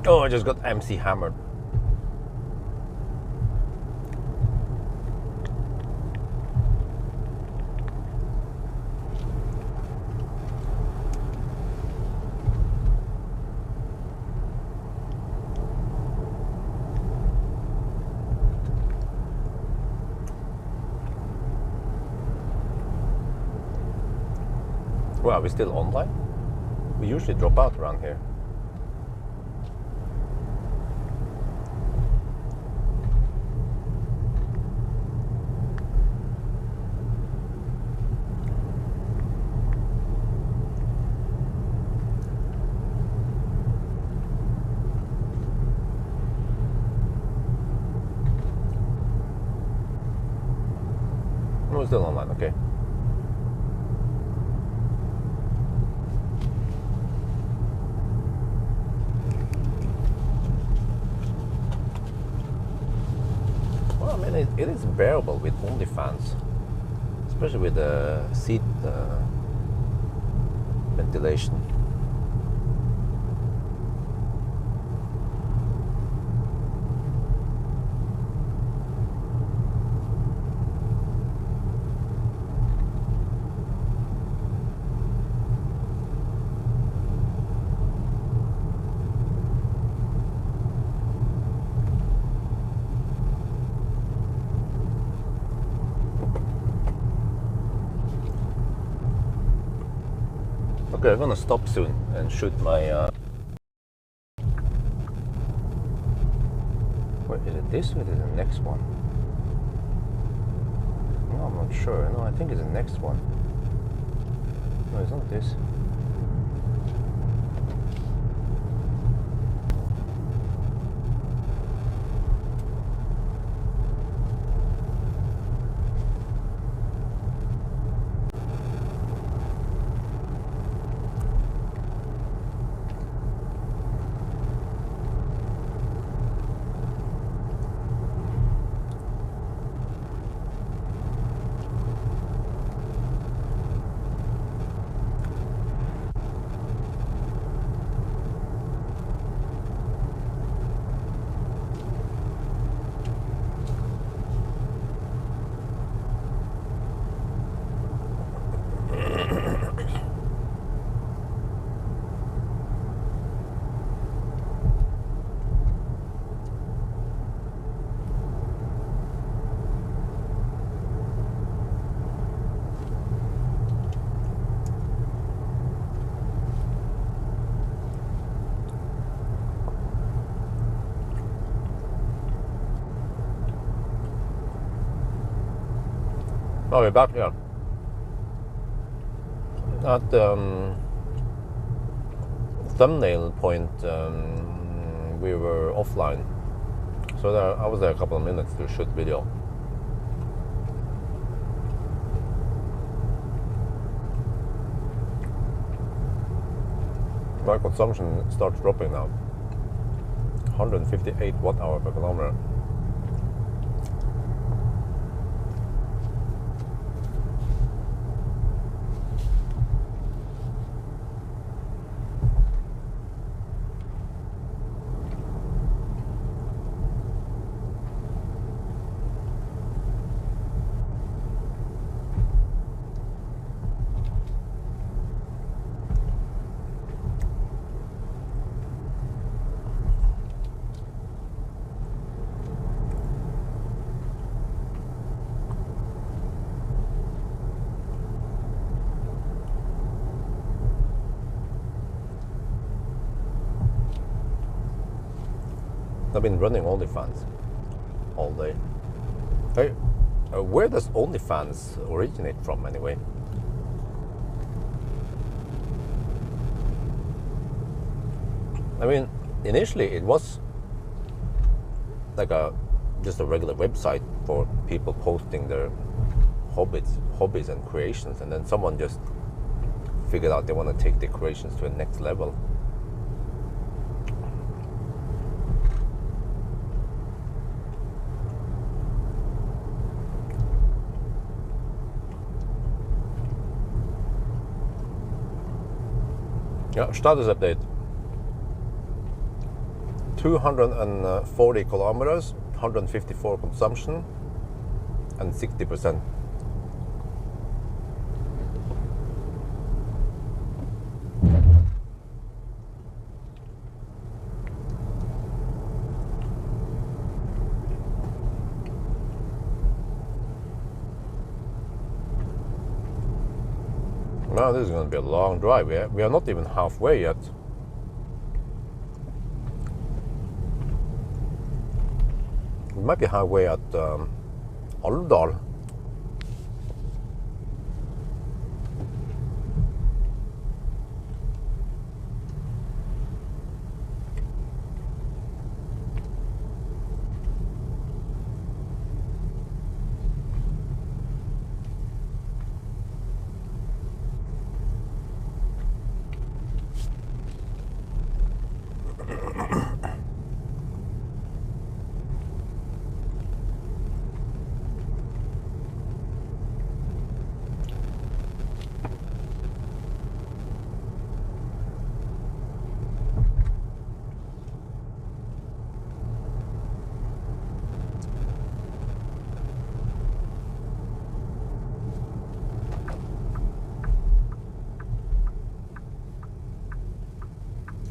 Speaker 1: Oh, I just got MC hammered. Well, are we still online? We usually drop out around here. No, we're still online, okay. it is bearable with only fans, especially with the seat ventilation. Okay, I'm gonna stop soon and shoot my. Wait, is it this or is it the next one? No, I'm not sure. No, I think it's the next one. No, it's not this. Oh, we're back here. At thumbnail point, we were offline, so I was there a couple of minutes to shoot video. My consumption starts dropping now. 158 watt-hour per kilometer. I've been running OnlyFans all day. Hey, where does OnlyFans originate from anyway? I mean, initially it was like just a regular website for people posting their hobbies and creations, and then someone just figured out they want to take their creations to the next level. Yeah, status update. 240 kilometers, 154 consumption, and 60%. Now this is going to be a long drive. We are not even halfway yet. We might be halfway at Alvdal.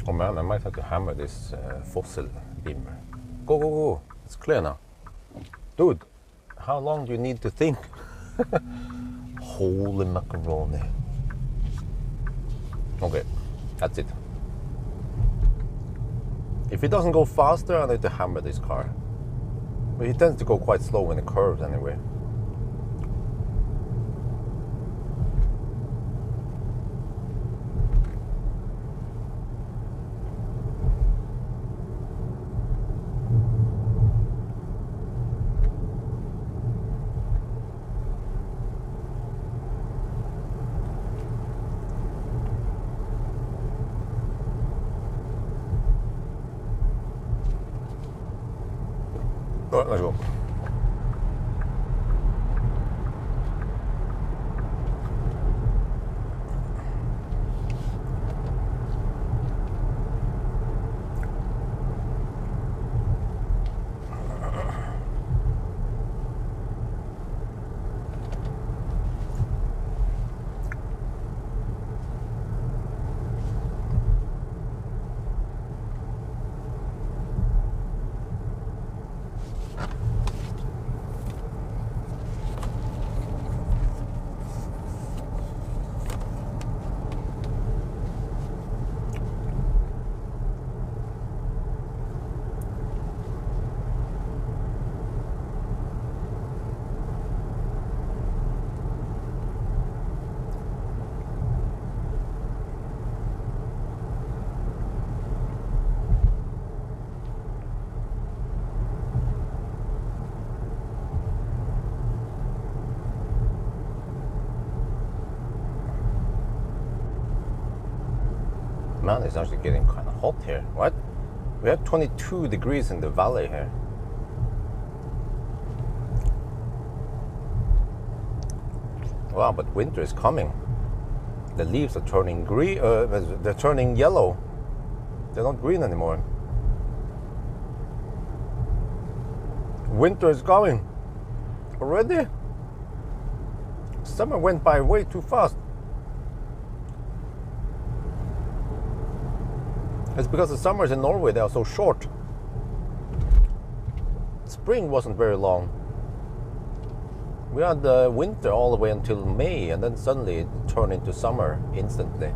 Speaker 1: Oh man, I might have to hammer this fossil beam. Go, go, go. It's clear now. Dude, how long do you need to think? Holy macaroni. Okay, that's it. If it doesn't go faster, I need to hammer this car. But it tends to go quite slow in the curves anyway. All right, let's go. Man, it's actually getting kind of hot here. What? We have 22 degrees in the valley here. Wow, but winter is coming. The leaves are turning green. They're turning yellow. They're not green anymore. Winter is coming. Already? Summer went by way too fast. It's because the summers in Norway, they are so short. Spring wasn't very long. We had the winter all the way until May, and then suddenly it turned into summer instantly.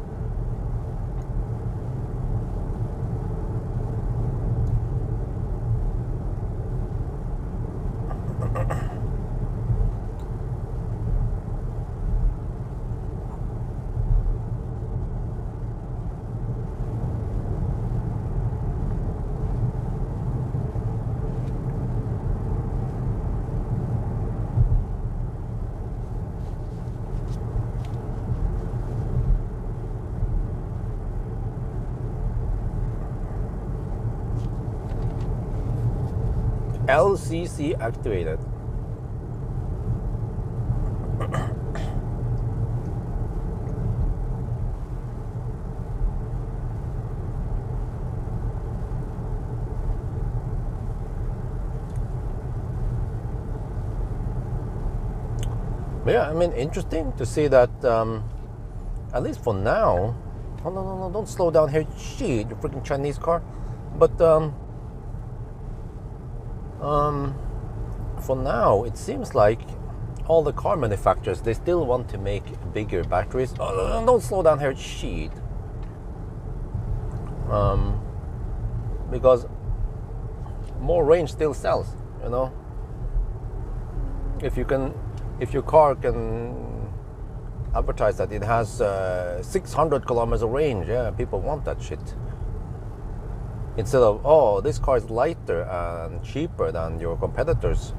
Speaker 1: LCC activated. Yeah, I mean, interesting to see that, at least for now. Oh, no, don't slow down here. Shit, you freaking Chinese car. But, for now, it seems like all the car manufacturers, they still want to make bigger batteries. Oh, don't slow down here, shit. Because more range still sells, you know. If your car can advertise that it has 600 kilometers of range, yeah, people want that shit. Instead of, oh, this car is lighter and cheaper than your competitors,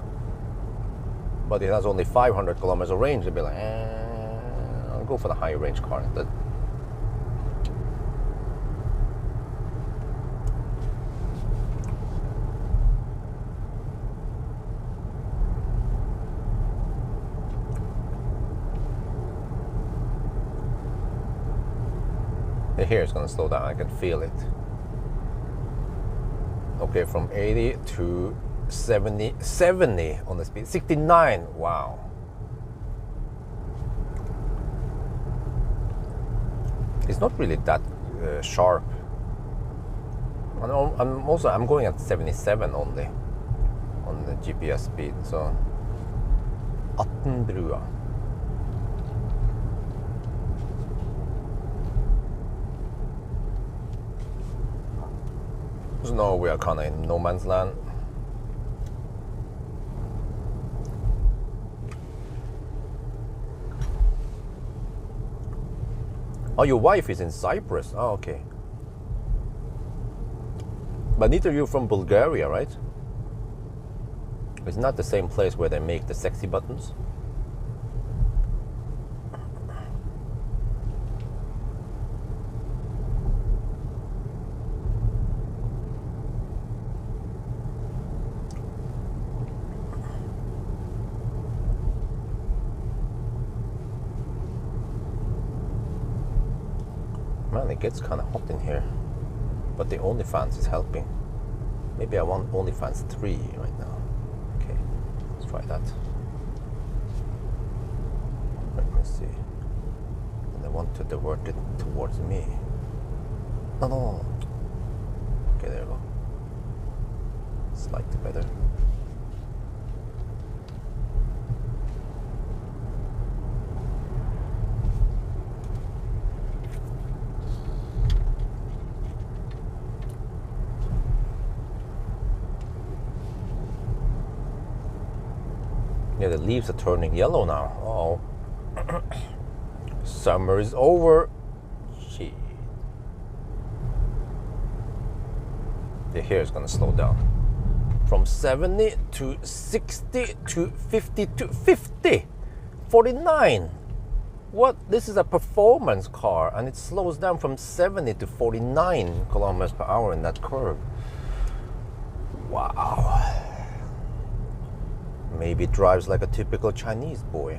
Speaker 1: but it has only 500 kilometers of range, they'd be like, I'll go for the higher range car instead. Here it's going to slow down, I can feel it. Okay, from 80 to 70 on the speed. 69, wow. It's not really that sharp. I'm going at 77 only on the GPS speed, so 18 brua. So now we are kind of in no man's land. Oh, your wife is in Cyprus. Oh, okay. But neither of you from Bulgaria, right? It's not the same place where they make the sexy buttons. Man, it gets kind of hot in here. But the OnlyFans is helping. Maybe I want OnlyFans 3 right now. Okay, let's try that. Frequency. And I want to divert it towards me. No. Okay, there we go. Slightly better. Yeah, the leaves are turning yellow now. Oh, summer is over. Shit. The hair is gonna slow down from 70 to 60 to 50 to 50, 49. What? This is a performance car, and it slows down from 70 to 49 kilometers per hour in that curve. Wow. Maybe it drives like a typical Chinese boy.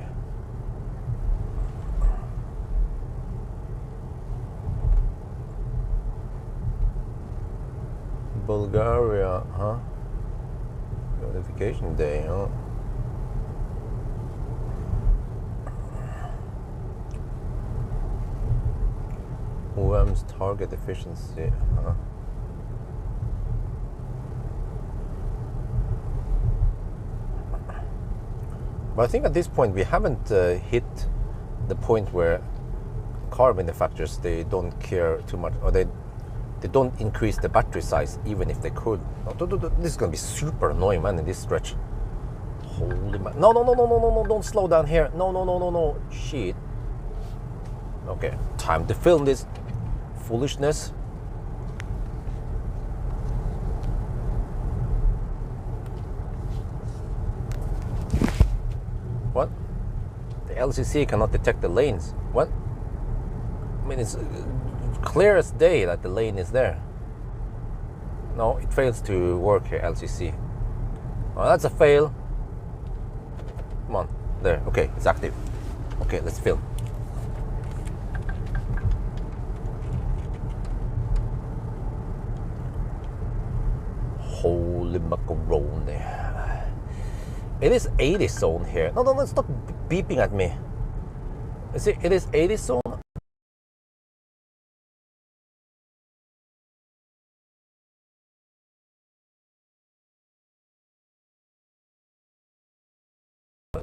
Speaker 1: Bulgaria, huh? Notification day, huh? OEM's target efficiency, huh? But I think at this point we haven't hit the point where car manufacturers, they don't care too much, or they don't increase the battery size even if they could. This is gonna be super annoying, man, in this stretch. Holy man! No! Don't slow down here! No! Shit! Okay, time to film this foolishness. What? The LCC cannot detect the lanes. What? I mean, it's clear as day that the lane is there. No, it fails to work here, LCC. Oh, that's a fail. Come on, there. Okay, it's active. Okay, let's film. Holy macaroni. It is 80 zone here. No, stop beeping at me. It is 80 zone.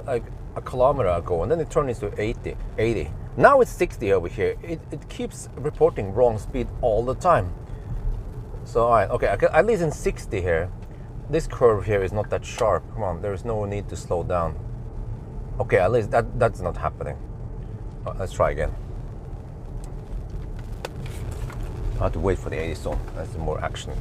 Speaker 1: Like a kilometer ago, and then it turned into 80. Now it's 60 over here. It keeps reporting wrong speed all the time. So, all right, okay, at least in 60 here. This curve here is not that sharp. Come on, there is no need to slow down. Okay, at least that's not happening. Let's try again. I have to wait for the 80 zone. That's more action.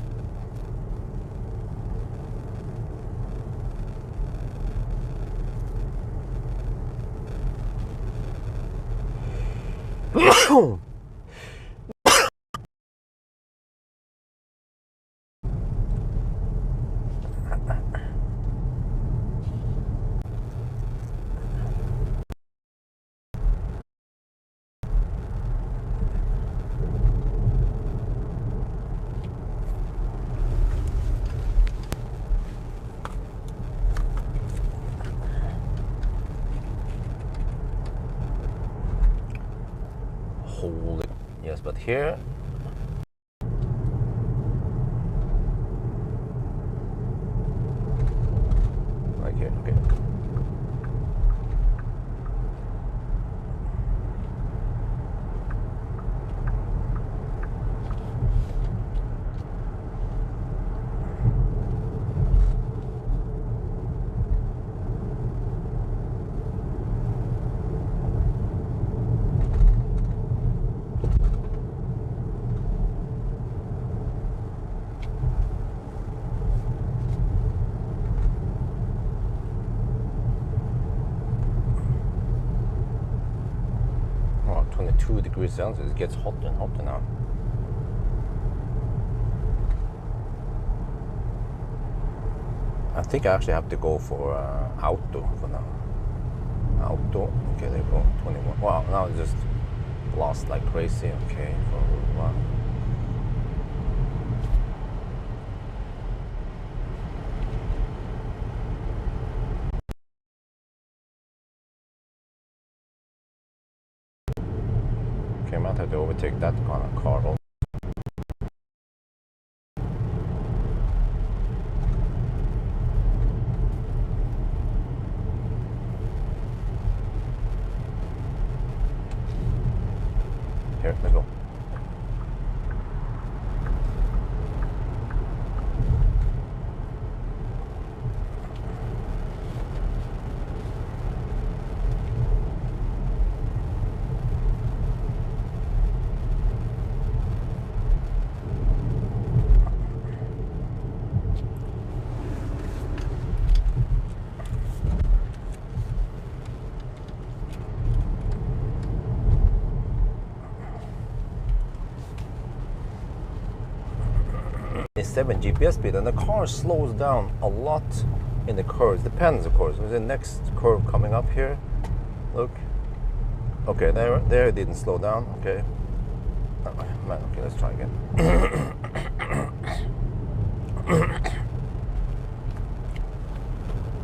Speaker 1: Holy, yes, but here 22 degrees Celsius. It gets hotter and hotter now. I think I actually have to go for auto for now. Auto. Okay, there you go. 21. Wow, now it just lost like crazy. Okay, for a while. Okay, I might have to overtake that kind of car. Here, let's go. It's 7 GPS speed, and the car slows down a lot in the curves. Depends, of course. There's the next curve coming up here. Look. Okay, there it didn't slow down. Okay. Oh, man, okay, let's try again.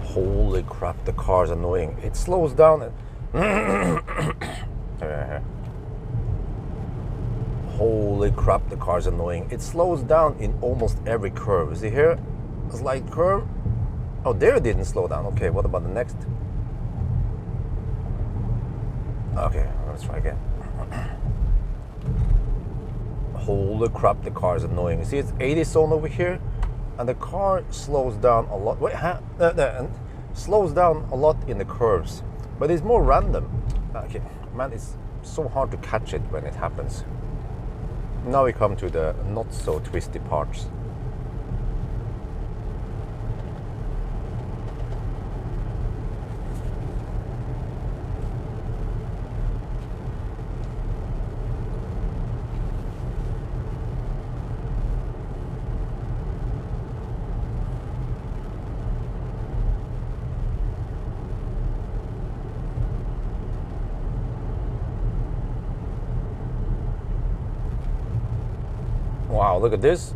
Speaker 1: Holy crap, the car's annoying. It slows down. Holy crap, the car's annoying. It slows down in almost every curve. See here? A slight curve. Oh, there it didn't slow down. Okay, what about the next? Okay, let's try again. Holy crap, the car is annoying. You see, it's 80 zone over here, and the car slows down a lot. Wait, slows down a lot in the curves, but it's more random. Okay, man, it's so hard to catch it when it happens. Now we come to the not so twisty parts. Wow, look at this.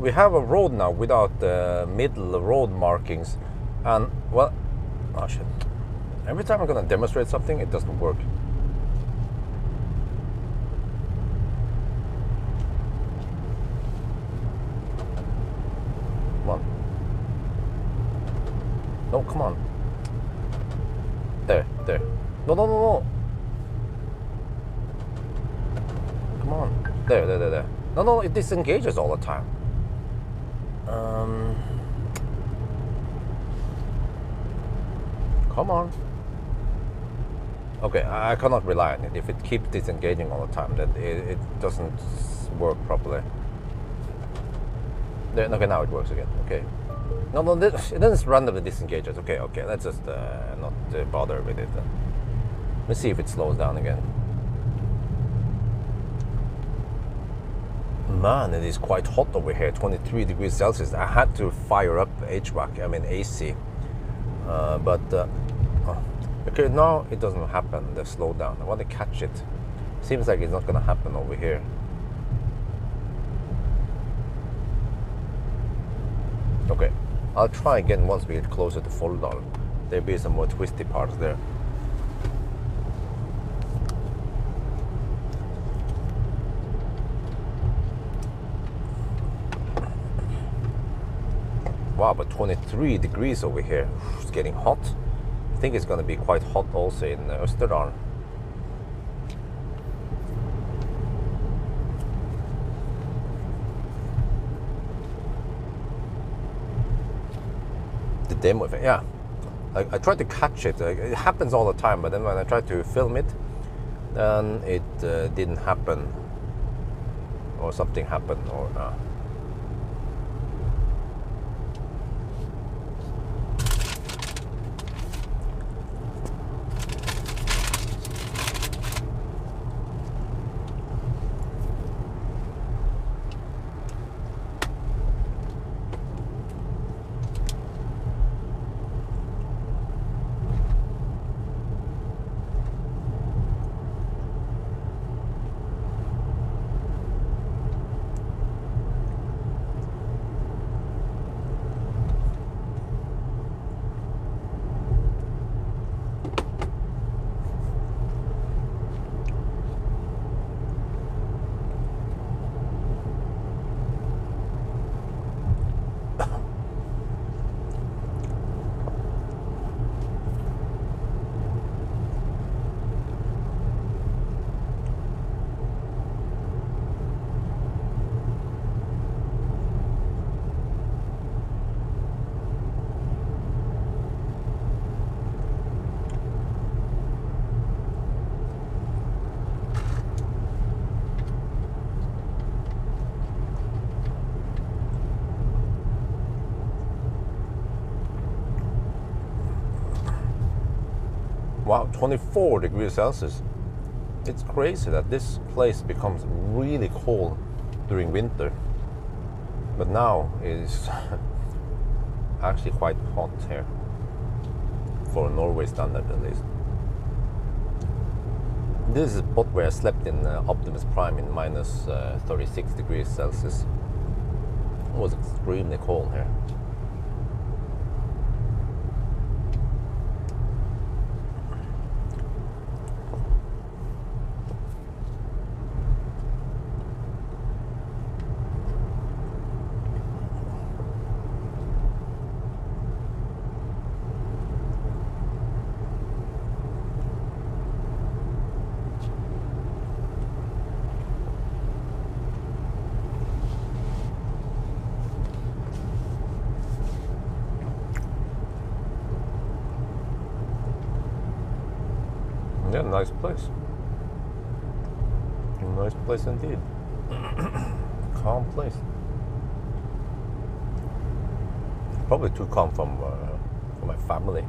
Speaker 1: We have a road now without the middle road markings. And, well, oh shit. Every time I'm gonna demonstrate something, it doesn't work. Come on. No, come on. There. No. Come on. There. No, it disengages all the time. Come on. Okay, I cannot rely on it. If it keeps disengaging all the time, then it doesn't work properly. There, okay, now it works again. Okay. No, it doesn't randomly disengages. Okay, let's just not bother with it then. Let's see if it slows down again. Man, it is quite hot over here, 23 degrees Celsius. I had to fire up HVAC, I mean AC. Okay, now it doesn't happen, the slowdown. I want to catch it. Seems like it's not going to happen over here. Okay, I'll try again once we get closer to Folldal. There'll be some more twisty parts there. Wow, but 23 degrees over here. It's getting hot. I think it's going to be quite hot also in Österdal. The demo effect, yeah. I tried to catch it. It happens all the time, but then when I tried to film it, then it didn't happen. Or something happened, or... Wow, 24 degrees Celsius. It's crazy that this place becomes really cold during winter, but now it's actually quite hot here for Norway standard at least. This is a spot where I slept in Optimus Prime in minus 36 degrees Celsius. It was extremely cold here. Yeah, nice place. Nice place indeed. Calm place. Probably too calm for my family.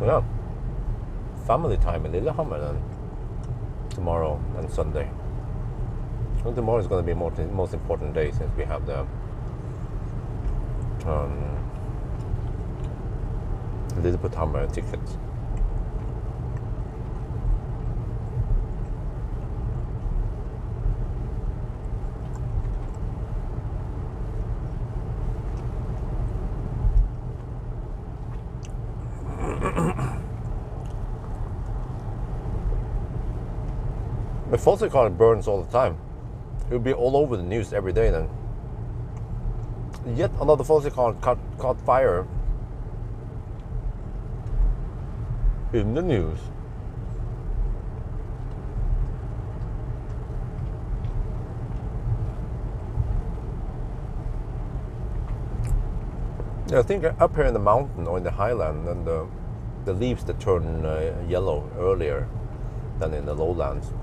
Speaker 1: Yeah, family time in Lillehammer then tomorrow and Sunday. Well, tomorrow is going to be the most important day since we have the Lillehammer tickets. The fossil car burns all the time. It will be all over the news every day then. Yet another fossil car caught fire in the news. Yeah, I think up here in the mountain or in the highland, and the leaves that turn yellow earlier than in the lowlands.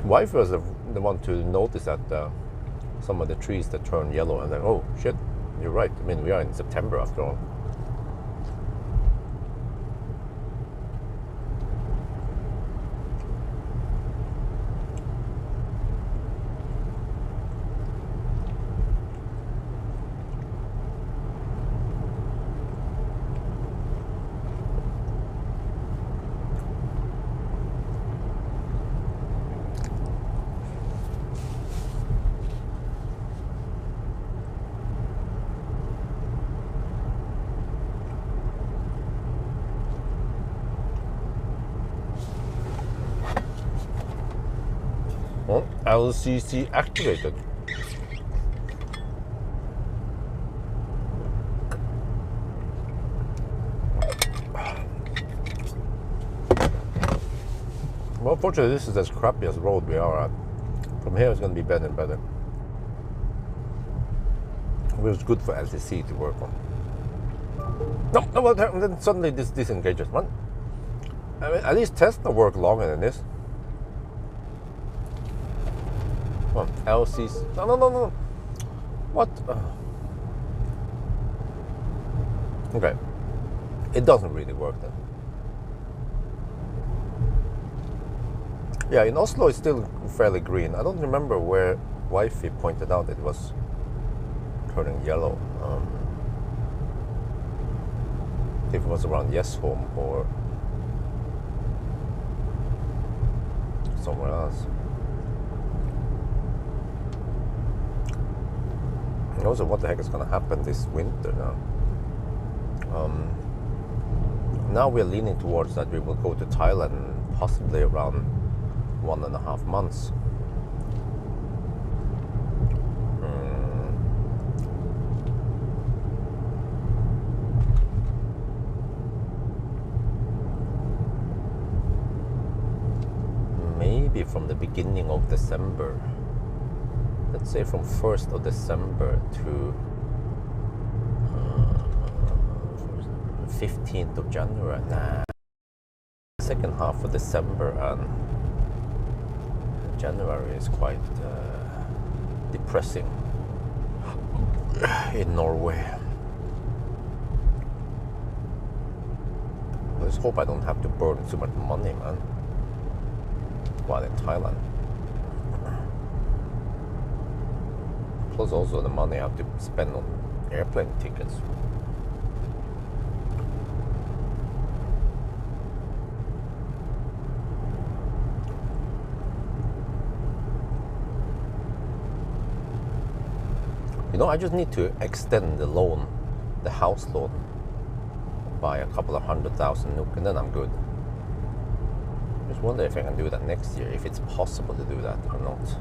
Speaker 1: Wife was the one to notice that some of the trees that turn yellow, and then, oh shit, you're right. I mean, we are in September after all. Oh, LCC activated. Well, fortunately, this is as crappy as the road we are at. From here, it's going to be better and better. It was good for LCC to work on. No, then suddenly this disengages. Man, I mean, at least Tesla worked longer than this. Come on, LCC. No. What? Okay. It doesn't really work then. Yeah, in Oslo it's still fairly green. I don't remember where Wi-Fi pointed out it was turning yellow. If it was around Yesholm or somewhere else. And also, what the heck is going to happen this winter now? Now we're leaning towards that we will go to Thailand possibly around 1.5 months. Maybe from the beginning of December. Let's say from 1st of December to 15th of January. Nah. Second half of December and January is quite depressing in Norway. I just hope I don't have to burn too much money, man, while in Thailand. Plus also the money I have to spend on airplane tickets. You know, I just need to extend the loan, the house loan, by a couple of 100,000 NOK, and then I'm good. Just wonder if I can do that next year, if it's possible to do that or not.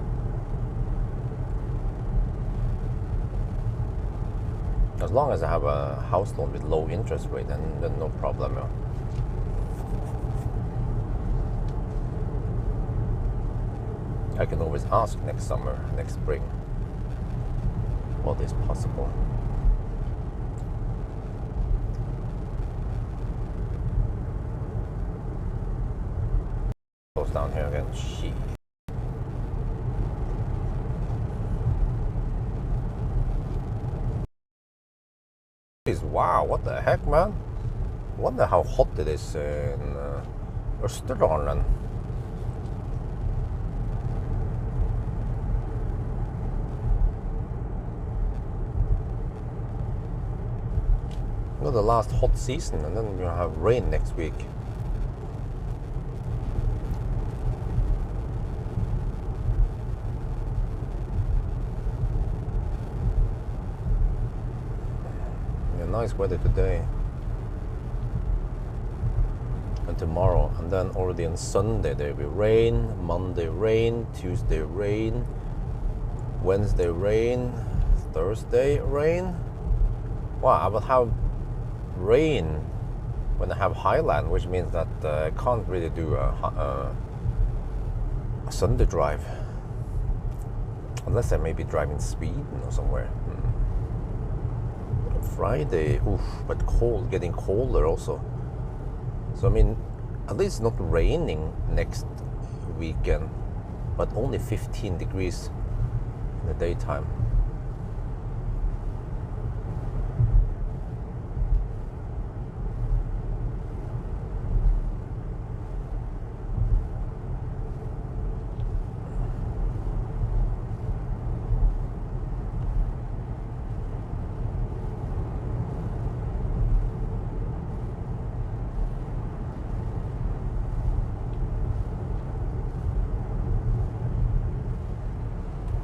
Speaker 1: As long as I have a house loan with low interest rate, then no problem. Yeah. I can always ask next summer, next spring, what is possible. Goes down here again. Shit. Wow, what the heck, man? Wonder how hot it is in Østerdalen. You know, the last hot season, and then we're gonna have rain next week. Nice weather today and tomorrow, and then already on Sunday there will be rain, Monday rain, Tuesday rain, Wednesday rain, Thursday rain. Wow, I will have rain when I have Highland, which means that I can't really do a Sunday drive unless I may be driving Sweden or somewhere. Friday, oof, but cold, getting colder also. So I mean, at least not raining next weekend, but only 15 degrees in the daytime.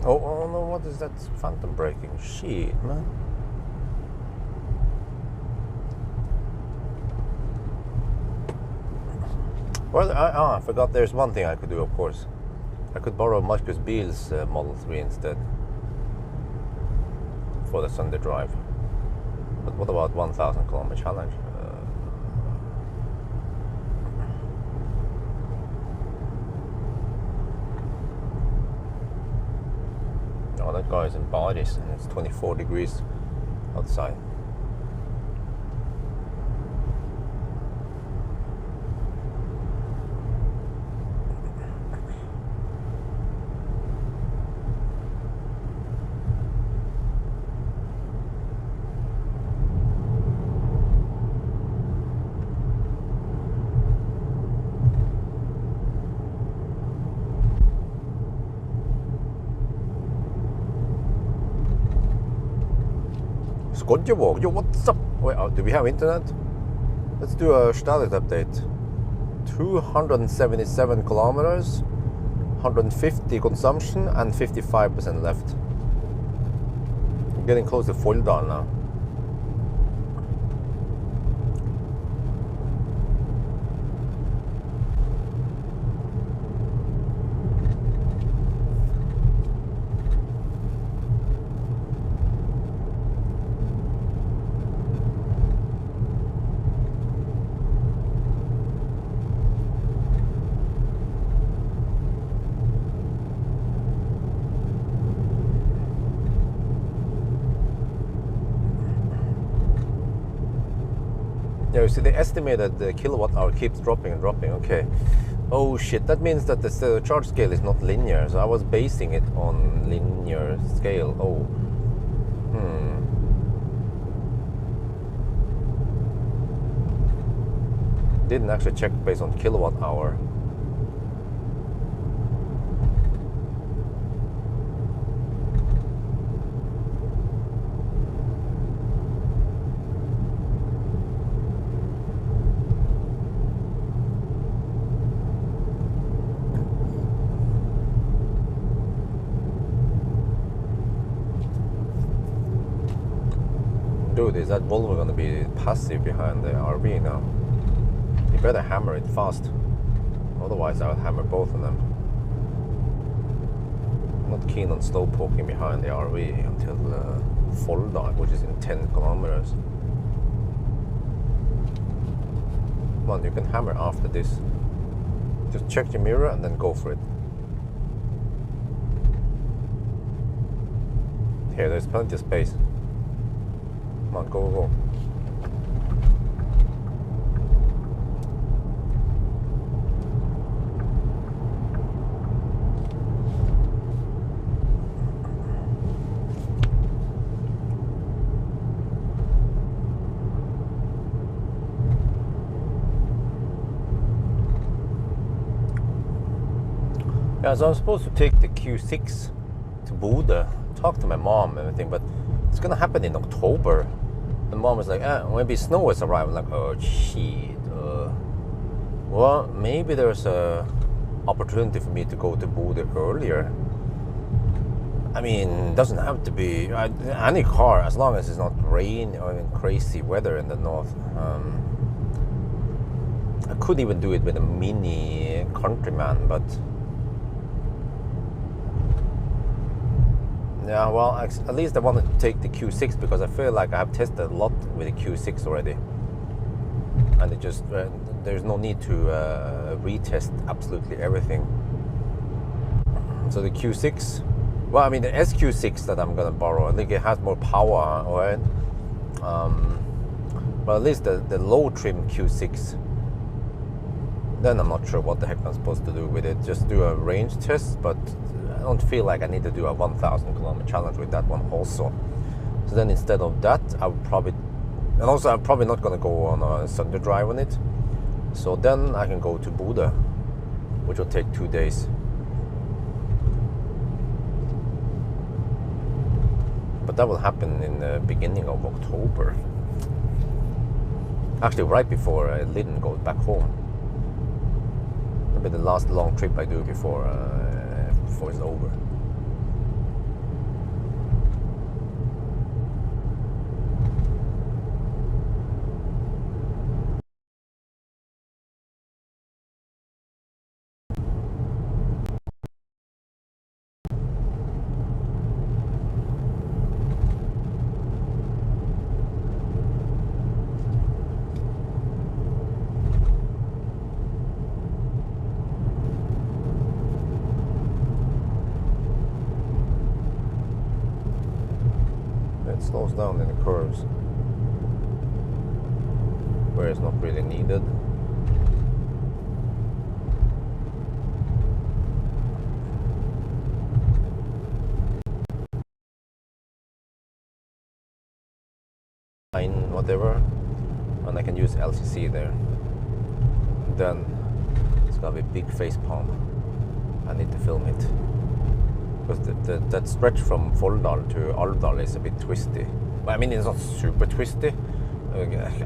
Speaker 1: Oh no, what is that phantom braking? Shit, man. Well, I forgot there's one thing I could do, of course. I could borrow Marcus Beale's Model 3 instead for the Sunday drive. But what about 1,000 kilometer challenge? Oh, that guy is in bodies and it's 24 degrees outside. Skodjevåg, yo, what's up? Wait, do we have internet? Let's do a status update. 277 kilometers, 150 consumption, and 55% left. I'm getting close to Folldal now. you see the estimated kilowatt hour keeps dropping and dropping. Okay. Oh shit, that means that the charge scale is not linear. So I was basing it on linear scale. Oh. Didn't actually check based on kilowatt hour. Dude, is that Volvo gonna be passive behind the RV now? You better hammer it fast. Otherwise I would hammer both of them. I'm not keen on slow poking behind the RV until Folldal, which is in 10 kilometers. Come on, you can hammer after this. Just check your mirror and then go for it. Here, there's plenty of space. Come on, go, go. Yeah, so I'm supposed to take the Q6 to Bodø, talk to my mom and everything, but it's gonna happen in October. And mom was like, maybe snow has arrived. I'm like, oh shit. Well, maybe there's a opportunity for me to go to Bodø earlier. I mean, it doesn't have to be any car, as long as it's not rain or crazy weather in the north. I could even do it with a mini Countryman, but yeah, well, at least I wanted to take the Q6 because I feel like I have tested a lot with the Q6 already, and it just there's no need to retest absolutely everything. So the Q6, well, I mean the SQ6 that I'm gonna borrow, I think it has more power, right? But at least the low trim Q6, then I'm not sure what the heck I'm supposed to do with it. Just do a range test, but I don't feel like I need to do a 1,000 kilometer challenge with that one also. So then instead of that, I would probably, and also I'm probably not gonna go on a Sunday drive on it. So then I can go to Bodø, which will take 2 days. But that will happen in the beginning of October. Actually, right before Lydon goes back home. Maybe the last long trip I do before it's over. Slows down in the curves where it's not really needed. Whatever, and I can use LCC there. Then it's gonna be big face palm. I need to film it. Because that stretch from Folldal to Alvdal is a bit twisty. I mean, it's not super twisty.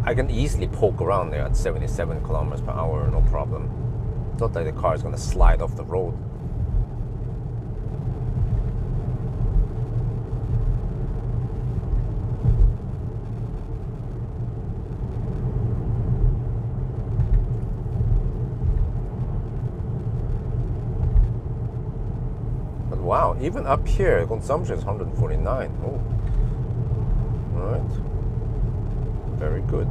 Speaker 1: I can easily poke around there at 77 kilometers per hour, no problem. It's not like the car is going to slide off the road. Wow, even up here, consumption is 149. Oh, all right, very good.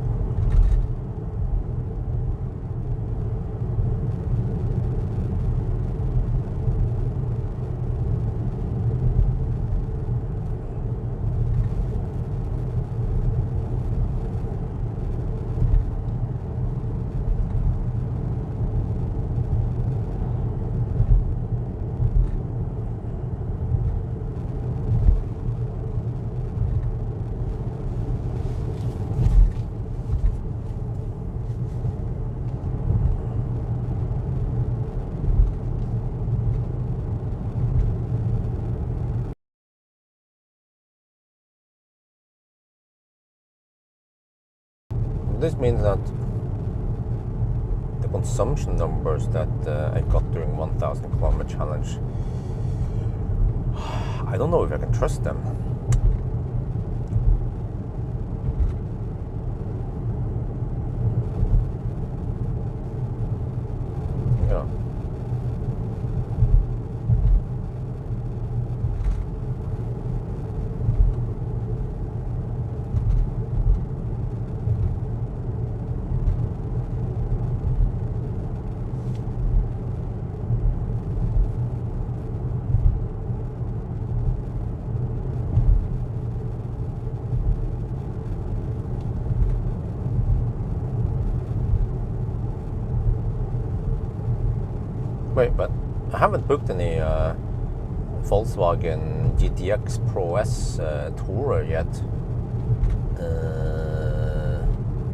Speaker 1: this means that the consumption numbers that I got during 1,000 kilometer challenge, I don't know if I can trust them. Yeah. Wait, but I haven't booked any Volkswagen GTX Pro S Tourer yet.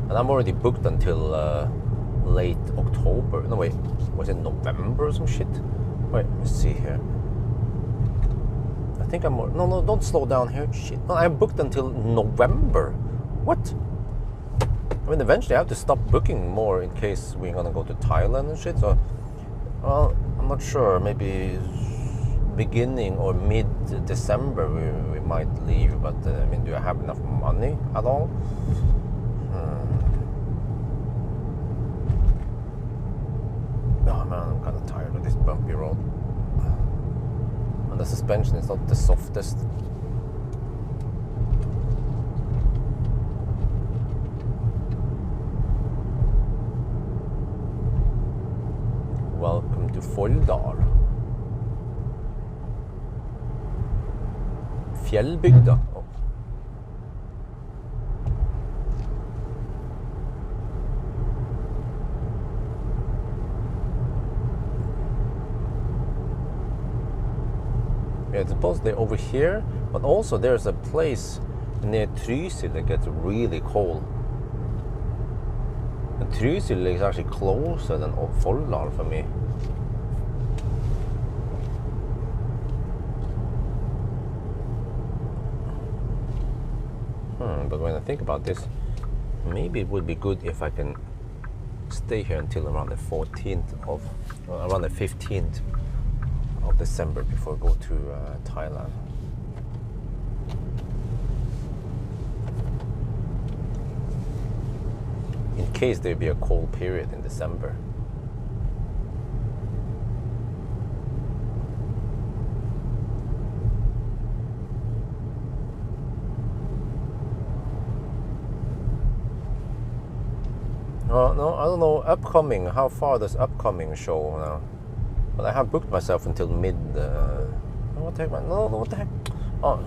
Speaker 1: And I'm already booked until late October. No, wait, was it November or some shit? Wait, let's see here. I think I'm more... No, don't slow down here. Shit. No, I'm booked until November. What? I mean, eventually I have to stop booking more in case we're gonna go to Thailand and shit. So, well, I'm not sure. Maybe beginning or mid-December we might leave. But I mean, do I have enough money at all? Oh man, I'm kind of tired of this bumpy road. And the suspension is not the softest. Welcome to Folldal. Fjällbygda. Oh. Yeah, it's supposedly over here, but also there's a place near Trysil that gets really cold. And Trysil is actually closer than Folldal for me. But when I think about this, maybe it would be good if I can stay here until around the 14th of, around the 15th of December before I go to Thailand. In case there be a cold period in December. No, I don't know. Upcoming, how far does upcoming show now? But I have booked myself until mid. What the heck, man? No, what the heck? Oh,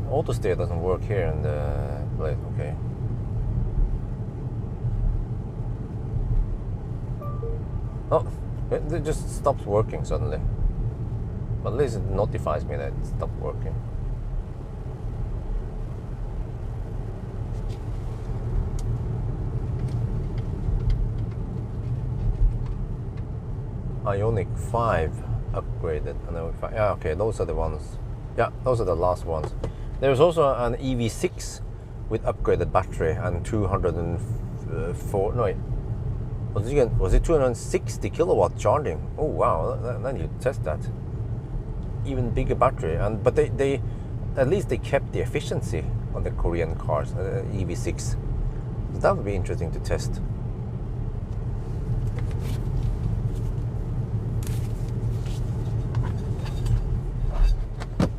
Speaker 1: auto steer doesn't work here in the place. Okay. Oh, it just stops working suddenly. But at least it notifies me that it stopped working. Ioniq 5 upgraded. Yeah, okay, those are the ones. Yeah, those are the last ones. There's also an EV6 with upgraded battery and 204. No, wait. Was it 260 kilowatt charging? Oh wow, then you test that. Even bigger battery, but they at least they kept the efficiency on the Korean cars, EV6. So that would be interesting to test.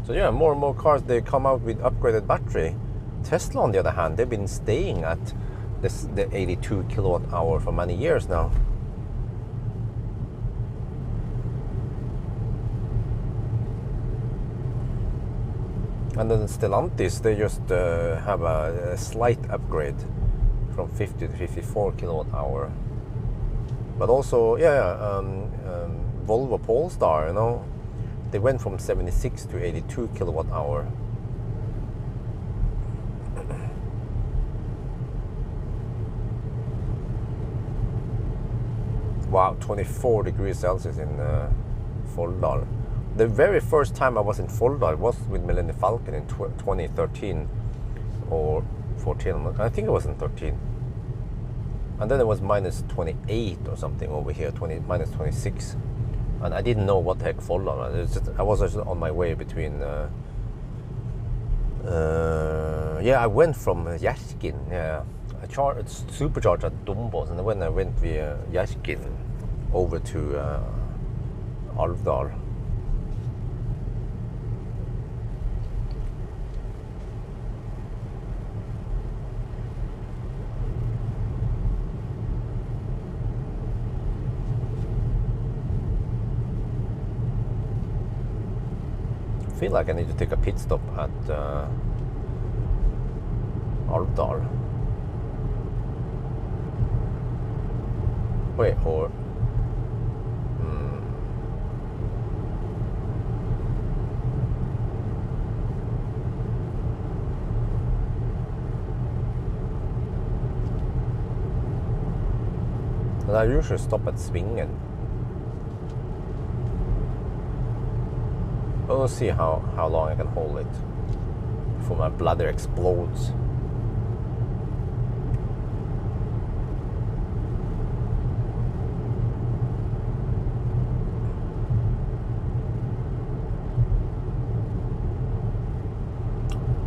Speaker 1: So yeah, more and more cars, they come out with upgraded battery. Tesla, on the other hand, they've been staying at the 82 kilowatt hour for many years now. And then Stellantis, they just have a slight upgrade from 50 to 54 kilowatt hour. But also, Volvo Polestar, you know, they went from 76 to 82 kilowatt hour. Wow, 24 degrees Celsius in Folldal. The very first time I was in Folldal was with Millennium Falcon in 2013 or 14. I think it was in 13. And then it was minus 28 or something over here, minus 26. And I didn't know what the heck followed. I was just on my way between. Yeah, I went from Xpeng. Yeah, it's supercharged at Dombås, and then I went via Xpeng over to Alvdal. I feel like I need to take a pit stop at Alvdal. Wait, or I usually stop at Xpeng. We'll see how long I can hold it before my bladder explodes.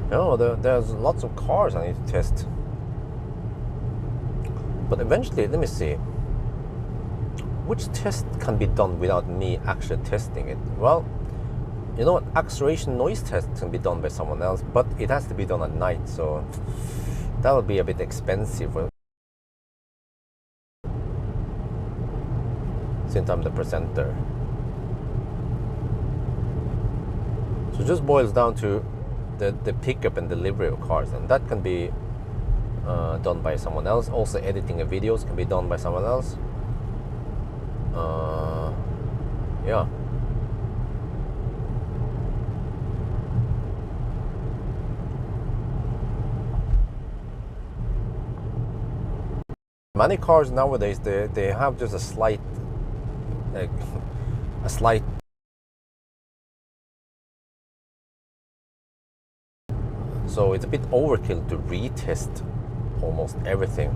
Speaker 1: No, there's lots of cars I need to test. But eventually, let me see. Which test can be done without me actually testing it? Well, you know what? Acceleration noise test can be done by someone else, but it has to be done at night, so that will be a bit expensive since I'm the presenter. So it just boils down to the pickup and delivery of cars, and that can be done by someone else. Also, editing of videos can be done by someone else. Yeah. Many cars nowadays, they have just a slight so it's a bit overkill to retest almost everything,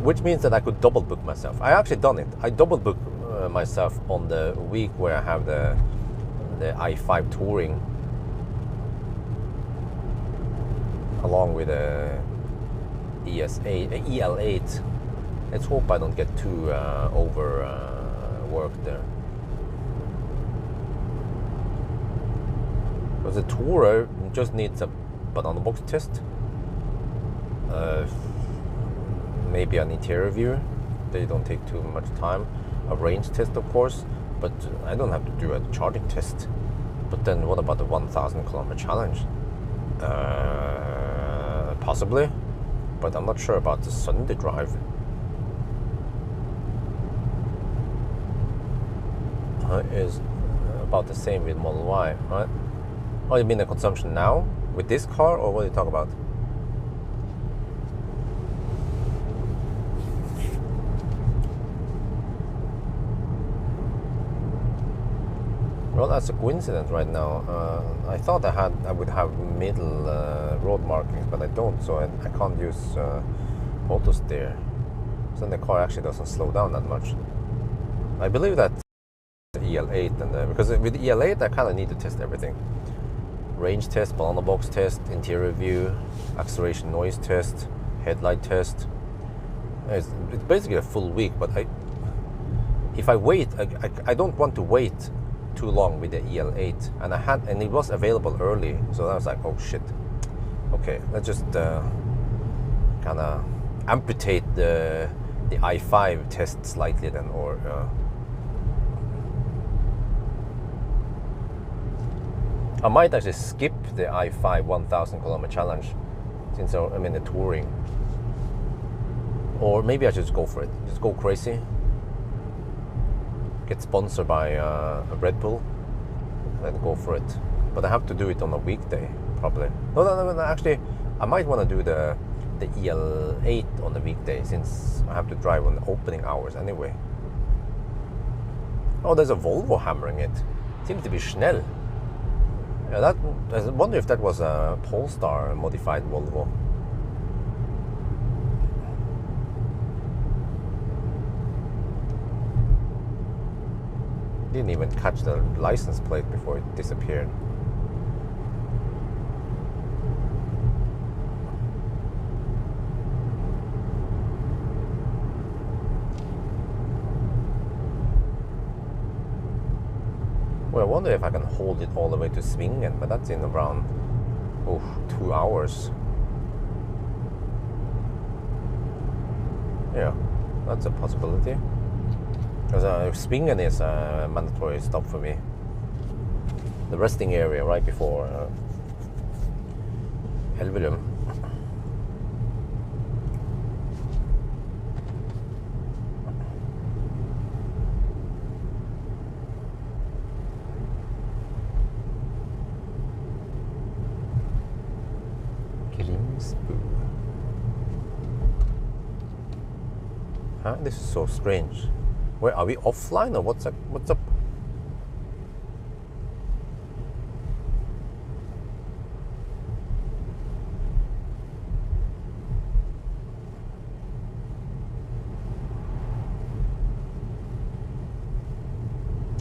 Speaker 1: which means that I could double book myself. I actually done it. I double book myself on the week where I have the i5 touring along with the EL8. Let's hope I don't get too overworked there. Because the tourer just needs a banana box test, maybe an interior view. They don't take too much time. A range test, of course, but I don't have to do a charging test. But then what about the 1,000 kilometer challenge? Possibly, but I'm not sure about the Sunday drive. Is about the same with Model Y, right? Oh, you mean the consumption now with this car, or what are you talking about? Well, that's a coincidence right now. I thought I would have middle road markings, but I don't, so I can't use auto steer. So then the car actually doesn't slow down that much. I believe that the EL8 and because with the EL8 I kind of need to test everything. Range test, banana box test, interior view, acceleration noise test, headlight test. It's basically a full week, but if I wait, I don't want to wait too long with the EL8, and it was available early, so I was like, oh shit, okay, let's just kind of amputate the i5 test slightly then, or I might actually skip the i5 1,000 kilometer challenge since I'm in the touring, or maybe I should just go for it, just go crazy. Get sponsored by Red Bull and go for it. But I have to do it on a weekday, probably. No, actually, I might want to do the EL8 on the weekday, since I have to drive on the opening hours anyway. Oh, there's a Volvo hammering it. Seems to be Schnell. Yeah, I wonder if that was a Polestar modified Volvo. Didn't even catch the license plate before it disappeared. Well, I wonder if I can hold it all the way to Xpeng, but that's in around 2 hours. Yeah, that's a possibility. Because Xpeng is a mandatory stop for me. The resting area right before Elverum. Huh? This is so strange. Wait, are we offline or what's up? What's up?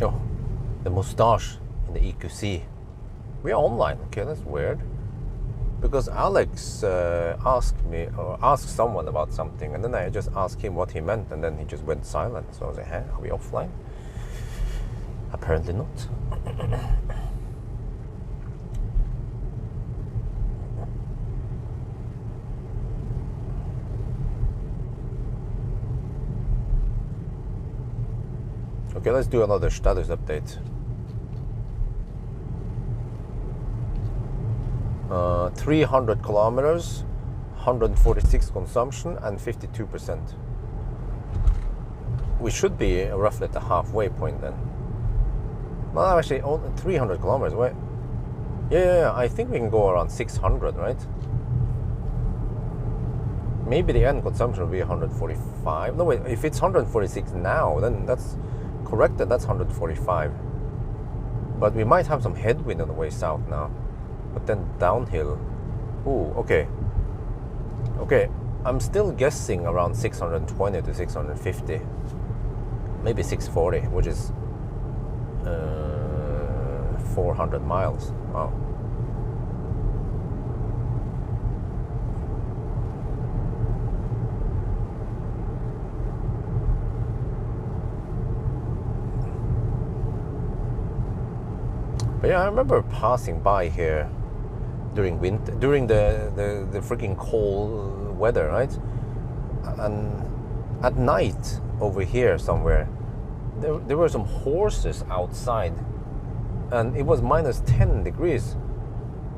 Speaker 1: Oh, the mustache in the EQC. We are online. Okay, that's weird. Because Alex asked someone about something, and then I just asked him what he meant, and then he just went silent. So I was like, "Huh? Are we offline?" Apparently not. Okay, let's do another status update. 300 kilometers, 146 consumption, and 52%. We should be roughly at the halfway point then. Well, actually, 300 kilometers. Wait. Yeah, I think we can go around 600, right? Maybe the end consumption will be 145. No, wait, if it's 146 now, then that's corrected. That's 145. But we might have some headwind on the way south now. But then downhill. Ooh, okay. Okay, I'm still guessing around 620 to 650. Maybe 640, which is 400 miles. Wow. But yeah, I remember passing by here during winter, during the freaking cold weather, right? And at night over here somewhere, there were some horses outside, and it was minus 10 degrees.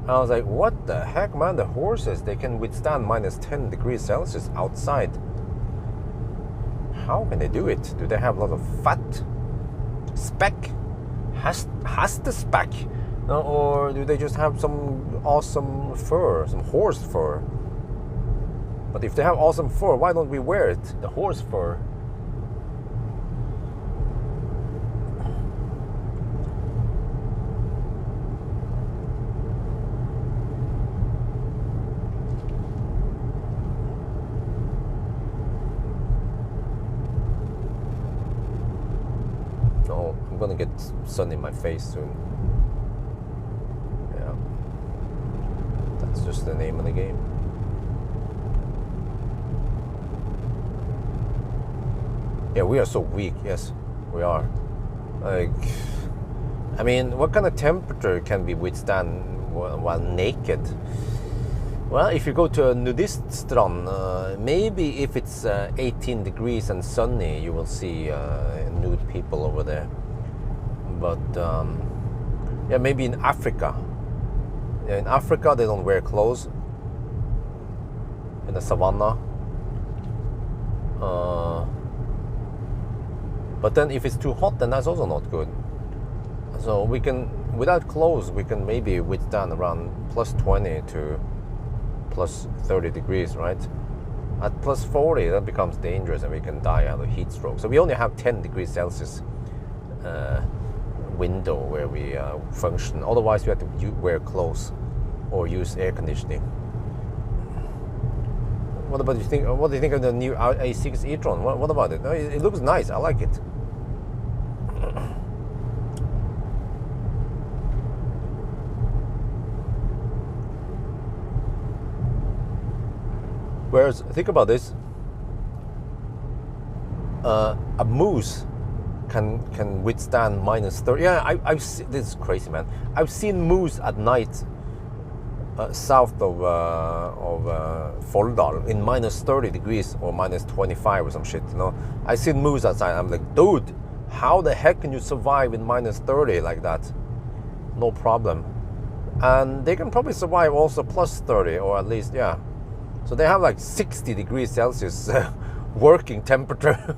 Speaker 1: I was like, what the heck, man? The horses, they can withstand minus 10 degrees Celsius outside. How can they do it? Do they have a lot of fat? Speck? Has the speck? Or do they just have some awesome fur, some horse fur? But if they have awesome fur, why don't we wear it? The horse fur. Oh, I'm gonna get sun in my face soon. That's just the name of the game. Yeah, we are so weak. Yes, we are. Like, I mean, what kind of temperature can we withstand while naked? Well, if you go to a nudist strand, maybe if it's 18 degrees and sunny, you will see nude people over there. But yeah, maybe in Africa. In Africa, they don't wear clothes. In the savannah. But then if it's too hot, then that's also not good. So we can, without clothes, we can maybe withstand around plus 20 to plus 30 degrees, right? At plus 40, that becomes dangerous and we can die out of heat stroke. So we only have 10 degrees Celsius window where we function. Otherwise, we have to wear clothes or use air conditioning. What about you think? What do you think of the new A6 e-tron? What about it? It looks nice. I like it. Whereas, think about this. A moose can withstand minus 30. Yeah, I've seen, this is crazy, man. I've seen moose at night south of Folldal in minus 30 degrees or minus 25 or some shit, you know. I've seen moose outside. I'm like, dude, how the heck can you survive in minus 30 like that? No problem. And they can probably survive also plus 30, or at least, yeah. So they have like 60 degrees Celsius working temperature.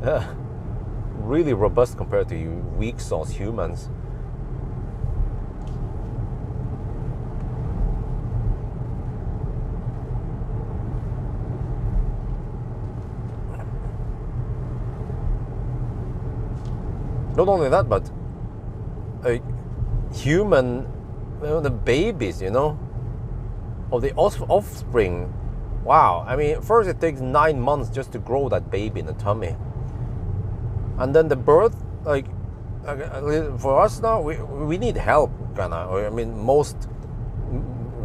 Speaker 1: Yeah. Really robust compared to you weak sauce humans. Not only that, but a human, you know, the babies, you know, of the offspring. Wow, I mean, first it takes 9 months just to grow that baby in the tummy. And then the birth, like, for us now, we need help, kinda. I mean, most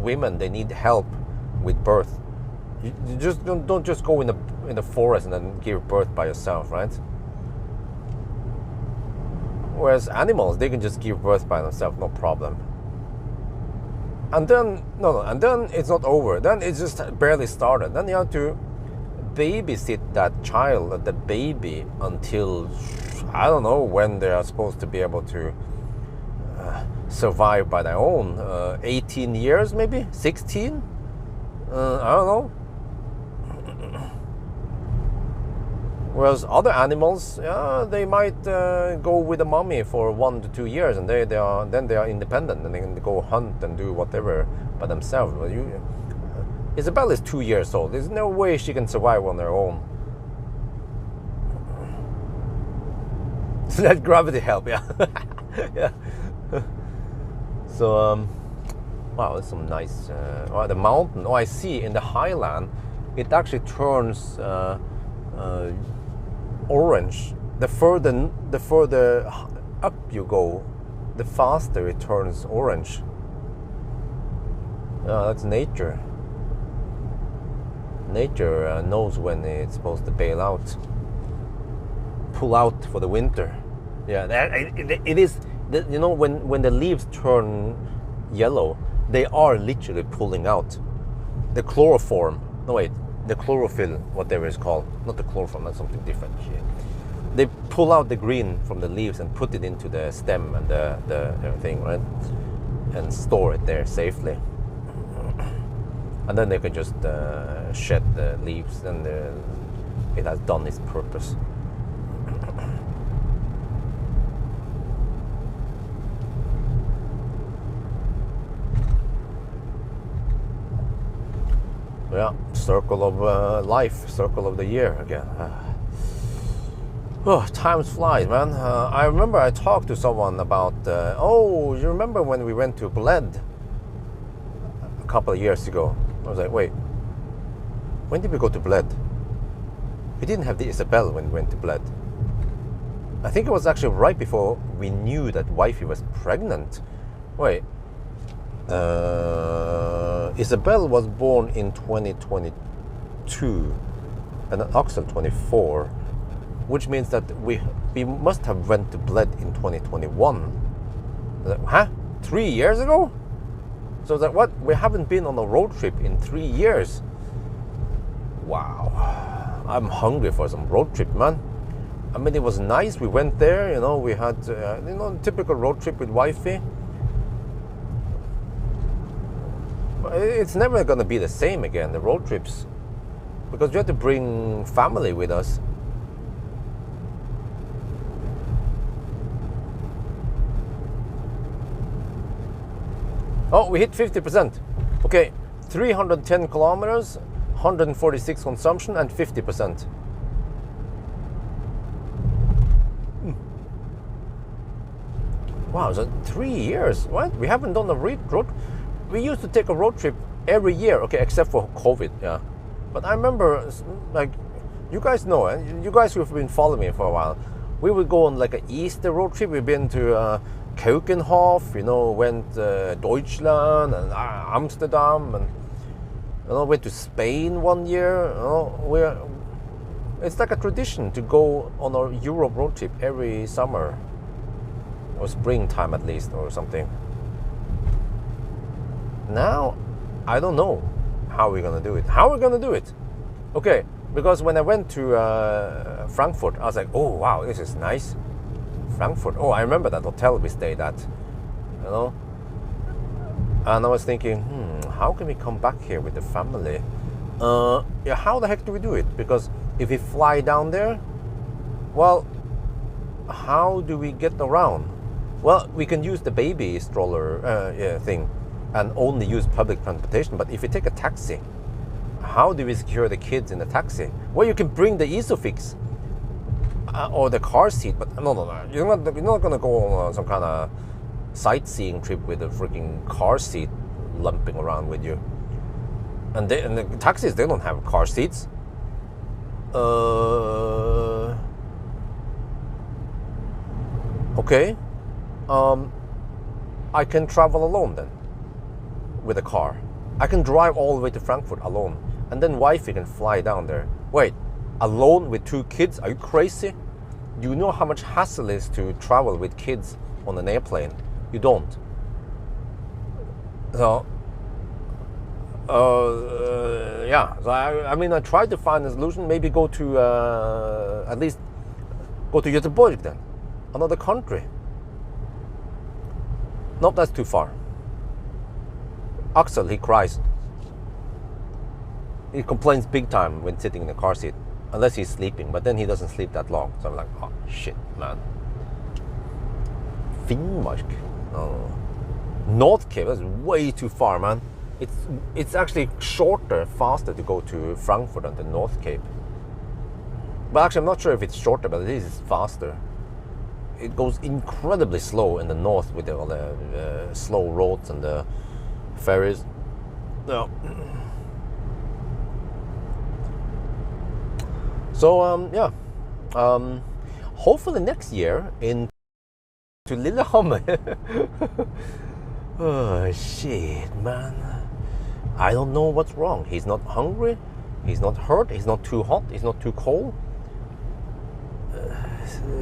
Speaker 1: women, they need help with birth. You just don't just go in the forest and then give birth by yourself, right? Whereas animals, they can just give birth by themselves, no problem. And then, and then it's not over. Then it's just barely started. Then you have to babysit that child, the baby, until, I don't know when they are supposed to be able to survive by their own. 18 years, maybe? 16? I don't know. Whereas other animals, they might go with the mommy for 1 to 2 years, and they are independent, and they can go hunt and do whatever by themselves. Isabel is 2 years old. There's no way she can survive on her own. So let gravity help, yeah. Yeah. So, wow, that's some nice. The mountain. Oh, I see. In the highland, it actually turns orange. The further up you go, the faster it turns orange. That's nature. Nature knows when it's supposed to bail out, pull out for the winter. Yeah, it is. You know, when the leaves turn yellow, they are literally pulling out the chloroform. No, wait. The chlorophyll, whatever it's called, not the chloroform, that's something different. They pull out the green from the leaves and put it into the stem and the everything, right? And store it there safely. And then they can just shed the leaves, and it has done its purpose. Yeah, circle of life, circle of the year again. Oh, time flies, man. I remember I talked to someone about, you remember when we went to Bled a couple of years ago? I was like, wait, when did we go to Bled? We didn't have the Isabel when we went to Bled. I think it was actually right before we knew that wifey was pregnant. Wait. Isabel was born in 2022 and Axel 24, which means that we must have went to Bled in 2021. Huh? 3 years ago? So that what? We haven't been on a road trip in 3 years. Wow. I'm hungry for some road trip, man. I mean, it was nice. We went there, you know, we had, typical road trip with wifey. It's never going to be the same again, the road trips, because you have to bring family with us. Oh, we hit 50%. Okay, 310 kilometers, 146 consumption, and 50%. Wow, so 3 years. What? We haven't done a road. We used to take a road trip every year, okay, except for COVID, yeah. But I remember, like, you guys know, you guys who have been following me for a while, we would go on like an Easter road trip. We've been to Keukenhof, you know, went Deutschland and Amsterdam, and went to Spain one year. It's like a tradition to go on a Europe road trip every summer or springtime at least or something. Now, I don't know how we're gonna do it. Okay, because when I went to Frankfurt, I was like, oh wow, this is nice. Frankfurt. Oh, I remember that hotel we stayed at, And I was thinking, how can we come back here with the family? How the heck do we do it? Because if we fly down there, well, how do we get around? Well, we can use the baby stroller thing and only use public transportation. But if we take a taxi, how do we secure the kids in the taxi? Well, you can bring the Isofix or the car seat, but no. You're not going to go on some kind of sightseeing trip with a freaking car seat lumping around with you. And the taxis, they don't have car seats. Okay. I can travel alone then with a car. I can drive all the way to Frankfurt alone, and then wifey can fly down there. Wait, alone with 2 kids? Are you crazy? Do you know how much hassle it is to travel with kids on an airplane? You don't. So, So I tried to find a solution. Maybe go to at least go to Göteborg then, another country. Nope, that's too far. Axel, he cries. He complains big time when sitting in the car seat, unless he's sleeping. But then he doesn't sleep that long. So I'm like, oh shit, man. Finnmark. Oh. North Cape, that's way too far, man. It's actually shorter, faster to go to Frankfurt than the North Cape. But actually, I'm not sure if it's shorter, but it is faster. It goes incredibly slow in the north with all the slow roads and the ferries. No. So hopefully next year to Lillehammer. Oh shit, man. I don't know what's wrong. He's not hungry. He's not hurt. He's not too hot. He's not too cold.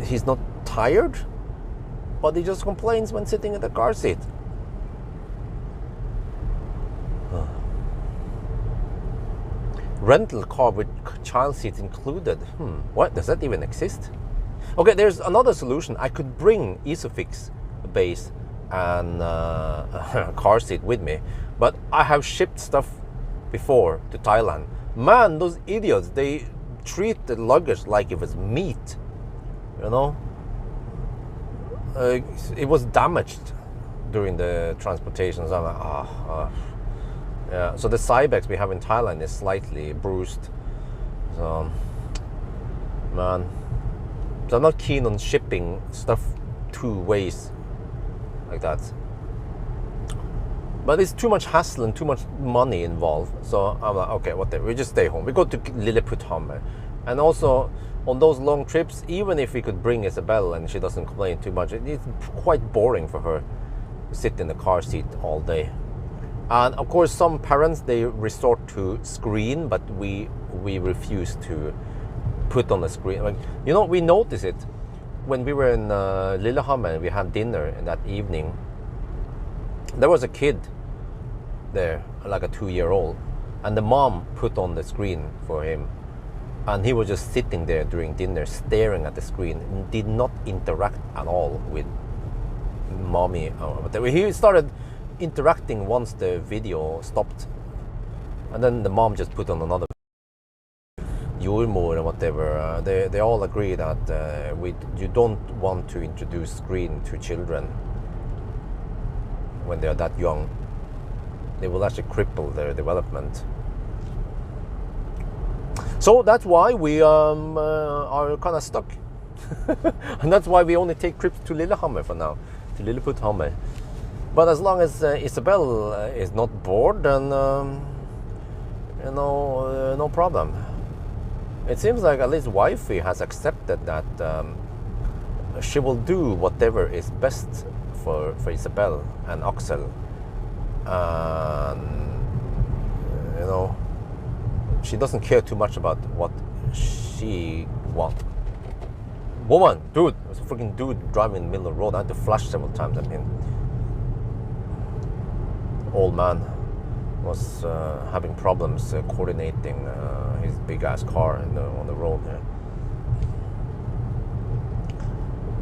Speaker 1: He's not tired. But he just complains when sitting in the car seat. Rental car with child seats included. What? Does that even exist? Okay, there's another solution. I could bring Isofix base and car seat with me, but I have shipped stuff before to Thailand. Man, those idiots, they treat the luggage like it was meat, it was damaged during the transportation, so I'm like, yeah. So the Cybex we have in Thailand is slightly bruised, so man, so I'm not keen on shipping stuff 2 ways like that. But it's too much hassle and too much money involved. So I'm like, okay, whatever. We just stay home. We go to Lilleputthammer. And also, on those long trips, even if we could bring Isabel and she doesn't complain too much, it's quite boring for her to sit in the car seat all day. And of course, some parents, they resort to screen, but we refuse to put on a screen. Like, we notice it when we were in Lillehammer and we had dinner in that evening. There was a kid there, like a 2-year-old, and the mom put on the screen for him, and he was just sitting there during dinner staring at the screen and did not interact at all with mommy. He started interacting once the video stopped, and then the mom just put on another Jordmor and whatever. They all agree that you don't want to introduce screen to children when they're that young. They will actually cripple their development. So that's why we are kind of stuck. And that's why we only take trips to Lillehammer for now, to Lilleputthammer. But as long as Isabel is not bored, then no problem. It seems like at least wifey has accepted that she will do whatever is best for Isabel and Axel. you know, she doesn't care too much about what she wants. Woman, dude, there's a freaking dude driving in the middle of the road. I had to flash several times at him. Old man was having problems coordinating his big ass car on the road here.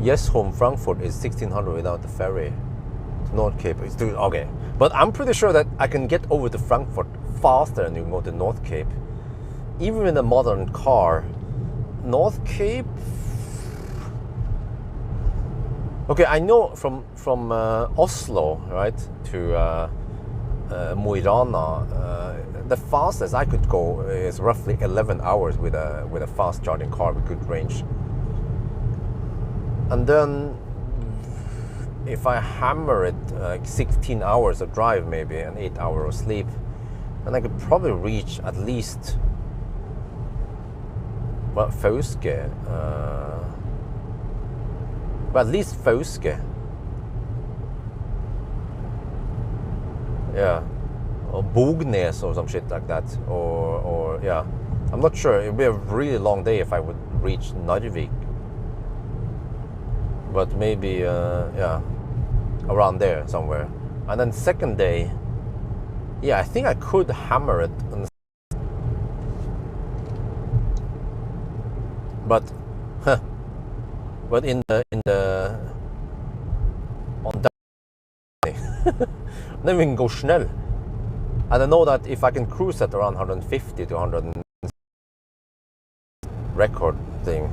Speaker 1: Yes, home Frankfurt is 1600 without the ferry to North Cape. It's okay, but I'm pretty sure that I can get over to Frankfurt faster than you can go to North Cape. Even with a modern car, North Cape. Okay, I know from Oslo, right, to Mo i Rana, the fastest I could go is roughly 11 hours with a fast charging car with good range. And then if I hammer it, like 16 hours of drive maybe, and 8 hours of sleep, then I could probably reach at least, well, Fauske. But at least Fauske. Yeah. Or Bognes or some shit like that. Or yeah. I'm not sure. It would be a really long day if I would reach Narvik. But maybe, yeah, around there somewhere. And then second day, yeah, I think I could hammer it. But, huh. But on that day, then we can go schnell. And I know that if I can cruise at around 150 to 100 record thing,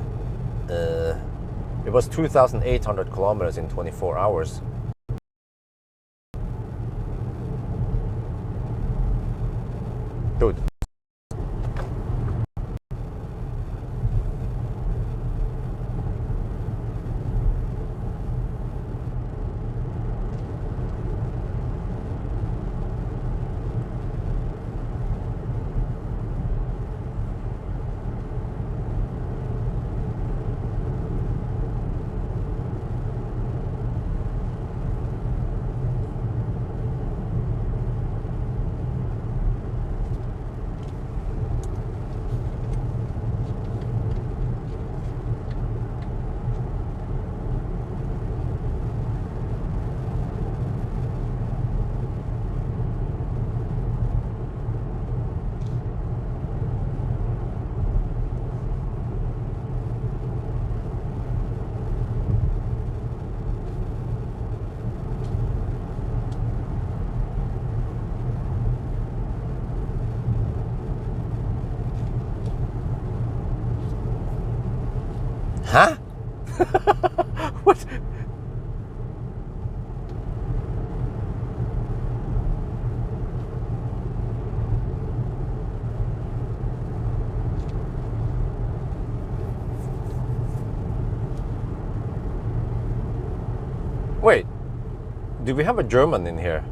Speaker 1: it was 2,800 kilometers in 24 hours. Dude. Huh? What? Wait, do we have a German in here?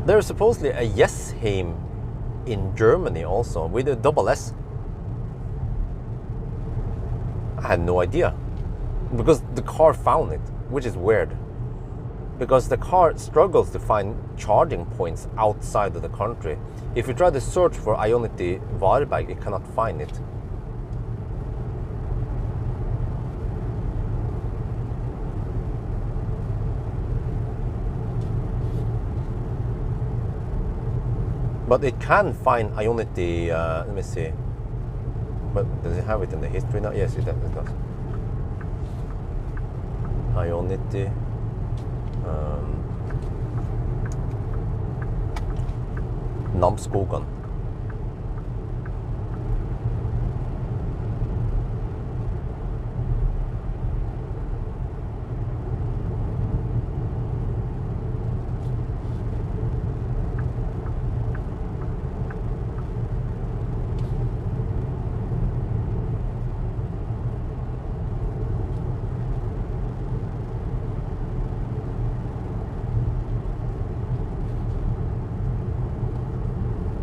Speaker 1: There's supposedly a Yesheim in Germany also, with a double S. I had no idea. Because the car found it, which is weird. Because the car struggles to find charging points outside of the country. If you try to search for Ionity Varberg, it cannot find it. But it can find Ionity, let me see. But does it have it in the history now? Yes, it does. Ionity. Namsskogan.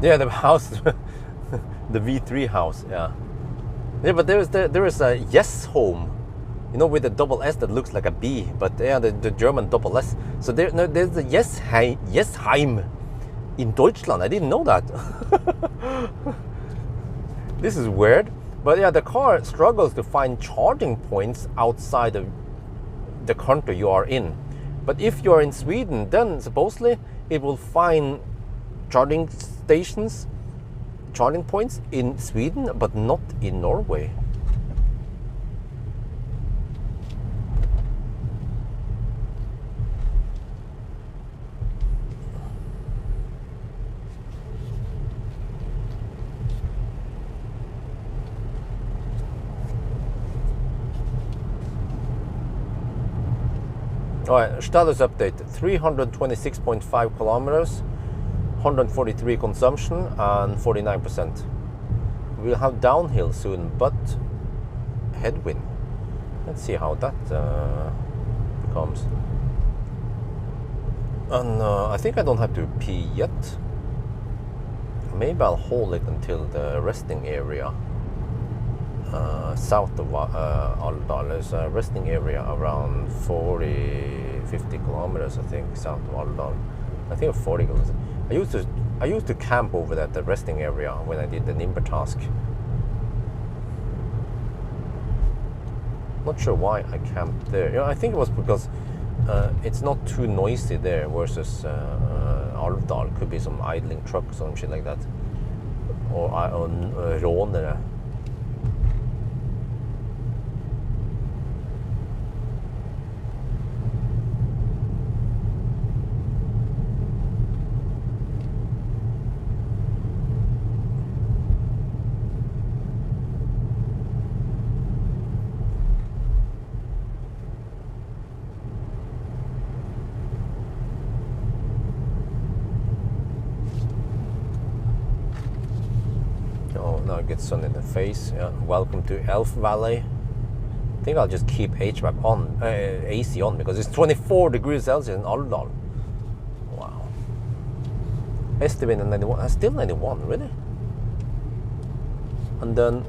Speaker 1: Yeah, the house, the V3 house, yeah. Yeah, but there is a Yes Home, you know, with a double S that looks like a B, but yeah, the German double S. So there's a Yesheim in Deutschland. I didn't know that. This is weird. But yeah, the car struggles to find charging points outside of the country you are in. But if you are in Sweden, then supposedly it will find charging stations, charging points in Sweden, but not in Norway. All right, status update, 326.5 kilometers, 143 consumption and 49%. We'll have downhill soon, but headwind. Let's see how that becomes. And I think I don't have to pee yet. Maybe I'll hold it until the resting area. South of Alvdal. There's a resting area around 50 kilometers, I think, south of Alvdal. I think 40 kilometers. I used to camp over that the resting area when I did the Nimber task. Not sure why I camped there. You know, I think it was because it's not too noisy there versus Alvdal. Could be some idling trucks or shit like that, or rånere. Now get sun in the face. Yeah. Welcome to Elf Valley. I think I'll just keep HVAC on, AC on, because it's 24 degrees Celsius in Alvdal. Wow. Estimated 91. Still 91, really? And then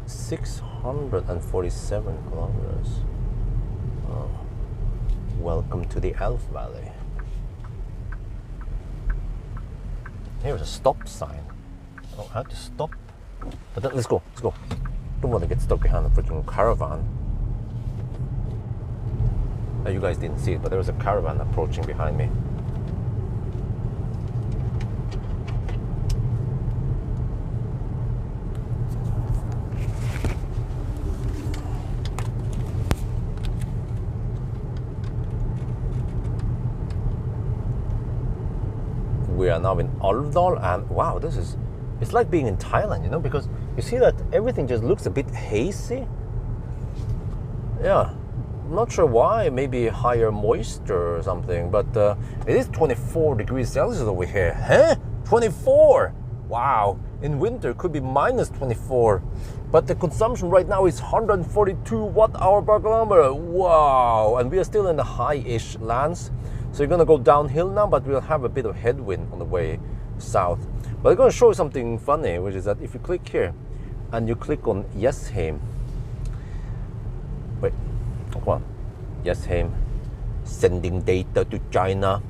Speaker 1: 647 kilometers. Oh. Welcome to the Elf Valley. Here's a stop sign. Oh, I have to stop. But then, let's go. Don't want to get stuck behind a freaking caravan. You guys didn't see it, but there was a caravan approaching behind me. We are now in Alvdal, and wow, it's like being in Thailand, you know, because you see that everything just looks a bit hazy. Yeah, I'm not sure why, maybe higher moisture or something, but it is 24 degrees Celsius over here. Huh? 24? Wow. In winter it could be minus 24. But the consumption right now is 142 watt-hour per kilometer. Wow. And we are still in the high-ish lands. So you're going to go downhill now, but we'll have a bit of headwind on the way south. But I'm going to show you something funny, which is that if you click here and you click on Yesheim, wait, come on, Yesheim, sending data to China.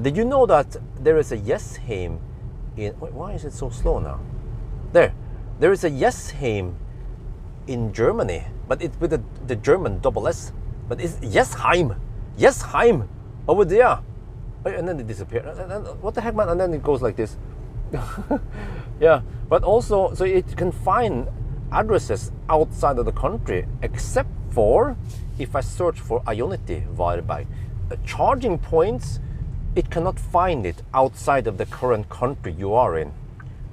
Speaker 1: Did you know that there is a Yesheim in, wait, why is it so slow now? There is a Yesheim in Germany, but it's with the German double S, but it's Yesheim over there. And then it disappeared. What the heck, man? And then it goes like this. Yeah, but also, so it can find addresses outside of the country, except for if I search for Ionity Varberg. Charging points, it cannot find it outside of the current country you are in.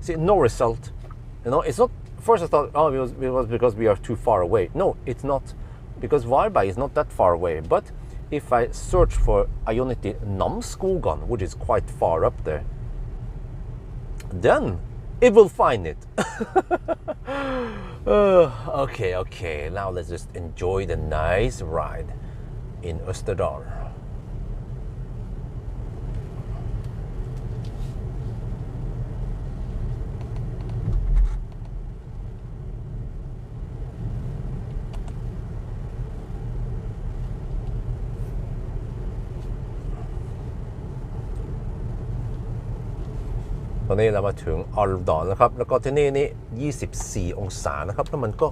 Speaker 1: See, no result. You know, it's not. First I thought, oh, it was because we are too far away. No, it's not, because Varberg is not that far away. But if I search for Ionity Namskogan, which is quite far up there, then it will find it. Okay, now let's just enjoy the nice ride in Österdal. ตอนนี้เรามาถึงออลดอนนะครับแล้วก็ที่นี่นี่24 องศานะครับแล้วมันก็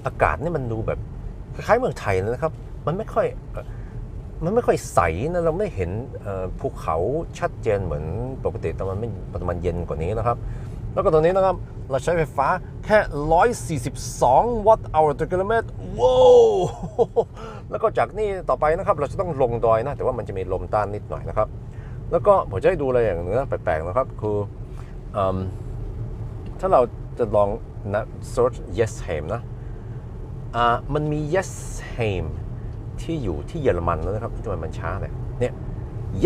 Speaker 1: อากาศนี่มันดูแบบคล้ายๆเมืองไทยนะครับมันไม่ค่อยใสนะเราไม่เห็นภูเขาชัดเจนเหมือนปกติแต่มันเย็นกว่านี้นะครับแล้วก็ตอนนี้นะครับเราใช้ไฟฟ้าแค่142 วัตต์ต่อกิโลเมตรว้าวแล้วก็จากนี้ต่อไปนะครับเราจะต้องลงดอยนะแต่ว่ามันจะมีลมต้านนิดหน่อยนะครับแล้วก็ผมจะให้ดูอะไรอย่างหนึงนะแปลกๆนะครับคือถ้าเราจะลองนะ search Xpeng นะมันมี Xpeng ที่อยู่ที่เยอรมันแล้วนะครับที่ทำไมมันช้าเนี่ย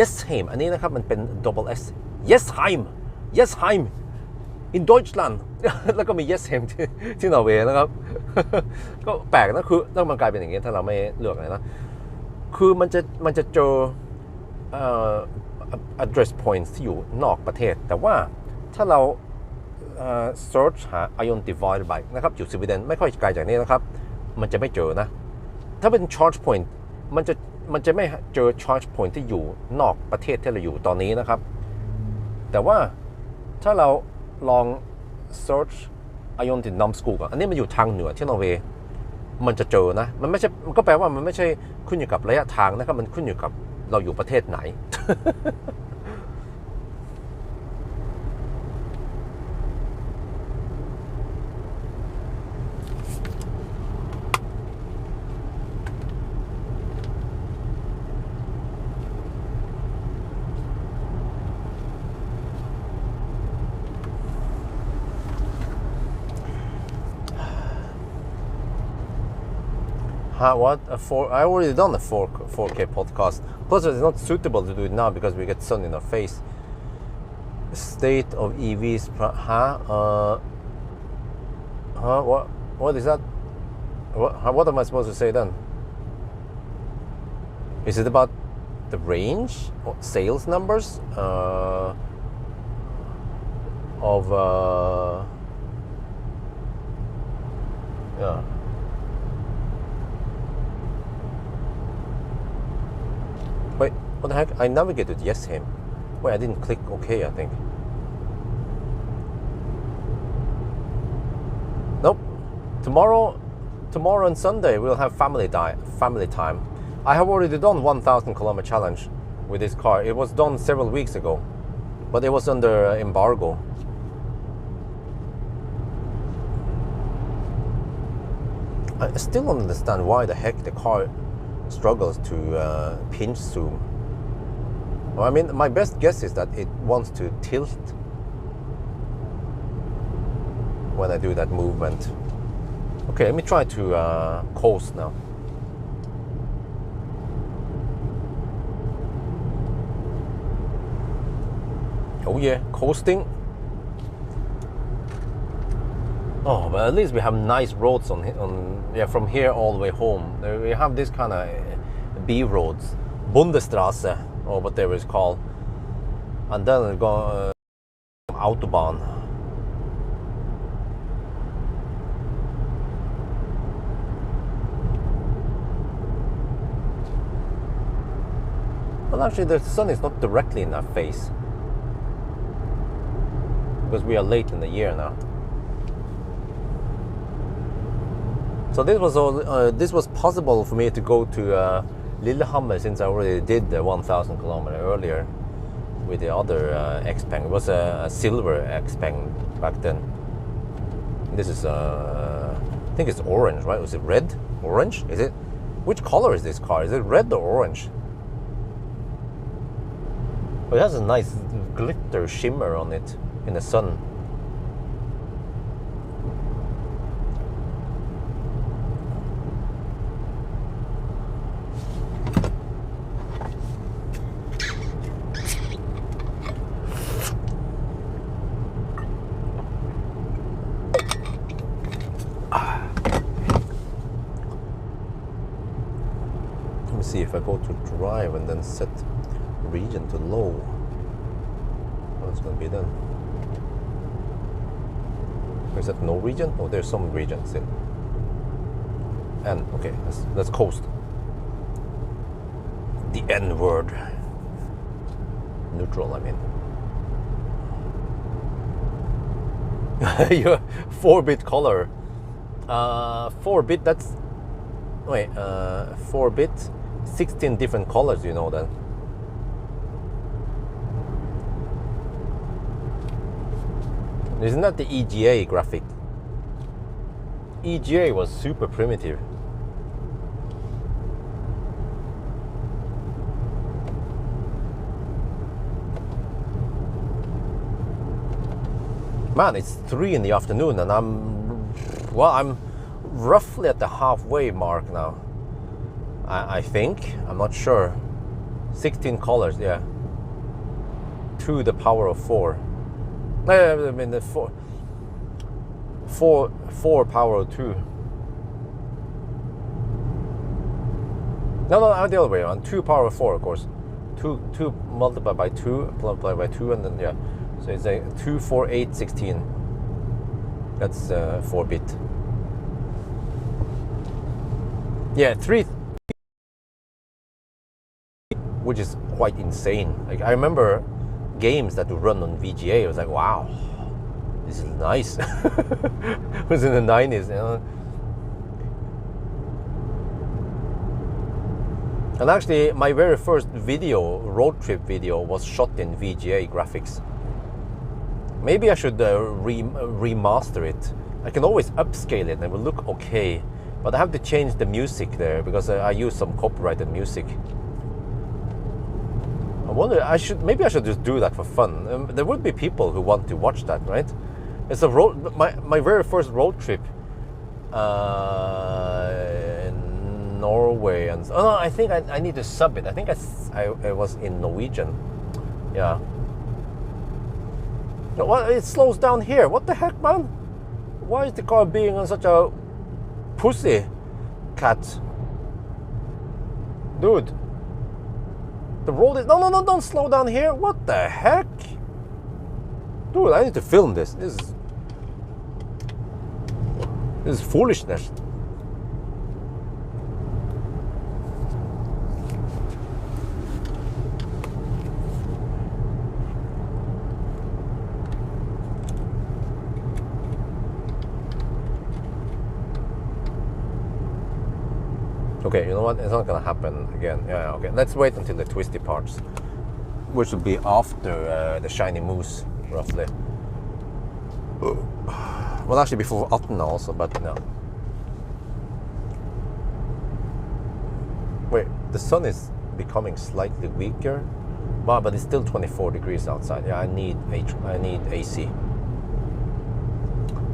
Speaker 1: Xpeng อันนี้นะครับมันเป็น double S Xpeng in Deutschland แล้วก็มี Xpeng ที่นอร์เวย์นะครับ ก็แปลกนะคือต้องมันกลายเป็นอย่างนี้ถ้าเราไม่เลือกอะไรนะคือมันจะเจอaddress points ที่อยู่นอกประเทศแต่ว่าถ้าเราsearch หา ion divide by นะครับอยู่สวีเดนไม่ค่อยไกลจากนี้นะครับมันจะไม่เจอนะถ้าเป็น charge point มันจะไม่เจอ charge point ที่อยู่นอกประเทศที่เราอยู่ตอนนี้นะครับแต่ว่าถ้าเราลอง search ion ที่นอมสกูก่อนอันนี้มันอยู่ทางเหนือที่นอร์เวย์มันจะเจอนะมันไม่ใช่มันก็แปลว่ามันไม่ใช่ขึ้นอยู่กับระยะทางนะครับมันขึ้นอยู่กับเราอยู่ประเทศไหน What I already done a 4K podcast. Plus, it's not suitable to do it now because we get sun in our face. State of EVs. What is that? What am I supposed to say then? Is it about the range, sales numbers of yeah. Wait, what the heck? I navigated Xpeng. Wait, I didn't click OK, I think. Nope. Tomorrow and Sunday we'll have family time. I have already done 1,000 kilometer challenge with this car. It was done several weeks ago, but it was under embargo. I still don't understand why the heck the car struggles to pinch zoom. Well, I mean, my best guess is that it wants to tilt when I do that movement. Okay, let me try to coast now. Oh yeah, coasting. Oh, but at least we have nice roads on from here all the way home. We have this kind of B roads, Bundesstraße or whatever it's called, and then we go Autobahn. But actually, the sun is not directly in our face because we are late in the year now. So this was possible for me to go to Lillehammer since I already did the 1,000 kilometer earlier with the other Xpeng. It was a silver Xpeng back then. This is I think it's orange, right? Was it red? Orange? Is it? Which color is this car? Is it red or orange? But it has a nice glitter shimmer on it in the sun. See if I go to drive and then set region to low, what's going to be then? Is that no region? Oh, there's some region still. And okay, let's coast. The N word. Neutral, I mean. Your 4-bit color. 4-bit, that's... Wait, 4-bit, 16 different colors, you know that. Isn't that the EGA graphic? EGA was super primitive. Man, it's 3 in the afternoon and I'm roughly at the halfway mark now. I think. I'm not sure. 16 colors, yeah. 2 to the power of 4. I mean the 4 power of 2. No, the other way around. 2 power of 4, of course. 2 multiplied by 2, multiplied by 2, and then yeah. So it's a 2, 4, 8, 16. That's 4-bit. Yeah, 3, which is quite insane. Like I remember games that would run on VGA. I was like, wow, this is nice. It was in the 90s, you know. And actually, my very first video, road trip video, was shot in VGA graphics. Maybe I should remaster it. I can always upscale it and it will look okay. But I have to change the music there because I use some copyrighted music. I wonder, maybe I should just do that for fun. There would be people who want to watch that, right? It's a road, my very first road trip in Norway, and oh no, I think I need to sub it. I think I was in Norwegian. Yeah. What? It slows down here. What the heck, man? Why is the car being on such a pussy cat? Dude. The road is... No, don't slow down here. What the heck? Dude, I need to film this. This is foolishness. Okay, you know what? It's not gonna happen again. Yeah, okay. Let's wait until the twisty parts, which will be after the shiny moose, roughly. Well, actually before 18 also, but no. Wait, the sun is becoming slightly weaker, but it's still 24 degrees outside. Yeah, I need AC.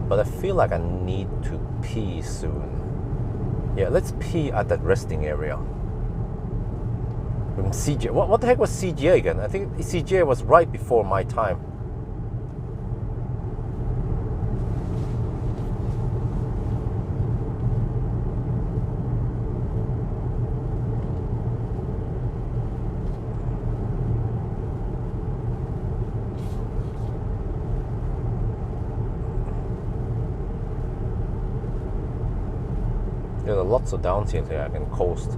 Speaker 1: But I feel like I need to pee soon. Yeah, let's pee at that resting area. CGA. What the heck was CGA again? I think CGA was right before my time. There are lots of downhills here. I can coast.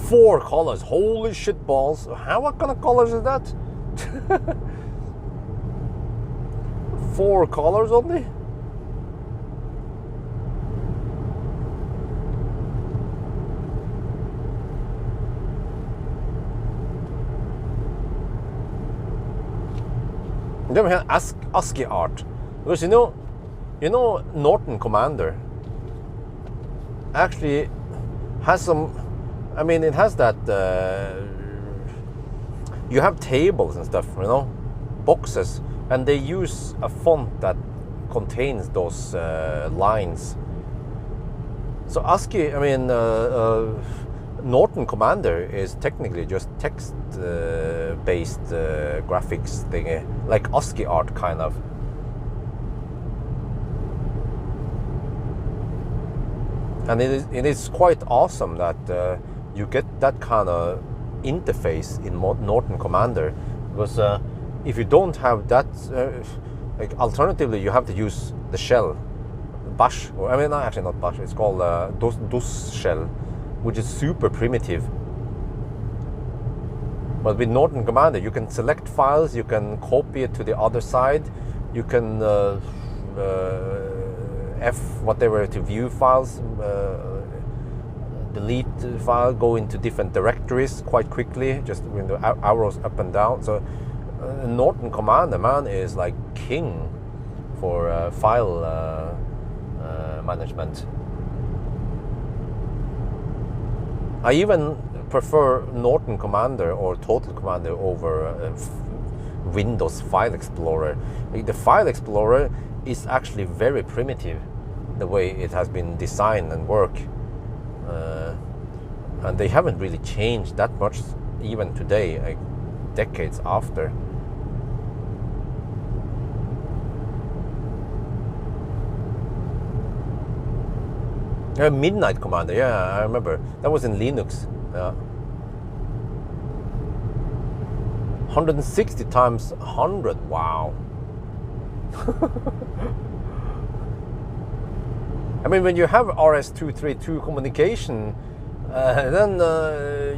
Speaker 1: 4 colors. Holy shit balls. What kind of colors is that? 4 colors only? Then we have ASCII art. Because you know Norton Commander actually has some, I mean, it has that you have tables and stuff, you know, boxes, and they use a font that contains those lines. So ASCII, I mean, Norton Commander is technically just text based graphics thingy, like ASCII art kind of. And it is quite awesome that you get that kind of interface in Norton Commander, because if you don't have that, like alternatively, you have to use the shell, Bash, or I mean, actually not Bash. It's called DOS shell, which is super primitive. But with Norton Commander, you can select files, you can copy it to the other side, You can F whatever to view files, delete the file, go into different directories quite quickly, just with the arrows up and down. So Norton Commander, man, is like king for file management. I even prefer Norton Commander or Total Commander over Windows File Explorer. The File Explorer is actually very primitive, the way it has been designed and work, and they haven't really changed that much even today, like decades after. Midnight Commander, yeah, I remember. That was in Linux. 160 times 100, wow. I mean, when you have RS-232 communication, then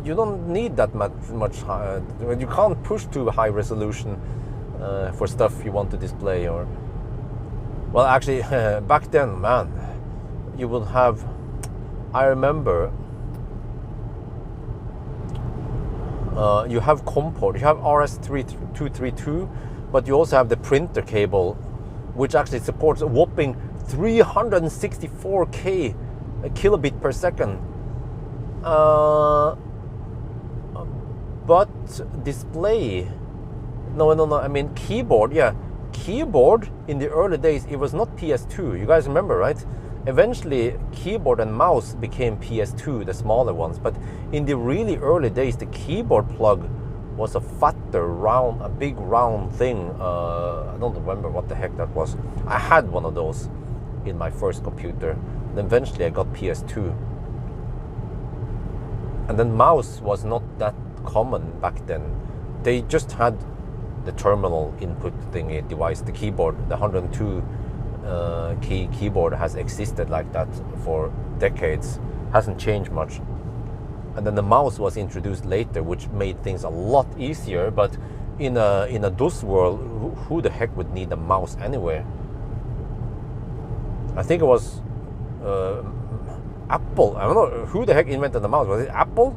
Speaker 1: you don't need that much high. You can't push to high resolution for stuff you want to display. Or, well, actually, back then, man, you would have. I remember. You have COM port, you have RS-232, but you also have the printer cable, which actually supports a whopping 364K kilobit per second. But display, no, I mean keyboard, yeah. Keyboard in the early days, it was not PS2. You guys remember, right? Eventually, keyboard and mouse became PS2, the smaller ones. But in the really early days, the keyboard plug was a fatter, a big round thing. I don't remember what the heck that was. I had one of those in my first computer. Then eventually I got PS2. And then mouse was not that common back then. They just had the terminal input thingy device, the keyboard, the 102 key keyboard has existed like that for decades, hasn't changed much. And then the mouse was introduced later, which made things a lot easier. But in a DOS world, who the heck would need a mouse anywhere? I think it was Apple. I don't know who the heck invented the mouse. Was it Apple?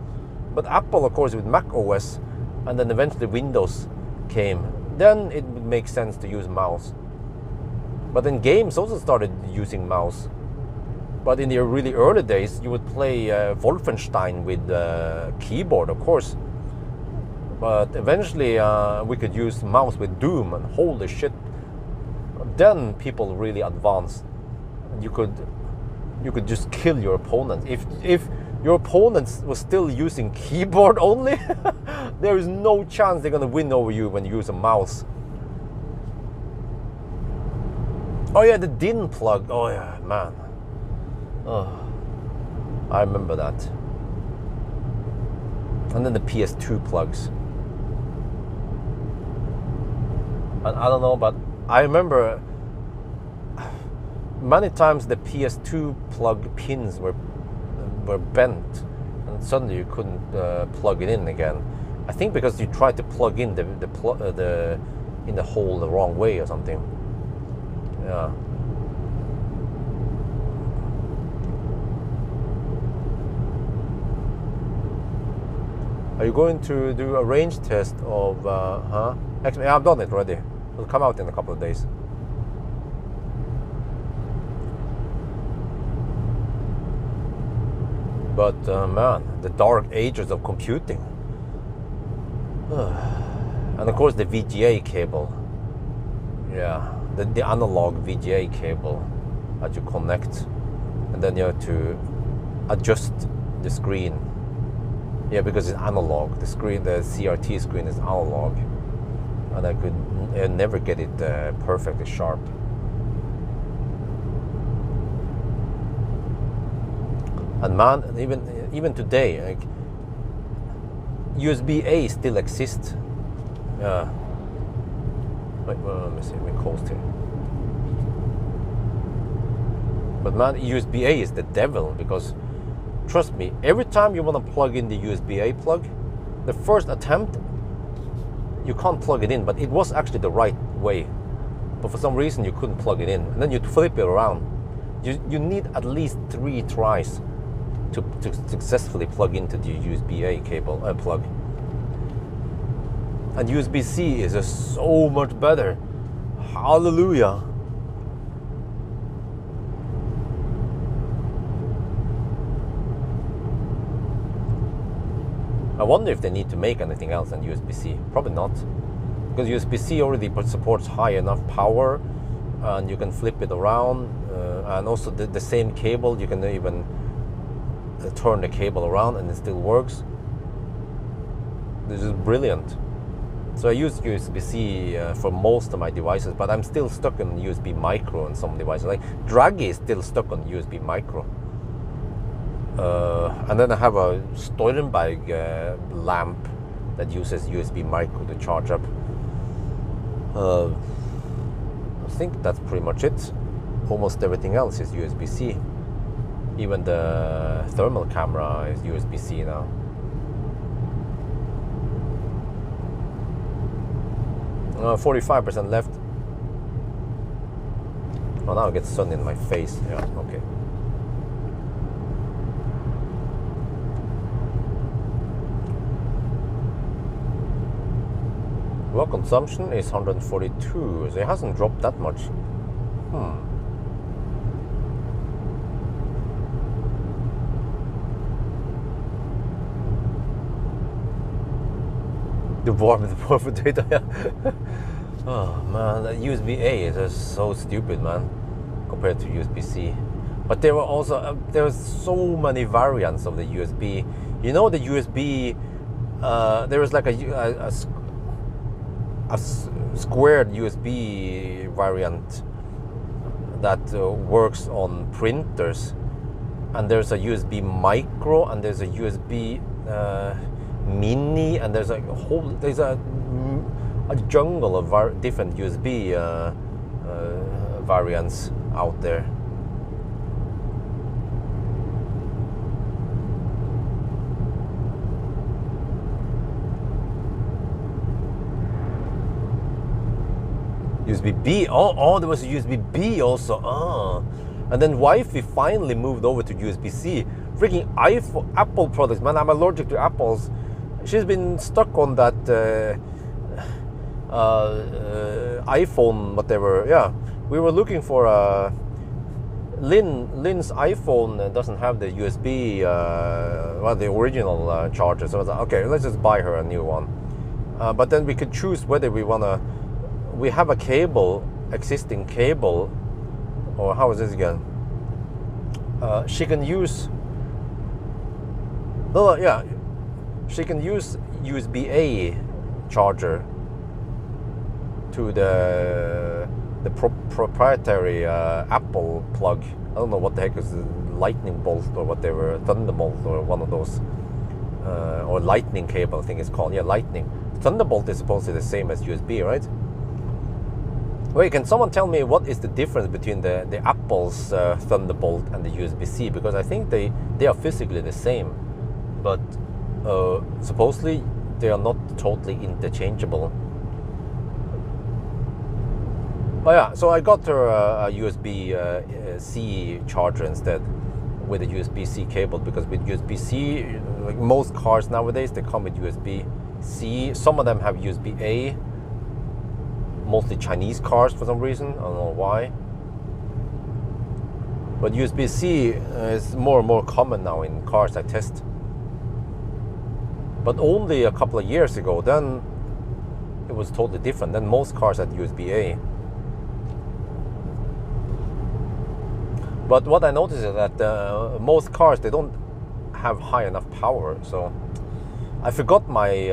Speaker 1: But Apple, of course, with Mac OS, and then eventually Windows came. Then it would make sense to use mouse. But then games also started using mouse. But in the really early days, you would play Wolfenstein with keyboard, of course. But eventually, we could use mouse with Doom, and holy shit! Then people really advanced. You could just kill your opponent if your opponents was still using keyboard only. There is no chance they're gonna win over you when you use a mouse. Oh yeah, the DIN plug. Oh yeah, man. Oh, I remember that. And then the PS2 plugs. And I don't know, but I remember many times the PS2 plug pins were bent, and suddenly you couldn't plug it in again. I think because you tried to plug in the in the hole the wrong way or something. Yeah. Are you going to do a range test of Xpeng? I've done it already. It'll come out in a couple of days. But man, the dark ages of computing. And of course the VGA cable. Yeah, the analog VGA cable that you connect, and then you have to adjust the screen. Yeah, because it's analog. The screen, the CRT screen is analog, and I could never get it perfectly sharp. And man, even today, like, USB-A still exists. Yeah. Wait, well, let me see. We closed here. But man, USB-A is the devil, because trust me, every time you want to plug in the USB-A plug, the first attempt, you can't plug it in, but it was actually the right way. but for some reason you couldn't plug it in, and then you flip it around. You need at least 3 tries to successfully plug into the USB-A cable plug. And USB-C is just so much better. Hallelujah. I wonder if they need to make anything else than USB-C. Probably not, because USB-C already supports high enough power, and you can flip it around, and also the same cable, you can even turn the cable around and it still works. This is brilliant. So I use USB-C for most of my devices, but I'm still stuck on USB micro on some devices. Like Draghi is still stuck on USB micro. And then I have a Steurenberg lamp that uses USB micro to charge up. I think that's pretty much it. Almost everything else is USB-C. Even the thermal camera is USB-C now. Uh, 45% left. Oh, now I get sun in my face. Yeah, okay. Well, consumption is 142, so it hasn't dropped that much. The warm data, yeah. Oh man, that USB-A is just so stupid, man, compared to USB-C. But there were also there's so many variants of the USB. You know, the USB, there was like a squared USB variant that works on printers, and there's a USB micro, and there's a USB mini, and there's a jungle of different USB variants out there. USB-B, oh, there was a USB-B also, and then Wi-Fi finally moved over to USB-C. Freaking Apple products, man, I'm allergic to Apples. She's been stuck on that iPhone, whatever, yeah. We were looking for Lynn's iPhone doesn't have the USB, the original charger, so I was like, okay, let's just buy her a new one. But then we could choose whether we have a existing cable, or how is this again? She can use, she can use USB-A charger to the proprietary Apple plug. I don't know what the heck is lightning bolt or whatever, Thunderbolt or one of those, or lightning cable I think it's called. Yeah, lightning. Thunderbolt is supposed to be the same as USB, right? Wait, can someone tell me what is the difference between the Apple's Thunderbolt and the USB-C? Because I think they are physically the same, but supposedly they are not totally interchangeable. Oh yeah, so I got her a USB-C charger instead with a USB-C cable, because with USB-C, like most cars nowadays, they come with USB-C. Some of them have USB-A. Mostly Chinese cars for some reason, I don't know why. But USB-C is more and more common now in cars I test. But only a couple of years ago, then it was totally different. Then most cars had USB-A. But what I noticed is that most cars, they don't have high enough power. So I forgot my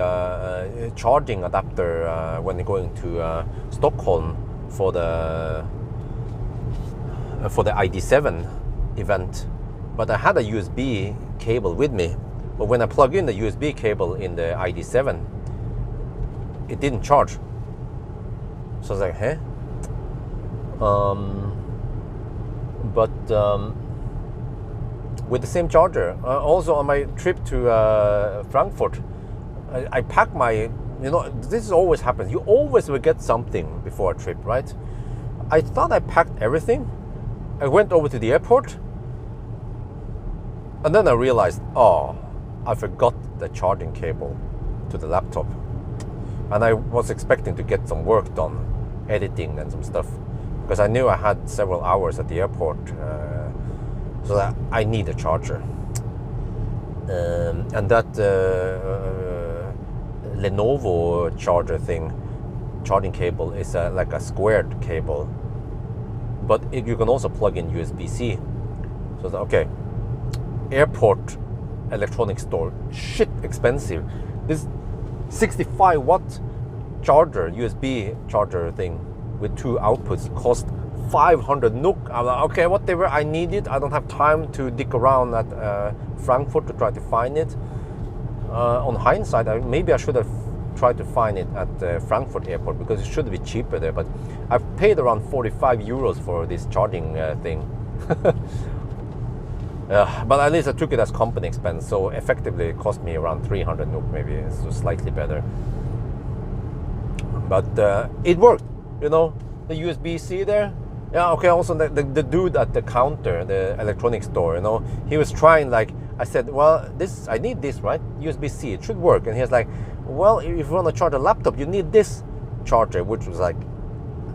Speaker 1: charging adapter when going to Stockholm for the ID7 event. But I had a USB cable with me. But when I plug in the USB cable in the ID7, it didn't charge. So I was like, huh? With the same charger. Also on my trip to Frankfurt, I packed my, this always happens. You always will get something before a trip, right? I thought I packed everything. I went over to the airport, and then I realized, oh, I forgot the charging cable to the laptop. And I was expecting to get some work done, editing and some stuff, because I knew I had several hours at the airport, so that I need a charger. And that Lenovo charging cable is like a squared cable, but you can also plug in USB-C. So okay, airport electronics store, shit expensive. This 65 watt charger, USB charger thing with 2 outputs cost 500 NOK. I'm like, okay, whatever, I need it. I don't have time to dig around at Frankfurt to try to find it. On hindsight, maybe I should have tried to find it at Frankfurt airport, because it should be cheaper there, but I've paid around 45 euros for this charging thing. But at least I took it as company expense, so effectively it cost me around 300 NOK, maybe, so slightly better. But it worked, you know, the USB-C there. Yeah, okay, also the dude at the counter, the electronics store, you know, he was trying, like, I said, well, I need this, right? USB-C, it should work. And he was like, well, if you want to charge a laptop, you need this charger, which was like,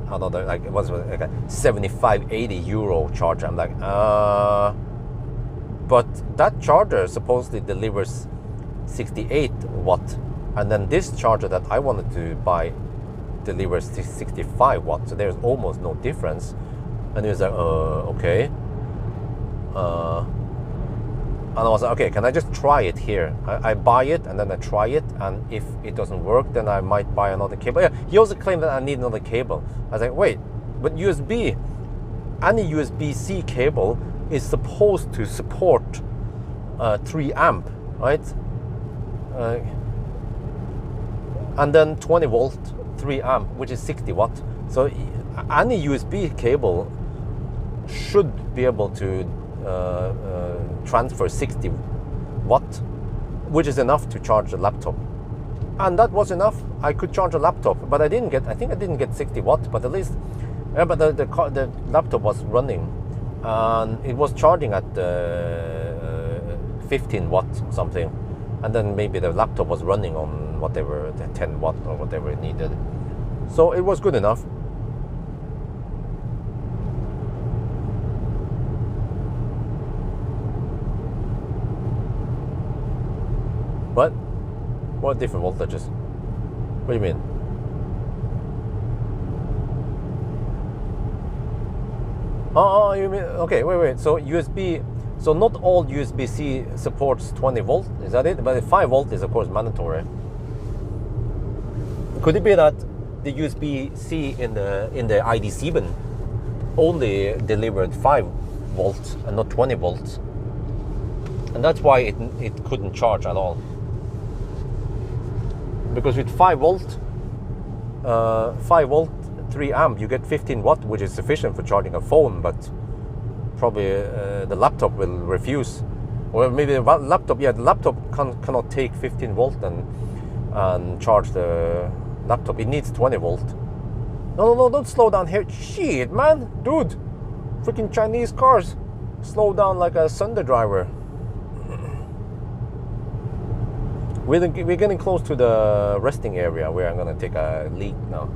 Speaker 1: I don't know, like, it was like a 75, 80 euro charger. I'm like, but that charger supposedly delivers 68 watt. And then this charger that I wanted to buy delivers 65 watts. So there's almost no difference. And he was like, okay. And I was like, okay, can I just try it here? I buy it and then I try it, and if it doesn't work, then I might buy another cable. Yeah, he also claimed that I need another cable. I was like, wait, but USB, any USB-C cable is supposed to support 3 amp, right? And then 20 volt, 3 amp, which is 60 watt. So any USB cable should be able to transfer 60 watt, which is enough to charge a laptop. And that was enough. I could charge a laptop, but I think I didn't get 60 watt, but at least, but the laptop was running, and it was charging at 15 watt or something, and then maybe the laptop was running on whatever, the 10 watt or whatever it needed. So it was good enough. What different voltages? What do you mean? Oh, you mean, okay, wait. So USB, so not all USB-C supports 20 volt, is that it? But 5 volt is of course mandatory. Could it be that the USB-C in the ID7 only delivered 5 volts and not 20 volts? And that's why it couldn't charge at all. Because with 5 volt, 3 amp, you get 15 watt, which is sufficient for charging a phone, but probably the laptop will refuse. Or maybe the laptop, the laptop cannot take 15 volt and charge the laptop. It needs 20 volt. No, don't slow down here. Shit, man, dude. Freaking Chinese cars slow down like a Sunday driver. We're getting close to the resting area where I'm gonna take a leak now.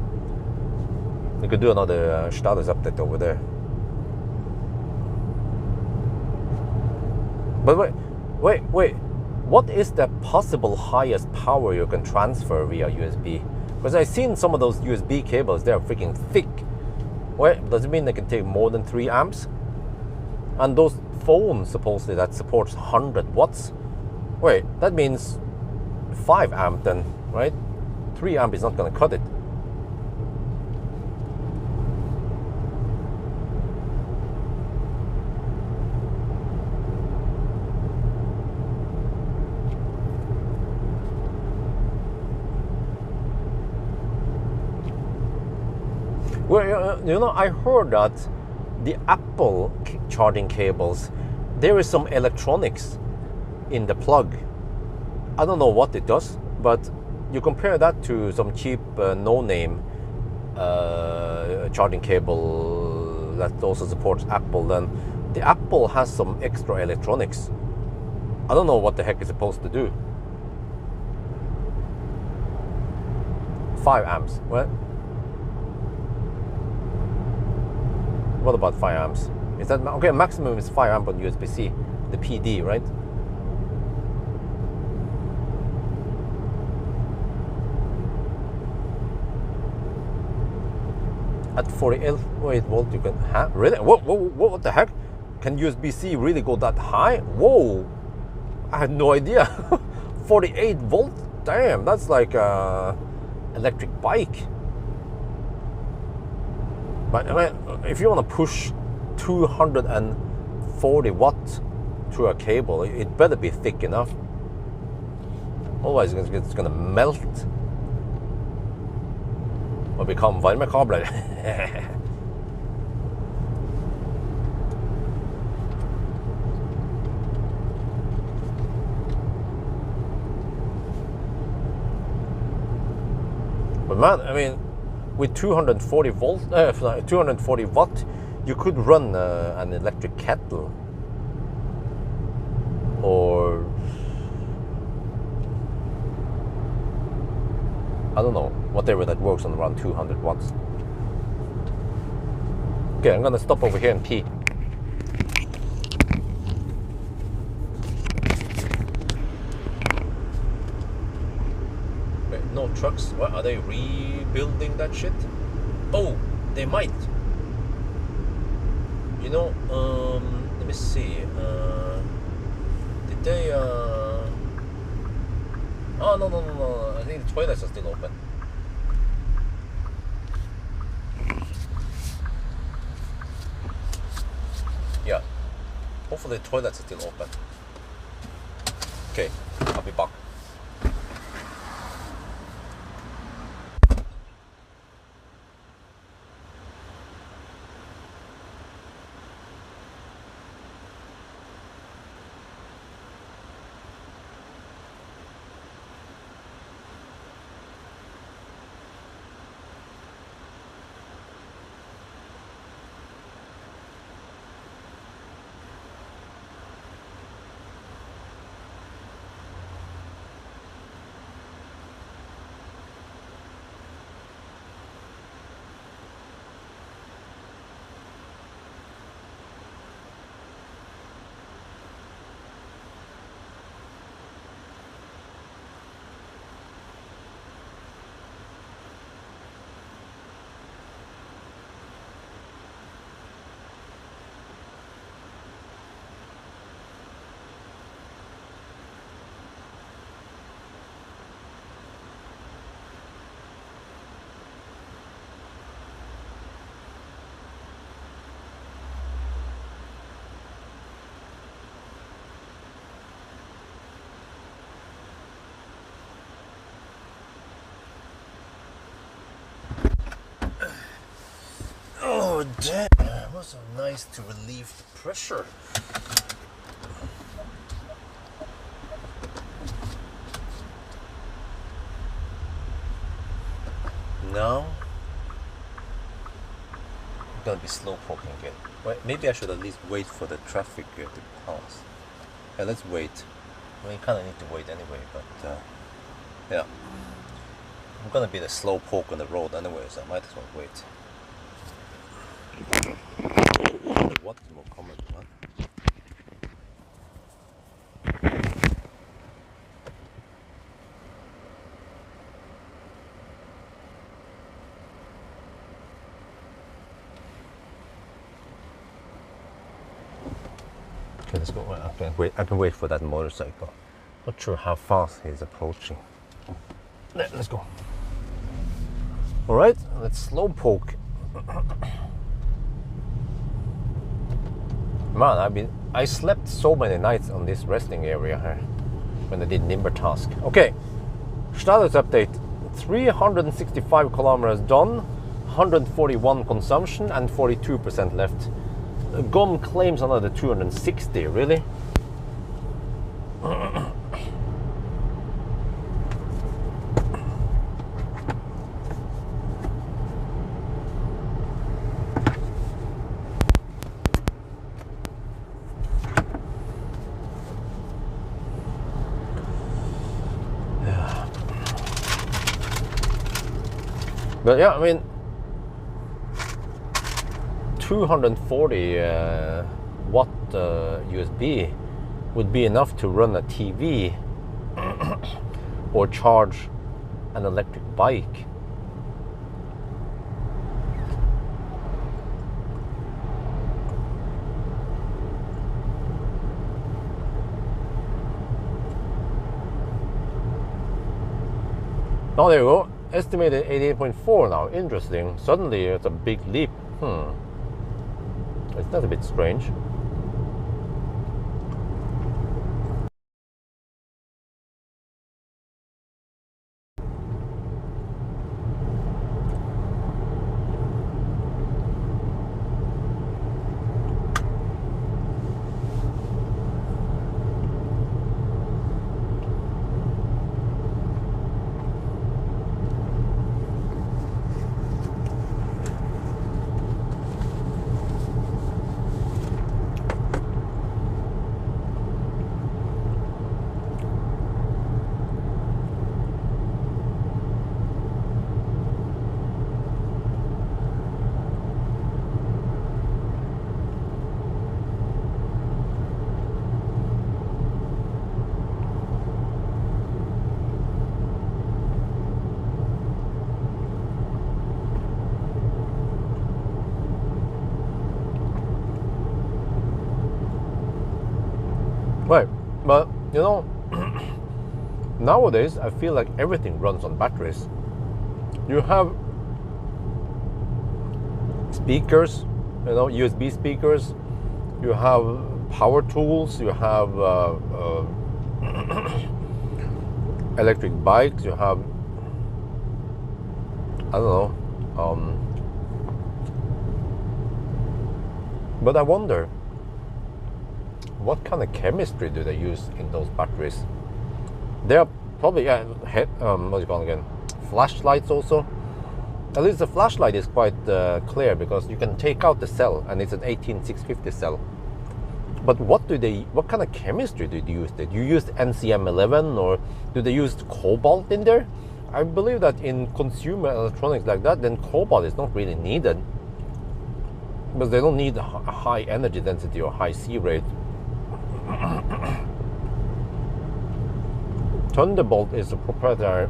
Speaker 1: We could do another status update over there. But wait. What is the possible highest power you can transfer via USB? Because I've seen some of those USB cables, they're freaking thick. Wait, does it mean they can take more than 3 amps? And those phones supposedly that supports 100 watts? Wait, that means 5 amp then, right? 3 amp is not going to cut it. Well, you know, I heard that the Apple charging cables, there is some electronics in the plug. I don't know what it does, but you compare that to some cheap no-name charging cable that also supports Apple, then the Apple has some extra electronics. I don't know what the heck it's supposed to do. 5 amps. What about 5 amps? Is that okay? Maximum is 5 amp on USB-C, the PD, right? At 48 volt, you can have really? What the heck? Can USB-C really go that high? Whoa! I had no idea. 48 volt. Damn, that's like a electric bike. But I mean, if you want to push 240 watts through a cable, it better be thick enough. Otherwise, it's gonna melt. Og become varmekabler. But man, I mean, with 240 volt, 240 watt, you could run an electric kettle, or I don't know, whatever that works on around 200 watts. Okay, I'm gonna stop over here and pee. Wait, no trucks? What, are they rebuilding that shit? Oh, they might. You know, let me see. Did they, oh, no. I think the toilets are still open. Yeah. Hopefully the toilets are still open. Okay, I'll be back. Oh damn, it was so nice to relieve the pressure. Now I'm gonna be slow poking again. Wait, maybe I should at least wait for the traffic to pass. Yeah, let's wait. I mean, you kinda need to wait anyway, but yeah. I'm gonna be the slow poke on the road anyway, so I might as well wait. What more comment, man? Okay, let's go. I can wait for that motorcycle. Not sure how fast he's approaching. Let's go. All right, let's slow poke. Man, I slept so many nights on this resting area here when I did Nimber task. Okay, status update: 365 kilometers done, 141 consumption, and 42% left. GOM claims another 260. Really? But yeah, I mean, 240 watt USB would be enough to run a TV or charge an electric bike. Oh, there you go. Estimated 88.4 now. Interesting. Suddenly it's a big leap. It's not a bit strange. Right, but you know, nowadays I feel like everything runs on batteries. You have speakers, you know, USB speakers. You have power tools. You have electric bikes. You have, I don't know. But I wonder, what kind of chemistry do they use in those batteries? They are probably what do you call it again? Flashlights also. At least the flashlight is quite clear because you can take out the cell and it's an 18650 cell. But what kind of chemistry do they use? Do you use NCM11 or do they use cobalt in there? I believe that in consumer electronics like that, then cobalt is not really needed because they don't need a high energy density or high C rate. Thunderbolt is a proprietary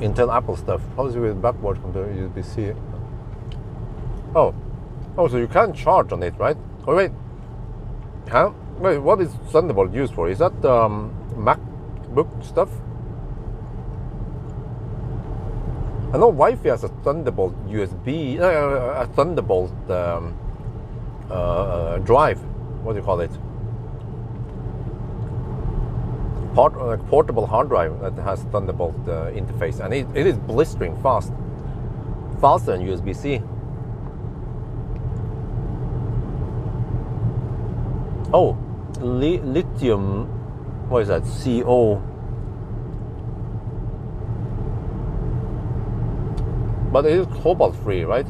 Speaker 1: Intel Apple stuff. How is it with backwards compared to USB-C? Oh, so you can charge on it, right? Oh wait, wait, what is Thunderbolt used for? Is that MacBook stuff? I know Wi-Fi has a Thunderbolt USB, a Thunderbolt drive. What do you call it? Portable hard drive that has Thunderbolt interface, and it is blistering fast, faster than USB-C. Oh, lithium. What is that? CO. But it is cobalt free, right?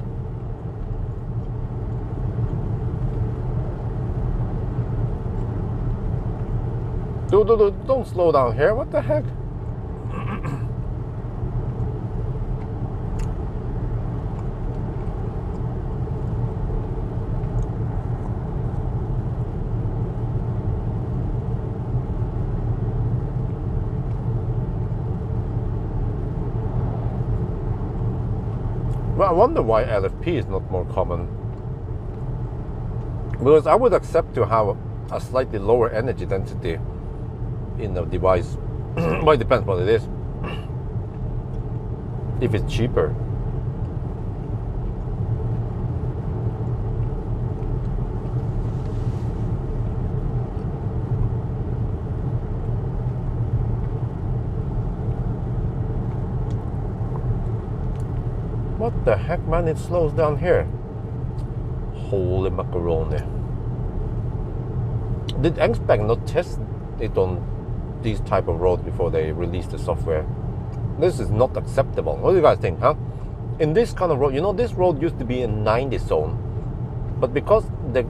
Speaker 1: Don't slow down here. What the heck? Well, I wonder why LFP is not more common. Because I would accept to have a slightly lower energy density in the device. Well, it depends what it is. If it's cheaper. What the heck, man? It slows down here. Holy macaroni. Did Xpeng not test it on these type of roads before they release the software? This is not acceptable. What do you guys think, huh? In this kind of road, you know, this road used to be a 90 zone, but because it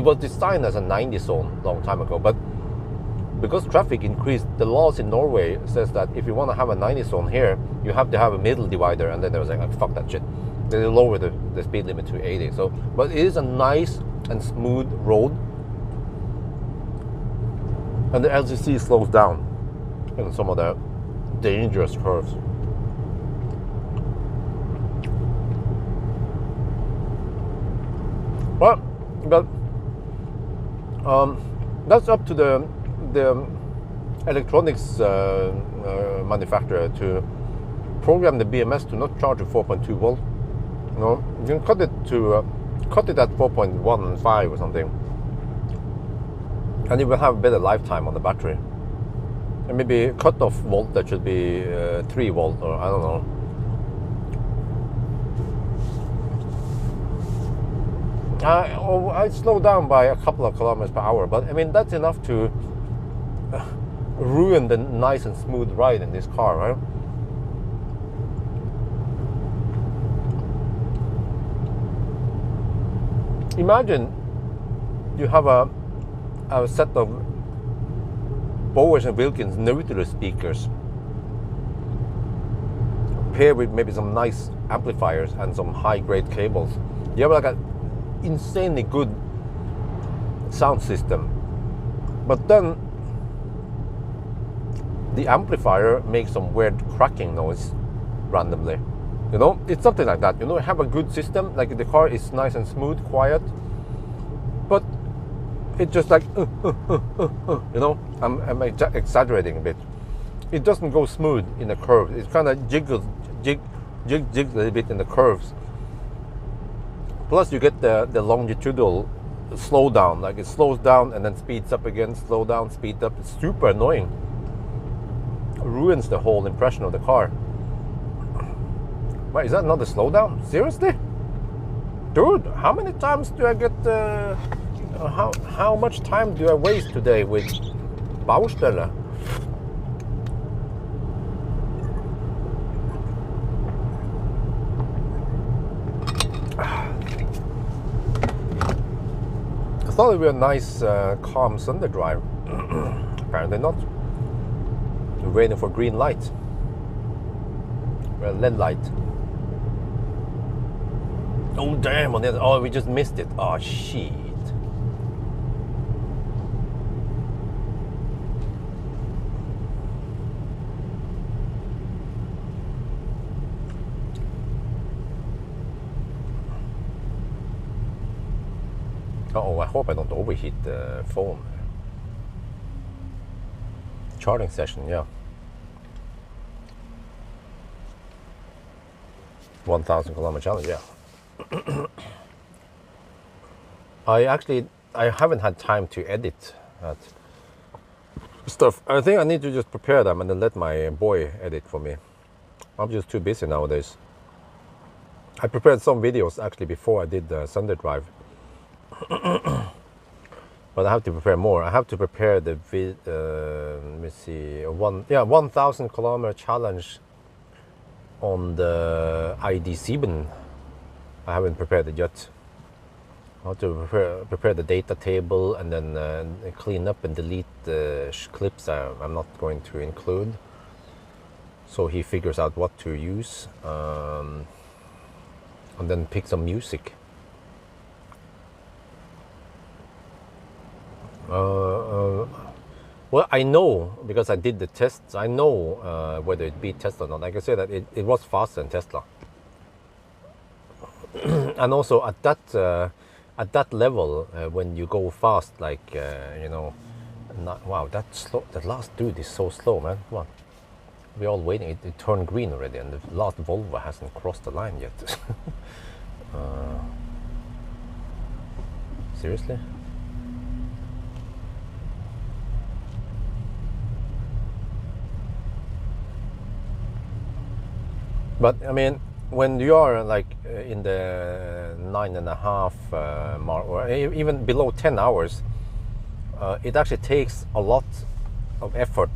Speaker 1: was designed as a 90 zone long time ago, but because traffic increased, the laws in Norway says that if you want to have a 90 zone here, you have to have a middle divider, and then they was like, fuck that shit. They lower the speed limit to 80. So, but it is a nice and smooth road, and the LCC slows down in some of the dangerous curves. Well, but that's up to the electronics manufacturer to program the BMS to not charge at 4.2 volt. You know, you can cut it at 4.15 or something, and you will have a better lifetime on the battery. And maybe cut-off voltage should be 3 volt, or I don't know. I slowed down by a couple of kilometers per hour, but I mean that's enough to ruin the nice and smooth ride in this car, right? Imagine you have a set of Bowers and Wilkins Nautilus speakers paired with maybe some nice amplifiers and some high-grade cables. You have like an insanely good sound system, but then the amplifier makes some weird cracking noise randomly. You know, it's something like that. You know, have a good system, like the car is nice and smooth, quiet, but it's just like, you know, I'm exaggerating a bit. It doesn't go smooth in the curve. It kind of jigs a little bit in the curves. Plus, you get the longitudinal slowdown. Like it slows down and then speeds up again, slow down, speed up. It's super annoying. It ruins the whole impression of the car. Wait, is that another slowdown? Seriously? Dude, how many times do I get... how much time do I waste today with Baustelle? I thought it would be a nice, calm Sunday drive. Apparently not. We're waiting for green light. Well, LED light. Oh damn! On the other, oh, we just missed it. Oh shit. Oh, I hope I don't overheat the phone. Charging session, yeah. 1,000 kilometer challenge, yeah. I haven't had time to edit that stuff. I think I need to just prepare them and then let my boy edit for me. I'm just too busy nowadays. I prepared some videos actually before I did the Sunday drive. But I have to prepare more. I have to prepare the let me see, 1,000 kilometer challenge on the ID7. I haven't prepared it yet. I have to prepare the data table and then clean up and delete the clips I'm not going to include, so he figures out what to use, and then pick some music. Well, I know, because I did the tests, I know whether it beat Tesla or not. I can say that it was faster than Tesla. And also at that level, when you go fast, like, you know, wow, that last dude is so slow, man. Come on. We're all waiting. It turned green already, and the last Volvo hasn't crossed the line yet. Seriously? But I mean, when you are like in the 9.5 mark, or even below 10 hours, it actually takes a lot of effort,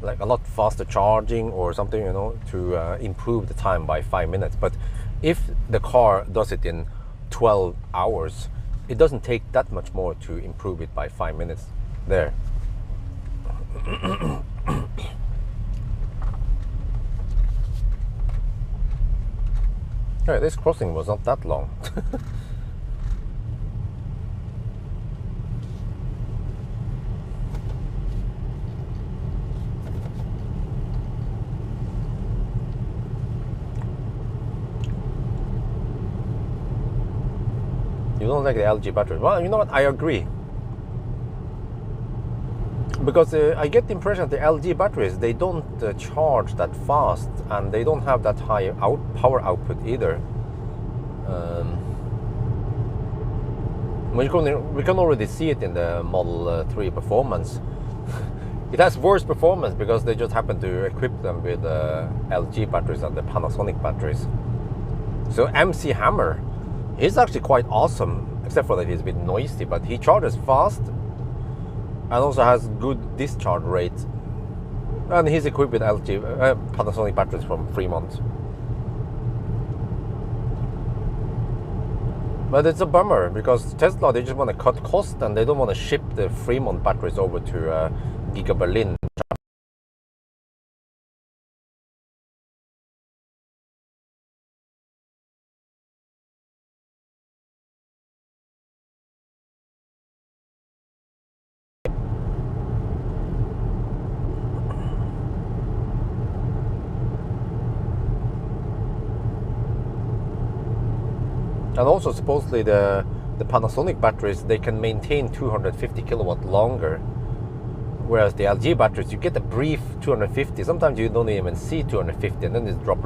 Speaker 1: like a lot faster charging or something, you know, to improve the time by 5 minutes. But if the car does it in 12 hours, it doesn't take that much more to improve it by 5 minutes there. Yeah, this crossing was not that long. You don't like the LG batteries? Well, you know what? I agree. Because I get the impression that the LG batteries, they don't charge that fast, and they don't have that high power output either. We can already see it in the Model 3 Performance. It has worse performance because they just happen to equip them with LG batteries and the Panasonic batteries. So MC Hammer, he's actually quite awesome, except for that he's a bit noisy, but he charges fast and also has good discharge rate. And he's equipped with LG Panasonic batteries from Fremont. But it's a bummer because Tesla, they just want to cut cost and they don't want to ship the Fremont batteries over to Giga Berlin. And also supposedly the Panasonic batteries, they can maintain 250 kilowatt longer. Whereas the LG batteries, you get a brief 250. Sometimes you don't even see 250 and then it drops.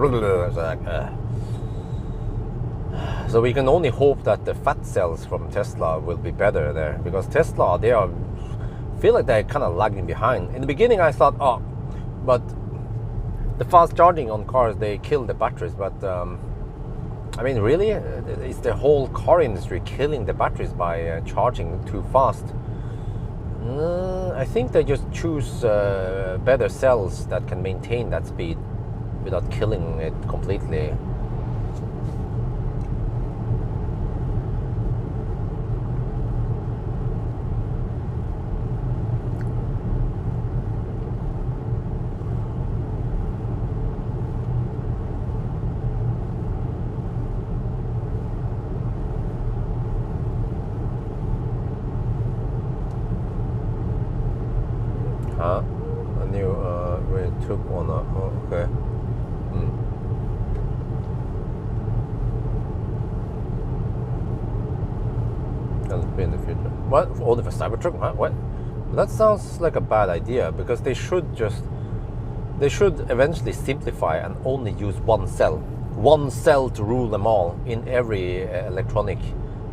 Speaker 1: So we can only hope that the fat cells from Tesla will be better there. Because Tesla, feel like they're kind of lagging behind. In the beginning I thought, oh, but the fast charging on cars, they kill the batteries. But I mean, really, is the whole car industry killing the batteries by charging too fast? I think they just choose better cells that can maintain that speed without killing it completely. Huh? A new we took one up. Oh, okay. That'll be in the future. What? Only for Cybertruck? Huh? What? That sounds like a bad idea because they should eventually simplify and only use one cell to rule them all in every electronic,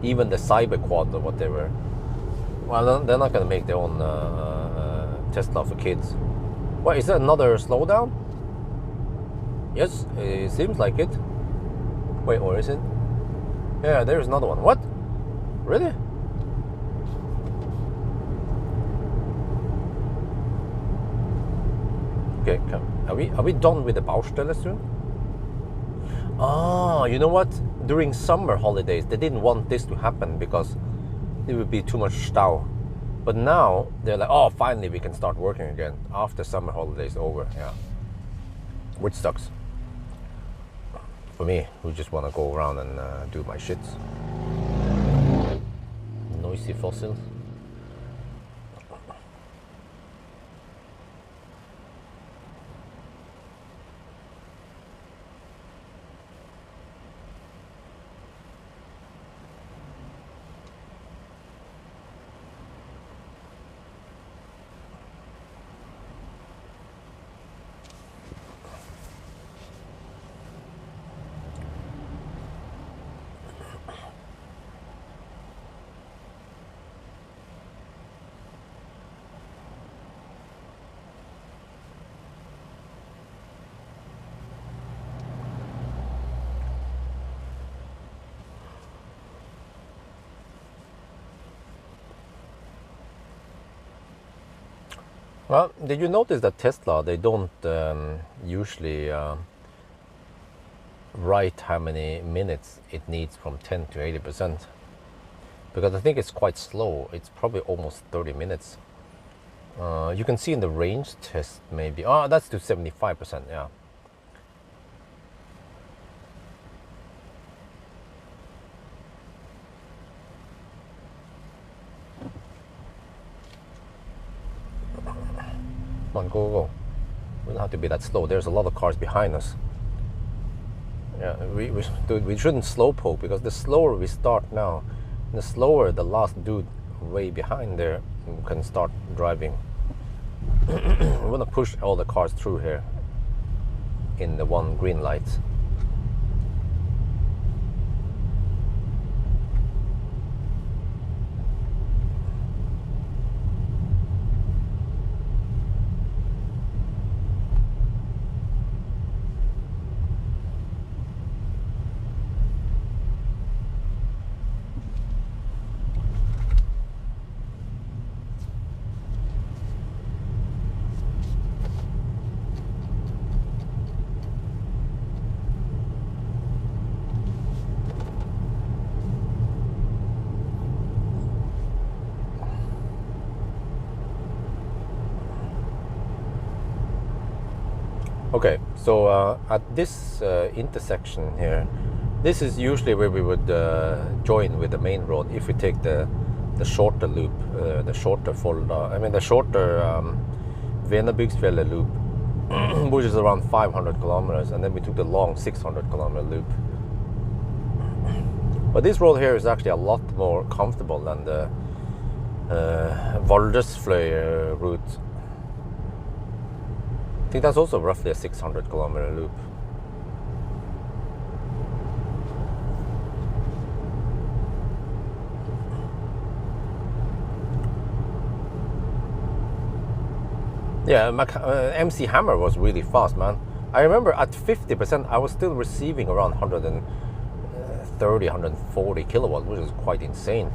Speaker 1: even the Cyber Quad or whatever. Well, they're not going to make their own Tesla for kids. What, is that another slowdown? Yes, it seems like it. Wait, or is it? Yeah, there's another one. What? Really? Okay, are we done with the Baustelle soon? Ah, you know what? During summer holidays, they didn't want this to happen because it would be too much stau. But now they're like, oh, finally we can start working again after summer holidays over. Yeah, which sucks for me, who just want to go around and do my shits. Noisy fossils. Well, did you notice that Tesla, they don't usually write how many minutes it needs from 10 to 80%? Because I think it's quite slow. It's probably almost 30 minutes. You can see in the range test maybe. Oh, that's to 75%, yeah. Come on, go. We don't have to be that slow. There's a lot of cars behind us. Yeah, we shouldn't slowpoke, because the slower we start now, the slower the last dude way behind there can start driving. We want to push all the cars through here in the one green light. Okay, so at this intersection here, this is usually where we would join with the main road if we take the shorter loop, the shorter Venabygdsfjellet loop, which is around 500 kilometers, and then we took the long 600 kilometer loop. But this road here is actually a lot more comfortable than the Valdresfløy route. I think that's also roughly a 600 kilometer loop. Yeah, MC Hammer was really fast, man. I remember at 50% I was still receiving around 130, 140 kilowatt, which is quite insane.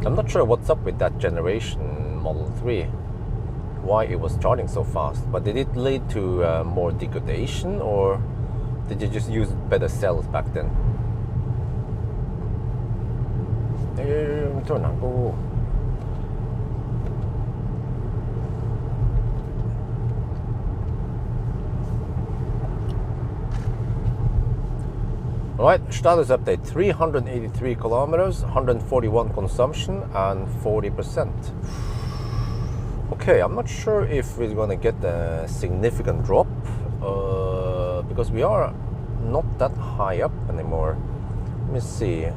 Speaker 1: I'm not sure what's up with that generation Model 3, why it was charging so fast, but did it lead to more degradation, or did you just use better cells back then? Turn now, go. Alright, status update, 383 kilometers, 141 consumption and 40%. Okay, I'm not sure if we're gonna get a significant drop, because we are not that high up anymore. Let me see.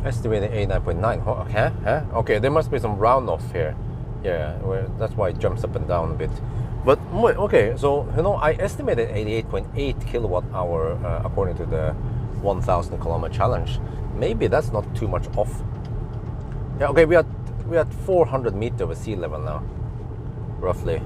Speaker 1: Estimated 89.9. Okay, huh? Okay, there must be some round off here. Yeah, that's why it jumps up and down a bit. But okay, so I estimated 88.8 kilowatt hour according to the 1,000 kilometer challenge. Maybe that's not too much off. Yeah, okay, we are at 400 meters over sea level now, roughly.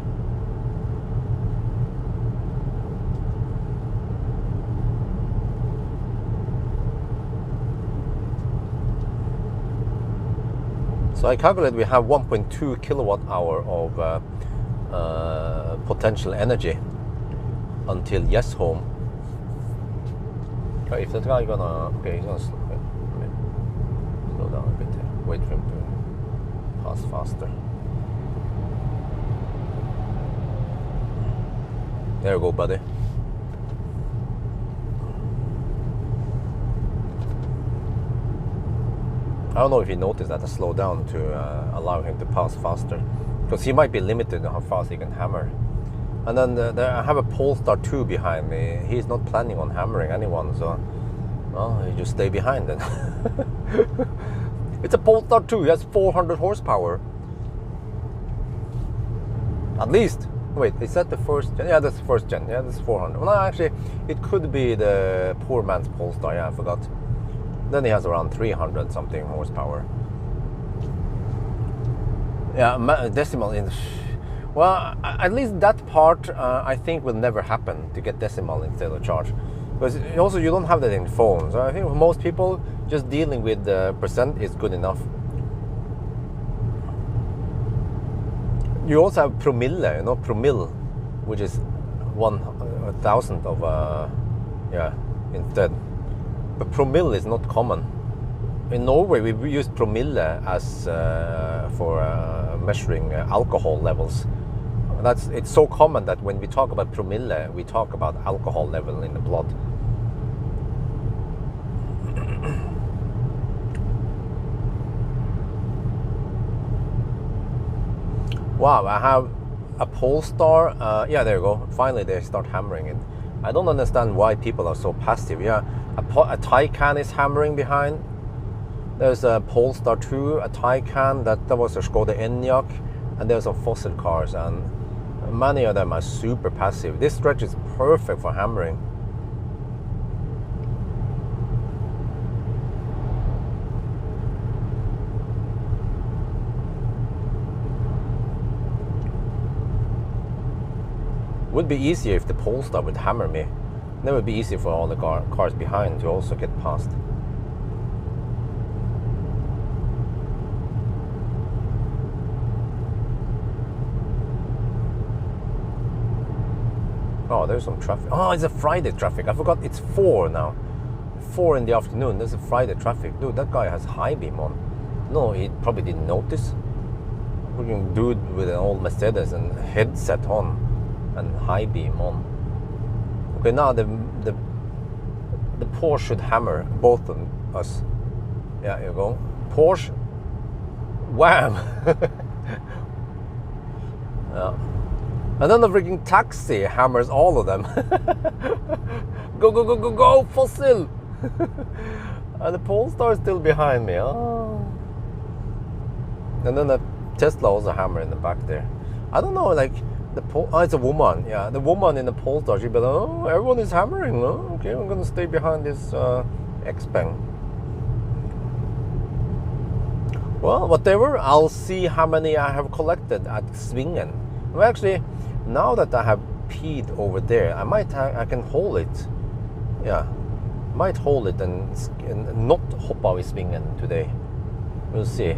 Speaker 1: So I calculate we have 1.2 kilowatt hour of potential energy until yes home. If that guy gonna, okay, he's gonna slow down a bit here. Wait for him to pass faster. There you go, buddy. I don't know if he noticed that I slowed down to allow him to pass faster, because he might be limited on how fast he can hammer. And then I have a Polestar 2 behind me. He's not planning on hammering anyone, so Well, you just stay behind then. It's a Polestar 2. It has 400 horsepower. At least. Wait, is that the first gen? Yeah, that's the first gen. Yeah, that's 400. Well, no, actually, it could be the poor man's Polestar. Yeah, I forgot. Then he has around 300 something horsepower. Yeah, decimal in. Well, at least that part I think will never happen, to get decimal instead of charge. Because also you don't have that in phones. So I think for most people, just dealing with the percent is good enough. You also have promille, you know, promille, which is 1,000 of yeah, instead. But promille is not common. In Norway, we use promille as for measuring alcohol levels. It's so common that when we talk about promille, we talk about alcohol level in the blood. Wow, I have a Polestar. Yeah, there you go. Finally, they start hammering it. I don't understand why people are so passive. Yeah, a Taycan is hammering behind. There's a Polestar 2, a Taycan, that was a Skoda Enyaq, and there's some fossil cars, and many of them are super passive. This stretch is perfect for hammering. Would be easier if the Polestar would hammer me. Then it would be easier for all the cars behind to also get past. Oh, there's some traffic. Oh, it's a Friday traffic. I forgot it's 4 now. 4 in the afternoon. There's a Friday traffic. Dude, that guy has high beam on. No, he probably didn't notice. Freaking dude with an old Mercedes and headset on and high beam on. Okay, now the Porsche should hammer both of us. Yeah, here you go. Porsche. Wham! Yeah. And then the freaking taxi hammers all of them. Go, go, go, go, go, fossil! And the Polestar is still behind me. Oh. And then the Tesla also hammer in the back there. I don't know, like, it's a woman. Yeah, the woman in the Polestar, she'd be like, oh, everyone is hammering. Oh, okay, I'm gonna stay behind this Xpeng. Well, whatever. I'll see how many I have collected at Xpeng. Well, actually, now that I have peed over there, I can hold it. Yeah, might hold it and not hop out Xpeng today. We'll see.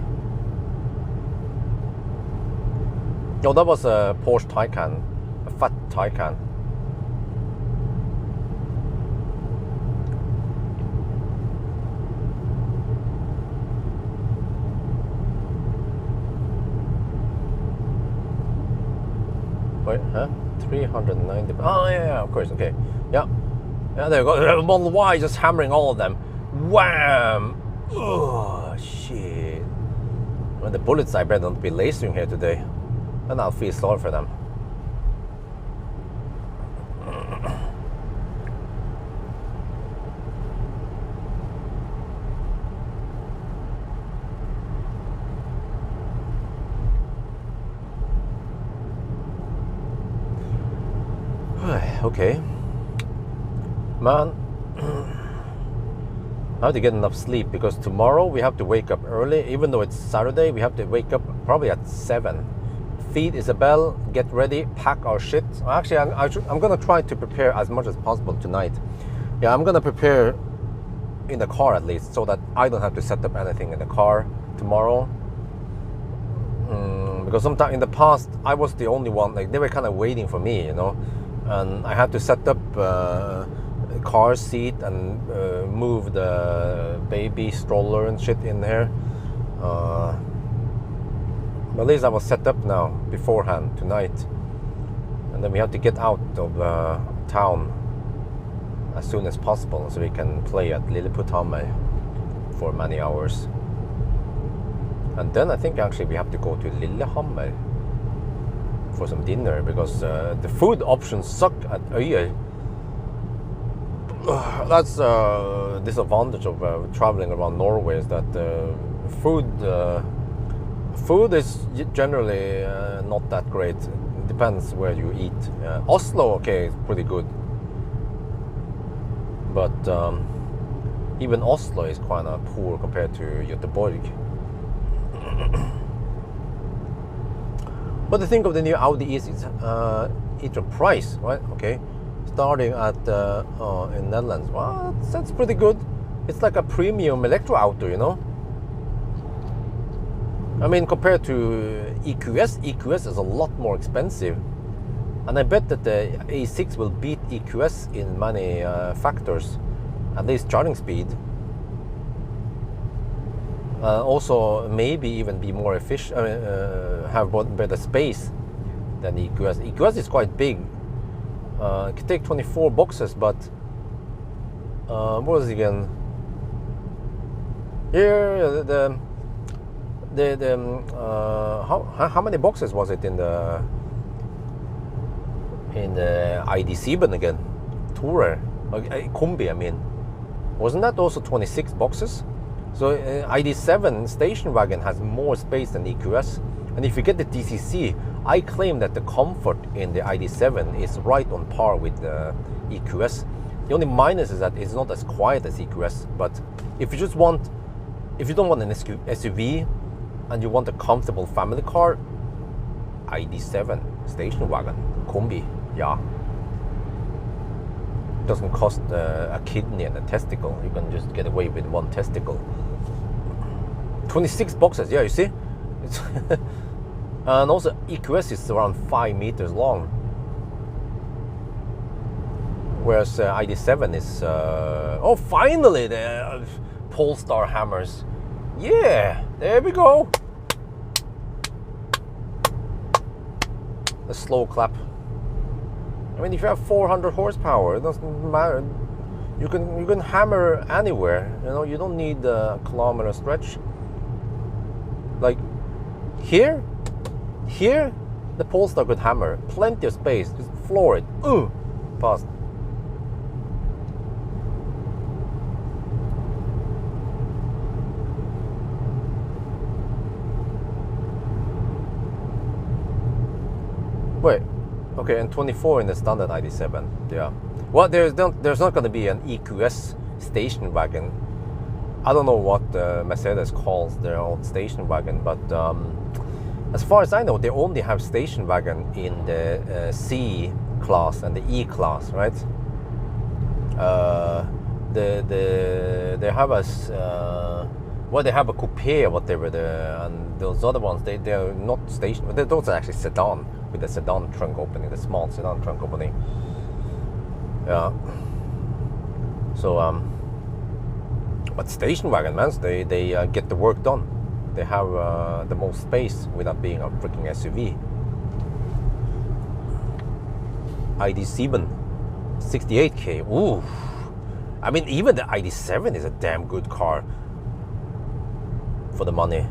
Speaker 1: No, that was a Porsche Taycan, a fat Taycan. Wait, huh? 390. Oh, yeah, of course, okay. Yeah. Yeah, there you go. Model Y just hammering all of them. Wham! Oh, shit. Well, the bullets I better don't be lasering here today. And I'll feel sorry for them. Okay. Man, I have to get enough sleep because tomorrow we have to wake up early. Even though it's Saturday, we have to wake up probably at 7. Feed Isabel, get ready, pack our shit. Actually, I'm gonna try to prepare as much as possible tonight. Yeah, I'm gonna prepare in the car at least, so that I don't have to set up anything in the car tomorrow. Because sometimes in the past, I was the only one. Like, they were kind of waiting for me, you know, and I had to set up car seat and move the baby stroller and shit in there. At least I was set up now beforehand tonight, and then we have to get out of town as soon as possible so we can play at Lilleputthammer for many hours. And then I think actually we have to go to Lillehammer for some dinner because the food options suck at Øyer. That's disadvantage of traveling around Norway is that food is generally not that great. It depends where you eat. Oslo, okay, is pretty good, but even Oslo is kind of poor compared to Göteborg. But the thing of the new Audi is it's a price, right? Okay, starting at in Netherlands. Well, that's pretty good. It's like a premium electro auto, you know. I mean, compared to EQS is a lot more expensive, and I bet that the A6 will beat EQS in many factors, at least charging speed. Also, maybe even be more efficient, have better space than EQS. EQS is quite big. It can take 24 boxes, but what was it again? Here, how many boxes was it in the ID7 again? Tourer, Kombi, I mean. Wasn't that also 26 boxes? So ID7 station wagon has more space than EQS. And if you get the DCC, I claim that the comfort in the ID7 is right on par with the EQS. The only minus is that it's not as quiet as EQS. But if you don't want an SUV and you want a comfortable family car, ID7 station wagon, Kombi, yeah. It doesn't cost a kidney and a testicle. You can just get away with one testicle. 26 boxes, yeah, you see? It's and also EQS is around 5 meters long, whereas ID7 is oh, finally the Polestar hammers. Yeah, there we go. A slow clap. I mean, if you have 400 horsepower, it doesn't matter. You can hammer anywhere. You know, you don't need a kilometer stretch. Like here, the Polestar could hammer. Plenty of space. Just floor it. Past. Wait. Okay, and 24 in the standard ID7. Yeah. Well, there's not going to be an EQS station wagon. I don't know what Mercedes calls their own station wagon, but as far as I know, they only have station wagon in the C class and the E class, right? They have they have a coupe or whatever, and those other ones they're not station. Those are actually sedan with the sedan trunk opening, the small sedan trunk opening. Yeah. So but station wagon, man, they get the work done. They have the most space without being a freaking SUV. ID7, 68k. Ooh, I mean, even the ID7 is a damn good car for the money.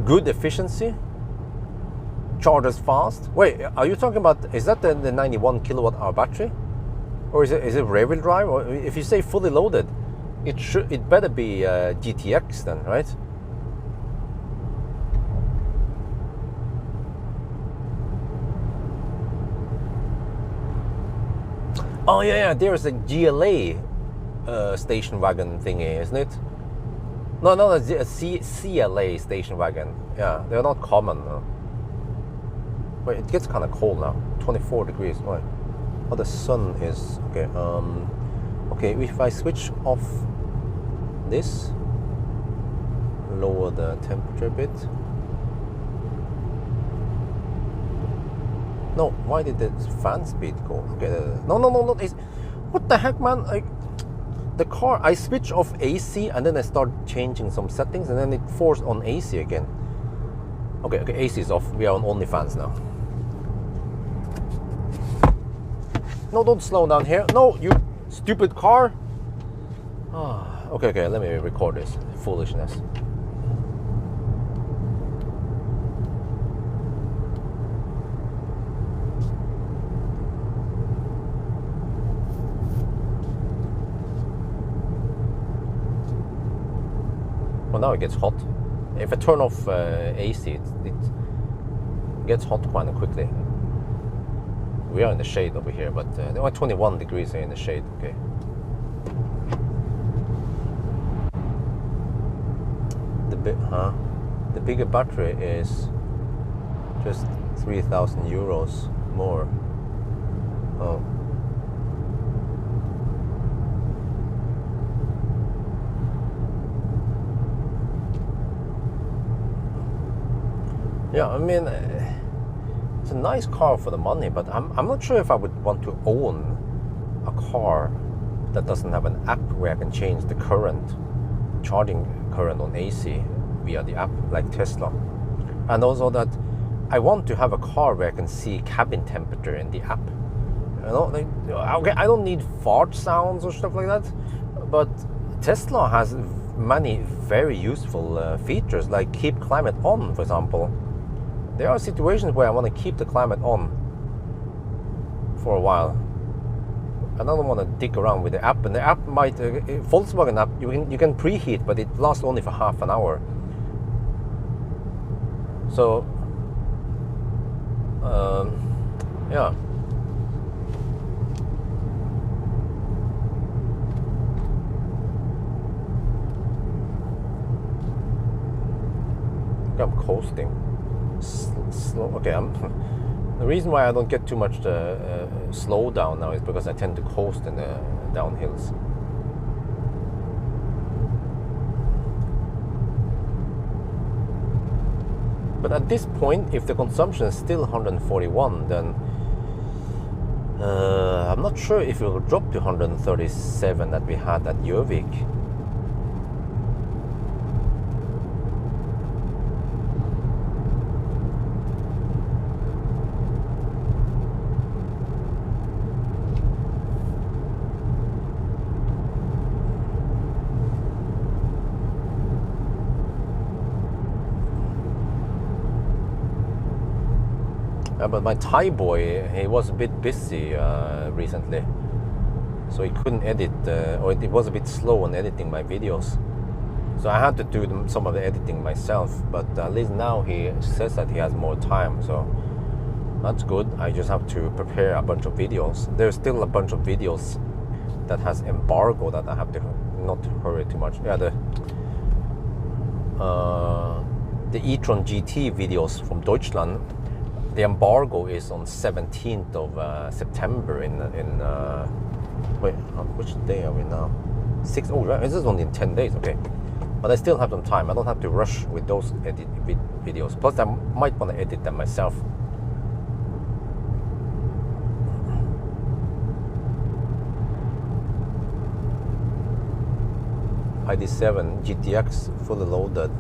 Speaker 1: Good efficiency. Charges fast. Wait, are you talking about? Is that the 91 kilowatt hour battery, or is it rear wheel drive? Or if you say fully loaded, it better be GTX then, right? Oh yeah, there's a GLA station wagon thingy, isn't it? No, it's a CLA station wagon. Yeah, they're not common. No. Wait, it gets kind of cold now. 24 degrees. Right. Oh, the sun is okay. Okay, if I switch off this, lower the temperature a bit. No, why did the fan speed go? Okay, no. What the heck, man? The car, I switch off AC and then I start changing some settings and then it forced on AC again. Okay, AC is off. We are on only fans now. No, don't slow down here. No, you stupid car. Okay, let me record this foolishness. now it gets hot. If I turn off AC, it gets hot quite quickly. We are in the shade over here, but there are 21 degrees here in the shade. Okay. The bigger battery is just 3,000 euros more. Oh. Yeah, I mean, it's a nice car for the money, but I'm not sure if I would want to own a car that doesn't have an app where I can change the charging current on AC via the app, like Tesla. And also that I want to have a car where I can see cabin temperature in the app. You know, okay, I don't need fart sounds or stuff like that, but Tesla has many very useful features, like keep climate on, for example. There are situations where I want to keep the climate on for a while. I don't want to dick around with the app, and the app might Volkswagen app you can preheat, but it lasts only for half an hour. So yeah. I'm coasting. Slow. Okay, the reason why I don't get too much slow down now is because I tend to coast in the downhills. But at this point, if the consumption is still 141, then I'm not sure if it will drop to 137 that we had at Gjøvik. But my Thai boy, he was a bit busy recently, so he couldn't edit, or it was a bit slow on editing my videos. So I had to do some of the editing myself, but at least now he says that he has more time, so that's good. I just have to prepare a bunch of videos. There's still a bunch of videos that has embargo that I have to not hurry too much. Yeah, the e-tron GT videos from Deutschland. The embargo is on 17th of September in wait, which day are we now? 6. Oh, right, this is only in 10 days. Okay, but I still have some time. I don't have to rush with those videos. Plus, I might want to edit them myself. ID7 GTX fully loaded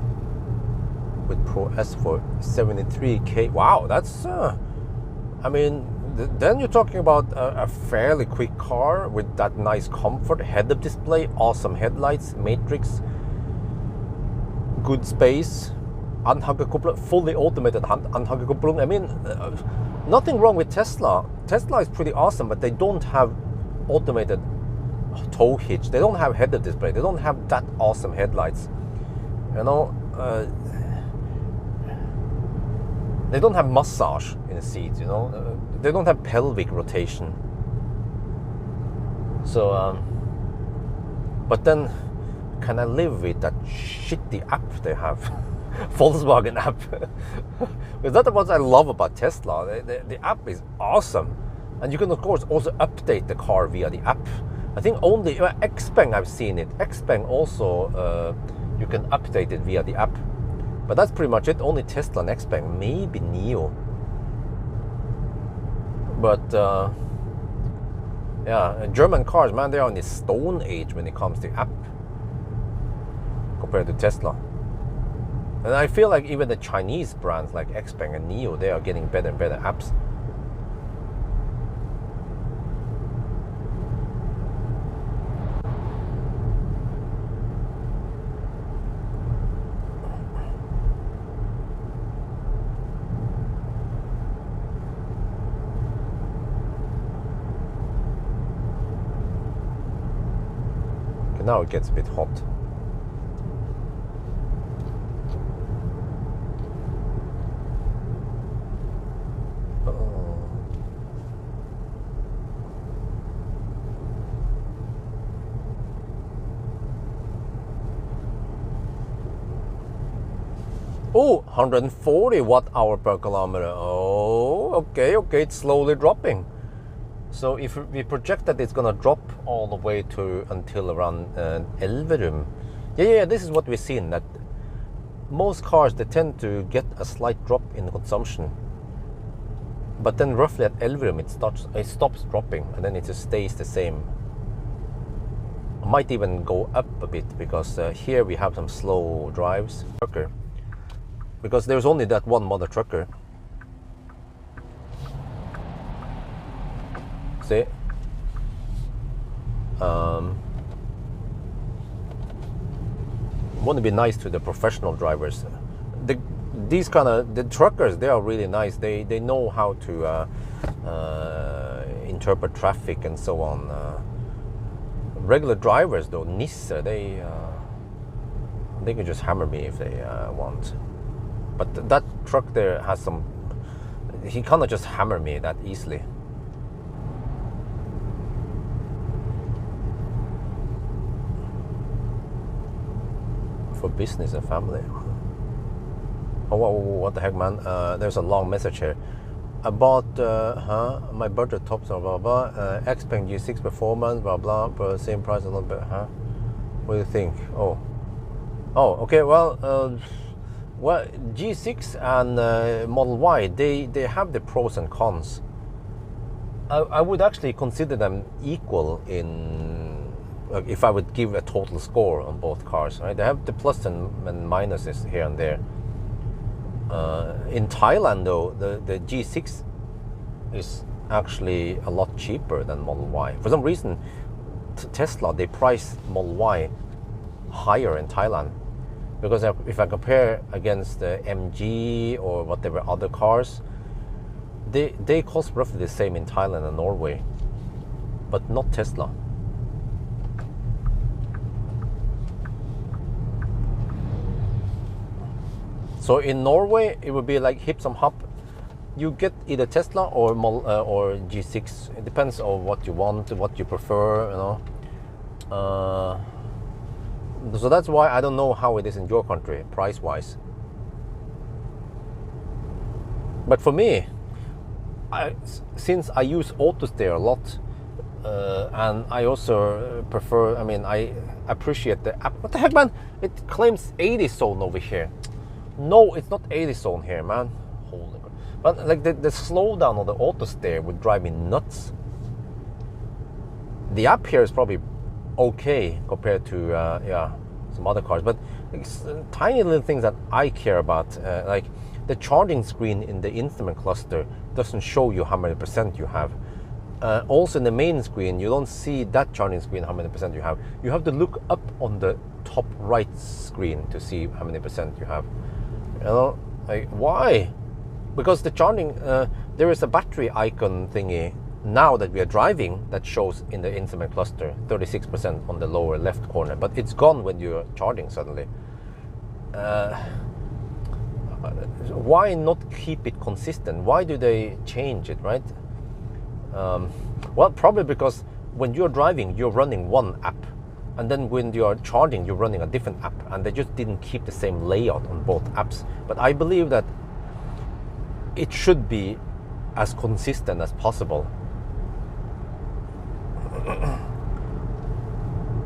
Speaker 1: with Pro S for 73k. Wow, that's I mean, then you're talking about a fairly quick car with that nice comfort, head-up display, awesome headlights, matrix, good space, Anhängerkupplung, fully automated Anhängerkupplung. I mean, nothing wrong with Tesla. Tesla is pretty awesome, but they don't have automated tow hitch. They don't have head-up display. They don't have that awesome headlights. You know, they don't have massage in the seats, you know. They don't have pelvic rotation. So, but then, can I live with that shitty app they have? Volkswagen app. Because that's what I love about Tesla. The app is awesome. And you can, of course, also update the car via the app. I think only Xpeng I've seen it. Xpeng also, you can update it via the app. But that's pretty much it. Only Tesla and Xpeng, maybe Neo. But yeah, German cars, man, they are in the stone age when it comes to app compared to Tesla. And I feel like even the Chinese brands like Xpeng and Neo, they are getting better and better apps. Now it gets a bit hot. Oh, 140 watt-hour per kilometer. Oh, okay, it's slowly dropping. So if we project that it's gonna drop all the way to until around Elverum. Yeah, this is what we've seen, that most cars, they tend to get a slight drop in consumption. But then roughly at Elverum, it stops dropping, and then it just stays the same. Might even go up a bit, because here we have some slow drives. Trucker. Because there's only that one mother trucker. See? Want to be nice to the professional drivers. These kind of the truckers, they are really nice. They know how to interpret traffic and so on. Regular drivers though, Nisse, they can just hammer me if they want. But that truck there has some. He cannot just hammer me that easily. For business and family. Oh, what the heck, man? There's a long message here about my budget tops blah blah blah. Xpeng G6 Performance blah blah, for the same price a little bit. What do you think? Oh, okay. Well, G6 and Model Y, they have the pros and cons. I would actually consider them equal in. If I would give a total score on both cars, right? They have the plus and minuses here and there. In Thailand, though, the G6 is actually a lot cheaper than Model Y. For some reason, Tesla, they price Model Y higher in Thailand. Because if I compare against the MG or whatever other cars, they cost roughly the same in Thailand and Norway, but not Tesla. So in Norway, it would be like hip some hop. You get either Tesla or G6. It depends on what you want, what you prefer, you know. So that's why I don't know how it is in your country, price-wise. But for me, since I use AutoSteer a lot, and I also prefer, I appreciate the app. What the heck, man? It claims 80 zone over here. No, it's not 80 zone here, man. Holy God. But like the slowdown of the AutoSteer would drive me nuts. The app here is probably okay compared to some other cars, but like, tiny little things that I care about, like the charging screen in the instrument cluster doesn't show you how many percent you have. Also in the main screen, you don't see that charging screen how many percent you have. You have to look up on the top right screen to see how many percent you have. You know, like why? Because the charging, there is a battery icon thingy now that we are driving that shows in the instrument cluster 36% on the lower left corner, but it's gone when you're charging suddenly. Why not keep it consistent? Why do they change it, right? Well, probably because when you're driving, you're running one app, and then when you're charging, you're running a different app, and they just didn't keep the same layout on both apps. But I believe that it should be as consistent as possible.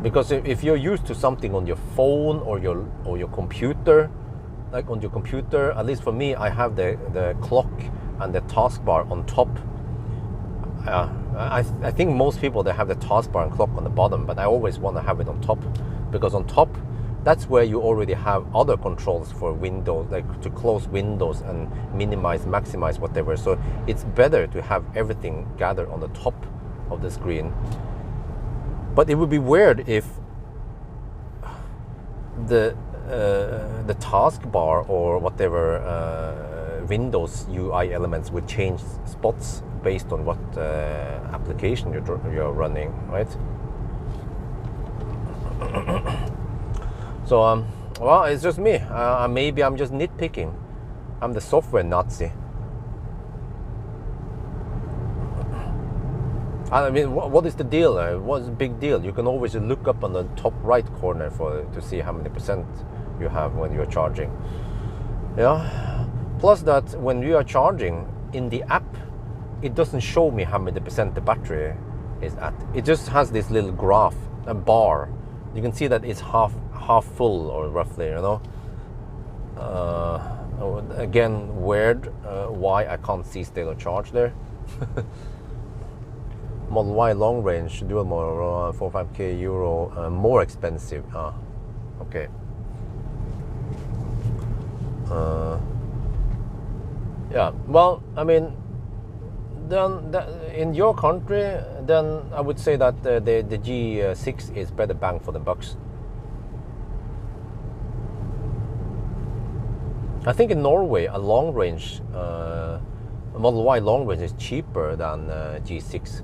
Speaker 1: Because if you're used to something on your phone or your computer, like on your computer, at least for me, I have the clock and the taskbar on top. I think most people, they have the taskbar and clock on the bottom, but I always want to have it on top, because on top, that's where you already have other controls for windows, like to close windows and minimize, maximize, whatever. So it's better to have everything gathered on the top of the screen. But it would be weird if the taskbar or whatever Windows UI elements would change spots based on what application you're running, right? So well, it's just me. Maybe I'm just nitpicking. I'm the software Nazi. I mean, what is the deal? What's the big deal? You can always look up on the top right corner to see how many percent you have when you're charging. Yeah. Plus that when we are charging in the app, it doesn't show me how many percent the battery is at. It just has this little graph, a bar. You can see that it's half full, or roughly, you know. Again, weird why I can't see state of charge there. Model Y long range, dual motor, 4-5k euro, more expensive. Okay. Yeah, well, I mean, then in your country, then I would say that the G6 is better bang for the bucks. I think in Norway, a long range, Model Y long range is cheaper than G6.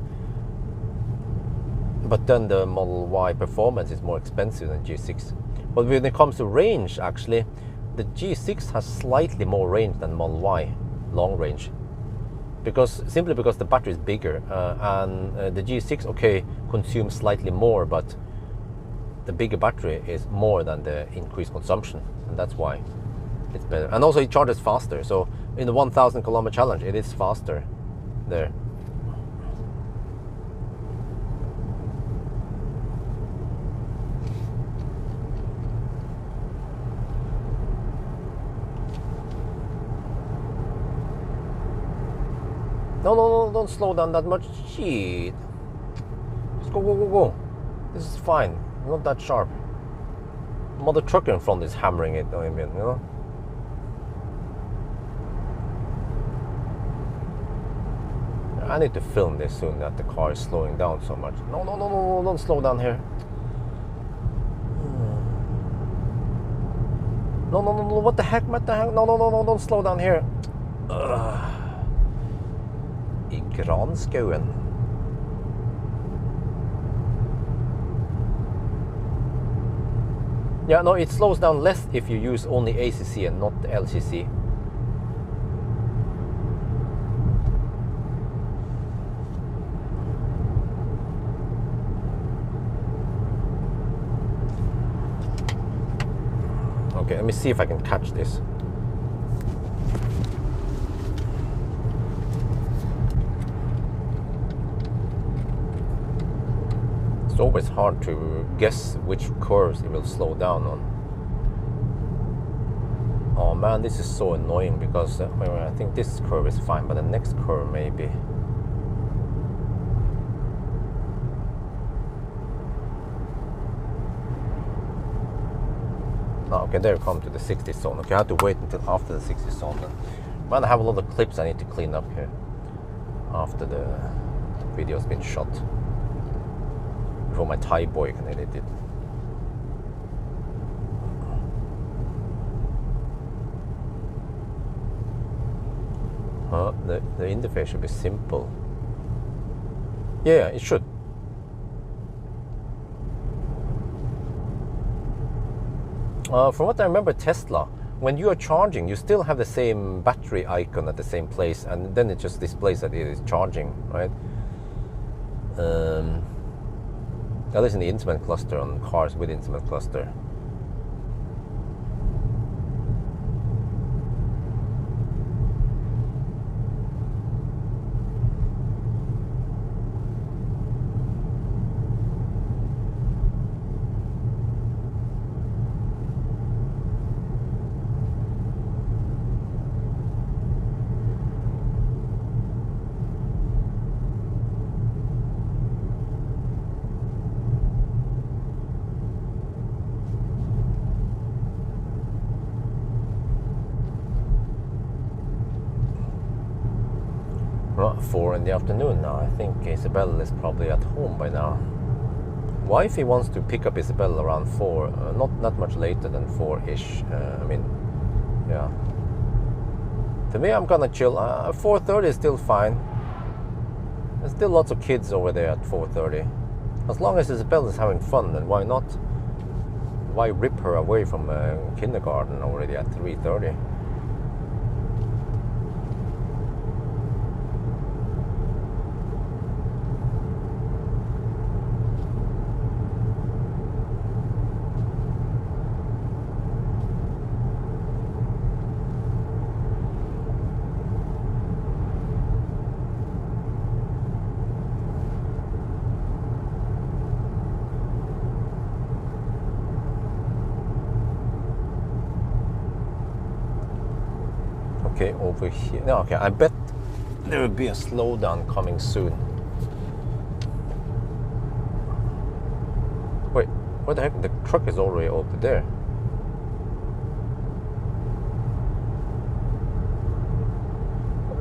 Speaker 1: But then the Model Y Performance is more expensive than G6. But when it comes to range, actually, the G6 has slightly more range than Model Y long range. Simply because the battery is bigger, and the G6, okay, consumes slightly more, but the bigger battery is more than the increased consumption, and that's why it's better. And also it charges faster, so in the 1,000 kilometer challenge, it is faster there. No, don't slow down that much. Shit. Just go. This is fine. Not that sharp. Mother trucker in front is hammering it, I mean, you know? I need to film this soon, that the car is slowing down so much. No, don't slow down here. No, what the heck, No, don't slow down here. I granskauen. Yeah, no, it slows down less if you use only ACC and not LCC. Okay, let me see if I can catch this. It's always hard to guess which curves it will slow down on. Oh man, this is so annoying because I think this curve is fine, but the next curve maybe. Oh, okay, there we come to the 60 zone. Okay, I have to wait until after the 60 zone then. Man, I have a lot of clips I need to clean up here after the video's been shot. Before my Thai boy can edit it. The interface should be simple. Yeah, it should. From what I remember, Tesla, when you are charging, you still have the same battery icon at the same place, and then it just displays that it is charging, right? At least in the instrument cluster on cars with instrument cluster. Well, 4 in the afternoon now. I think Isabel is probably at home by now. Wifey wants to pick up Isabel around 4, not much later than 4-ish. I mean, yeah. To me, I'm gonna chill. 4:30 is still fine. There's still lots of kids over there at 4:30. As long as Isabel is having fun, then why not? Why rip her away from kindergarten already at 3:30? Okay, over here. No, okay, I bet there will be a slowdown coming soon. Wait, what the heck? The truck is already over there.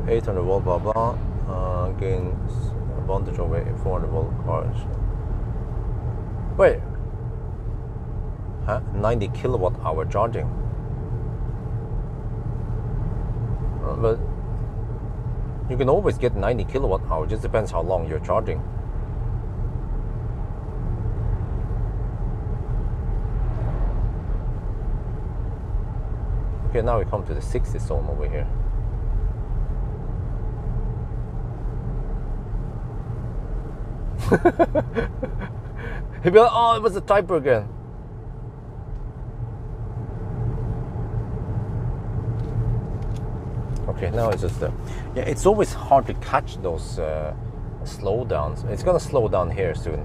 Speaker 1: $800 blah blah. Gains advantage over 400 cars. Wait. Huh? 90 kilowatt hour charging. But you can always get 90 kilowatt hour. Just depends how long you're charging. Okay, now we come to the 60 zone over here. He'd be like, oh, it was a typo again. Okay, now it's just yeah, it's always hard to catch those slowdowns. It's gonna slow down here soon.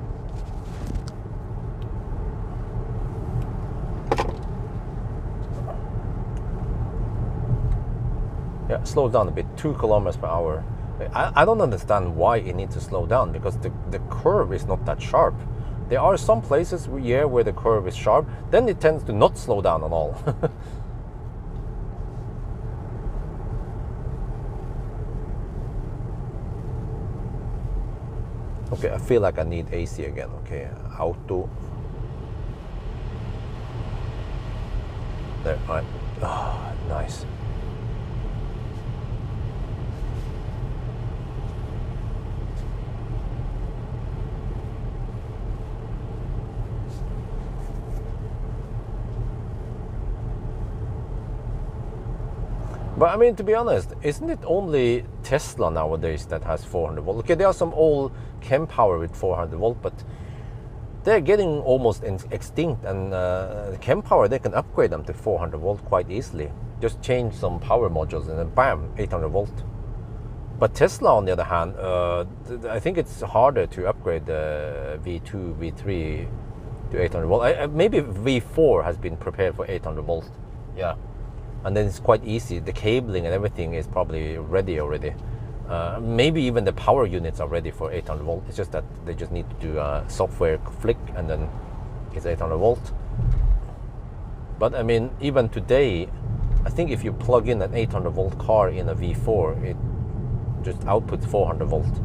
Speaker 1: Yeah, slow down a bit, 2 kilometers per hour. I don't understand why it needs to slow down, because the curve is not that sharp. There are some places where the curve is sharp, then it tends to not slow down at all. Okay, I feel like I need AC again. Okay, auto. There, right. Oh, nice. But I mean, to be honest, isn't it only Tesla nowadays that has 400 volt? Okay, there are some old Chem Power with 400 volt, but they're getting almost extinct. And Chem Power, they can upgrade them to 400 volt quite easily. Just change some power modules and then bam, 800 volt. But Tesla, on the other hand, I think it's harder to upgrade the V2, V3 to 800 volt. Maybe V4 has been prepared for 800 volt. Yeah. And then it's quite easy. The cabling and everything is probably ready already. Maybe even the power units are ready for 800 volt. It's just that they just need to do a software flick and then it's 800 volt. But I mean, even today, I think if you plug in an 800 volt car in a V4, it just outputs 400 volt.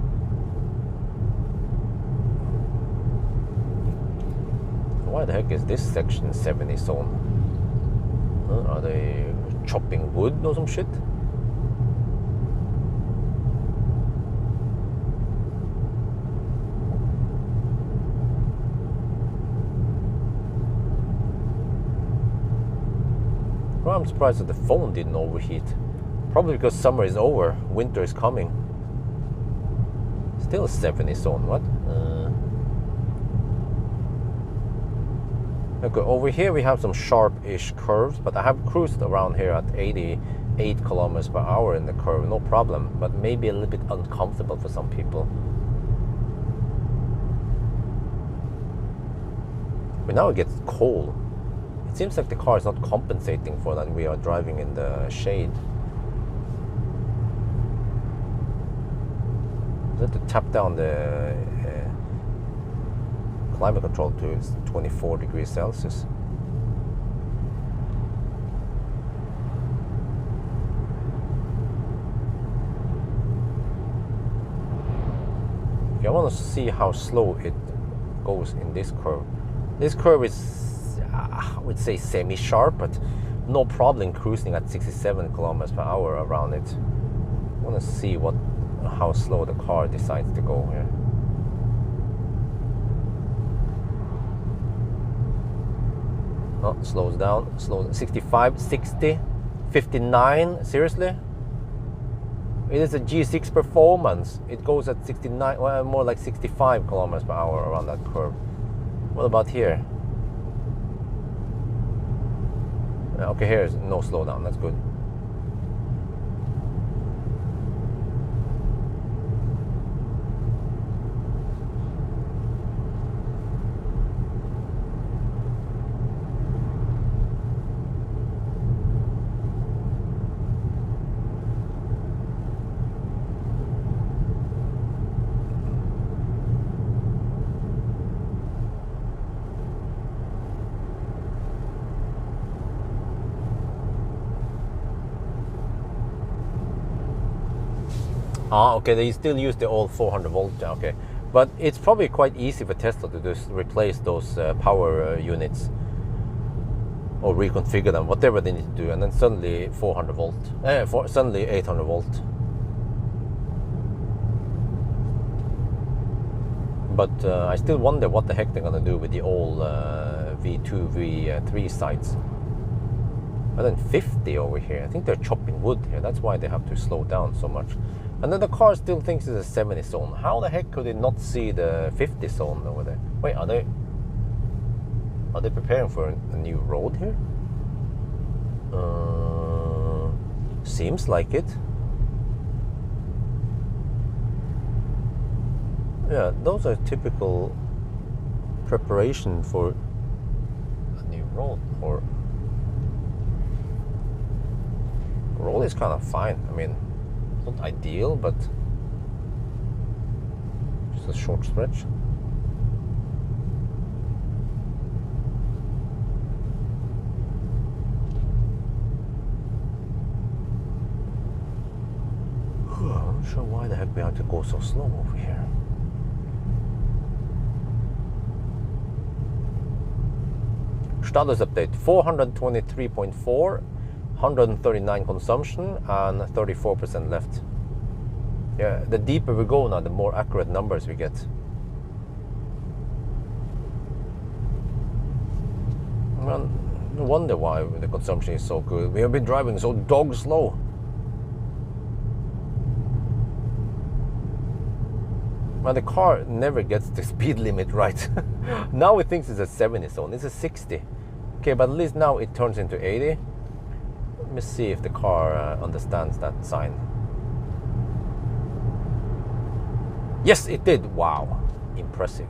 Speaker 1: Why the heck is this section 70 zone? Are they chopping wood or some shit? Well, I'm surprised that the phone didn't overheat. Probably because summer is over, winter is coming. Still 70 zone, what? Okay, over here we have some sharp-ish curves, but I have cruised around here at 88 kilometers per hour in the curve, no problem, but maybe a little bit uncomfortable for some people. But now it gets cold. It seems like the car is not compensating for that we are driving in the shade. I have to tap down the climate control to 24 degrees Celsius. Okay, I want to see how slow it goes in this curve. This curve is, I would say, semi-sharp, but no problem cruising at 67 kilometers per hour around it. I want to see how slow the car decides to go here. Oh, slows down, 65, 60, 59, seriously? It is a G6 Performance. It goes at 69, well, more like 65 kilometers per hour around that curve. What about here? Okay, here is no slowdown, that's good. Ah, okay, they still use the old 400 volt, okay. But it's probably quite easy for Tesla to just replace those power units or reconfigure them, whatever they need to do, and then suddenly 400 volt, suddenly 800 volt. But I still wonder what the heck they're gonna do with the old V2, V3 sites. And then 50 over here. I think they're chopping wood here. That's why they have to slow down so much. And then the car still thinks it's a 70 zone. How the heck could they not see the 50 zone over there? Wait, are they preparing for a new road here? Seems like it. Yeah, those are typical preparation for a new road. Or road is kind of fine. I mean, not ideal, but just a short stretch. I'm not sure why the heck we have to go so slow over here. Status update 423.4, 139 consumption, and 34% left. Yeah, the deeper we go now, the more accurate numbers we get. Well, no wonder why the consumption is so good. We have been driving so dog slow. Well, the car never gets the speed limit right. Now it thinks it's a 70 zone. It's a 60. Okay, but at least now it turns into 80. Let me see if the car understands that sign. Yes, it did. Wow, impressive.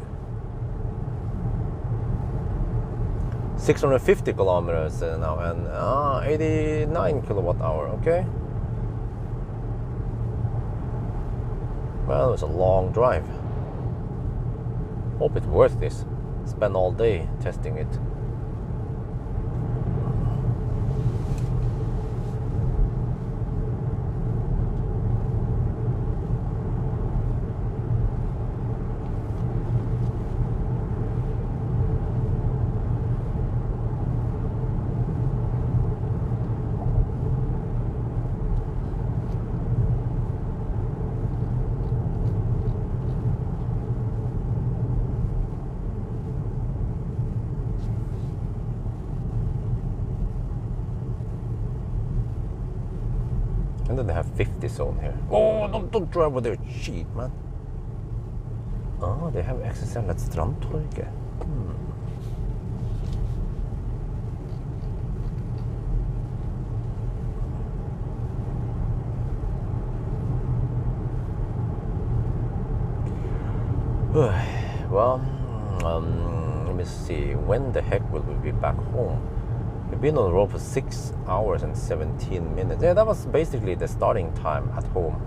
Speaker 1: 650 kilometers now, and 89 kilowatt hour. Okay. Well, it was a long drive. Hope it's worth this. Spend all day testing it. And then they have 50 zone here. Oh, don't drive with their cheat, man. Oh, they have XSL at Strandtorget. Well, let me see. When the heck will we be back home? We've been on the road for 6 hours and 17 minutes. Yeah, that was basically the starting time at home.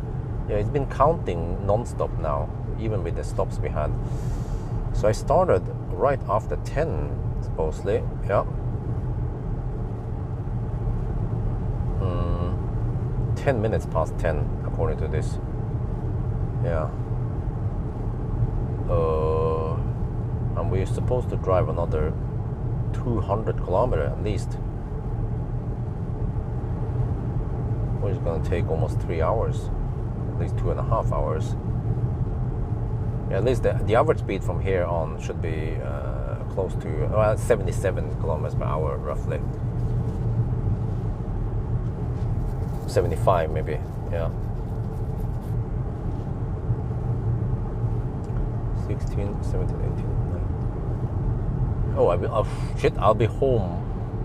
Speaker 1: Yeah, it's been counting non-stop now, even with the stops we had. So I started right after 10, supposedly. Yeah. 10 minutes past 10, according to this. Yeah. And we're supposed to drive another 200 kilometers at least, which is going to take almost 3 hours, at least 2.5 hours. Yeah, at least the average speed from here on should be close to 77 kilometers per hour, roughly. 75 maybe, yeah. 16, 17, 18, 19. Oh, shit, I'll be home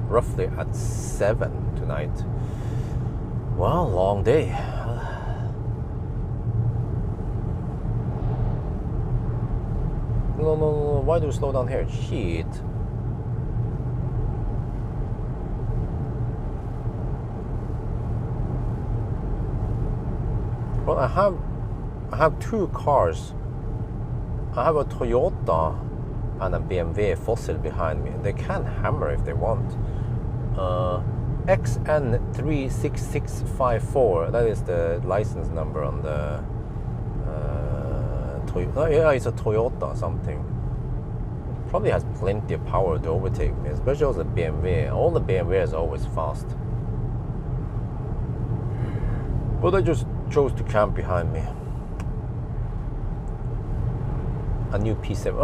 Speaker 1: roughly at 7 tonight. Well, long day. No, why do we slow down here? Shit. Well, I have two cars. I have a Toyota and a BMW fossil behind me. They can hammer if they want. XN36654. That is the license number on the Toyota. Yeah, it's a Toyota something. Probably has plenty of power to overtake me, especially also the BMW. All the BMWs are always fast. But I just chose to camp behind me. A new P7.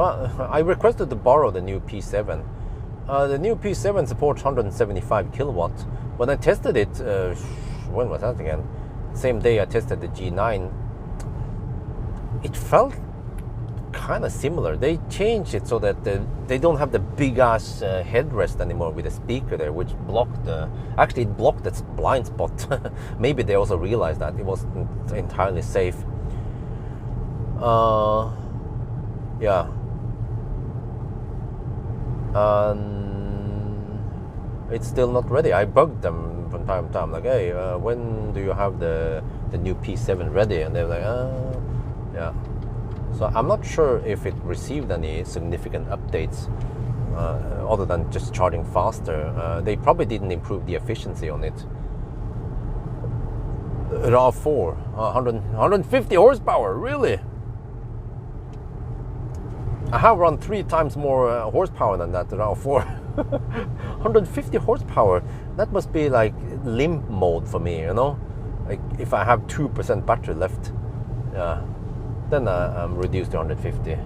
Speaker 1: I requested to borrow the new P7. The new P7 supports 175 kilowatts. When I tested it, when was that again? Same day I tested the G9. It felt kind of similar. They changed it so that they don't have the big ass headrest anymore with the speaker there, which blocked actually it blocked its blind spot. Maybe they also realized that it wasn't entirely safe. Yeah. It's still not ready. I bugged them from time to time, like, hey, when do you have the new P7 ready? And they're like, yeah. So I'm not sure if it received any significant updates other than just charging faster. They probably didn't improve the efficiency on it. RAV4, 150 horsepower, really? I have around 3 times more horsepower than that RAV4. 150 horsepower. That must be like limp mode for me, you know? Like if I have 2% battery left, yeah, then I'm reduced to 150.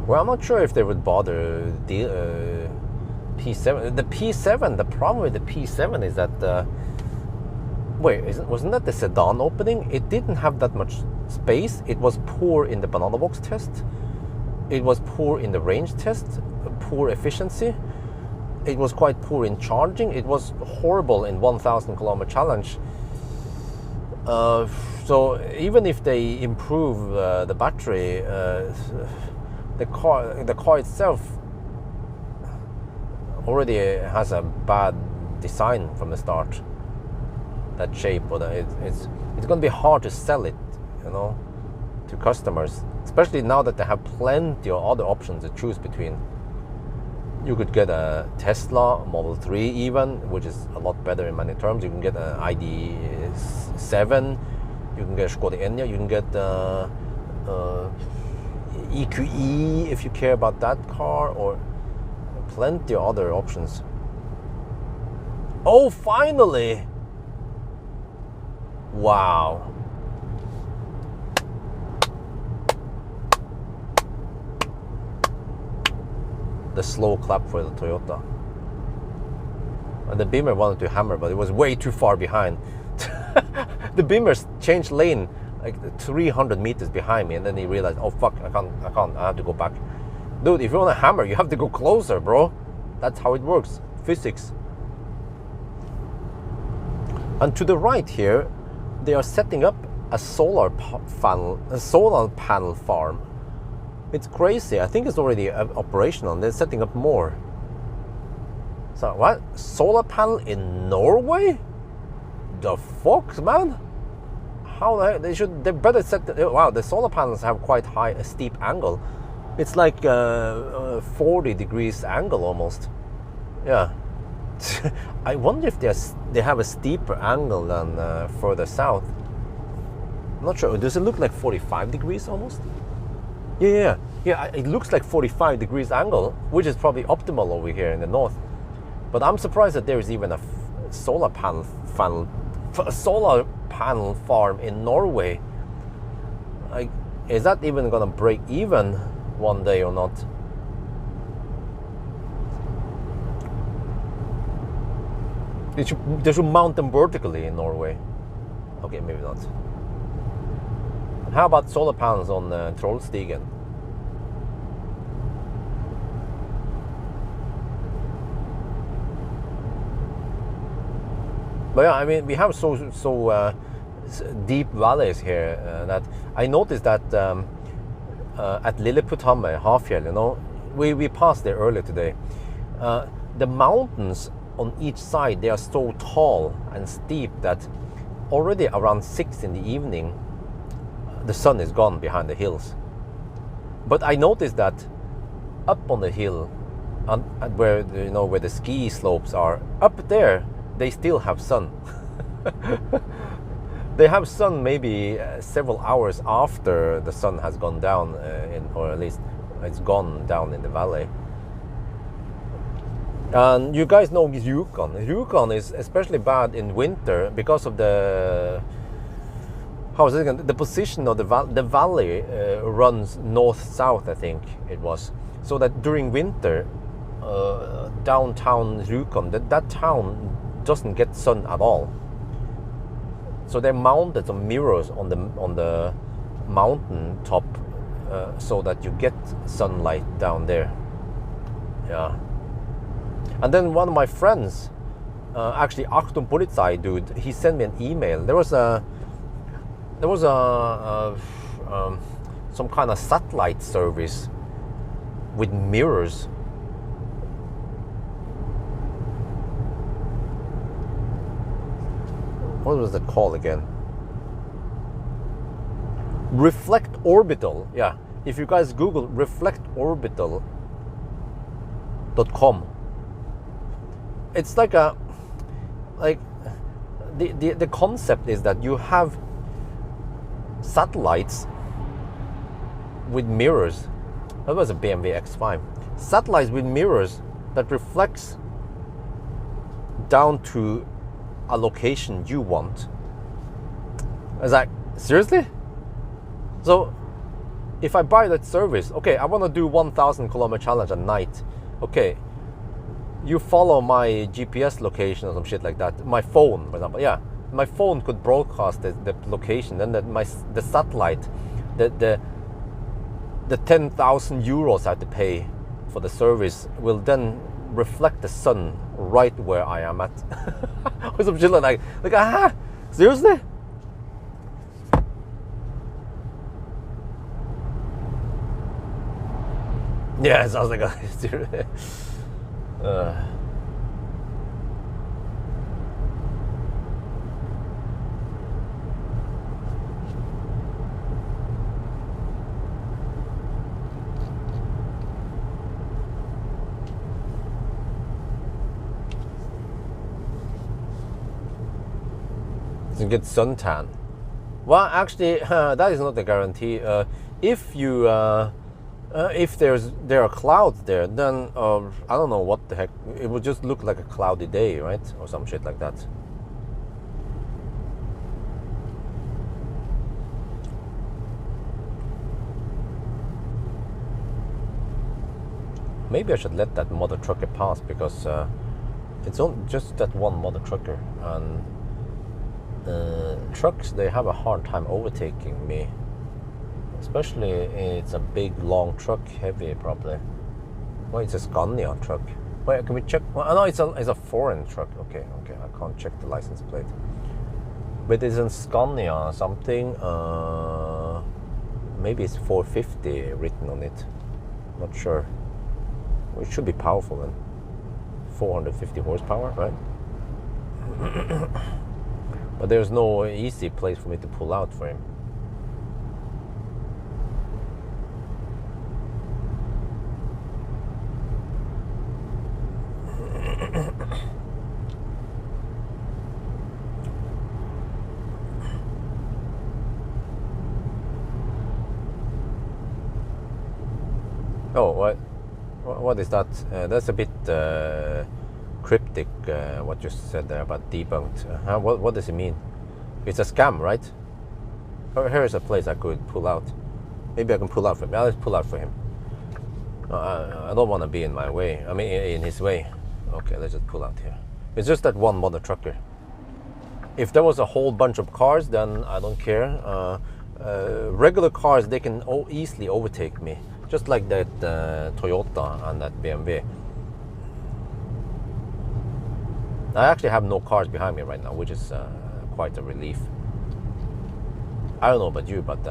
Speaker 1: Well, I'm not sure if they would bother the P7. The P7, the problem with the P7 is that wasn't that the sedan opening? It didn't have that much space. It was poor in the banana box test. It was poor in the range test, poor efficiency. It was quite poor in charging. It was horrible in 1,000 kilometer challenge. So even if they improve the battery, the car itself already has a bad design from the start. That shape, or it's going to be hard to sell it, you know, to customers, especially now that they have plenty of other options to choose between. You could get a Tesla Model 3 even, which is a lot better in many terms. You can get an ID7, you can get Skoda Enyaq, you can get EQE if you care about that car, or plenty of other options. Oh, finally! Wow. The slow clap for the Toyota. And the Beamer wanted to hammer, but it was way too far behind. The Beamer changed lane like 300 meters behind me, and then he realized, oh fuck, I can't, I have to go back. Dude, if you want to hammer, you have to go closer, bro. That's how it works. Physics. And to the right here, they are setting up a solar panel farm. It's crazy. I think it's already operational. They're setting up more. So what? Solar panel in Norway? The fuck, man? How the heck? They better set. Wow, the solar panels have quite high, a steep angle. It's like 40 degrees angle almost. Yeah. I wonder if they have a steeper angle than further south. I'm not sure. Does it look like 45 degrees almost? Yeah. It looks like 45 degrees angle, which is probably optimal over here in the north. But I'm surprised that there is even a solar panel farm in Norway. Like, is that even gonna break even one day or not? They should mount them vertically in Norway. Okay, maybe not. How about solar panels on Trollstigen? But yeah, I mean, we have so deep valleys here that I noticed that at Lilleputthammer, Hafjell, you know, we passed there earlier today. The mountains on each side, they are so tall and steep that already around 6 in the evening, the sun is gone behind the hills. But I noticed that up on the hill, and where where the ski slopes are, up there they still have sun. They have sun maybe several hours after the sun has gone down, or at least it's gone down in the valley. And you guys know Rjukan. Rjukan is especially bad in winter because of the the position of the valley runs north-south, I think it was. So that during winter, downtown Rjukan, that town doesn't get sun at all. So they mounted some mirrors on the mountain top, so that you get sunlight down there. Yeah. And then one of my friends, actually Achtung Polizei dude, he sent me an email. There was some kind of satellite service with mirrors. What was it called again? Reflect Orbital. Yeah, if you guys Google reflectorbital.com, it's like the concept is that you have satellites with mirrors. That was a BMW X5. Satellites with mirrors that reflects down to a location you want. I was like, seriously? So if I buy that service, okay, I want to do 1,000 kilometer challenge at night. Okay, you follow my GPS location or some shit like that. My phone, for example, yeah, my phone could broadcast the location. Then the satellite, the 10,000 euros I have to pay for the service will then reflect the sun right where I am at. Or some shit like seriously? Yeah, it sounds like a to get suntan. Well, actually, that is not a guarantee. If there are clouds there, then I don't know what the heck. It would just look like a cloudy day, right, or some shit like that. Maybe I should let that mother trucker pass, because it's just that one mother trucker, and trucks, they have a hard time overtaking me. Especially it's a big, long truck, heavy probably. Well, it's a Scania truck. Wait, can we check? Well, no, it's a foreign truck. Okay, I can't check the license plate. But it's a Scania something. Maybe it's 450 written on it. Not sure. Well, it should be powerful then. 450 horsepower, right? But there's no easy place for me to pull out for him. Oh, what is that? That's a bit cryptic, what you said there about debunked. What does it mean? It's a scam, right? Here is a place I could pull out. Maybe I can pull out for him. Let's pull out for him. I don't want to be in my way. I mean, in his way. Okay, let's just pull out here. It's just that one mother trucker. If there was a whole bunch of cars, then I don't care. Regular cars, they can easily overtake me. Just like that Toyota and that BMW. I actually have no cars behind me right now, which is quite a relief. I don't know about you, but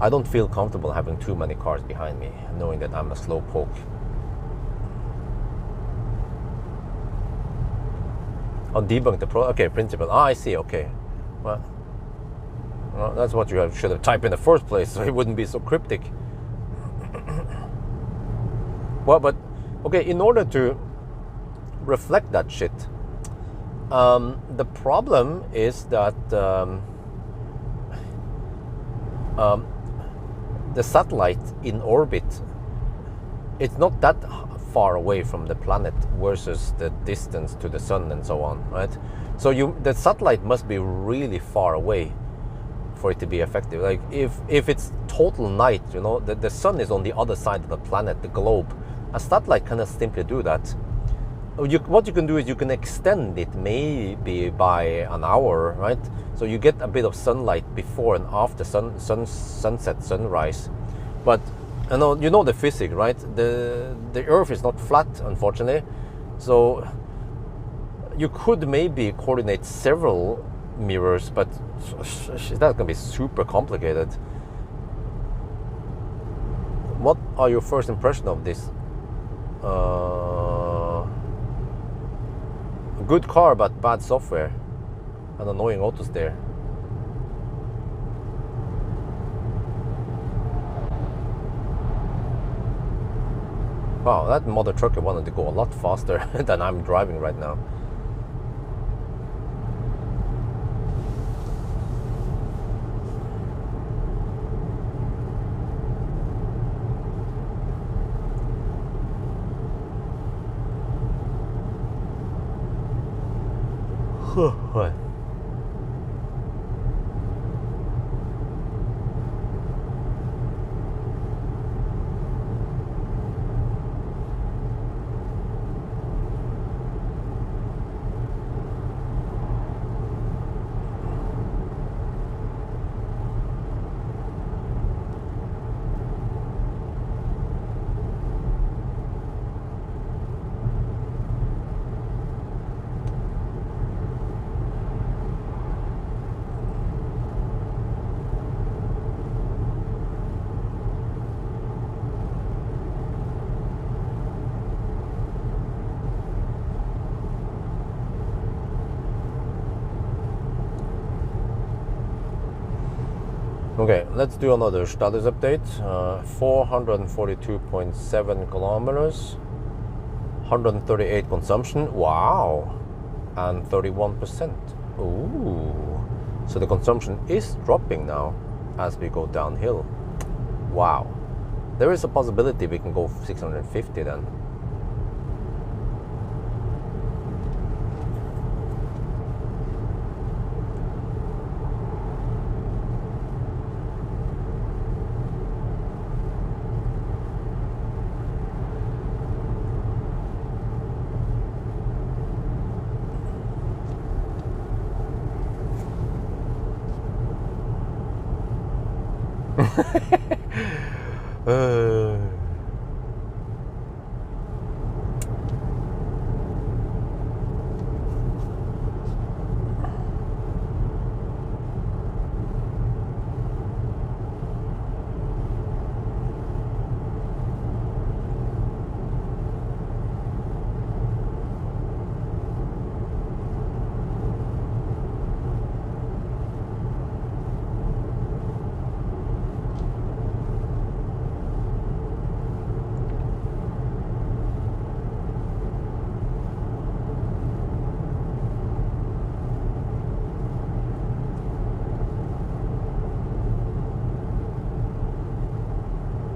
Speaker 1: I don't feel comfortable having too many cars behind me, knowing that I'm a slowpoke. On debunk the principle. I see. Okay, well, Well, that's what you should have typed in the first place, so it wouldn't be so cryptic. Well, but okay, in order to reflect that shit, the problem is that the satellite in orbit, it's not that far away from the planet versus the distance to the sun and so on, right? So the satellite must be really far away for it to be effective. Like if it's total night, you know, the sun is on the other side of the planet, the globe. A satellite cannot simply do that. What you can do is you can extend it maybe by an hour, right? So you get a bit of sunlight before and after sunset, sunrise. But you know the physics, right? The Earth is not flat, unfortunately. So you could maybe coordinate several mirrors, but that's gonna be super complicated. What are your first impression of this? A good car but bad software and annoying auto steer. Wow, that mother trucker wanted to go a lot faster than I'm driving right now. Okay, let's do another status update. 442.7 kilometers, 138 consumption. Wow, and 31%. Ooh, so the consumption is dropping now as we go downhill. Wow, there is a possibility we can go 650 then.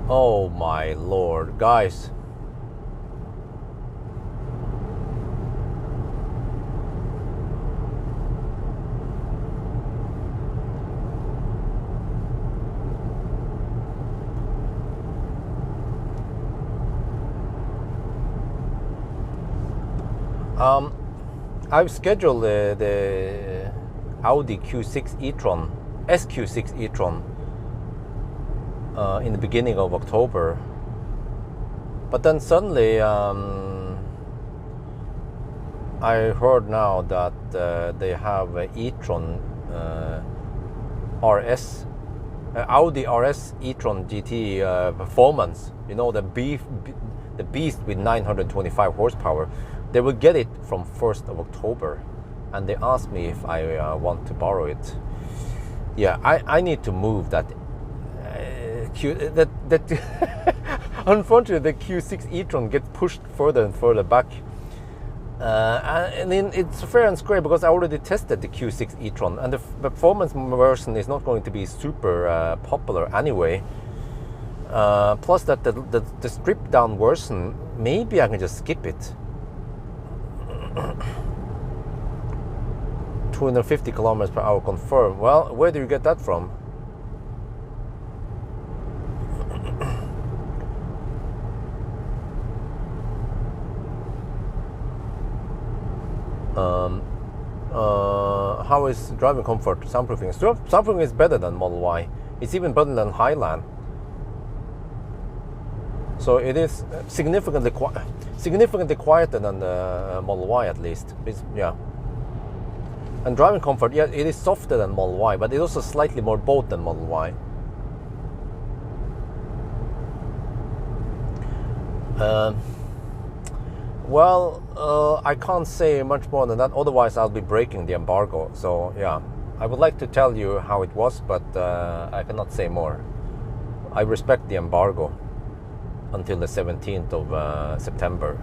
Speaker 1: Oh my lord, guys. I've scheduled the Audi Q6 e-tron, SQ6 e-tron in the beginning of October, but then suddenly I heard now that they have a e-tron RS, Audi RS e-tron GT Performance. You know, the beast with 925 horsepower. They will get it from 1st of October, and they asked me if I want to borrow it. yeah, I need to move that unfortunately the Q6 e-tron gets pushed further and further back. And then it's fair and square because I already tested the Q6 e-tron, and the performance version is not going to be super popular anyway. Plus that the stripped down version, maybe I can just skip it. 250 kilometers per hour confirmed. Well, where do you get that from? How is driving comfort, soundproofing? Soundproofing is better than Model Y. It's even better than Highland. So it is significantly quieter than the Model Y, at least. Yeah. And driving comfort, yeah, it is softer than Model Y, but it's also slightly more boat than Model Y. Well, I can't say much more than that, otherwise I'll be breaking the embargo. So yeah, I would like to tell you how it was, but I cannot say more. I respect the embargo until the 17th of September.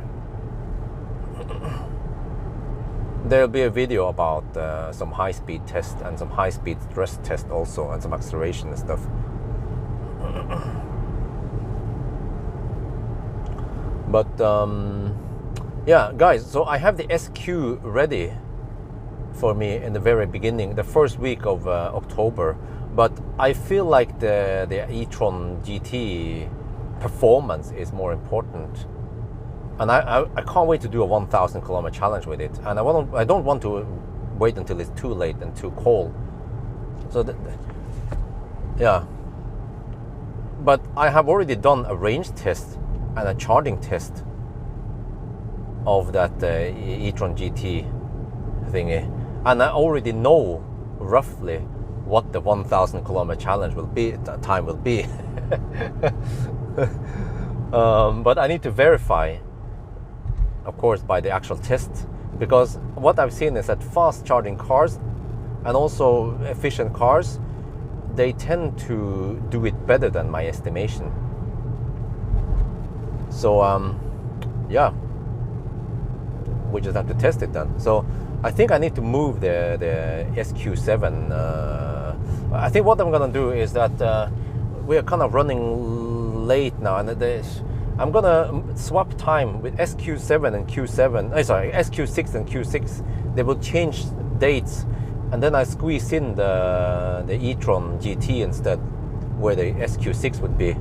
Speaker 1: There'll be a video about some high-speed test and some high-speed stress test also, and some acceleration and stuff. But yeah, guys, so I have the SQ ready for me in the very beginning, the first week of October. But I feel like the e-tron GT performance is more important, and I can't wait to do a 1,000 kilometer challenge with it. And I don't want to wait until it's too late and too cold. So yeah, but I have already done a range test and a charging test of that e-tron GT thingy, and I already know roughly what the 1,000 kilometer challenge will be. Time will be. But I need to verify, of course, by the actual test, because what I've seen is that fast charging cars and also efficient cars, they tend to do it better than my estimation. So yeah, we just have to test it then. So I think I need to move the SQ7. I think what I'm gonna do is that we are kind of running late now, and I'm gonna swap time with SQ7 and Q7. Sorry, SQ6 and Q6. They will change dates, and then I squeeze in the e-tron GT instead, where the SQ6 would be.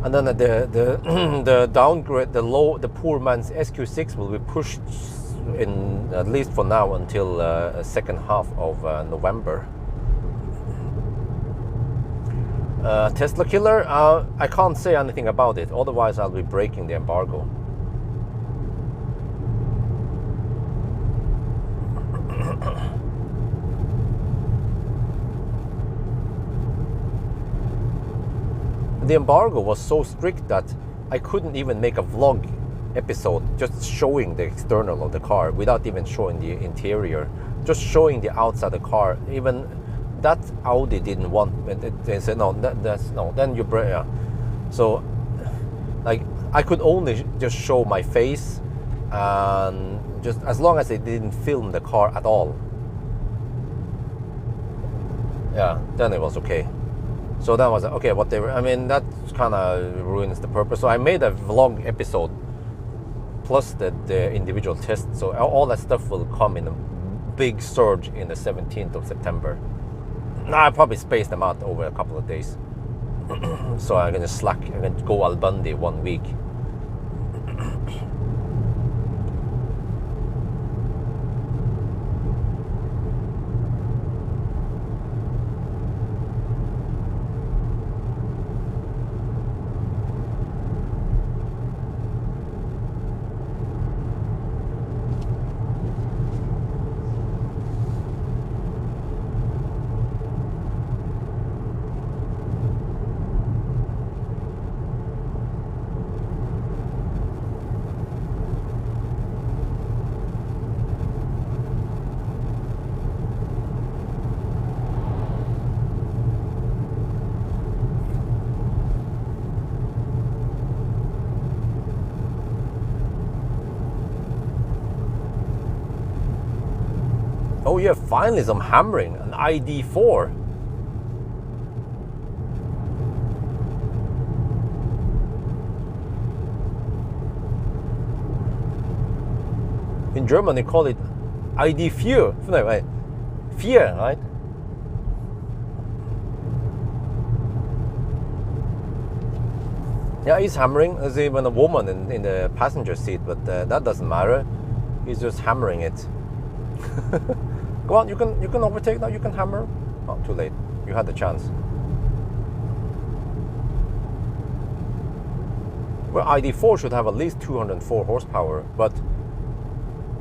Speaker 1: And then the downgrade, the poor man's SQ6 will be pushed in, at least for now, until second half of November. Tesla killer, I can't say anything about it, otherwise I'll be breaking the embargo. The embargo was so strict that I couldn't even make a vlog episode just showing the external of the car without even showing the interior, just showing the outside of the car. Even that Audi didn't want. They said no, that's no. Then you break. Yeah. So, like, I could only just show my face, and just as long as they didn't film the car at all. Yeah, then it was okay. So that was okay. Whatever. I mean, that kind of ruins the purpose. So I made a vlog episode plus the individual test. So all that stuff will come in a big surge in the 17th of September. I probably space them out over a couple of days. So I'm gonna slack. I'm gonna go Al Bundy 1 week. Oh yeah, finally some hammering, an ID4. In German they call it ID4. No, wait. Vier, right? Yeah, he's hammering. There's even a woman in the passenger seat, but that doesn't matter. He's just hammering it. Go on, you can overtake now. You can hammer. Oh, too late. You had the chance. Well, ID4 should have at least 204 horsepower, but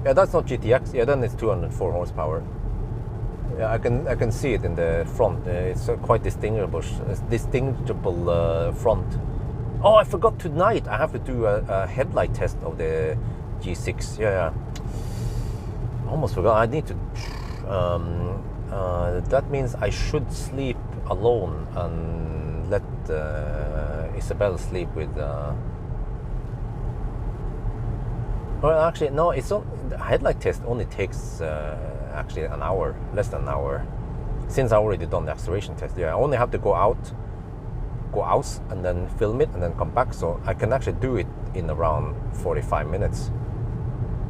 Speaker 1: yeah, that's not GTX. Yeah, then it's 204 horsepower. Yeah, I can see it in the front. It's quite distinguishable front. Oh, I forgot tonight. I have to do a headlight test of the G6. Yeah. Almost forgot. I need to. That means I should sleep alone and let Isabel sleep with. Well, actually, no. It's not. The headlight test only takes actually an hour, less than an hour. Since I already done the acceleration test, yeah, I only have to go out, and then film it, and then come back. So I can actually do it in around 45 minutes.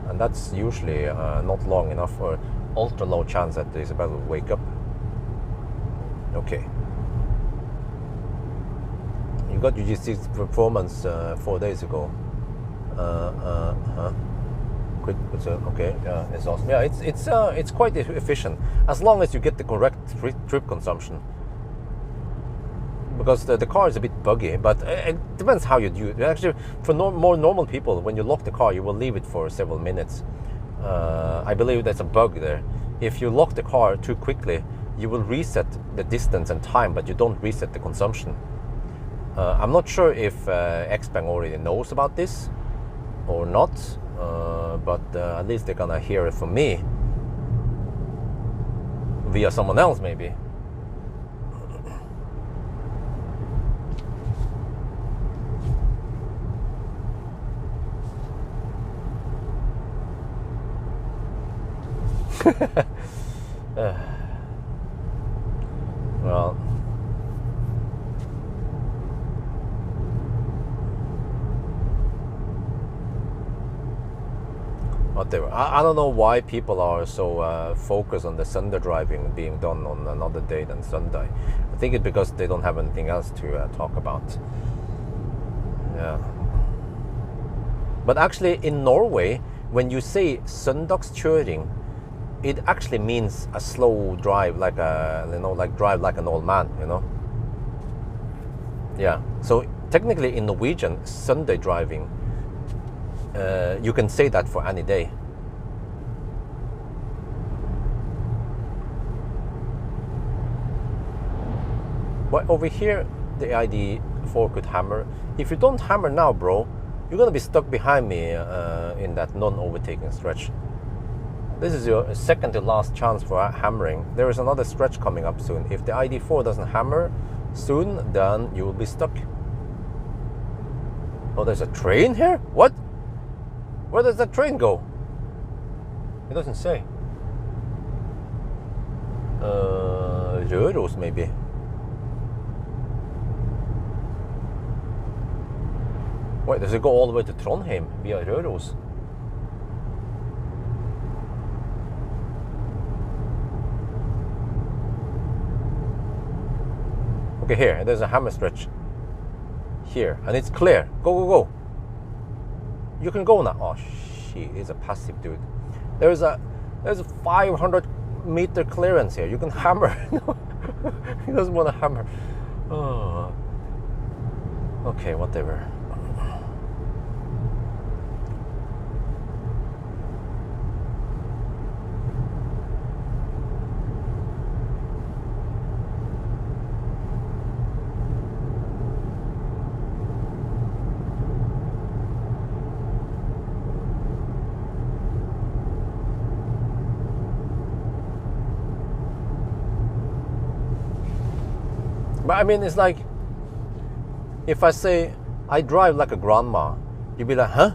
Speaker 1: And that's usually not long enough, or ultra low chance that Isabel will wake up. Okay. You got your G6 Performance 4 days ago. Quick, okay, yeah, it's awesome. Yeah, it's quite efficient as long as you get the correct trip consumption. Because the car is a bit buggy, but it depends how you do it. Actually, for more normal people, when you lock the car, you will leave it for several minutes. I believe there's a bug there. If you lock the car too quickly, you will reset the distance and time, but you don't reset the consumption. I'm not sure if Xpeng already knows about this or not, but at least they're gonna hear it from me via someone else, maybe. Well, whatever. I don't know why people are so focused on the Sunday driving being done on another day than Sunday. I think it's because they don't have anything else to talk about. Yeah. But actually, in Norway, when you say söndagskörning, it actually means a slow drive, like drive like an old man, Yeah. So technically, in Norwegian, Sunday driving, you can say that for any day. But over here, the ID4 could hammer. If you don't hammer now, bro, you're gonna be stuck behind me in that non-overtaking stretch. This is your second to last chance for hammering. There is another stretch coming up soon. If the ID4 doesn't hammer soon, then you will be stuck. Oh, there's a train here? What? Where does that train go? It doesn't say. Røros, maybe. Wait, does it go all the way to Trondheim via Røros? Okay, here, there's a hammer stretch. Here, and it's clear. Go. You can go now. Oh, shit, he's a passive dude. There's a 500-meter clearance here. You can hammer. He doesn't want to hammer. Oh. Okay, whatever. But I mean, it's like, if I say I drive like a grandma, you'd be like, huh?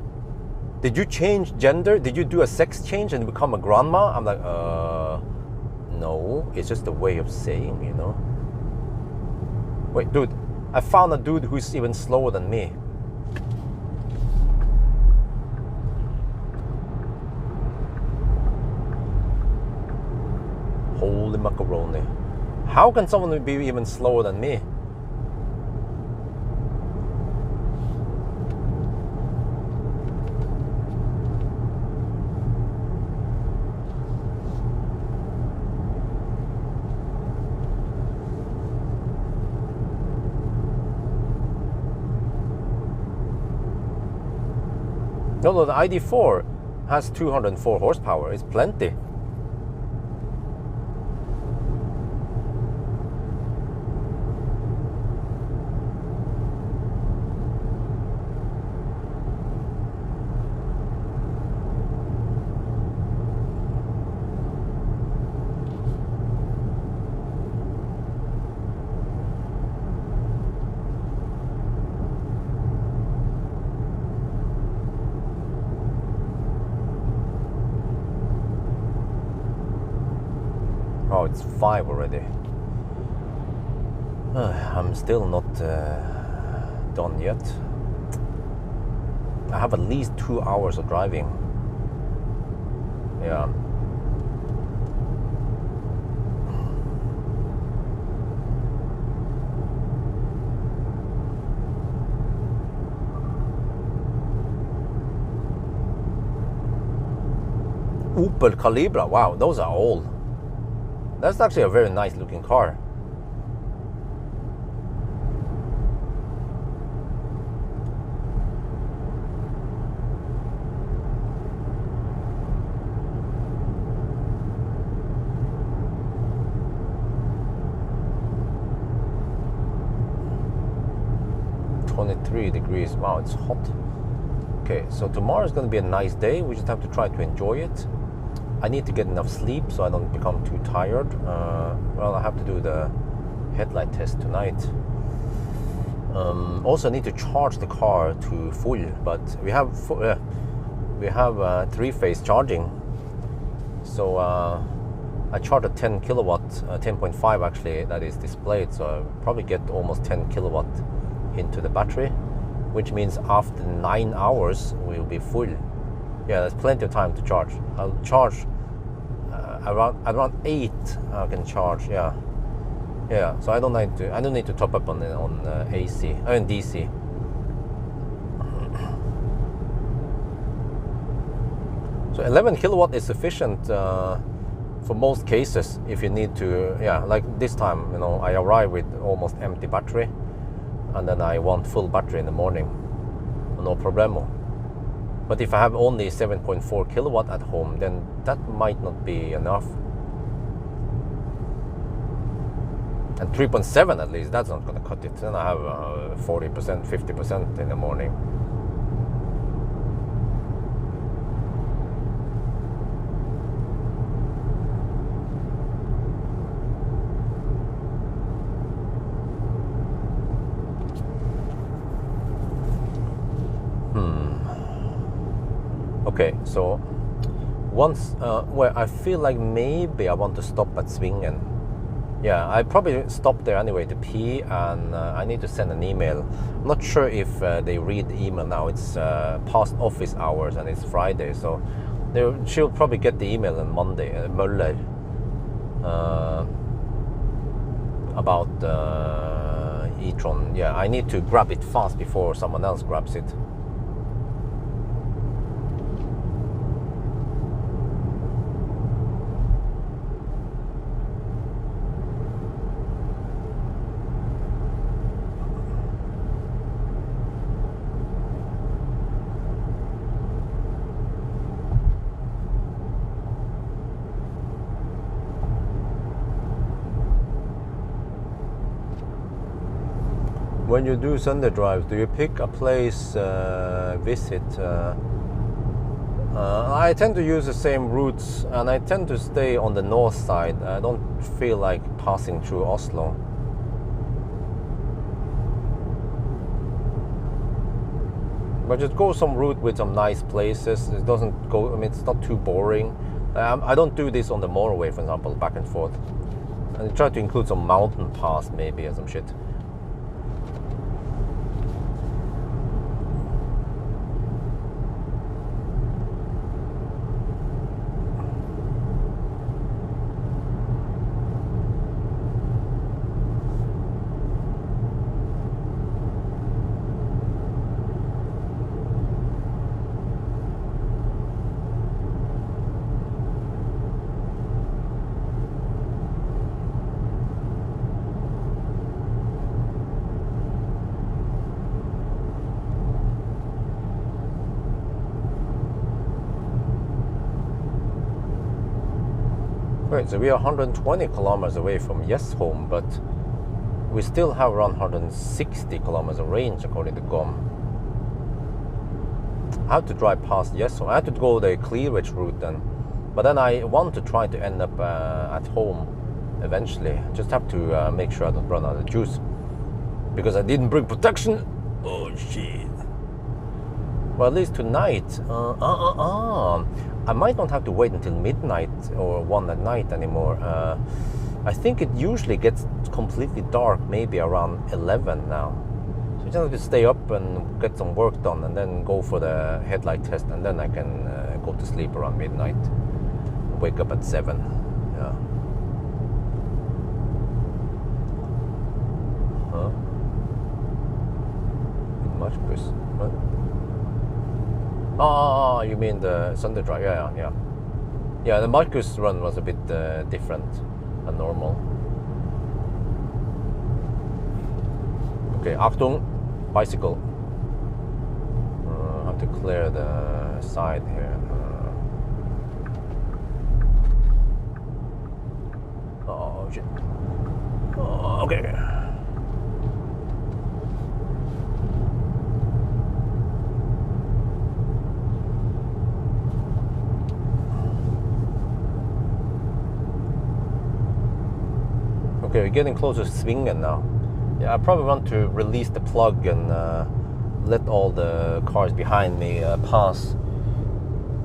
Speaker 1: did you change gender? Did you do a sex change and become a grandma? I'm like, no, it's just a way of saying, you know. Wait, dude, I found a dude who's even slower than me. Holy macaroni. How can someone be even slower than me? No, the ID4 has 204 horsepower. It's plenty. Oh, it's 5 already. I'm still not done yet. I have at least 2 hours of driving. Yeah. Opel Calibra, wow, those are old. That's actually a very nice looking car. Degrees. Wow, it's hot. Okay, so tomorrow is going to be a nice day. We just have to try to enjoy it. I need to get enough sleep so I don't become too tired. Well, I have to do the headlight test tonight. Also, I need to charge the car to full, but we have 3-phase charging. So I charge a 10 kilowatt, 10.5 actually, that is displayed. So I'll probably get almost 10 kilowatt into the battery, which means after 9 hours we'll be full. Yeah, there's plenty of time to charge. I'll charge around 8. I can charge. Yeah. So I don't need to top up on AC. I mean DC. So 11 kilowatt is sufficient for most cases. If you need to, like this time, you know, I arrive with almost empty battery, and then I want full battery in the morning. No problemo. But if I have only 7.4 kilowatt at home, then that might not be enough. And 3.7 at least, that's not going to cut it. Then I have 40%, 50% in the morning. Okay, so once where I feel like maybe I want to stop at Xpeng. Yeah, I probably stop there anyway to pee, and I need to send an email. I'm not sure if they read the email now. It's past office hours and it's Friday, so she'll probably get the email on Monday. Möller about e-tron. Yeah, I need to grab it fast before someone else grabs it. When you do Sunday drives, do you pick a place, visit? I tend to use the same routes, and I tend to stay on the north side. I don't feel like passing through Oslo. But just go some route with some nice places. It doesn't go, I mean, it's not too boring. I don't do this on the motorway, for example, back and forth. And try to include some mountain pass maybe or some shit. Right, so we are 120 kilometers away from Yes home, but we still have around 160 kilometers of range according to GOM. I have to drive past Yes home. I have to go the Clearage route then, but then I want to try to end up at home eventually. Just have to make sure I don't run out of juice because I didn't bring protection. Oh shit. Well, at least tonight, I might not have to wait until midnight or 1 at night anymore. I think it usually gets completely dark maybe around 11 now. So just have to stay up and get some work done and then go for the headlight test, and then I can go to sleep around midnight. Wake up at 7. Yeah. Huh? Much bus. What? Oh, you mean the Sunday drive? Yeah. Yeah, the Marcus run was a bit different than normal. Okay, Achtung, bicycle. I have to clear the side here. Oh shit. Oh, okay. Okay, we're getting closer to Xpeng now. Yeah, I probably want to release the plug and let all the cars behind me pass.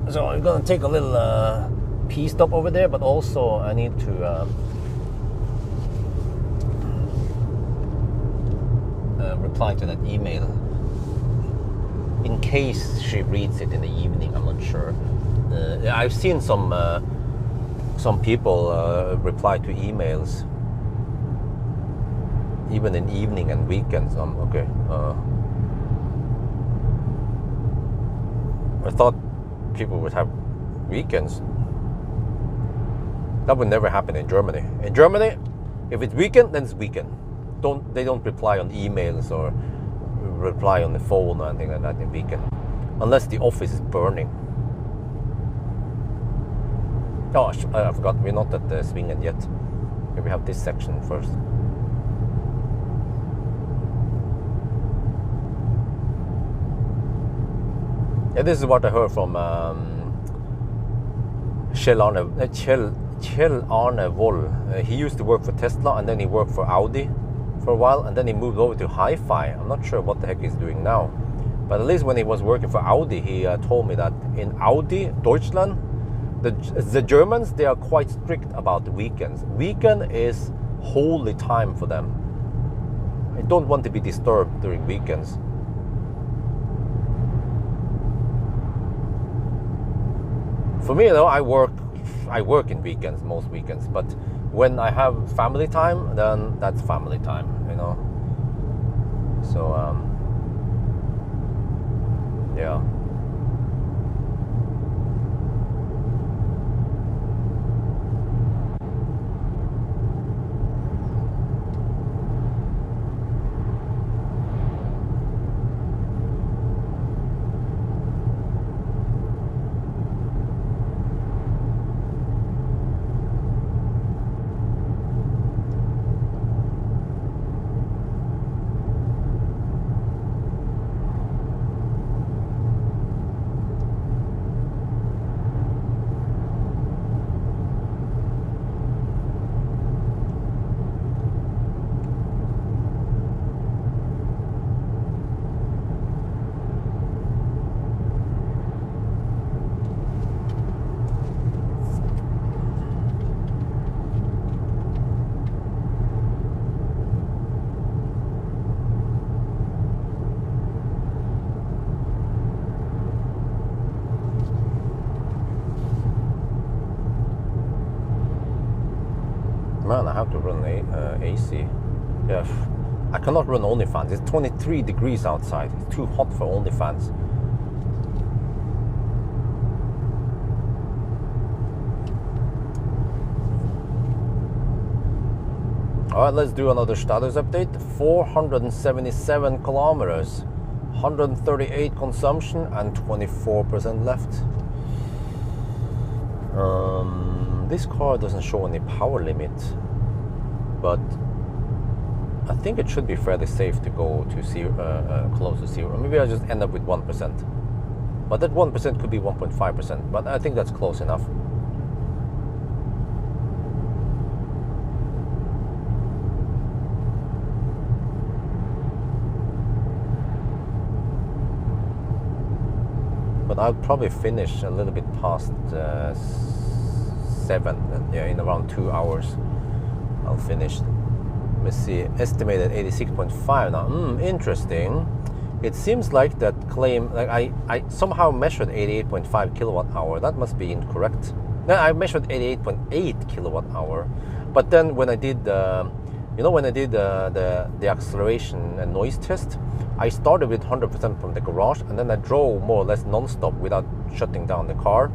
Speaker 1: So I'm gonna take a little pee stop over there, but also I need to reply to that email in case she reads it in the evening. I'm not sure. I've seen some people reply to emails even in evening and weekends. Okay. I thought people would have weekends. That would never happen in Germany. In Germany, if it's weekend, then it's weekend. They don't reply on emails or reply on the phone or anything like that in weekend, unless the office is burning. Oh, I forgot. We're not at the Xpeng yet. We have this section first. Yeah, this is what I heard from Kjell Arne Woll. He used to work for Tesla, and then he worked for Audi for a while, and then he moved over to Hi-Fi. I'm not sure what the heck he's doing now, but at least when he was working for Audi, he told me that in Audi Deutschland, the Germans, they are quite strict about the weekends. Weekend is holy time for them. I don't want to be disturbed during weekends. For me, though, I work in weekends, most weekends. But when I have family time, then that's family time, you know. So, yeah. to run AC. Yeah, I cannot run OnlyFans. It's 23 degrees outside. It's too hot for OnlyFans. Alright, let's do another status update. 477 kilometers, 138 consumption, and 24% left. This car doesn't show any power limit, but I think it should be fairly safe to go to zero, close to zero. Maybe I'll just end up with 1%. But that 1% could be 1.5%, but I think that's close enough. But I'll probably finish a little bit past 7, yeah, in around 2 hours. I'll finish. Let's see, estimated 86.5 now. Interesting. It seems like that claim, like I somehow measured 88.5 kilowatt hour. That must be incorrect. No, I measured 88.8 kilowatt hour. But then when I did the, when I did the acceleration and noise test, I started with 100% from the garage, and then I drove more or less non-stop without shutting down the car.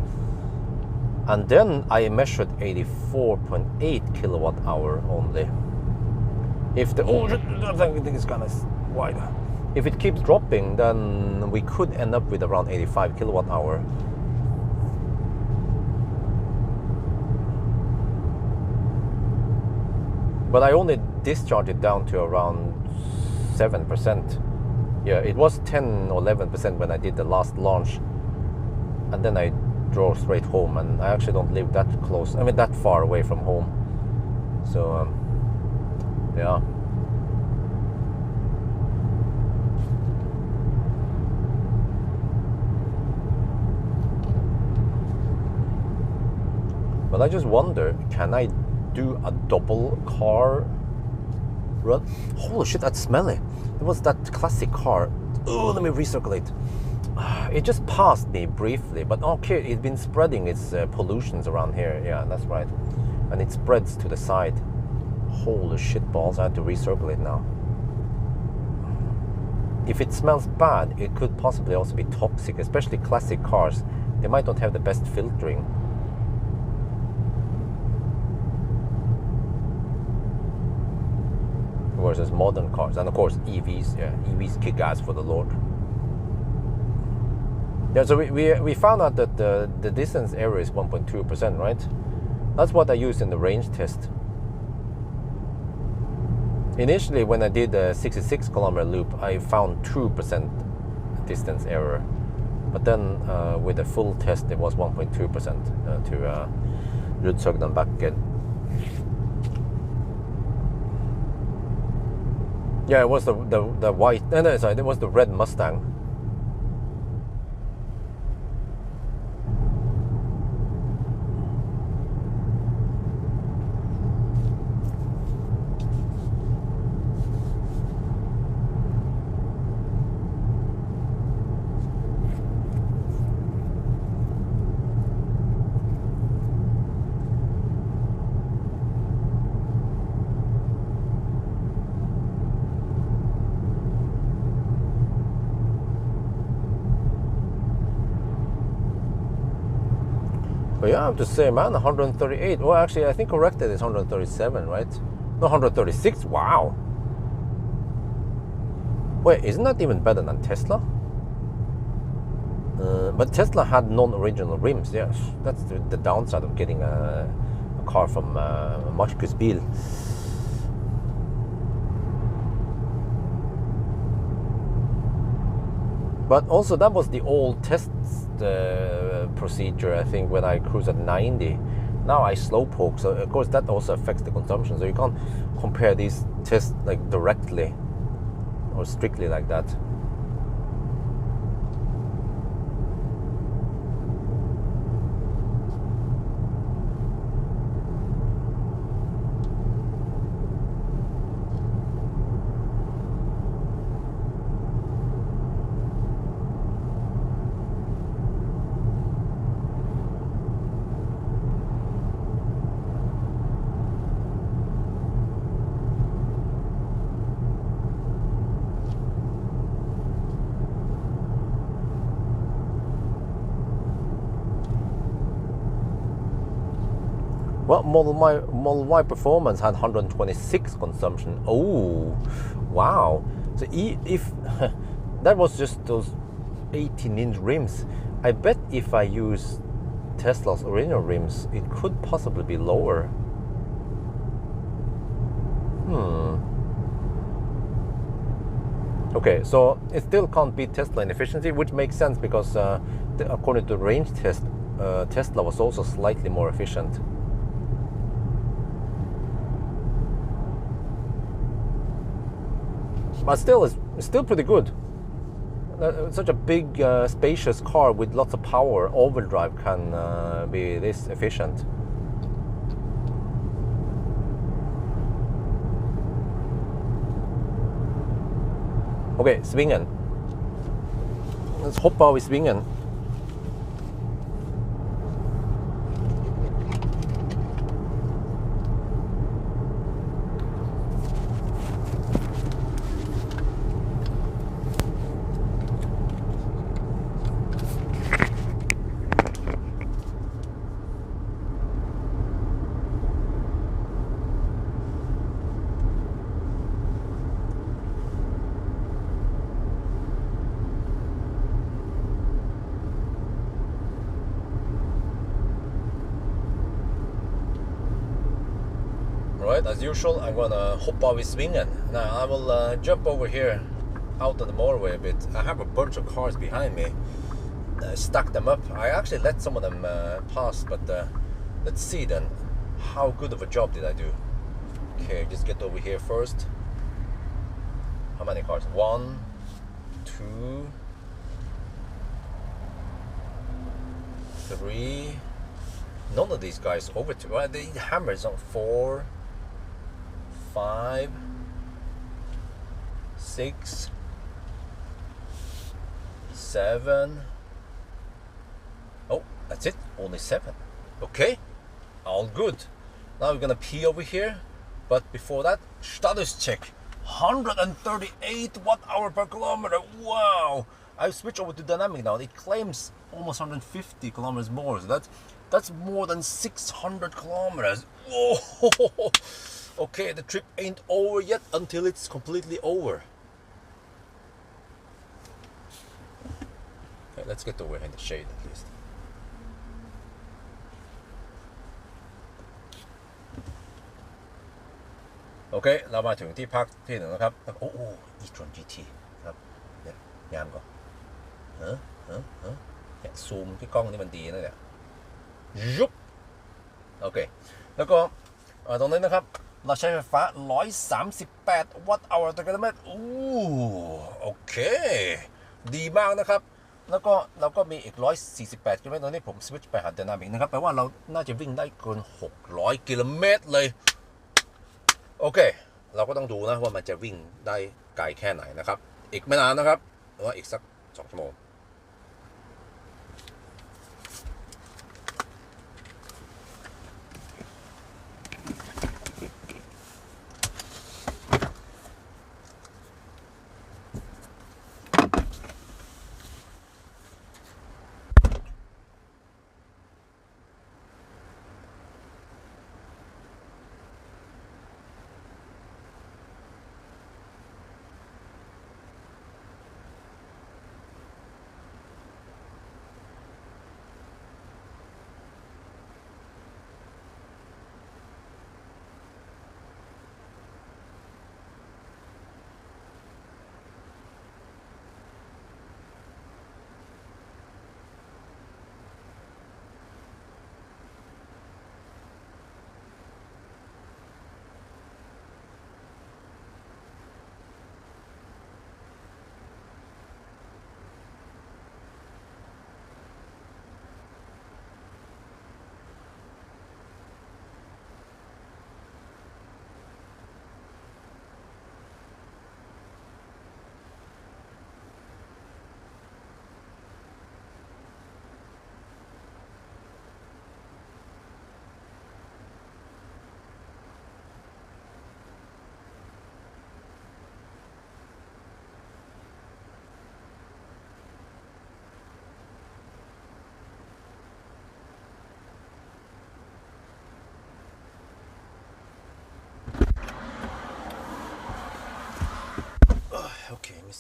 Speaker 1: And then I measured 84.8 kilowatt hour only. If the I think it's kind of wide. If it keeps dropping, then we could end up with around 85 kilowatt hour. But I only discharged it down to around 7%. Yeah, it was 10 or 11% when I did the last launch, and then I drove straight home. And I actually don't live that close. I mean, that far away from home. So. Yeah. But I just wonder, can I do a double car run? Holy shit, that's smelly. It was that classic car. Oh, let me recirculate. It just passed me briefly, but okay, it's been spreading its pollutions around here. Yeah, that's right. And it spreads to the side. Holy shit balls, I have to recirculate now. If it smells bad, it could possibly also be toxic, especially classic cars. They might not have the best filtering. Versus modern cars, and of course EVs. Yeah, EVs kick ass for the Lord. Yeah, so we found out that the distance error is 1.2%, right? That's what I used in the range test. Initially, when I did the 66 kilometer loop, I found 2% distance error. But then with the full test, it was 1.2% to Rudshøgdanbakken. Yeah, it was the white, no, sorry, it was the red Mustang. But yeah, I have to say, man, 138. Well, actually, I think corrected is 137, right? No, 136. Wow. Wait, isn't that even better than Tesla? But Tesla had non-original rims. Yeah, that's the downside of getting a car from Markus Bil. But also, that was the old test procedure, I think, when I cruise at 90. Now I slowpoke, so of course that also affects the consumption. So you can't compare these tests like directly or strictly like that. Well, Model Y Performance had 126 consumption. Oh, wow. So if that was just those 18-inch rims, I bet if I use Tesla's original rims, it could possibly be lower. Okay, so it still can't beat Tesla in efficiency, which makes sense because according to the range test, Tesla was also slightly more efficient. But still, it's still pretty good. Such a big, spacious car with lots of power, all-wheel drive can be this efficient. Okay, svingen. Let's hoppa over svingen. Right, as usual, I'm gonna hop over swingen. Now I will jump over here out on the motorway a bit. I have a bunch of cars behind me. Stack them up. I actually let some of them pass, but let's see then. How good of a job did I do? Okay, just get over here first. How many cars? 1, 2, 3. None of these guys over to. Well, the hammers on 4, 5, 6, 7. Oh, that's it. Only 7. Okay, all good. Now we're gonna pee over here, but before that, status check. 138 watt-hour per kilometer. Wow! I switched over to dynamic now. It claims almost 150 kilometers more. So that's more than 600 kilometers. Whoa! Okay, the trip ain't over yet until it's completely over. Okay, let's get over in the shade at least.โอเคเรามาถึงที่พักที่หนึ่งนะครับโอ้e-tron GT ครับเนี่ยงามก่อนเนี่ยซูมที่กล้องนี่มันดีนะเนี่ยยุบโอเคแล้วก็ตรงนี้นะครับเราใช้ไฟฟ้า138วัตต์hourต่อกิโลเมตรโอเคดีมากนะครับแล้วก็เราก็มีอีก148กิโลเมตรตอนนี้ผมสวิตช์ไปหาไดนามิกนะครับแปลว่าเราน่าจะวิ่งได้เกิน600กิโลเมตรเลยโอเคเราก็ต้องดูนะว่ามันจะวิ่งได้ไกลแค่ไหนนะครับอีกไม่นานนะครับหรือว่าอีกสัก2 ชั่วโมง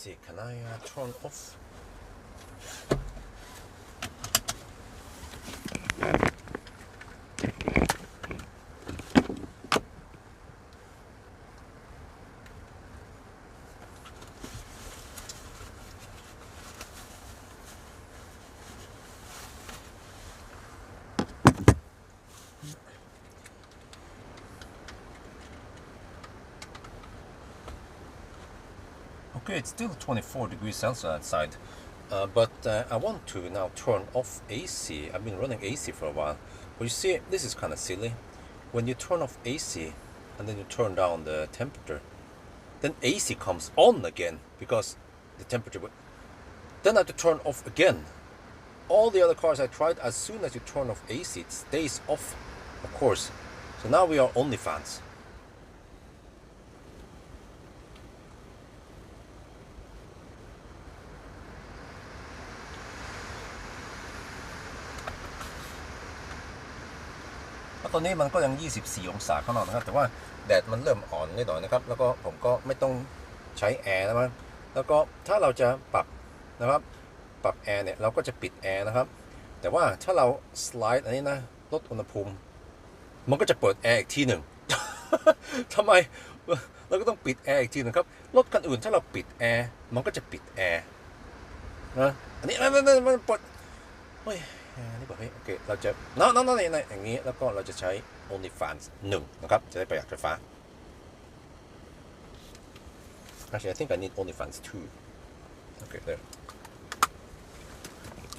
Speaker 1: see, can I turn off? Okay, it's still 24 degrees Celsius outside, but I want to now turn off AC. I've been running AC for a while, but you see, this is kind of silly. When you turn off AC and then you turn down the temperature, then AC comes on again because the temperature would. Then I have to turn off again. All the other cars I tried, as soon as you turn off AC, it stays off, of course. So now we are only fans.ตอนนี้มันก็ยัง24องศาข้างนอกนะครับแต่ว่าแดดมันเริ่มอ่อนนิดหน่อยนะครับแล้วก็ผมก็ไม่ต้องใช้แอร์แล้วมั้งแล้วก็ถ้าเราจะปรับนะครับปรับแอร์เนี่ยเราก็จะปิดแอร์นะครับแต่ว่าถ้าเราสไลด์อันนี้นะลดอุณหภูมิมันก็จะเปิดแอร์อีกทีหนึ่ง ทำไมเราก็ต้องปิดแอร์อีกทีนึงครับรถคันอื่นถ้าเราปิดแอร์มันก็จะปิดแอร์นะอันนี้มันเปิดเฮ้ยนี่บอกเฮ้ยโอเคเราจะน้องอย่างนี้แล้วก็เราจะใช้ only fans 1นะครับจะได้ประหยัดไฟฟ้า Actually I think I need only fans 2 okay there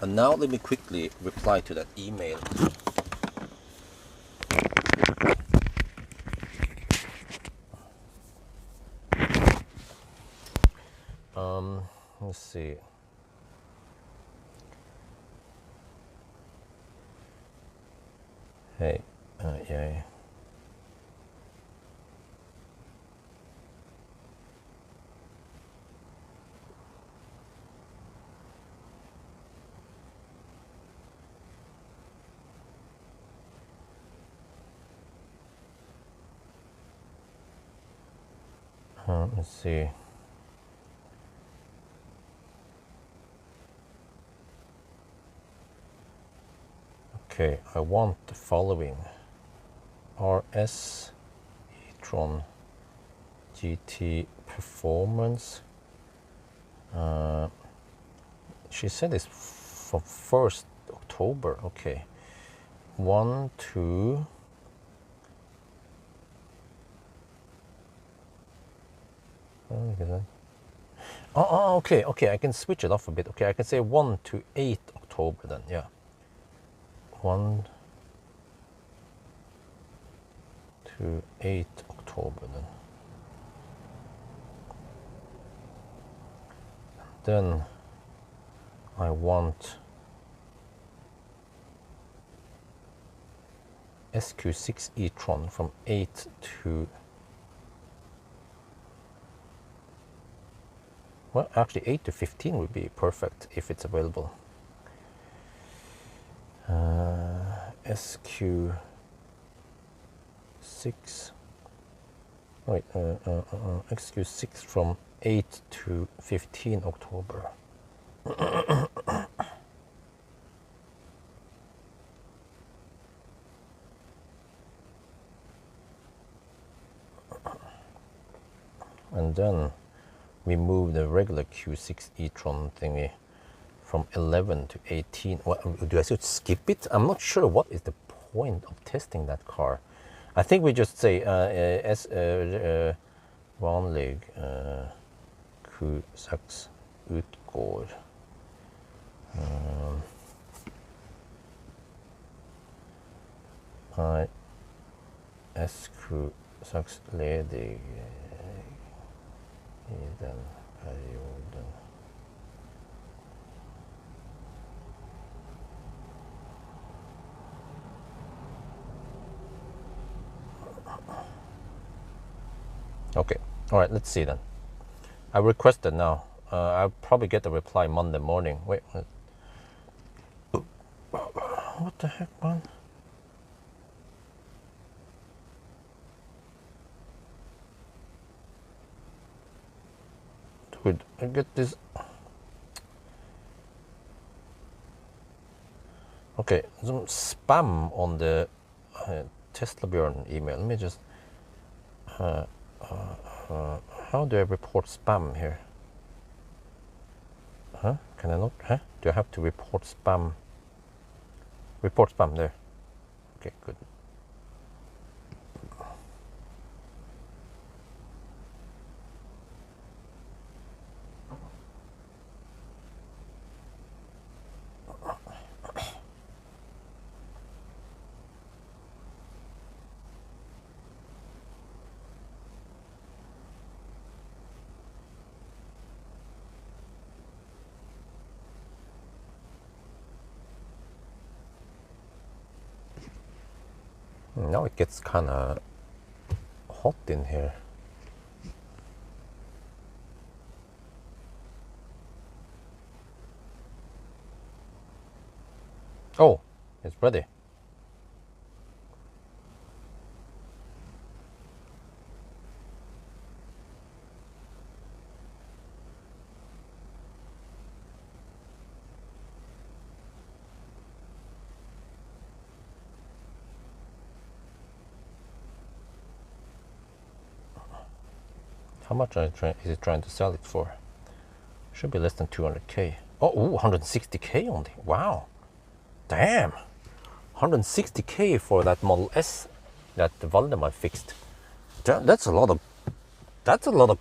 Speaker 1: and now let me quickly reply to that email let's see hey yeah let's see okay I want the following RS e-tron GT Performance she said it's for 1st October okay 1 2 oh okay I can switch it off a bit okay I can say 1 to 8 October then yeah 1 to 8 October then I want SQ6 e-tron from 8 to well actually 8 to 15 would be perfect if it's available SQ6 wait SQ6 from 8 to 15 October and then we move the regular Q6 e-tron thingy from 11 to 18. What, do I should skip it? I'm not sure what is the point of testing that car. I think we just say vanlig Q6 utgår. SQ6 ledig i den perioden. Okay, all right, let's see then. I requested now. I'll probably get a reply Monday morning. Wait, what the heck, man? good. I get this. Okay, some spam on the Tesla Björn email. Let me just. How do I report spam here? Huh? Can I not? Huh? Do I have to report spam? Report spam there. Okay, good. Now it gets kind of hot in here. Oh, it's ready. How much is it trying to sell it for? Should be less than 200k. Oh, ooh, 160k only. Wow. Damn. 160k for that Model S that Valdemar fixed. That's a lot of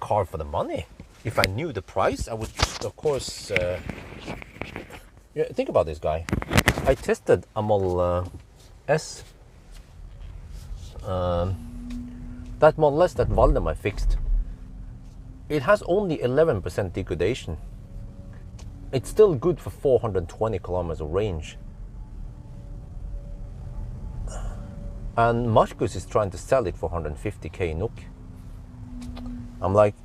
Speaker 1: car for the money. If I knew the price, I would, of course. Yeah, think about this guy. I tested a Model S. That Model S that Valdemar fixed. It has only 11% degradation. It's still good for 420 kilometers of range. And Marcus is trying to sell it for 150k NOK. I'm like,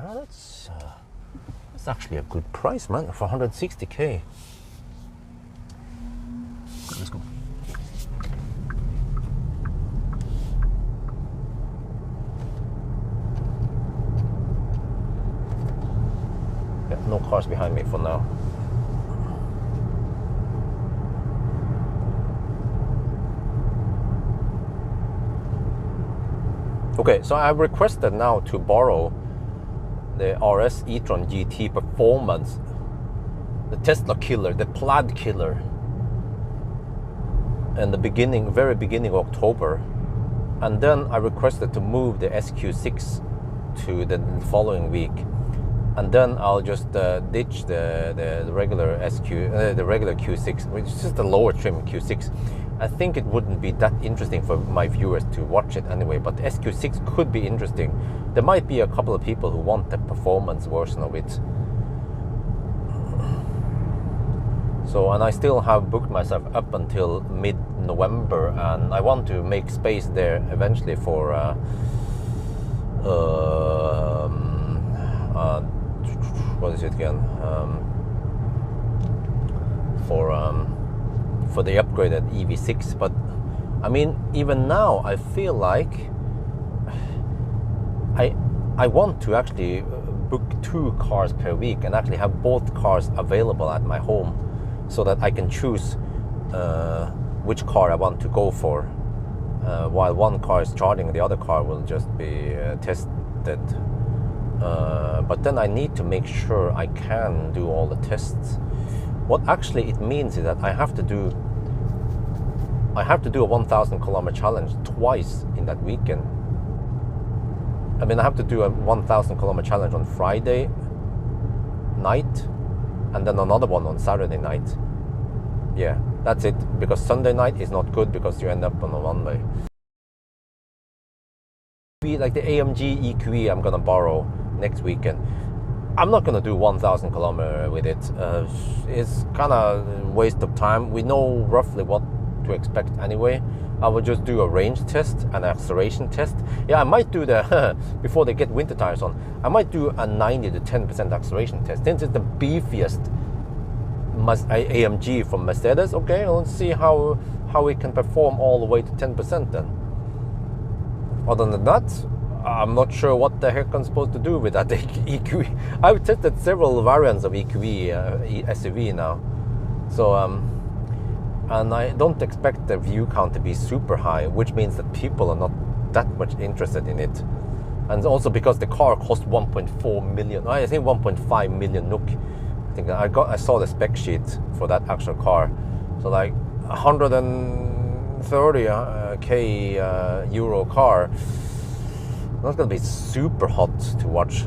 Speaker 1: that's actually a good price, man, for 160k. Let's go. No cars behind me for now. Okay, so I requested now to borrow the RS e-tron GT Performance, the Tesla killer, the Plaid killer, in the very beginning of October, and then I requested to move the SQ6 to the following week. And then I'll just ditch the regular the regular Q6, which is just the lower trim Q6. I think it wouldn't be that interesting for my viewers to watch it anyway, but SQ6 could be interesting. There might be a couple of people who want the performance version of it. So, and I still have booked myself up until mid-November, and I want to make space there eventually for what is it again? For the upgraded EV6. But I mean, even now I feel like I want to actually book 2 cars per week and actually have both cars available at my home, so that I can choose which car I want to go for. While one car is charging, the other car will just be tested. But then I need to make sure I can do all the tests. What actually it means is that I have to do a 1,000 kilometer challenge twice in that weekend. I mean, I have to do a 1,000 kilometer challenge on Friday night, and then another one on Saturday night. Yeah, that's it, because Sunday night is not good because you end up on a one-way. Like the AMG EQE I'm gonna borrow next weekend. I'm not gonna do 1,000 kilometer with it. It's kind of a waste of time. We know roughly what to expect anyway. I will just do a range test, an acceleration test. Yeah, I might do the before they get winter tires on. I might do a 90 to 10% acceleration test. Since it's the beefiest AMG from Mercedes. Okay, let's see how it can perform all the way to 10% then. Other than that, I'm not sure what the heck I'm supposed to do with that EQE. I've tested several variants of EQE SUV now, so and I don't expect the view count to be super high, which means that people are not that much interested in it. And also because the car cost 1.4 million, I think 1.5 million NOK. I think I saw the spec sheet for that actual car, so like 130k euro car. Not gonna be super hot to watch.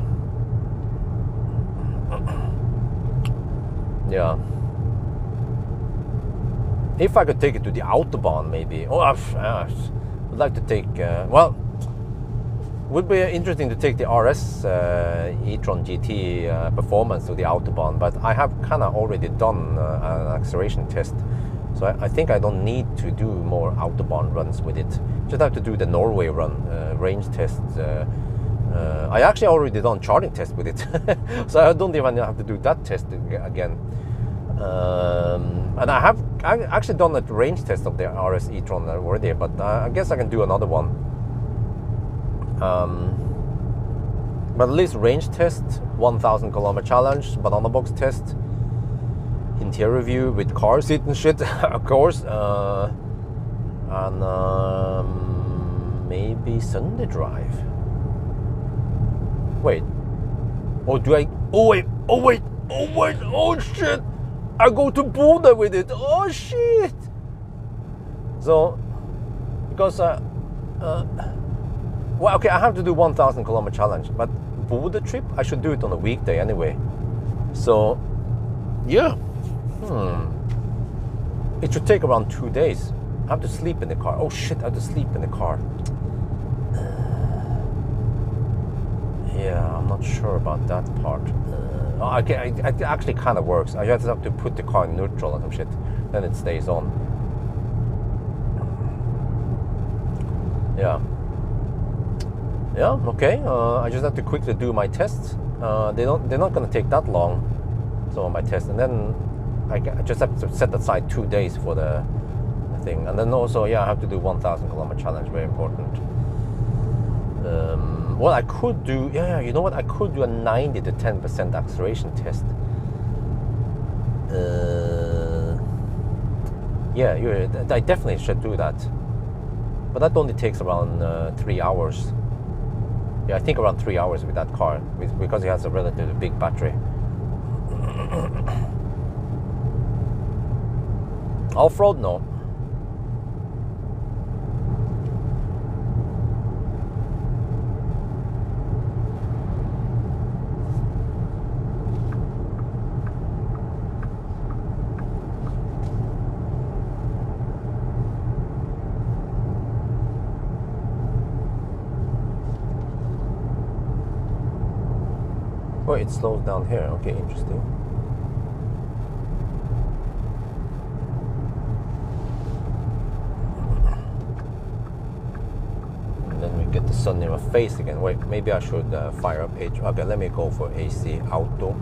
Speaker 1: Yeah. If I could take it to the Autobahn, maybe. Oh, I would like to take. Well, would be interesting to take the RS e-tron GT Performance to the Autobahn, but I have kind of already done an acceleration test, so I think I don't need to do more Autobahn runs with it. Just have to do the Norway run, range test. I actually already done charging test with it, so I don't even have to do that test again. And I've actually done a range test of the RS e-tron already, but I guess I can do another one. But at least range test, 1,000 kilometer challenge, banana box test, interior view with car seat and shit, of course, and maybe Sunday drive. Wait, or do I? Oh wait! Oh shit! I go to Bodø with it. Oh shit! So, because well, okay, I have to do 1,000 kilometer challenge, but Bodø trip I should do it on a weekday anyway. So, yeah, it should take around 2 days. I have to sleep in the car. Oh shit! I have to sleep in the car. Yeah, I'm not sure about that part. It actually kind of works. I just have to put the car in neutral and some shit, then it stays on. Yeah. Yeah. Okay. I just have to quickly do my tests. They're not gonna take that long. So my test, and then I just have to set aside 2 days for the thing, and then also I have to do 1,000 kilometer challenge. Very important. Well, I could do, you know what? I could do a 90 to 10% acceleration test. I definitely should do that. But that only takes around 3 hours. Yeah, I think around 3 hours with that car, because it has a relatively big battery. Off-road, no. Oh, it slows down here. Okay, interesting. And then we get the sun in my face again. Wait, maybe I should fire up H. Okay, let me go for AC Auto.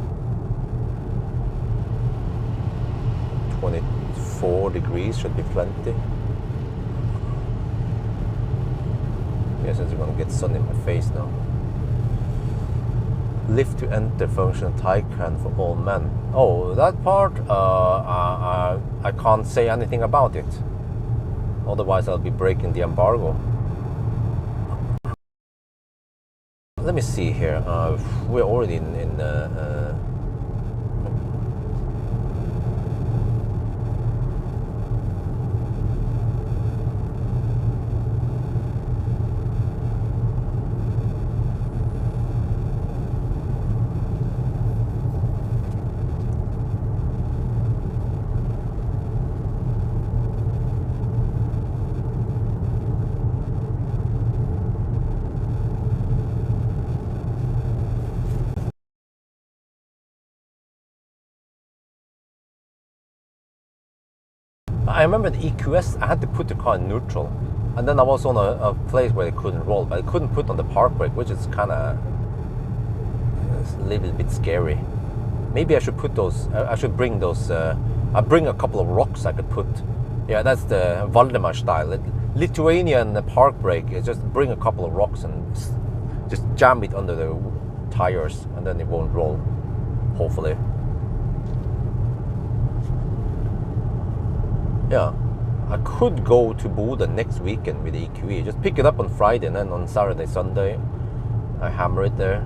Speaker 1: 24 degrees should be plenty. Yes, it's gonna get sun in my face now. Lift to enter function Taycan for all men. Oh, that part, I can't say anything about it. Otherwise, I'll be breaking the embargo. Let me see here. We're already in I remember the EQS, I had to put the car in neutral, and then I was on a place where it couldn't roll, but I couldn't put on the park brake, which is kind of a little bit scary. Maybe I should put those, I should bring those, I'll bring a couple of rocks I could put. Yeah, that's the Valdemar style. Lithuanian park brake is just bring a couple of rocks and Just jam it under the tires and then it won't roll, hopefully. Yeah, I could go to Bodø next weekend with the EQE. Just pick it up on Friday and then on Saturday, Sunday, I hammer it there.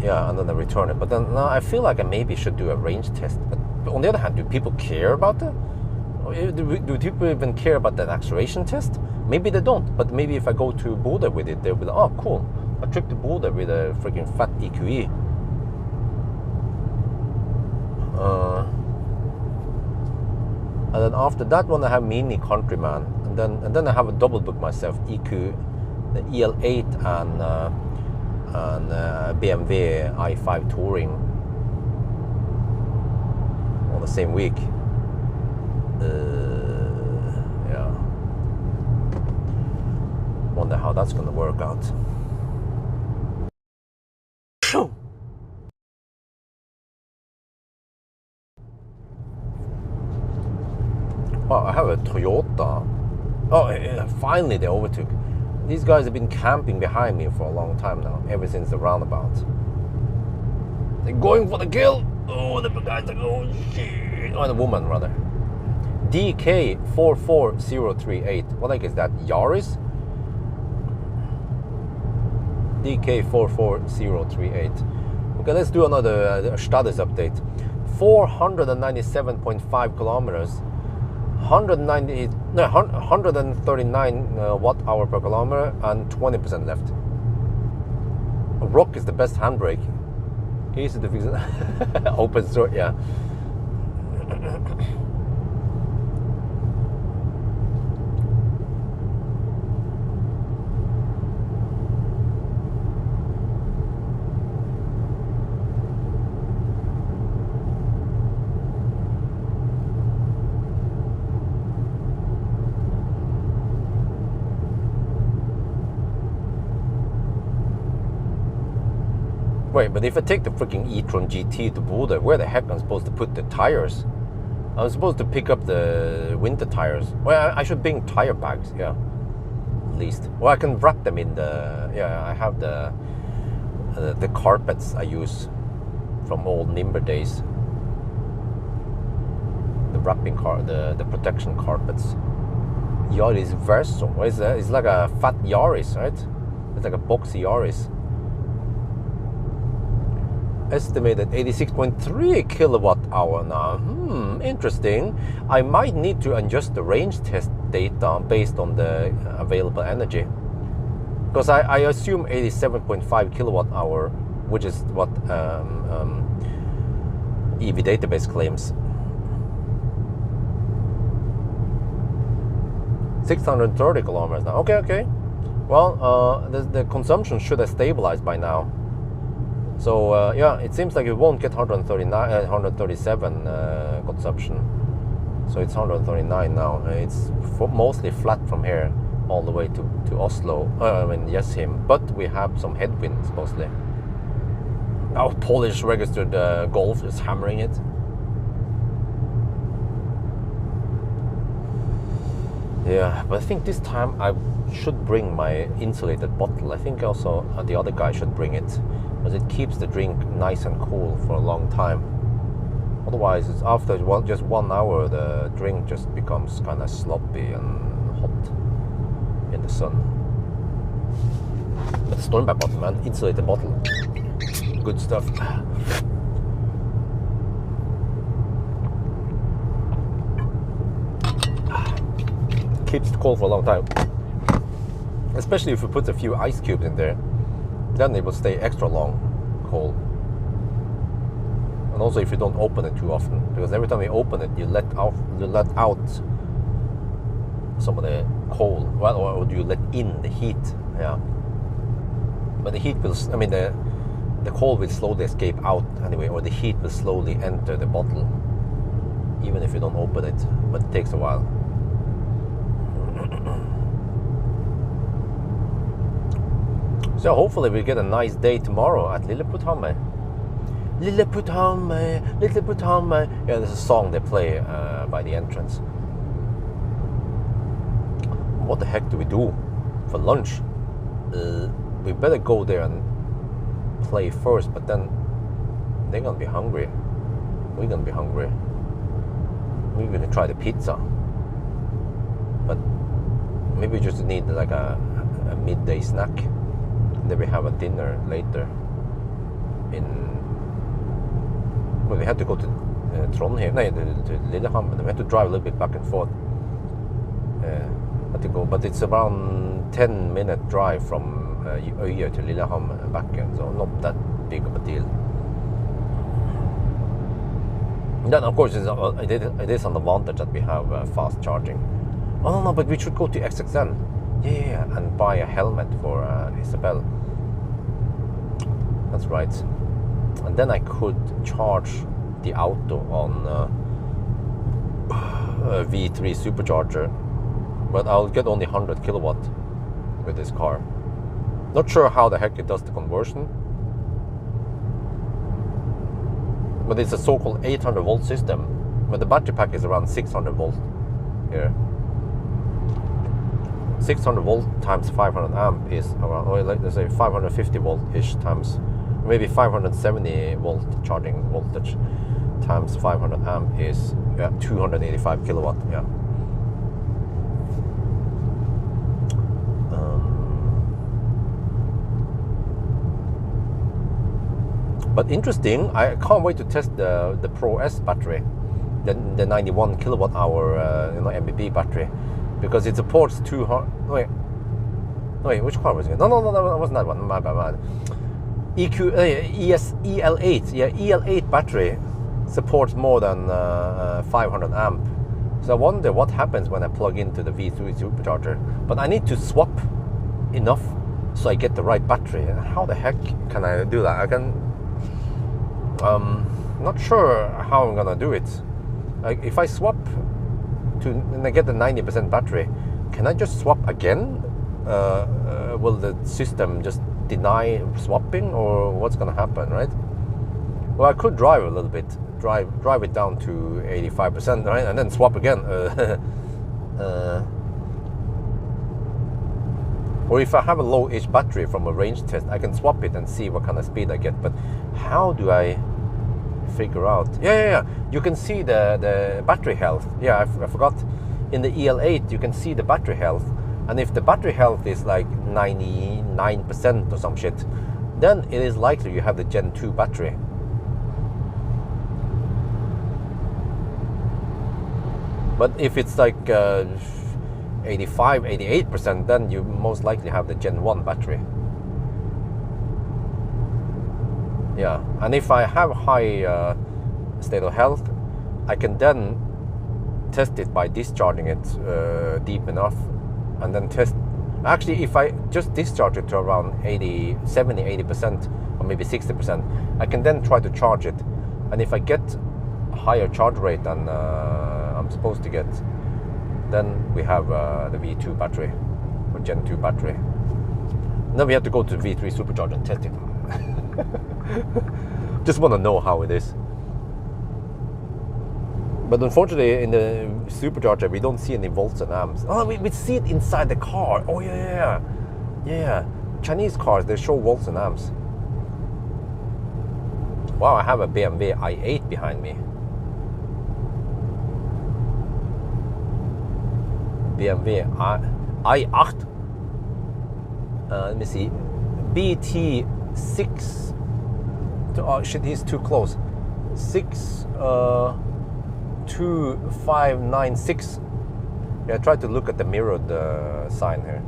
Speaker 1: Yeah, and then I return it. But then now I feel like I maybe should do a range test. But on the other hand, do people care about that? Do people even care about that acceleration test? Maybe they don't. But maybe if I go to Bodø with it, they'll be like, oh, cool. I trip to Bodø with a freaking fat EQE. And then after that one, I have Mini Countryman, and then I have a double book myself, EQ, the EL8 and BMW i5 Touring on the same week. Yeah. Wonder how that's gonna work out. Wow, I have a Toyota. Oh, finally they overtook. These guys have been camping behind me for a long time now, ever since the roundabout. They're going for the kill. Oh, the guys are going shit. Oh, the woman rather. DK44038. What the heck is that? Yaris? DK44038. Okay, let's do another status update. 497.5 kilometers. 139 watt hour per kilometer and 20% left. Rock is the best handbrake. Easy to fix. Open source, yeah. Wait, but if I take the freaking e-tron GT to Bodø, where the heck am I supposed to put the tires? I'm supposed to pick up the winter tires. Well, I should bring tire bags, yeah, at least. Well, I can wrap them in the, yeah, I have the carpets I use from old Nimber days. The wrapping the protection carpets. Yaris Verso, what is that? It's like a fat Yaris, right? It's like a boxy Yaris. Estimated 86.3 kilowatt hour now. Interesting. I might need to adjust the range test data based on the available energy, because I assume 87.5 kilowatt hour, which is what EV database claims. 630 kilometers now. Okay. Well, the consumption should have stabilized by now. So yeah, it seems like it won't get 137 consumption. So it's 139 now. It's mostly flat from here all the way to Oslo. I mean, yes, him. But we have some headwind supposedly. Our Polish registered Golf is hammering it. Yeah, but I think this time I should bring my insulated bottle. I think also the other guy should bring it, because it keeps the drink nice and cool for a long time. Otherwise, it's after just 1 hour, the drink just becomes kind of sloppy and hot in the sun. But the Stormback bottle, man, insulated bottle, good stuff. Keeps it cold for a long time, especially if you put a few ice cubes in there. Then it will stay extra long cold. And also if you don't open it too often, because every time you open it, you let out some of the cold. Well, or do you let in the heat? Yeah. But the heat will, I mean, the cold will slowly escape out anyway, or the heat will slowly enter the bottle, even if you don't open it. But it takes a while. So hopefully we get a nice day tomorrow at Lilleputthammer. Lilleputthammer, Lilleputthammer. Yeah, there's a song they play by the entrance. What the heck do we do for lunch? we better go there and play first, but then they're gonna be hungry. We're gonna be hungry. We're gonna try the pizza, but maybe we just need like a midday snack, and then we have a dinner later. Well, we had to go to Trondheim, to Lillehammer, and we had to drive a little bit back and forth. Had to go, but it's around 10-minute drive from Øya to Lillehammer and back, so not that big of a deal. And then, of course, it is an advantage that we have fast charging. Oh no, but we should go to XXL, yeah, and buy a helmet for Isabel. That's right. And then I could charge the auto on a V3 supercharger, but I'll get only 100 kilowatt with this car. Not sure how the heck it does the conversion, but it's a so-called 800 volt system, but the battery pack is around 600 volt here. 600 volt times 500 amp is around, or let's say 550 volt-ish times, maybe 570 volt charging voltage times 500 amp is 285 kilowatt. Yeah. But interesting, I can't wait to test the Pro S battery, the 91 kilowatt hour MBB battery, because it supports 200. Wait, which car was it? No, that wasn't that one. My bad. EL8, yeah, EL8 battery supports more than 500 amp. So I wonder what happens when I plug into the V3 supercharger. But I need to swap enough so I get the right battery. How the heck can I do that? I can. Not sure how I'm gonna do it. If I swap and I get the 90% battery, can I just swap again? Will the system just deny swapping, or what's gonna happen, right? Well, I could drive a little bit, drive it down to 85%, right, and then swap again. Or if I have a low-ish battery from a range test, I can swap it and see what kind of speed I get. But how do I figure out? Yeah. You can see the battery health. Yeah, I forgot. In the EL8, you can see the battery health. And if the battery health is like 99% or some shit, then it is likely you have the Gen 2 battery. But if it's like 85, 88%, then you most likely have the Gen 1 battery. Yeah, and if I have high state of health, I can then test it by discharging it deep enough, and then test. Actually, if I just discharge it to around 70, 80%, or maybe 60%, I can then try to charge it. And if I get a higher charge rate than I'm supposed to get, then we have the V2 battery, or Gen 2 battery. And then we have to go to the V3 supercharger and test it. Just want to know how it is. But unfortunately, in the supercharger, we don't see any volts and amps. Oh, we see it inside the car. Oh, yeah. Chinese cars, they show volts and amps. Wow, I have a BMW i8 behind me. BMW i8. Let me see. BT6. Oh shit, he's too close. 62596. Yeah, try to look at the mirrored sign here.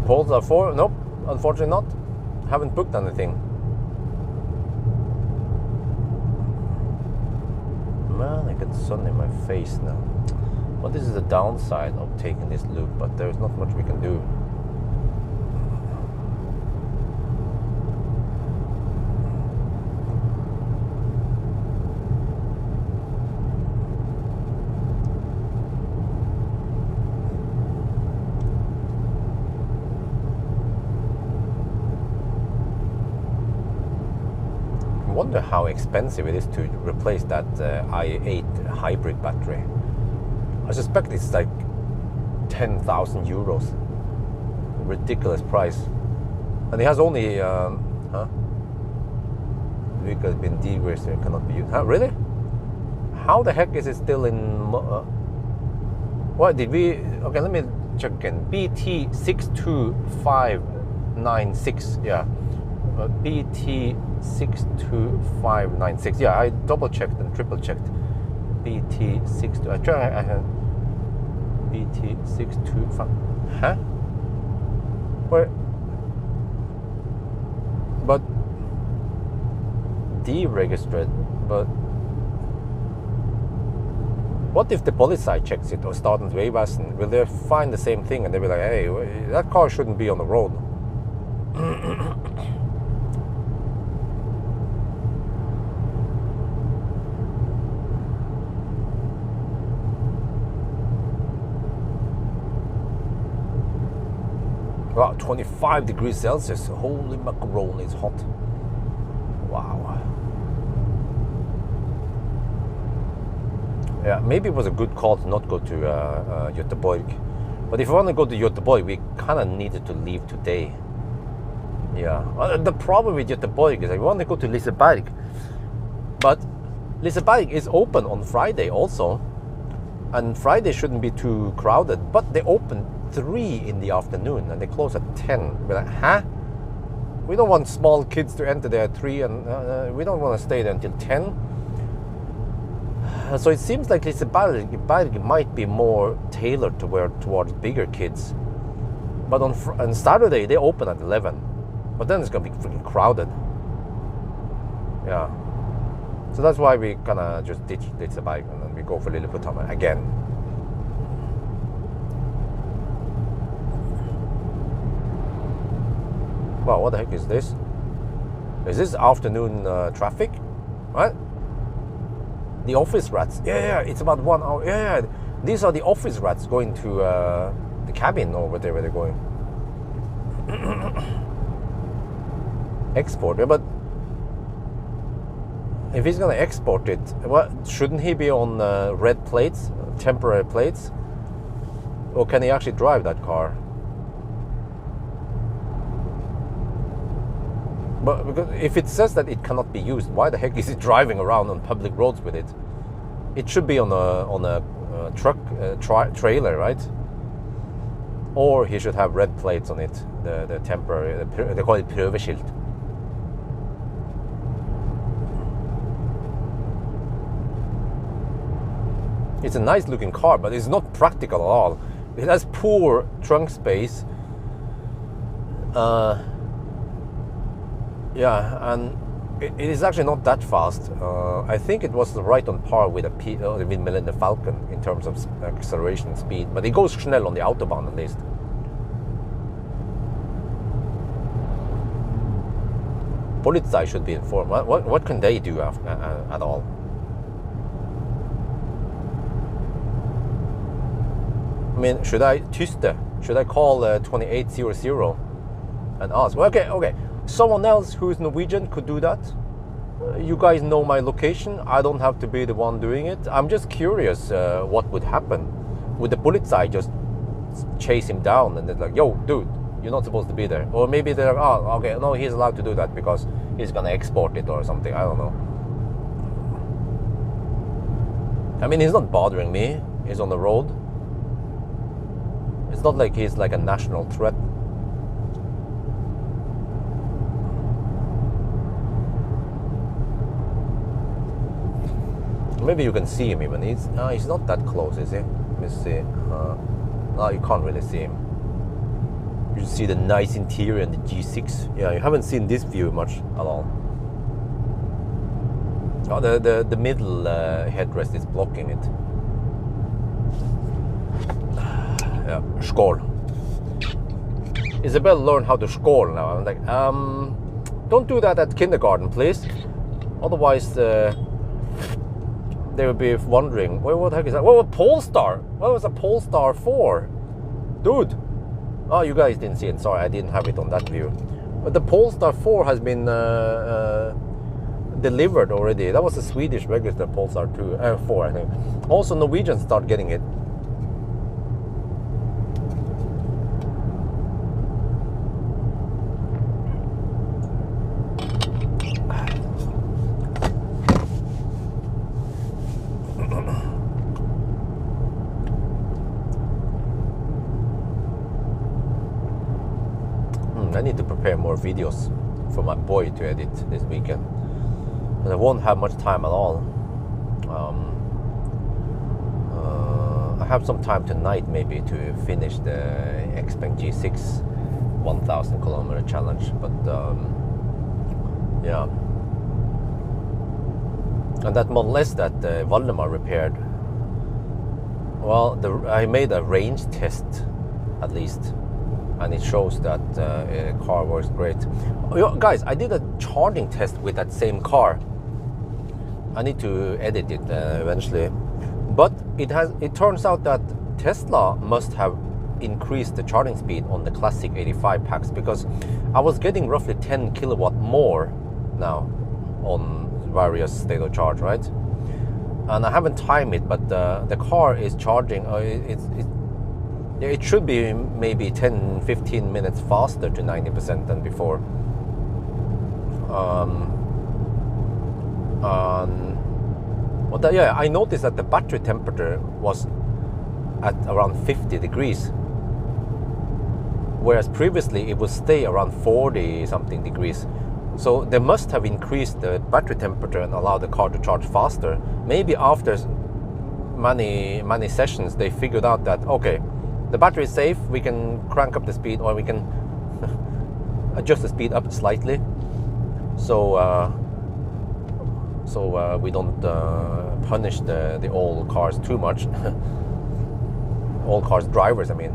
Speaker 1: Polls are 4? Nope, unfortunately not. Haven't booked anything. Man, I get sun in my face now. Well, this is the downside of taking this loop, but there's not much we can do. wonder how expensive it is to replace that i8 hybrid battery. I suspect it's like 10,000 euros. Ridiculous price. And it has only, vehicle has been de-registered, cannot be used. Huh, really? How the heck is it still in, what did we, okay, let me check again. BT62596, yeah. BT62596, yeah, I double checked and triple checked. BT62, I had BT625, huh? Wait, but deregistered, but what if the police checks it or Statens vegvesen? Will they find the same thing and they'll be like, hey, that car shouldn't be on the road? Wow, 25 degrees Celsius. Holy macaroni, it's hot. Wow. Yeah, maybe it was a good call to not go to Göteborg. But if we want to go to Göteborg, we kind of needed to leave today. Yeah. The problem with Göteborg is I want to go to Liseberg. But Liseberg is open on Friday also. And Friday shouldn't be too crowded. But they open 3 in the afternoon and they close at 10. We're like, huh? We don't want small kids to enter there at 3 and we don't want to stay there until 10. So it seems like Liseberg might be more tailored towards bigger kids. But on Saturday they open at 11. But then it's going to be freaking crowded. Yeah. So that's why we kind of just ditch Liseberg and then we go for Lilleputthammer again. Wow, what the heck is this? Is this afternoon traffic? What? The office rats. Yeah, it's about 1 hour. Yeah, these are the office rats going to the cabin over there where they're going. Export. Yeah, but if he's gonna export it, well, shouldn't he be on red plates, temporary plates? Or can he actually drive that car? But because if it says that it cannot be used, why the heck is it driving around on public roads with it? It should be on a truck trailer, right? Or he should have red plates on it, the temporary. They call it prøveskilt. It's a nice looking car, but it's not practical at all. It has poor trunk space. Yeah, and it is actually not that fast. I think it was right on par with with Millennium Falcon in terms of acceleration speed, but it goes schnell on the autobahn at least. Polizei should be informed. What can they do at all? I mean, should I call 2800 and ask? Well, okay. Someone else who's Norwegian could do that. You guys know my location. I don't have to be the one doing it. I'm just curious what would happen. Would the Polizei just chase him down and they're like, yo, dude, you're not supposed to be there? Or maybe they're like, oh, okay, no, he's allowed to do that because he's gonna export it or something. I don't know. I mean, he's not bothering me. He's on the road. It's not like he's like a national threat. Maybe you can see him even. He's not that close, is he? Let me see. No, you can't really see him. You see the nice interior and the G6. Yeah, you haven't seen this view much at all. Oh, the middle headrest is blocking it. Yeah, skål. Isabel learned how to skål now. I'm like, don't do that at kindergarten, please. Otherwise, they would be wondering, well, what the heck is that? What was Polestar? What was a Polestar for? Dude. Oh, you guys didn't see it. Sorry, I didn't have it on that view. But the Polestar 4 has been delivered already. That was a Swedish register Polestar 4, I think. Also, Norwegians start getting it. I need to prepare more videos for my boy to edit this weekend. And I won't have much time at all. I have some time tonight maybe to finish the Xpeng G6 1000 kilometer challenge, but yeah. And that Model S that Valdemar repaired, well, I made a range test at least, and it shows that the car works great. Guys, I did a charging test with that same car. I need to edit it eventually, but it turns out that Tesla must have increased the charging speed on the classic 85 packs, because I was getting roughly 10 kilowatt more now on various state of charge, right? And I haven't timed it, but the car is charging. It should be maybe 10-15 minutes faster to 90% than before. Yeah, I noticed that the battery temperature was at around 50 degrees, whereas previously it would stay around 40 something degrees. So they must have increased the battery temperature and allowed the car to charge faster. Maybe after many sessions they figured out that, okay, the battery is safe, we can crank up the speed, or we can adjust the speed up slightly, so we don't punish the old cars too much. Old cars drivers, I mean.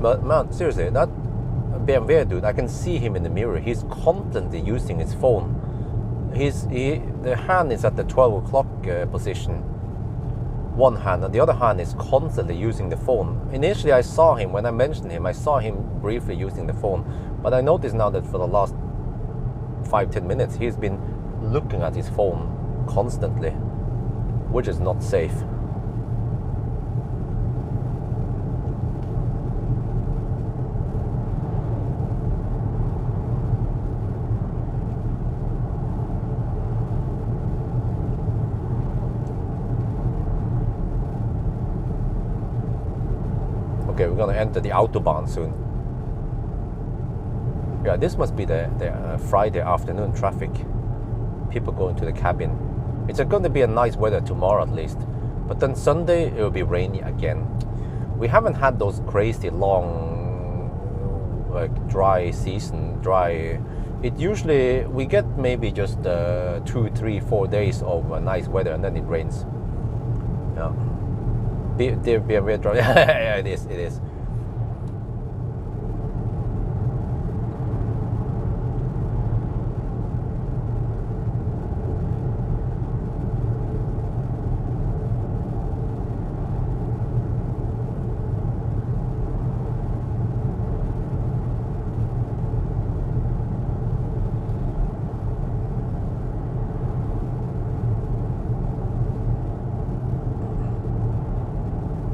Speaker 1: But man, seriously, that BMW dude, I can see him in the mirror. He's constantly using his phone. The hand is at the 12 o'clock position, one hand, and the other hand is constantly using the phone. Initially I saw him, when I mentioned him, I saw him briefly using the phone, but I noticed now that for the last 5-10 minutes he's been looking at his phone constantly, which is not safe. Okay, we're gonna enter the Autobahn soon. Yeah, this must be the Friday afternoon traffic. People going to the cabin. It's going to be a nice weather tomorrow at least, but then Sunday it will be rainy again. We haven't had those crazy long, like dry season. It usually we get maybe just 2, 3, 4 days of nice weather, and then it rains. Yeah. BMW drive. Yeah, it is.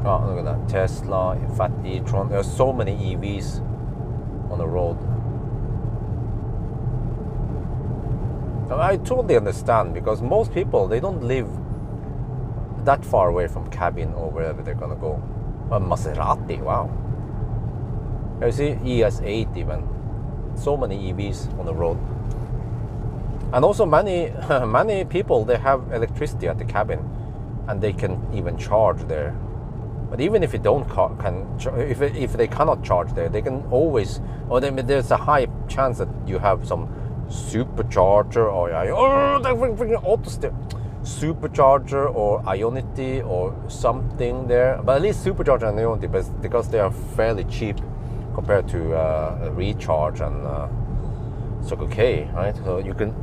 Speaker 1: Oh, look at that. Tesla, Fat e-tron. There are so many EVs on the road. I totally understand, because most people, they don't live that far away from cabin or wherever they're gonna go. Maserati, wow. You see, ES8 even. So many EVs on the road. And also many people, they have electricity at the cabin, and they can even charge there. But even if you if they cannot charge there, they can always, or there's a high chance that you have some supercharger or supercharger or Ionity or something there. But at least supercharger and Ionity, because they are fairly cheap compared to a recharge and Circle K, right? So you can.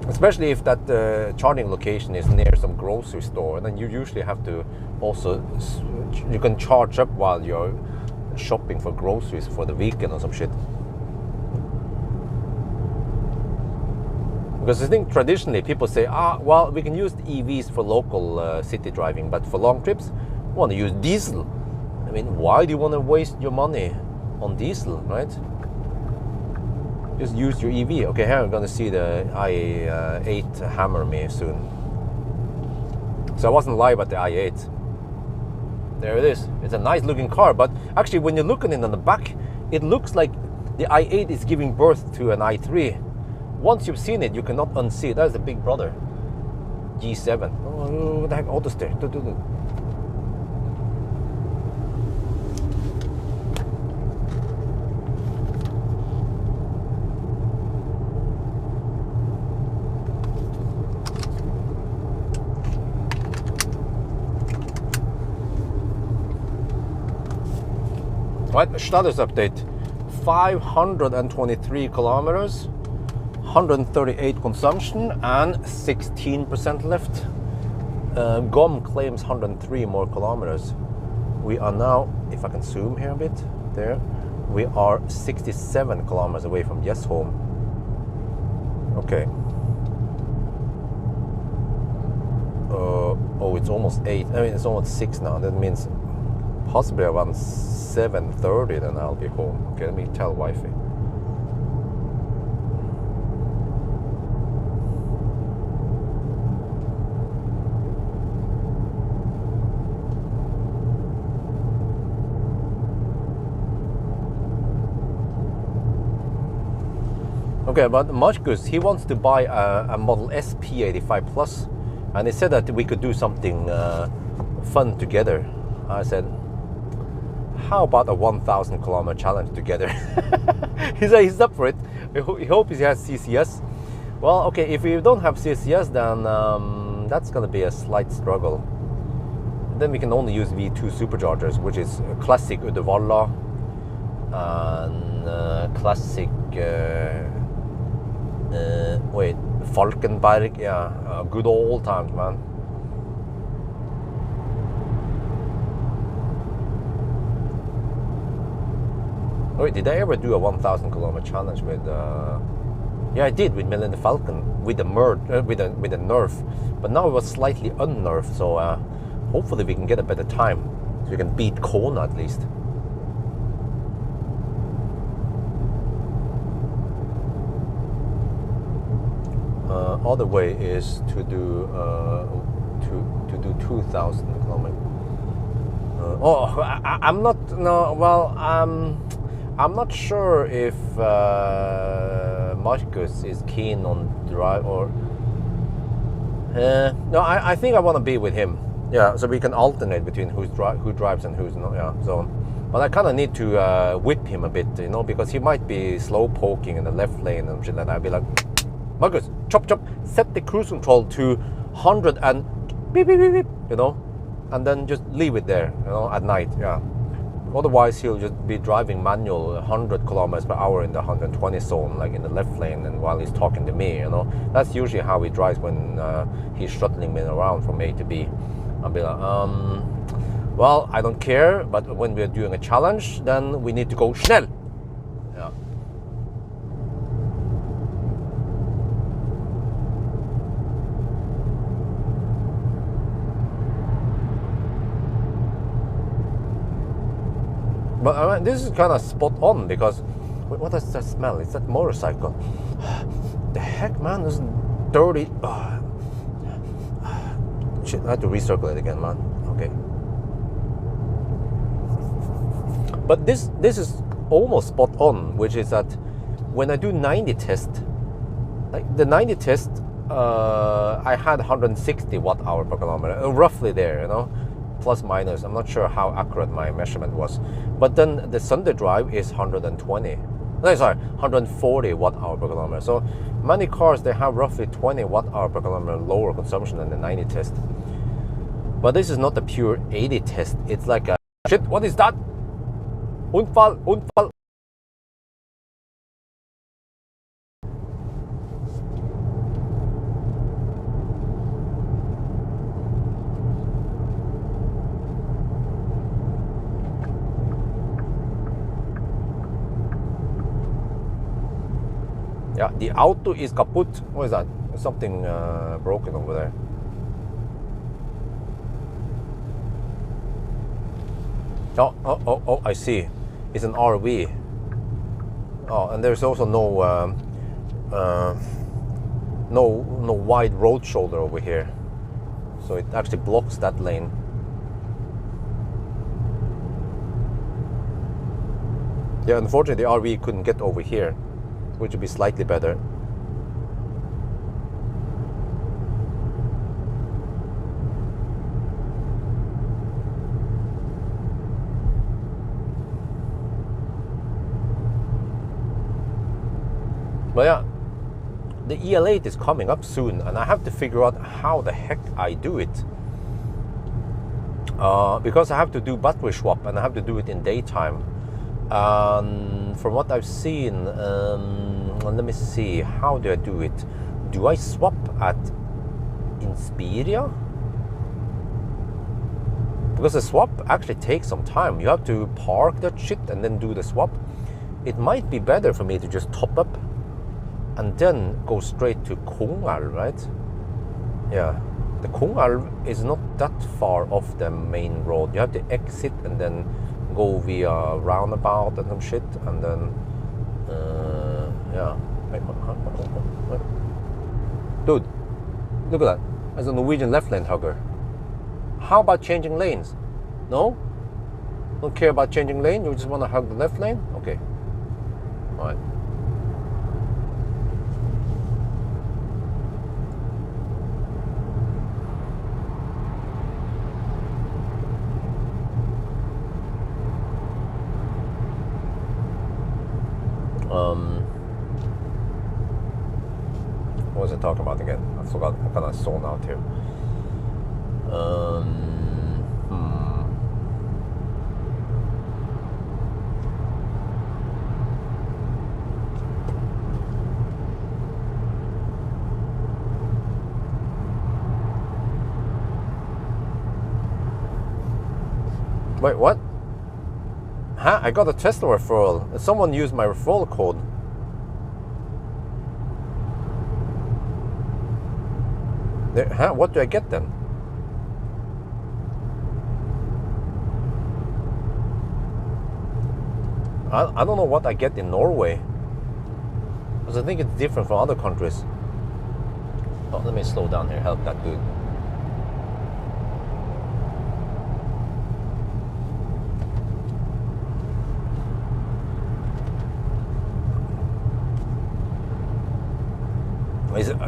Speaker 1: Especially if that charging location is near some grocery store, and then you usually have to also, you can charge up while you're shopping for groceries for the weekend or some shit. Because I think traditionally people say, well, we can use EVs for local city driving, but for long trips, we want to use diesel. I mean, why do you want to waste your money on diesel, right? Just use your EV. Okay, here I'm gonna see the i8 hammer me soon. So I wasn't lying about the i8. There it is. It's a nice looking car, but actually when you're looking in on the back, it looks like the i8 is giving birth to an i3. Once you've seen it, you cannot unsee it. That is the big brother. G7. Oh, what the heck? Auto steer. Right, status update. 523 kilometers, 138 consumption, and 16% left. GOM claims 103 more kilometers. We are now, if I can zoom here a bit, there, we are 67 kilometers away from Yes Home. Okay. Oh, it's almost 8. I mean, it's almost 6 now. That means possibly around 7:30 then I'll be home. Okay, let me tell wifey. Okay, but Marcus, he wants to buy a Model S P85 Plus, and he said that we could do something fun together. I said, how about a 1,000 kilometer challenge together? He said he's up for it. He hopes he has CCS. Well, okay, if you don't have CCS, then that's going to be a slight struggle. Then we can only use V2 superchargers, which is classic Uddevalla and classic Falkenberg. Yeah, good old times, man. Wait, did I ever do a 1,000 kilometer challenge with? Yeah, I did with Melinda Falcon with the with a nerf, but now it was slightly unnerfed. So hopefully we can get a better time, so we can beat Kona at least. Other way is to do 2,000 kilometers. I'm not. No, well, I'm not sure if Marcus is keen on drive or. No, I think I want to be with him. Yeah, so we can alternate between who drives and who's not. Yeah, so, but I kind of need to whip him a bit, you know, because he might be slow poking in the left lane and shit like that. I'd be like, Marcus, chop, set the cruise control to 100 and beep, beep, beep, beep, you know, and then just leave it there, you know, at night. Yeah. Otherwise, he'll just be driving manual 100 kilometers per hour in the 120 zone, like in the left lane, and while he's talking to me, you know. That's usually how he drives when he's shuttling me around from A to B. I'll be like, well, I don't care, but when we're doing a challenge, then we need to go schnell. Yeah. But I mean, this is kind of spot on because what does that smell? It's that motorcycle. The heck, man, this is dirty. Shit, I have to recircle it again, man. Okay. But this is almost spot on, which is that when I do 90 test, like the 90 test, I had 160 watt-hour per kilometer, roughly there, you know. Plus minus, I'm not sure how accurate my measurement was, but then the Sunday drive is 140 watt-hour per kilometer. So many cars, they have roughly 20 watt-hour per kilometer lower consumption than the 90 test. But this is not a pure 80 test. It's like a shit. What is that? Unfall. Yeah, the auto is kaputt. What is that? There's something broken over there. Oh, I see. It's an RV. Oh, and there's also no wide road shoulder over here. So it actually blocks that lane. Yeah, unfortunately the RV couldn't get over here, which would be slightly better. But yeah, the EL8 is coming up soon, and I have to figure out how the heck I do it. Because I have to do battery swap, and I have to do it in daytime. From what I've seen, let me see, how do I do it? Do I swap at Inspiria? Because the swap actually takes some time. You have to park that shit and then do the swap. It might be better for me to just top up and then go straight to Kongalv, right? Yeah, the Kongalv is not that far off the main road. You have to exit and then go via roundabout and some shit, and then yeah. Wait. Dude, look at that. There's a Norwegian left lane hugger. How about changing lanes? No? Don't care about changing lane? You just want to hug the left lane? Okay. All right. What was I talking about again? I forgot. I kind of zoned out here. Wait, what? Huh? I got a Tesla referral. Someone used my referral code. There, huh? What do I get then? I don't know what I get in Norway, because I think it's different from other countries. Oh, let me slow down here. Help that dude.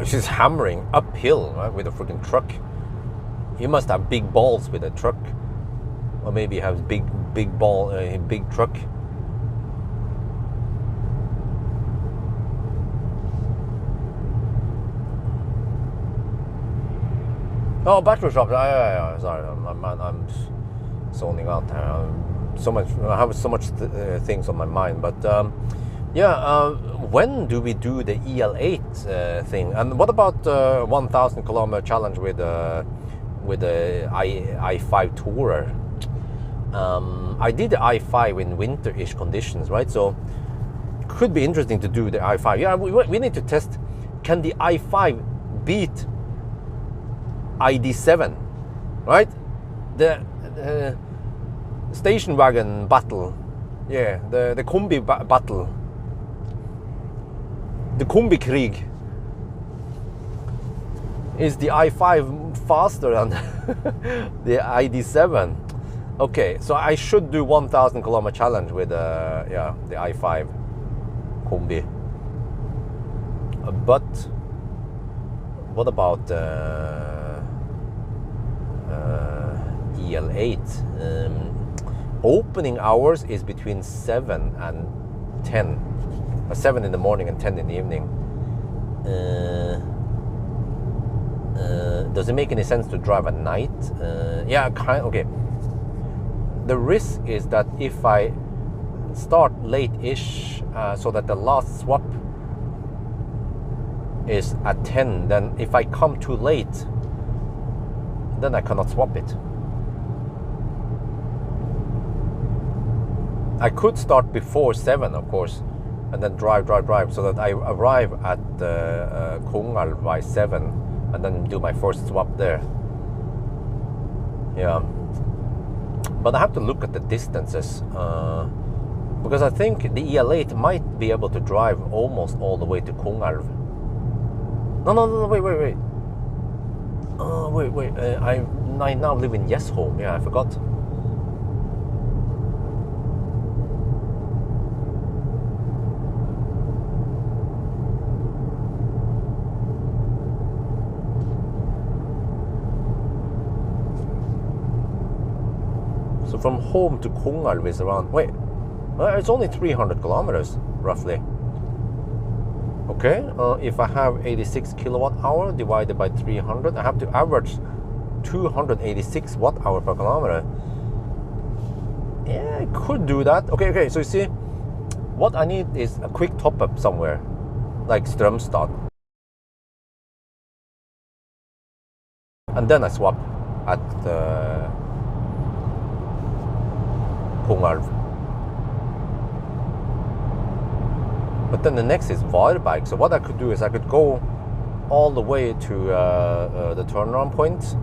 Speaker 1: She's hammering uphill, right, with a freaking truck. You must have big balls with a truck, or maybe you have big truck. Oh, battery shop. Yeah. Sorry, I'm zoning out there. I have so much things on my mind, but. When do we do the EL8 thing? And what about 1,000 kilometer challenge with the i5 Tourer? I did the i5 in winter-ish conditions, right? So could be interesting to do the i5. Yeah, we need to test. Can the i5 beat ID7, right? The station wagon battle. Yeah, the Kombi battle. The Kombi-Krieg. Is the i5 faster than the ID7? Okay, so I should do 1,000 kilometer challenge with the i5 Kombi. But what about EL8? Opening hours is between 7 and 10. 7 in the morning and 10 in the evening. Does it make any sense to drive at night? Okay. The risk is that if I start late-ish, so that the last swap is at 10, then if I come too late, then I cannot swap it. I could start before 7, of course, and then drive, so that I arrive at Kongal by 7, and then do my first swap there. Yeah, but I have to look at the distances, because I think the EL8 might be able to drive almost all the way to Kongalv. No, wait. Wait. I now live in Yesholm. Yeah, I forgot. So from home to Kongalv is around, it's only 300 kilometers, roughly. Okay, if I have 86 kilowatt hour divided by 300, I have to average 286 watt hour per kilometer. Yeah, I could do that. Okay, so you see, what I need is a quick top up somewhere, like Strömstad. And then I swap at Kongalv. But then the next is Varberg. So what I could do is I could go all the way to the turnaround point,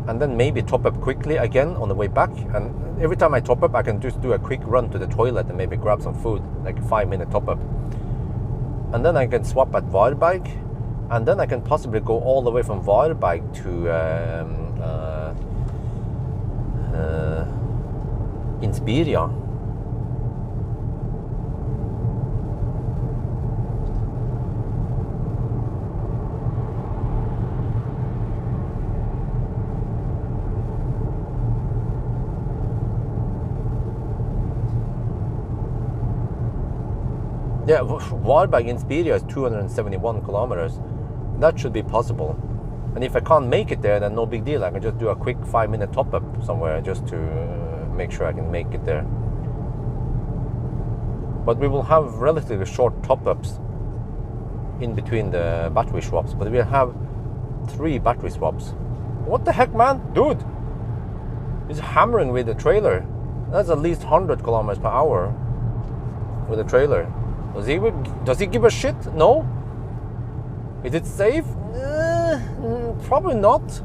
Speaker 1: and then maybe top up quickly again on the way back. And every time I top up, I can just do a quick run to the toilet and maybe grab some food, like a 5-minute top up. And then I can swap at Varberg, and then I can possibly go all the way from Varberg to Inspiria. Yeah, Varberg Inspiria is 271 kilometers. That should be possible. And if I can't make it there, then no big deal. I can just do a quick 5-minute top up somewhere just to make sure I can make it there. But we will have relatively short top ups in between the battery swaps. But we'll have 3 battery swaps. What the heck, man? Dude! He's hammering with the trailer. That's at least 100 kilometers per hour with a trailer. Does he give a shit? No. Is it safe? Probably not.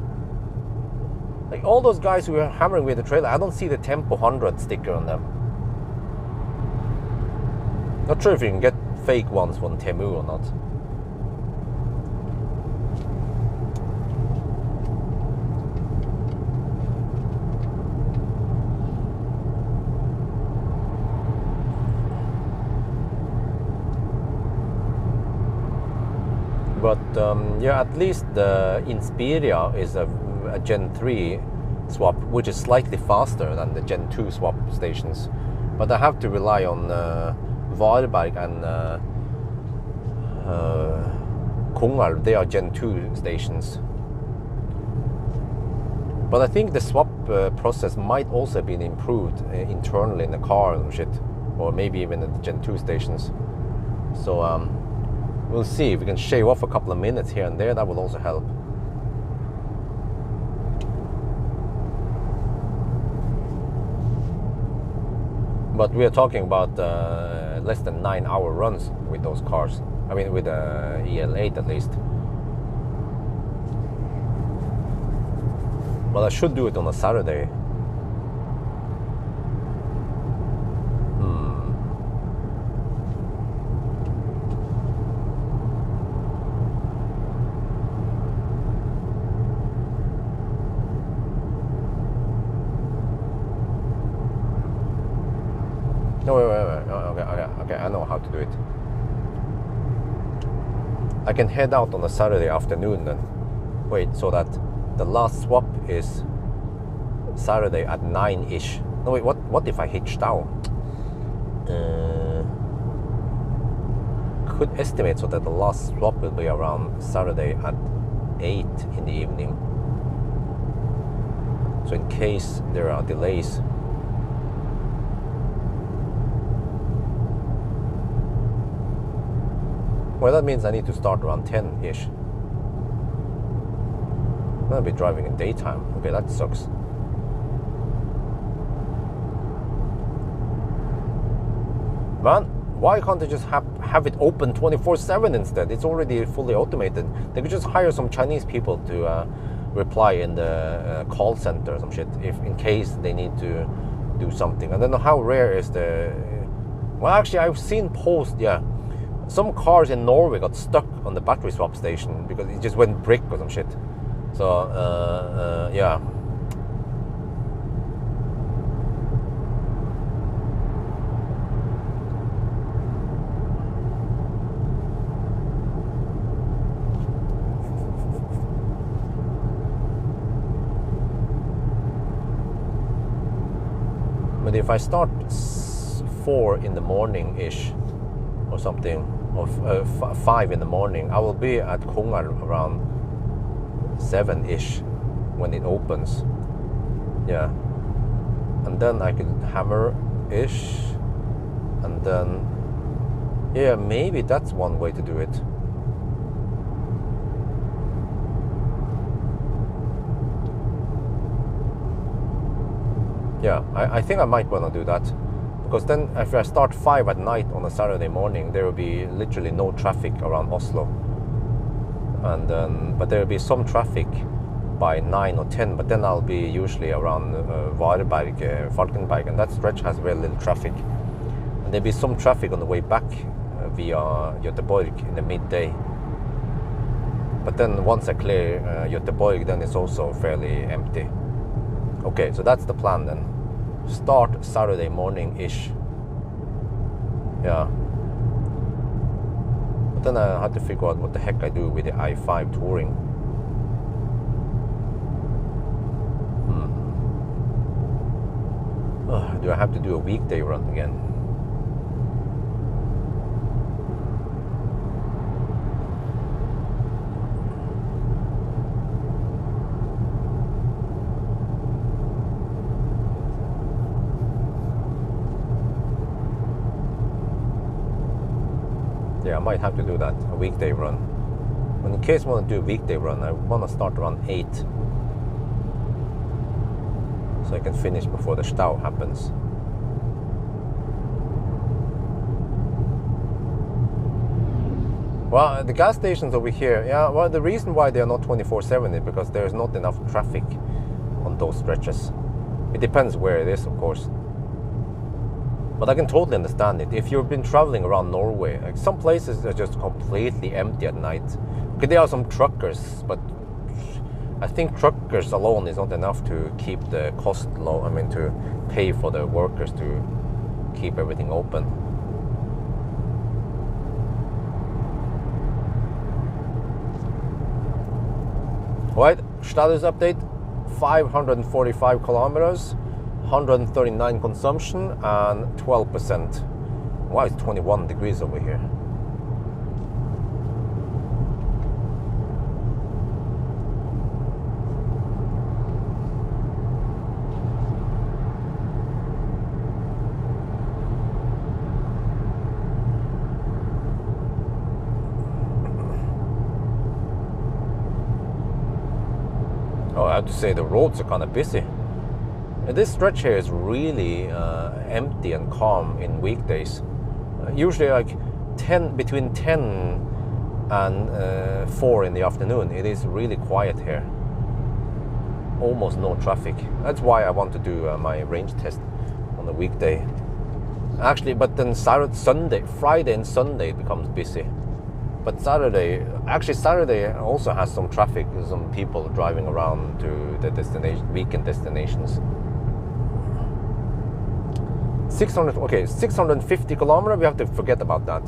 Speaker 1: Like all those guys who are hammering with the trailer, I don't see the Tempo 100 sticker on them. Not sure if you can get fake ones from Temu or not. But yeah, at least the Inspiria is a Gen 3 swap, which is slightly faster than the Gen 2 swap stations. But I have to rely on Varberg and Kongalv. They are Gen 2 stations. But I think the swap process might also have been improved internally in the car and shit, or maybe even at the Gen 2 stations. So we'll see if we can shave off a couple of minutes here and there. That will also help. But we are talking about less than 9-hour runs with those cars. I mean, with the EL8 at least. But I should do it on a Saturday. No, wait. Okay, I know how to do it. I can head out on a Saturday afternoon then. Wait, so that the last swap is Saturday at 9-ish. No, wait, what if I hitched out? Could estimate so that the last swap will be around Saturday at 8 in the evening. So in case there are delays. Well, that means I need to start around 10-ish. I'm gonna be driving in daytime. Okay, that sucks. Man, Why can't they just have it open 24/7 instead? It's already fully automated. They could just hire some Chinese people to reply in the call center or some shit, if in case they need to do something. I don't know how rare is the. Well, actually, I've seen posts. Yeah, some cars in Norway got stuck on the battery swap station because it just went brick or some shit. So yeah. But if I start 4 in the morning ish or something, or 5 in the morning, I will be at Kongar around 7 ish when it opens. Yeah, and then I could hammer ish, and then yeah, maybe that's one way to do it. Yeah, I think I might want to do that, because then if I start 5 at night on a Saturday morning, there will be literally no traffic around Oslo, and then but there will be some traffic by 9 or 10, but then I'll be usually around Vareberg, Falkenberg, and that stretch has very little traffic, and there'll be some traffic on the way back via Göteborg in the midday. But then once I clear Göteborg, then it's also fairly empty. Okay, so that's the plan then. Start Saturday morning-ish. Yeah. But then I had to figure out what the heck I do with the i5 touring. Do I have to do a weekday run again? Yeah, I might have to do that, a weekday run. But in case I want to do a weekday run, I want to start around 8. So I can finish before the Stau happens. Well, the gas stations over here, yeah, well, the reason why they are not 24/7 is because there's not enough traffic on those stretches. It depends where it is, of course. But I can totally understand it. If you've been traveling around Norway, like some places are just completely empty at night. Okay, there are some truckers, but I think truckers alone is not enough to keep the cost low. I mean, to pay for the workers to keep everything open. Right, status update, 545 kilometers. 139 consumption and 12%. Wow, it's 21 degrees over here. Oh, I have to say the roads are kind of busy. This stretch here is really empty and calm in weekdays. Usually like between 10 and 4 in the afternoon, it is really quiet here. Almost no traffic. That's why I want to do my range test on a weekday. Actually, but then Friday and Sunday it becomes busy. But Saturday also has some traffic, some people driving around to the weekend destinations. 650 kilometers, we have to forget about that.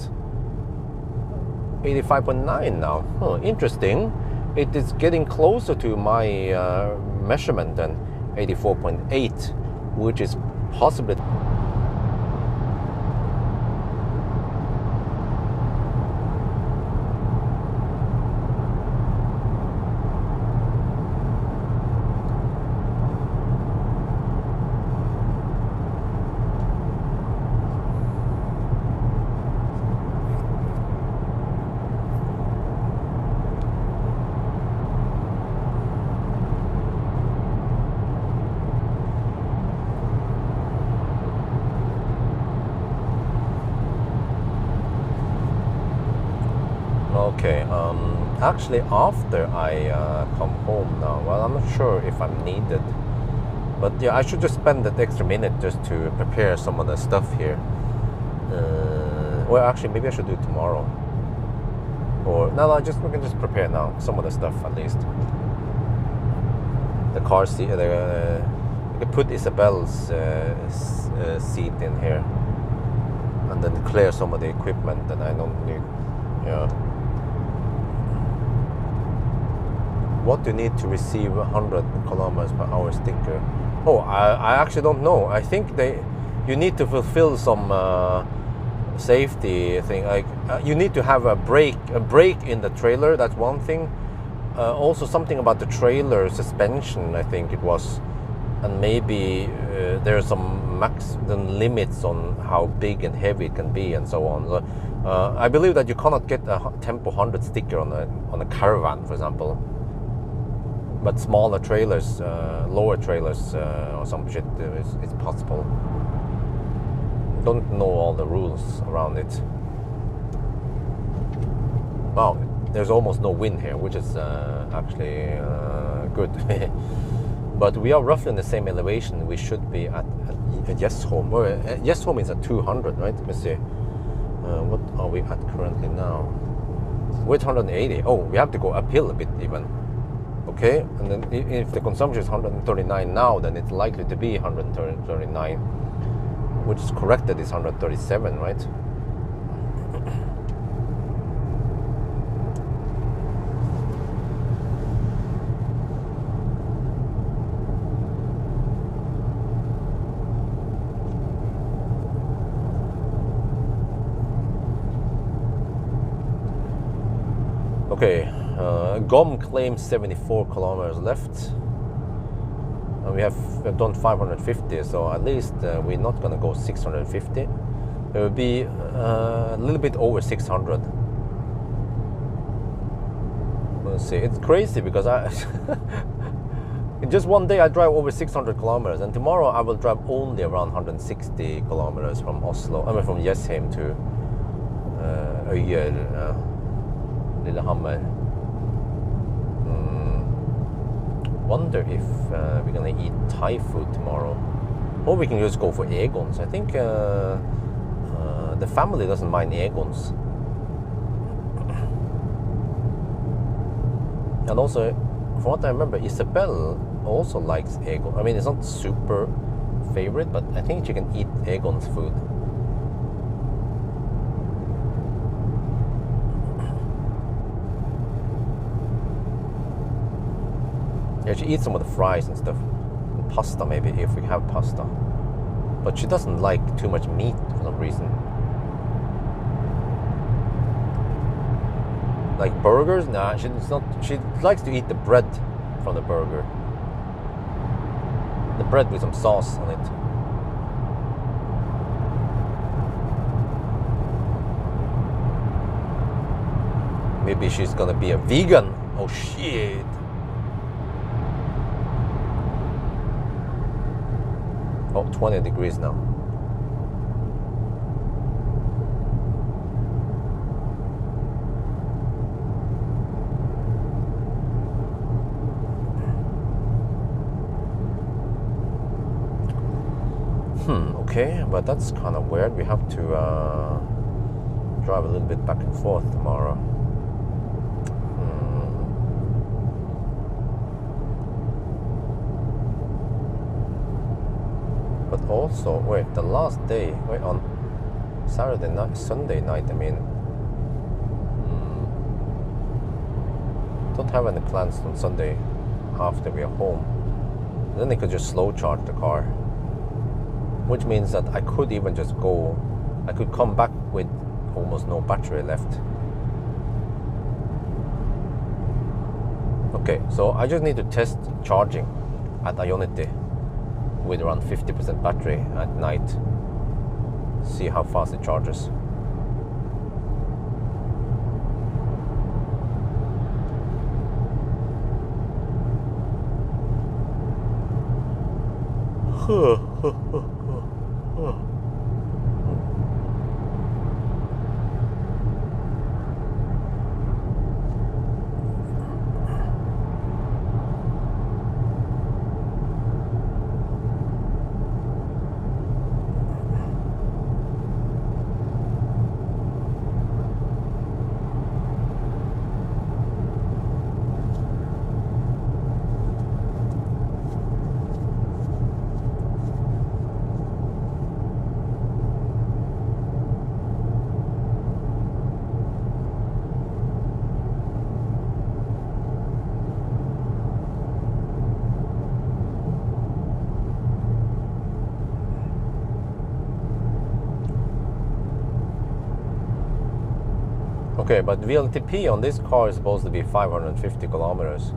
Speaker 1: 85.9 now. Interesting. It is getting closer to my measurement than 84.8, which is possibly. Okay, actually after I come home now, well, I'm not sure if I'm needed, but yeah, I should just spend that extra minute just to prepare some of the stuff here. Well, actually, maybe I should do it tomorrow. Or no, we can just prepare now some of the stuff at least. The car seat, you can put Isabel's seat in here, and then clear some of the equipment that I don't need. Yeah. What do you need to receive 100 kilometers per hour sticker? Oh, I actually don't know. I think you need to fulfill some safety thing. Like you need to have a brake in the trailer. That's one thing. Also something about the trailer suspension, I think it was, and maybe there are some maximum limits on how big and heavy it can be, and so on. So, I believe that you cannot get a Tempo 100 sticker on a caravan, for example. But smaller trailers, lower trailers, or some shit, it's possible. Don't know all the rules around it. Wow, there's almost no wind here, which is actually good. But we are roughly in the same elevation we should be at Xpeng. Xpeng is at 200, right? Let me see. What are we at currently now? We're at 180. Oh, we have to go uphill a bit even. Okay, and then if the consumption is 139 now, then it's likely to be 139, which is corrected is 137, right? Okay, GOM claims 74 kilometers left. And we have done 550, so at least we're not going to go 650. It will be a little bit over 600. Let's see, it's crazy because in just one day I drive over 600 kilometers, and tomorrow I will drive only around 160 kilometers from Oslo. I mean from Jessheim to Øyer. Lillehammer. Wonder if we're gonna eat Thai food tomorrow, or we can just go for Egon's. I think the family doesn't mind Egon's, and also, from what I remember, Isabel also likes Egon. I mean, it's not super favorite, but I think she can eat Egon's food. Yeah, she eats some of the fries and stuff. And pasta, maybe, if we have pasta. But she doesn't like too much meat for some reason. Like burgers? Nah, she's not. She likes to eat the bread from the burger. The bread with some sauce on it. Maybe she's gonna be a vegan. Oh shit. Oh, 20 degrees now. Okay, but that's kind of weird. We have to drive a little bit back and forth tomorrow. But also, wait, the last day, wait, on Saturday night, Sunday night, I mean, don't have any plans on Sunday after we are home. Then they could just slow charge the car, which means that I could even just go, I could come back with almost no battery left. Okay, so I just need to test charging at Ionity with around 50% battery at night. See how fast it charges. Okay, but VLTP on this car is supposed to be 550 kilometers.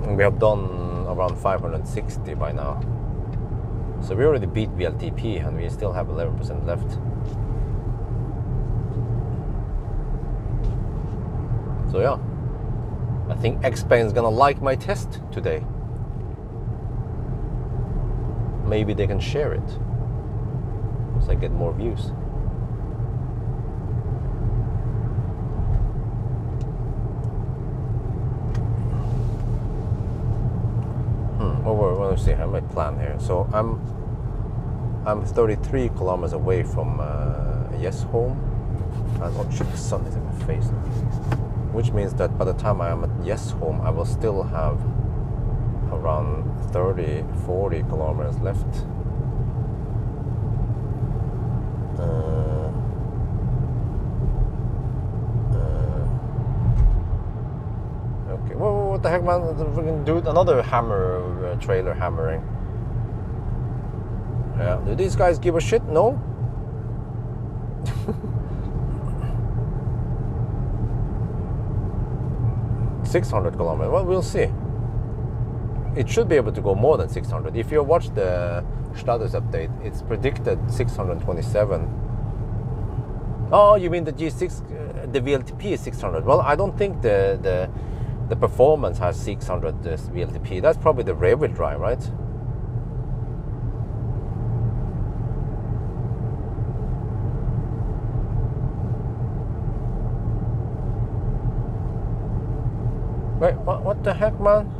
Speaker 1: And we have done around 560 by now. So we already beat VLTP and we still have 11% left. So yeah, I think Xpeng is gonna like my test today. Maybe they can share it, so I get more views. Let me see, I have my plan here. So I'm 33 kilometers away from Yes Home, and oh shit, the sun is in my face now. Which means that by the time I am at Yes Home, I will still have around 30-40 kilometers left. Okay, well, what the heck, man? Freaking dude, another hammer, trailer hammering. Yeah, do these guys give a shit? No? 600 kilometers. Well, we'll see. It should be able to go more than 600. If you watch the status update, it's predicted 627. Oh, you mean the G6, the VLTP is 600. Well, I don't think the performance has 600 VLTP. That's probably the rear-wheel drive, right? Wait, what the heck, man?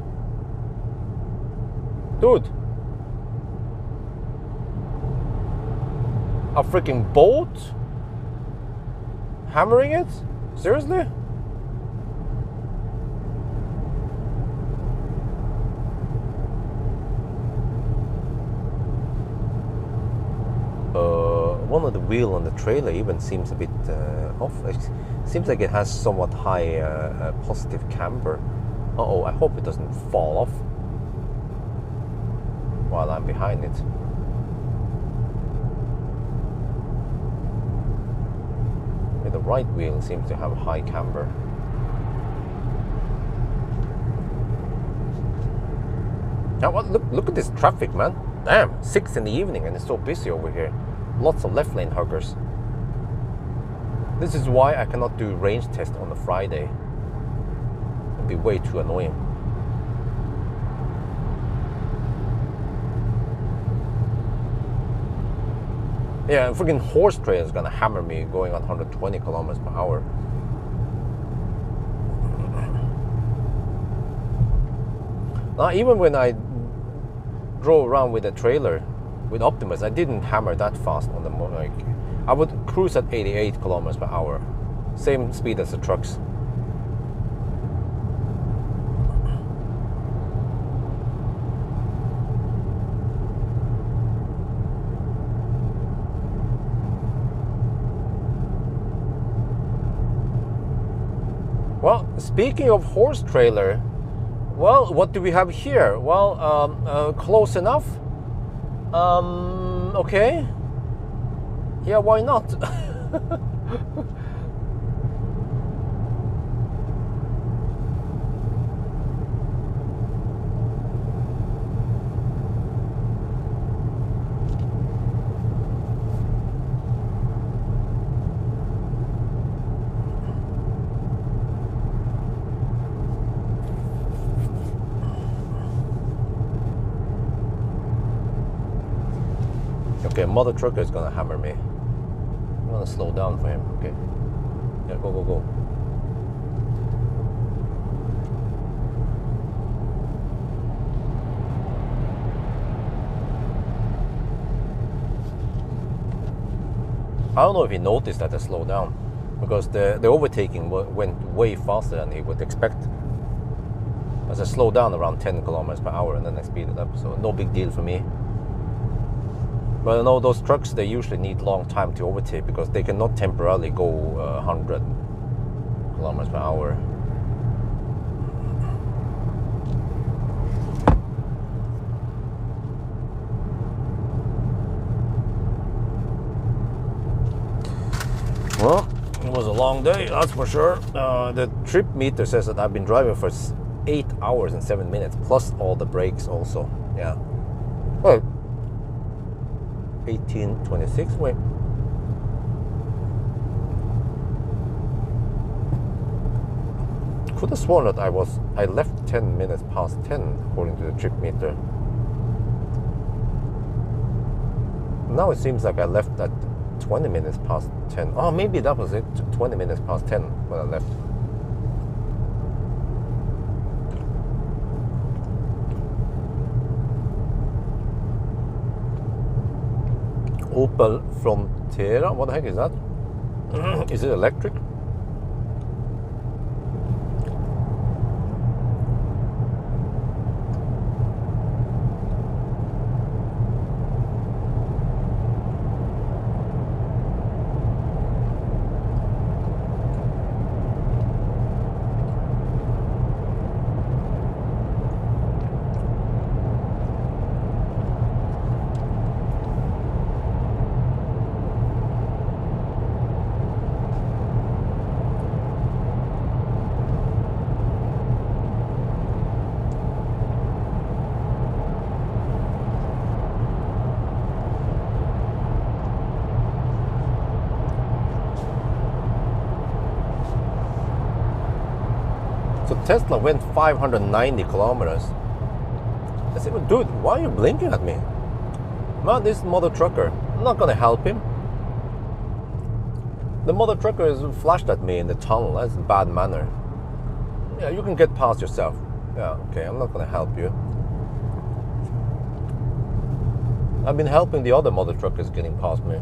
Speaker 1: Dude. A freaking boat? Hammering it? Seriously? One of the wheel on the trailer even seems a bit off. It seems like it has somewhat high positive camber. Uh-oh, I hope it doesn't fall off while I'm behind it. Yeah, the right wheel seems to have high camber. Now, what? Look at this traffic, man. Damn, 6 in the evening and it's so busy over here. Lots of left lane huggers. This is why I cannot do range test on a Friday. It'd be way too annoying. Yeah, a freaking horse trailer is gonna hammer me going on 120 kilometers per hour. Now, even when I drove around with a trailer with Optimus, I didn't hammer that fast on the like. I would cruise at 88 kilometers per hour, same speed as the trucks. Well, speaking of horse trailer, well, what do we have here? Well, close enough. Okay. Yeah, why not? Okay, mother trucker is gonna hammer me. I'm gonna slow down for him. Okay. Yeah, go, go, go. I don't know if he noticed that I slowed down, because the overtaking went way faster than he would expect. As I slowed down around 10 kilometers per hour and then I speeded up, so no big deal for me. But I know those trucks, they usually need long time to overtake because they cannot temporarily go 100 kilometers per hour. Well, long day, that's for sure. The trip meter says that I've been driving for 8 hours and 7 minutes, plus all the breaks also. Yeah. Well, 18:26. Wait. Could have sworn that I left 10 minutes past 10 according to the trip meter. Now it seems like I left at 20 minutes past 10. Oh, maybe that was it. 20 minutes past 10 when I left. Opel Frontera. What the heck is that? Is it electric? So Tesla went 590 kilometers. I said, well, dude, why are you blinking at me? Man, this mother trucker, I'm not gonna help him. The mother trucker has flashed at me in the tunnel. That's bad manner. Yeah, you can get past yourself. Yeah, okay, I'm not gonna help you. I've been helping the other mother truckers getting past me.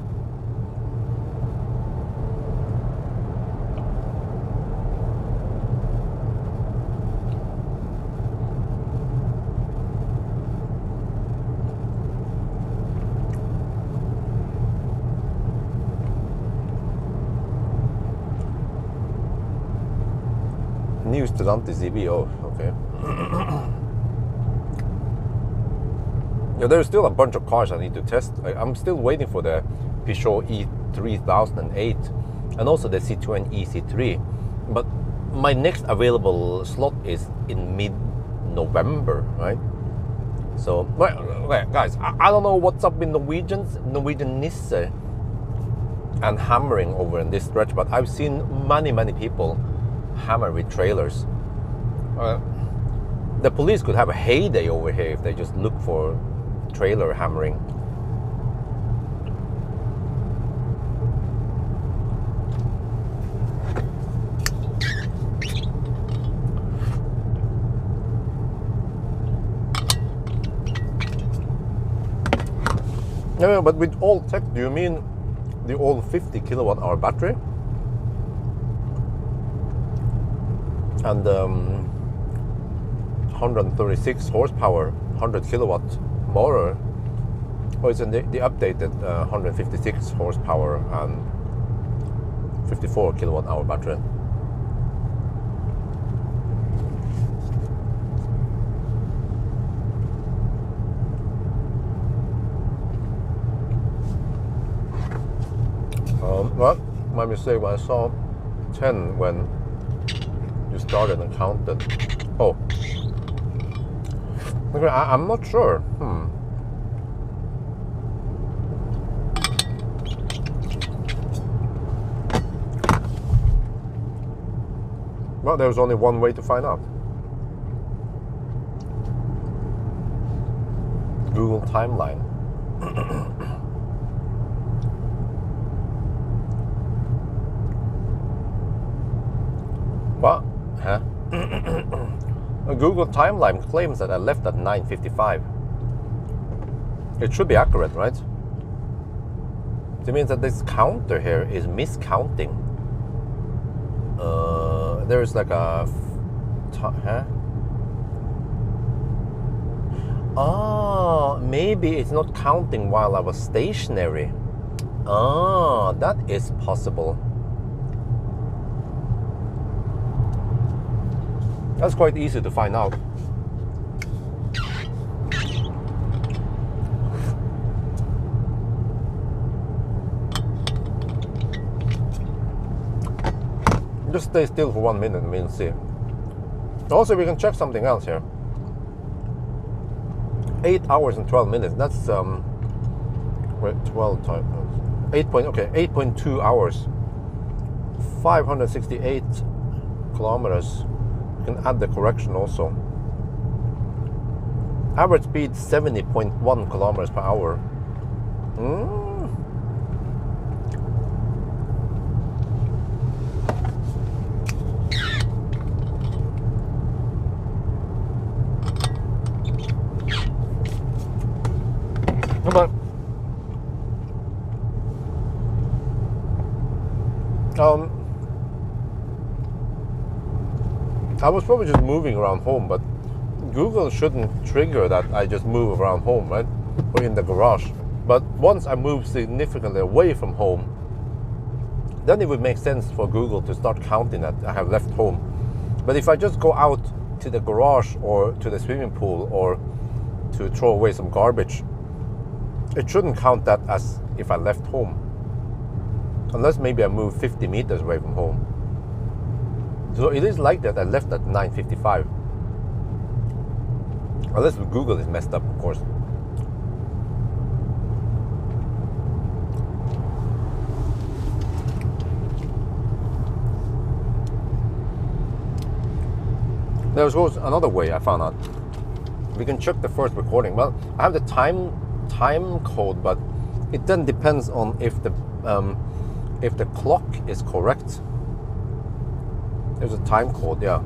Speaker 1: New Stellantis EV, oh, okay. Yeah, there's still a bunch of cars I need to test. I'm still waiting for the Peugeot E3008 and also the Citroën EC3. But my next available slot is in mid-November, right? So, well, guys, I don't know what's up with Norwegian Nisse and hammering over in this stretch, but I've seen many people hammer with trailers. The police could have a heyday over here if they just look for trailer hammering. Yeah, but with all tech, do you mean the old 50 kilowatt hour battery? And 136 horsepower, 100 kilowatt motor, or is it the updated 156 horsepower and 54 kilowatt hour battery? Well, my mistake when I saw 10 when you started and counted. Oh, okay, I'm not sure. Well, there's only one way to find out. Google timeline. What? Huh? A Google timeline claims that I left at 9:55. It should be accurate, right? It means that this counter here is miscounting. There is like a... huh? Oh, maybe it's not counting while I was stationary. Oh, that is possible. That's quite easy to find out. Just stay still for 1 minute and we'll see. Also, we can check something else here. 8 hours and 12 minutes. That's 12 times 8.2 hours. 568 kilometers. You can add the correction also. Average speed 70.1 kilometers per hour. But I was probably just moving around home, but Google shouldn't trigger that I just move around home, right? Or in the garage. But once I move significantly away from home, then it would make sense for Google to start counting that I have left home. But if I just go out to the garage or to the swimming pool or to throw away some garbage, it shouldn't count that as if I left home. Unless maybe I moved 50 meters away from home. So it is like that I left at 9:55. Unless Google is messed up, of course. There's also another way I found out. We can check the first recording. Well, I have the time code, but it then depends on if the clock is correct. There's a time code, yeah.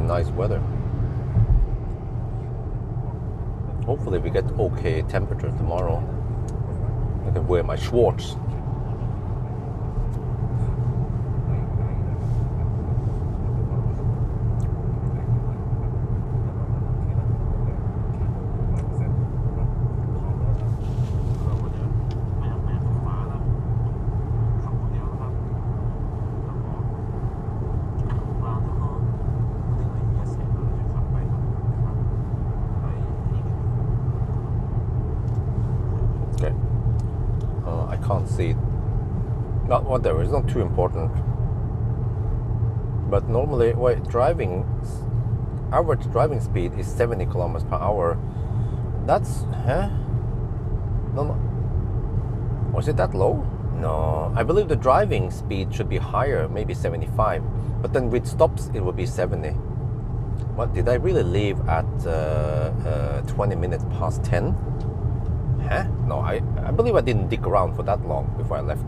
Speaker 1: Nice weather. Hopefully we get okay temperature tomorrow. I can wear my shorts. Can't see it. Not whatever, it's not too important. But normally, average driving speed is 70 kilometers per hour. That's, No. Was it that low? No, I believe the driving speed should be higher, maybe 75. But then with stops, it would be 70. What, did I really leave at 20 minutes past 10? No, I believe I didn't dig around for that long before I left.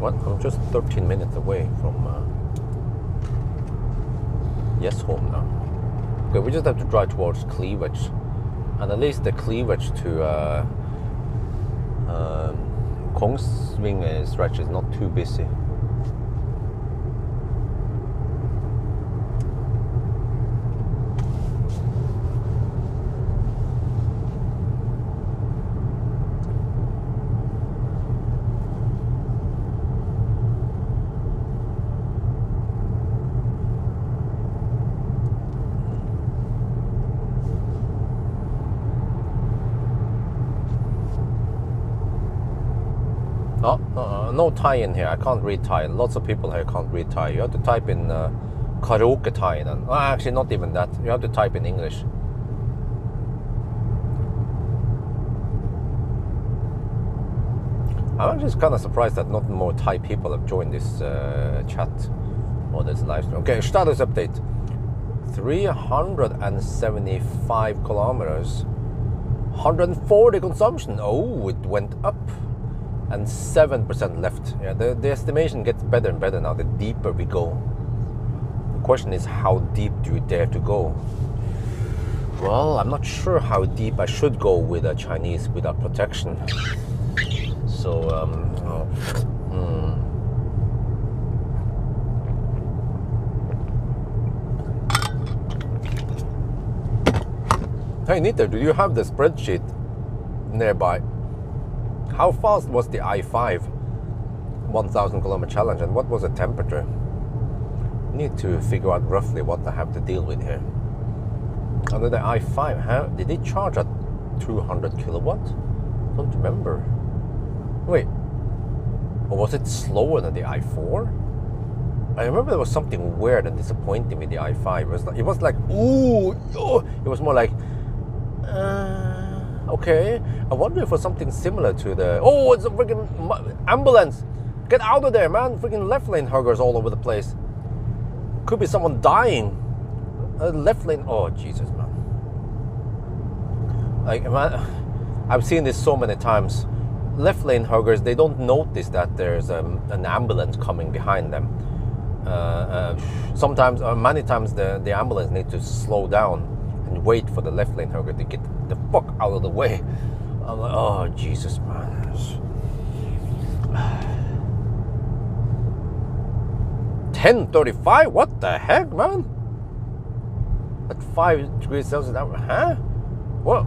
Speaker 1: I'm just 13 minutes away from home now. Okay, we just have to drive towards Cleavage, and at least the Cleavage to Kongsvinger stretch is not too busy. No Thai in here. I can't read Thai. Lots of people here can't read Thai. You have to type in karaoke Thai. Actually, not even that. You have to type in English. I'm just kind of surprised that not more Thai people have joined this chat or this live stream. Okay, status update. 375 kilometers. 140 consumption. Oh, it went up. And 7% left. Yeah, the estimation gets better and better now, the deeper we go. The question is, how deep do you dare to go? Well, I'm not sure how deep I should go with a Chinese without protection. So, Hey Nita, do you have the spreadsheet nearby? How fast was the I-5 1,000 kilometer challenge and what was the temperature? Need to figure out roughly what I have to deal with here. Under the I-5, did it charge at 200 kilowatt? Don't remember. Wait, or was it slower than the I-4? I remember there was something weird and disappointing with the I-5. It was like, ooh, oh, it was more like, okay. I wonder if it was something similar to the, oh, it's a freaking ambulance. Get out of there, man. Freaking left lane huggers all over the place. Could be someone dying. Left lane, oh, Jesus, man. Like, man, I've seen this so many times. Left lane huggers, they don't notice that there's an ambulance coming behind them. Sometimes, many times, the ambulance needs to slow down and wait for the left lane hugger to get the fuck out of the way. I'm like, oh, Jesus, man. 1035? What the heck, man? At 5 degrees Celsius, huh? What?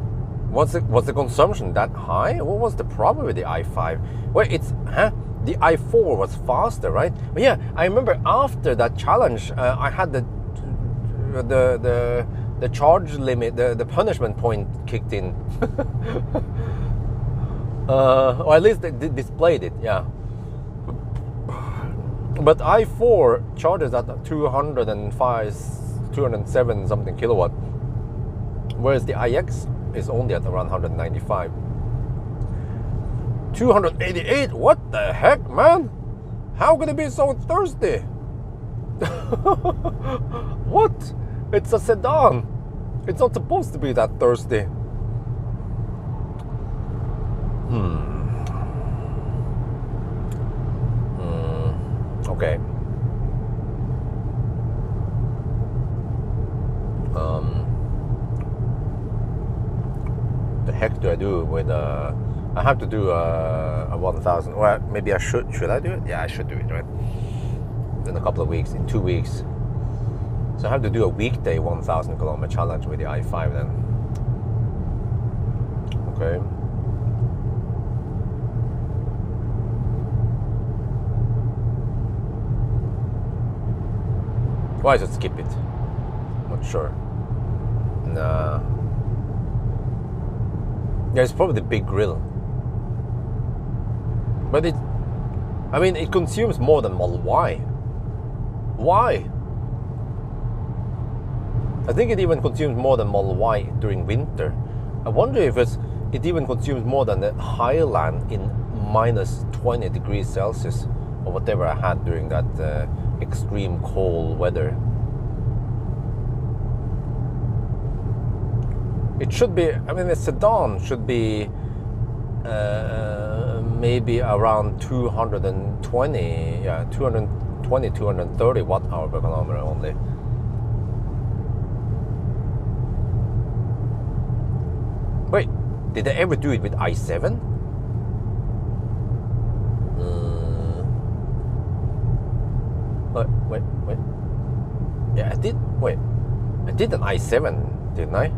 Speaker 1: Was the consumption that high? What was the problem with the i5? Well, the i4 was faster, right? But yeah, I remember after that challenge, I had the charge limit, the punishment point kicked in. Or at least they displayed it, yeah. But i4 charges at 207 something kilowatt, whereas the ix is only at around 195. 288? What the heck, man? How could it be so thirsty? What? It's a sedan. It's not supposed to be that thirsty. Okay. The heck do I do with I have to do a 1,000. Well, maybe I should. Should I do it? Yeah, I should do it, right? In a couple of weeks, in 2 weeks. So I have to do a weekday 1,000 kilometer challenge with the i5 then. Okay. Why should I skip it? Not sure. Nah. Yeah, it's probably the big grill. But it consumes more than Model Y. Why? I think it even consumes more than Model Y during winter. I wonder if it even consumes more than the Highland in minus 20 degrees Celsius or whatever I had during that extreme cold weather. It should be, a sedan should be maybe around 220, 230 watt hour per kilometer only. Wait, did they ever do it with i7? Wait. Yeah, I did. Wait, I did an i7, didn't I?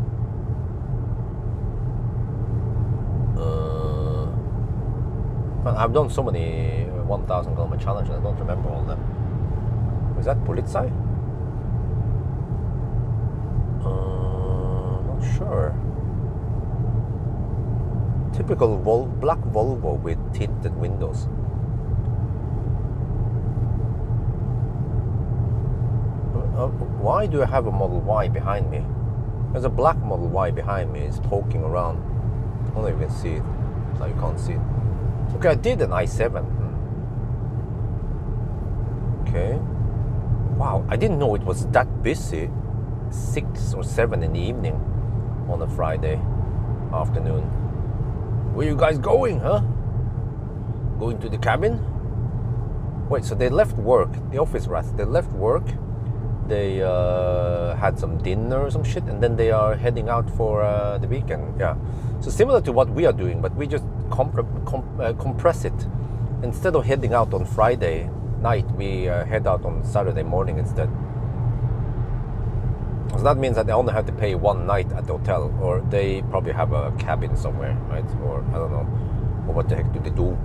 Speaker 1: But I've done so many 1,000 kilometer challenges, I don't remember all of them. Was that Polizei? Not sure. Typical black Volvo with tinted windows. Why do I have a Model Y behind me? There's a black Model Y behind me. It's poking around. I don't know if you can see it. No, you can't see it. Okay, I did an i7. Okay. Wow, I didn't know it was that busy. 6 or 7 in the evening on a Friday afternoon. Where you guys going, huh? Going to the cabin? Wait, so they left work, the office rats, they left work, they had some dinner or some shit, and then they are heading out for the weekend. Yeah. So similar to what we are doing, but we just compress it. Instead of heading out on Friday night, we head out on Saturday morning instead. So that means that they only have to pay one night at the hotel, or they probably have a cabin somewhere, right? Or I don't know. Or what the heck do they do?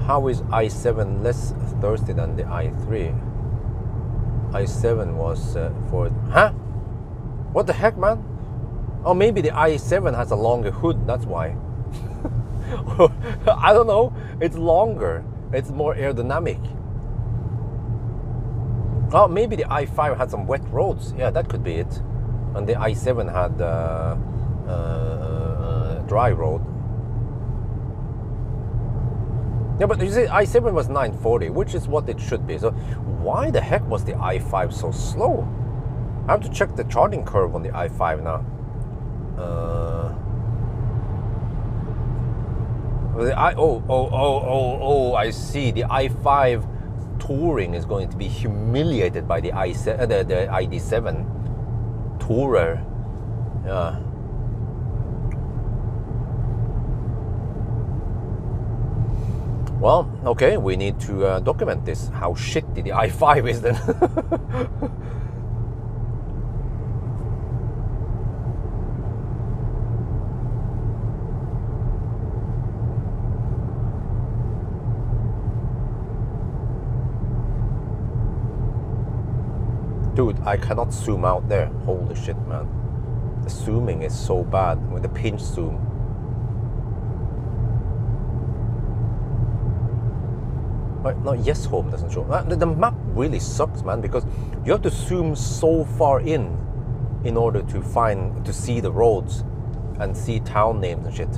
Speaker 1: How is i7 less thirsty than the i3? i7 was for... Huh? What the heck, man? Oh, maybe the i7 has a longer hood, that's why. I don't know. It's longer. It's more aerodynamic. Oh, maybe the i5 had some wet roads. Yeah, that could be it. And the i7 had dry road. Yeah, but you see, i7 was 940, which is what it should be. So why the heck was the i5 so slow? I have to check the charging curve on the i5 now. I see. The i5 Touring is going to be humiliated by the the ID7 Tourer. Yeah. Well, okay, we need to document this. How shitty the i5 is then. Dude, I cannot zoom out there. Holy shit, man. The zooming is so bad with the pinch zoom. No, yes, home doesn't show. The map really sucks, man, because you have to zoom so far in order to see the roads and see town names and shit.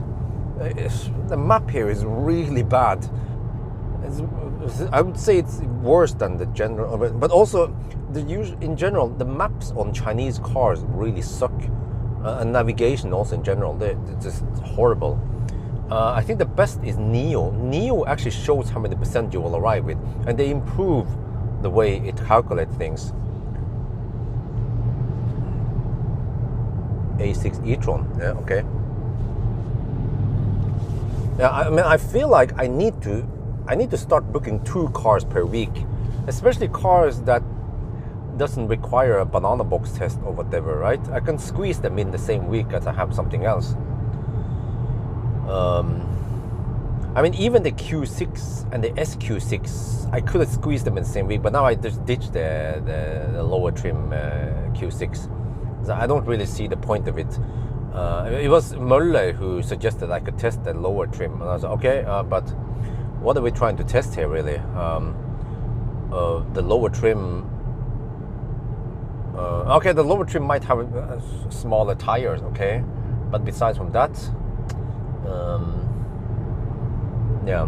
Speaker 1: The map here is really bad. I would say it's worse than the general, but also in general, the maps on Chinese cars really suck, and navigation also in general, they're just horrible. I think the best is Neo. Neo actually shows how many percent you will arrive with, and they improve the way it calculates things. A6 e-tron, yeah, okay. Yeah, I mean, I feel like I need to start booking 2 cars per week, especially cars that doesn't require a banana box test or whatever, right? I can squeeze them in the same week as I have something else. I mean, even the Q6 and the SQ6, I could have squeezed them in the same week, but now I just ditched the lower trim Q6. So I don't really see the point of it. It was Möller who suggested I could test the lower trim, and I was like, okay, but what are we trying to test here, really? The lower trim. Okay, the lower trim might have smaller tires, okay, but besides from that, yeah.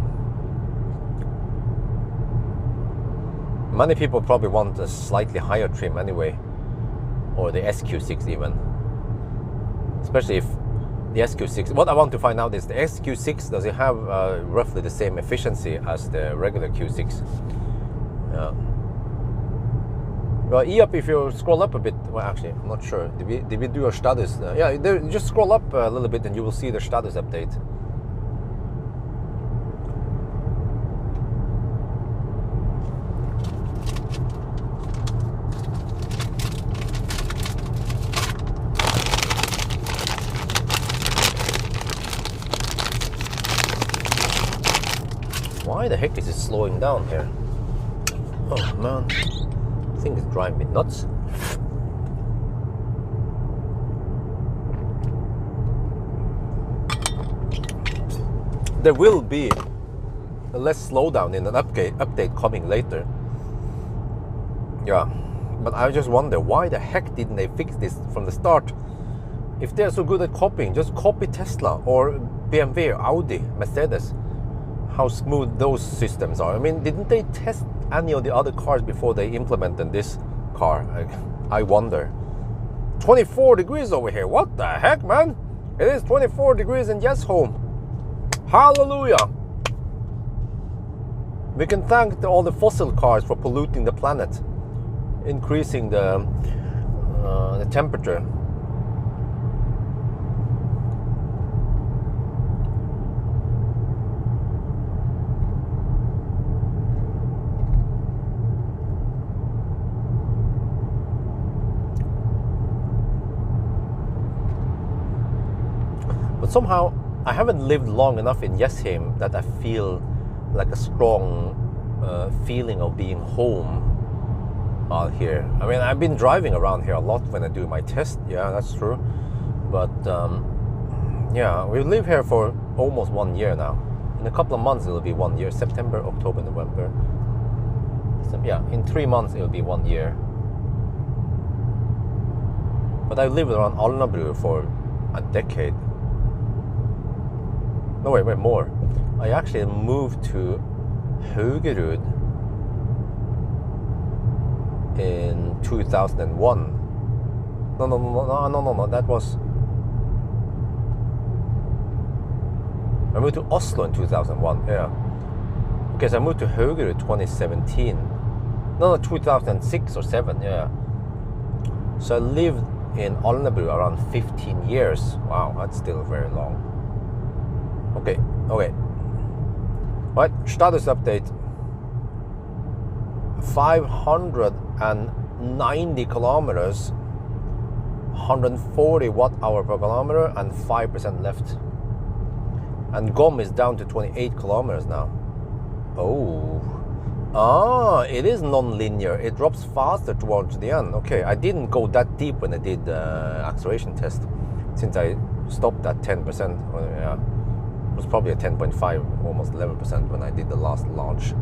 Speaker 1: Many people probably want a slightly higher trim anyway, or the SQ6 even. Especially if the SQ6, what I want to find out is the SQ6, does it have roughly the same efficiency as the regular Q6? Yeah. Well, E-up, if you scroll up a bit, well, actually, I'm not sure. Did we do a status? Yeah, just scroll up a little bit and you will see the status update. Why the heck is it slowing down here? Oh man, I think it's driving me nuts. There will be a less slowdown in an update coming later. Yeah, but I just wonder, why the heck didn't they fix this from the start? If they're so good at copying, just copy Tesla or BMW, Audi, Mercedes, how smooth those systems are. I mean, didn't they test any of the other cars before they implemented this car? I wonder. 24 degrees over here. What the heck, man? It is 24 degrees in Yes home. Hallelujah. We can thank all the fossil cars for polluting the planet, increasing the temperature. But somehow I haven't lived long enough in Yesheim that I feel like a strong feeling of being home out here. I mean, I've been driving around here a lot when I do my test. Yeah, that's true. But yeah, we live here for almost 1 year now. In a couple of months it'll be 1 year. September, October, November. So, yeah, in 3 months it'll be 1 year. But I lived around Alnabru for a decade. No, wait, more. I actually moved to Haugerud in 2001. No. That was... I moved to Oslo in 2001, yeah. Okay, so I moved to Haugerud 2017. No, 2006 or 7, yeah. So I lived in Alnabru around 15 years. Wow, that's still very long. Okay. Right, status update. 590 kilometers, 140 watt-hour per kilometer, and 5% left. And GOM is down to 28 kilometers now. It is non-linear. It drops faster towards the end. Okay, I didn't go that deep when I did the acceleration test, since I stopped at 10%. Yeah. It was probably a 10.5, almost 11% when I did the last launch.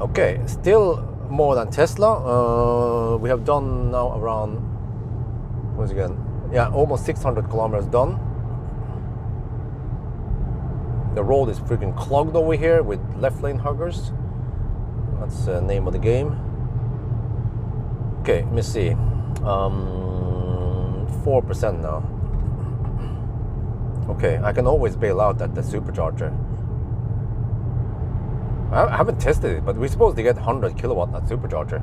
Speaker 1: Okay, still more than Tesla. We have done now around, what's it again? Yeah, almost 600 kilometers done. The road is freaking clogged over here with left lane huggers. That's the name of the game. Okay, let me see. 4% now. Okay, I can always bail out at the supercharger. I haven't tested it, but we're supposed to get 100 kilowatt at supercharger.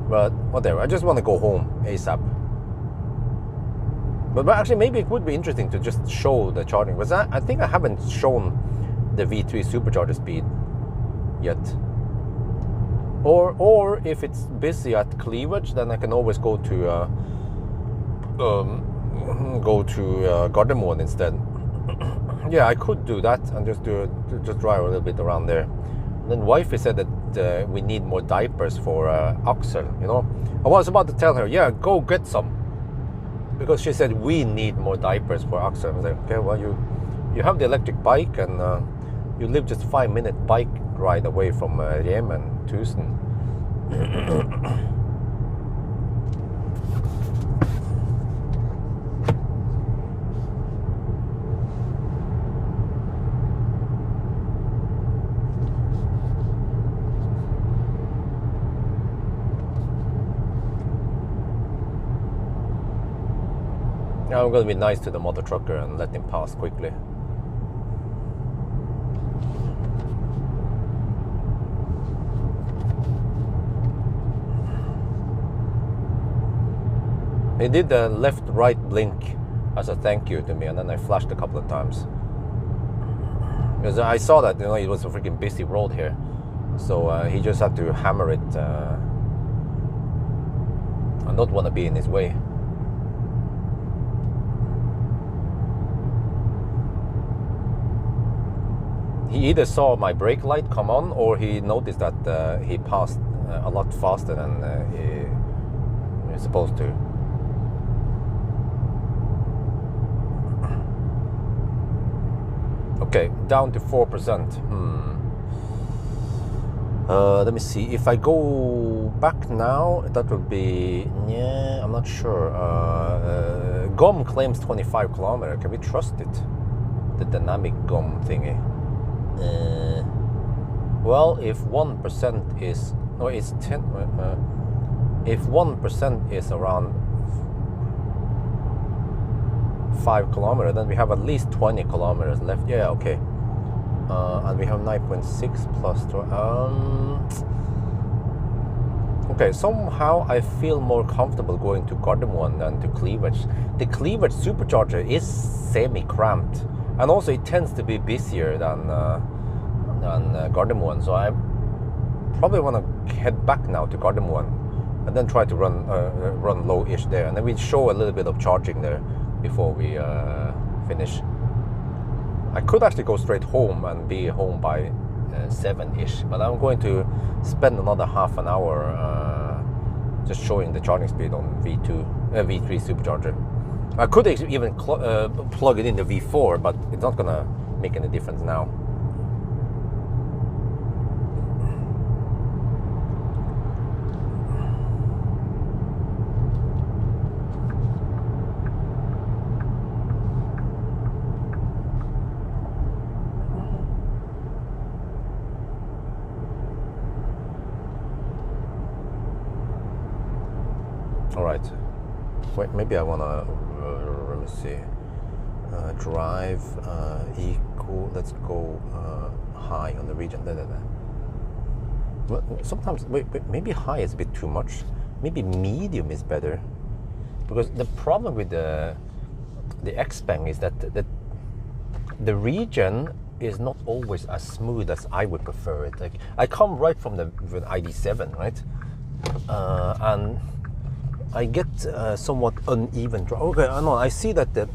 Speaker 1: But whatever, I just want to go home ASAP. But actually, maybe it would be interesting to just show the charging, because I think I haven't shown the V3 supercharger speed yet. Or if it's busy at cleavage, then I can always go to Gardermoen instead. Yeah, I could do that and just drive a little bit around there. And then wifey said that we need more diapers for Axel. You know, I was about to tell her, yeah, go get some, because she said we need more diapers for Axel. I was like, okay, well, you have the electric bike, and you live just 5-minute bike ride away from Riemen, Tusen. I'm going to be nice to the mother trucker and let him pass quickly. He did the left-right blink as a thank you to me, and then I flashed a couple of times. Because I saw that, you know, it was a freaking busy road here. So he just had to hammer it. I don't want to be in his way. He either saw my brake light come on, or he noticed that he passed a lot faster than he was supposed to. Okay, down to 4%. Let me see. If I go back now, that would be, yeah, I'm not sure. GOM claims 25 kilometers. Can we trust it? The dynamic GOM thingy. Well, if 1% is, no, it's 10. If 1% is around 5 kilometers, then we have at least 20 kilometers left. Yeah, okay. And we have 9.6 plus 12. Okay, somehow I feel more comfortable going to Gardermoen than to Cleavage. The Cleavage supercharger is semi-cramped, and also it tends to be busier than Gardermoen. So I probably want to head back now to Gardermoen, and then try to run low-ish there, and then we show a little bit of charging there before we finish. I could actually go straight home and be home by 7-ish, but I'm going to spend another half an hour just showing the charging speed on V3 supercharger. I could even plug it in the V4, but it's not gonna make any difference now. All right. Wait, maybe I wanna let me see. Drive equal. Let's go high on the region. Well, sometimes maybe high is a bit too much. Maybe medium is better, because the problem with the Xpeng is that the region is not always as smooth as I would prefer it. Like, I come right from the ID7, right, and I get somewhat uneven drive. Okay, I know. I see that the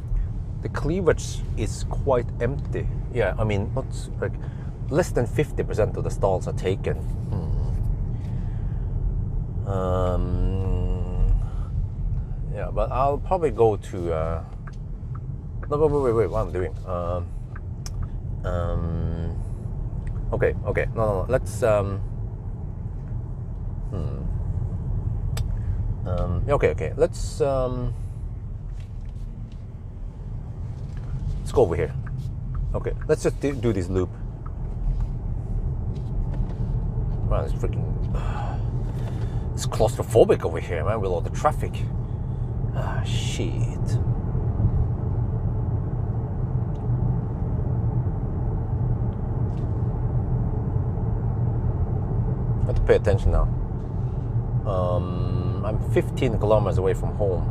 Speaker 1: cleavage is quite empty. Yeah, I mean, not like less than 50% of the stalls are taken. Yeah, but I'll probably go to. No, wait. What I'm doing? Okay. No. Let's. Okay. Let's go over here. Okay, let's just do this loop. Man, it's freaking. It's claustrophobic over here, man, with all the traffic. Ah, shit. I have to pay attention now. I'm 15 kilometers away from home.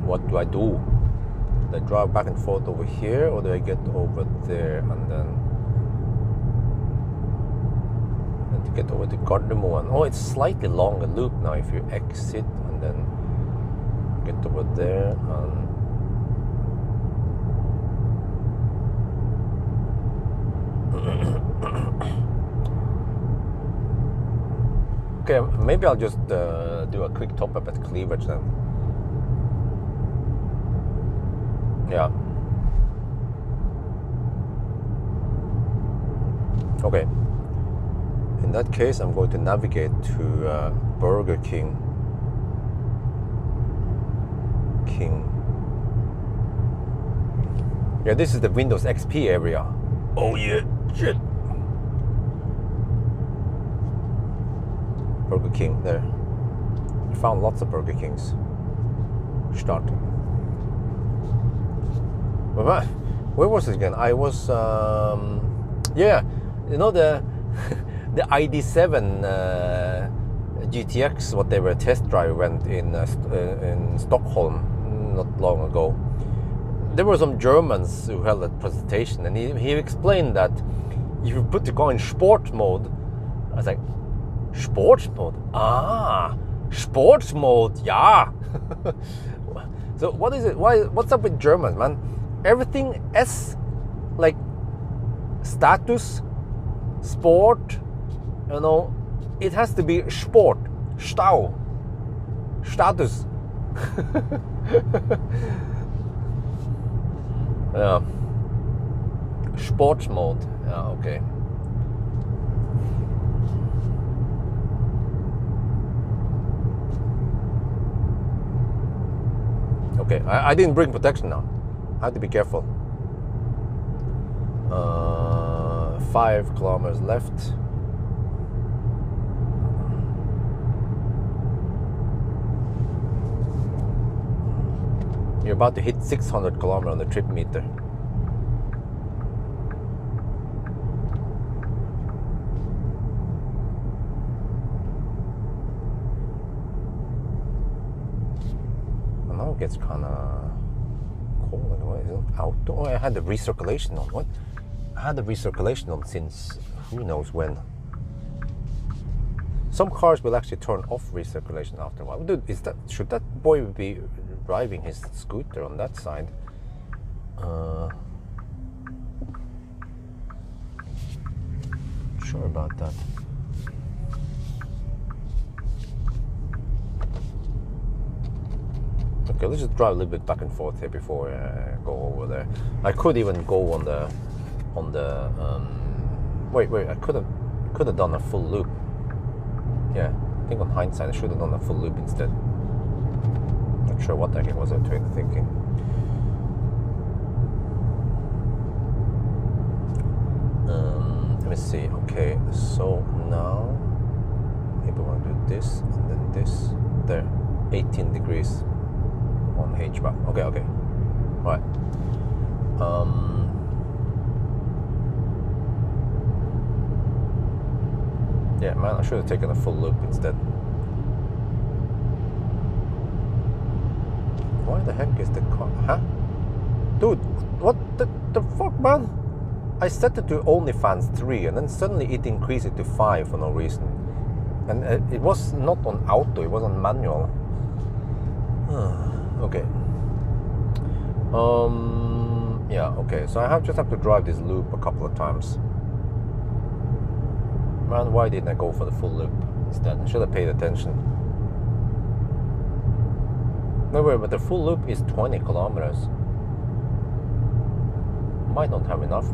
Speaker 1: What do? Do I drive back and forth over here, or do I get over there and then to get over to Gardermoen? Oh, it's slightly longer loop now if you exit and then get over there and okay, maybe I'll just do a quick top up at Cleavage then. Yeah. Okay. In that case, I'm going to navigate to Burger King. Yeah, this is the Windows XP area. Oh yeah, shit. Burger King there. I found lots of Burger Kings. Start. Where was it again? I was, yeah, you know the the ID7 GTX, whatever test drive went in Stockholm not long ago. There were some Germans who held a presentation, and he explained that if you put the car in sport mode, I was like, sports mode? Ah, sports mode, yeah. So what is it? What's up with Germans, man? Everything S, like status, sport, you know, it has to be sport, Stau, status. Yeah. Sports mode. Yeah, okay. Okay, I didn't bring protection now. I have to be careful. 5 kilometers left. You're about to hit 600 kilometers on the trip meter. And now it gets kind of cold in a way. Is it outdoor? Oh, I had the recirculation on. What? I had the recirculation on since who knows when. Some cars will actually turn off recirculation after a while. Dude, should that boy be driving his scooter on that side? Sure about that. Okay, let's just drive a little bit back and forth here before I go over there. I could even go on the wait, I could have done a full loop. Yeah, I think on hindsight I should have done a full loop instead. Not sure what the heck was I thinking. Let me see. Okay, so now maybe I want to do this and then this. There, 18 degrees on HVAC. Okay, right. Yeah, man, I should have taken a full loop instead. Why the heck is the car? Huh? Dude, what the fuck, man? I set it to only fans 3 and then suddenly it increased it to 5 for no reason. And it was not on auto, it was on manual. Okay. Yeah, okay, so I just have to drive this loop a couple of times. Man, why didn't I go for the full loop instead? I should have paid attention. No, wait, but the full loop is 20 kilometers. Might not have enough.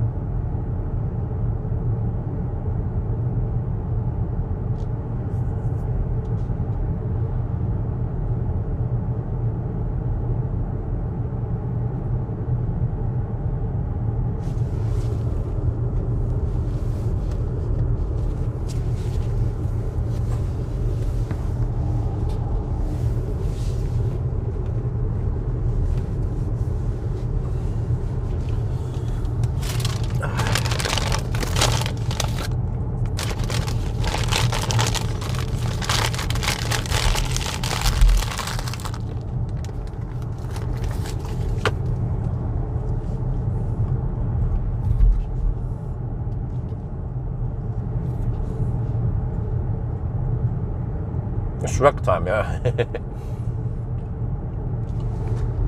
Speaker 1: Shrek time, yeah.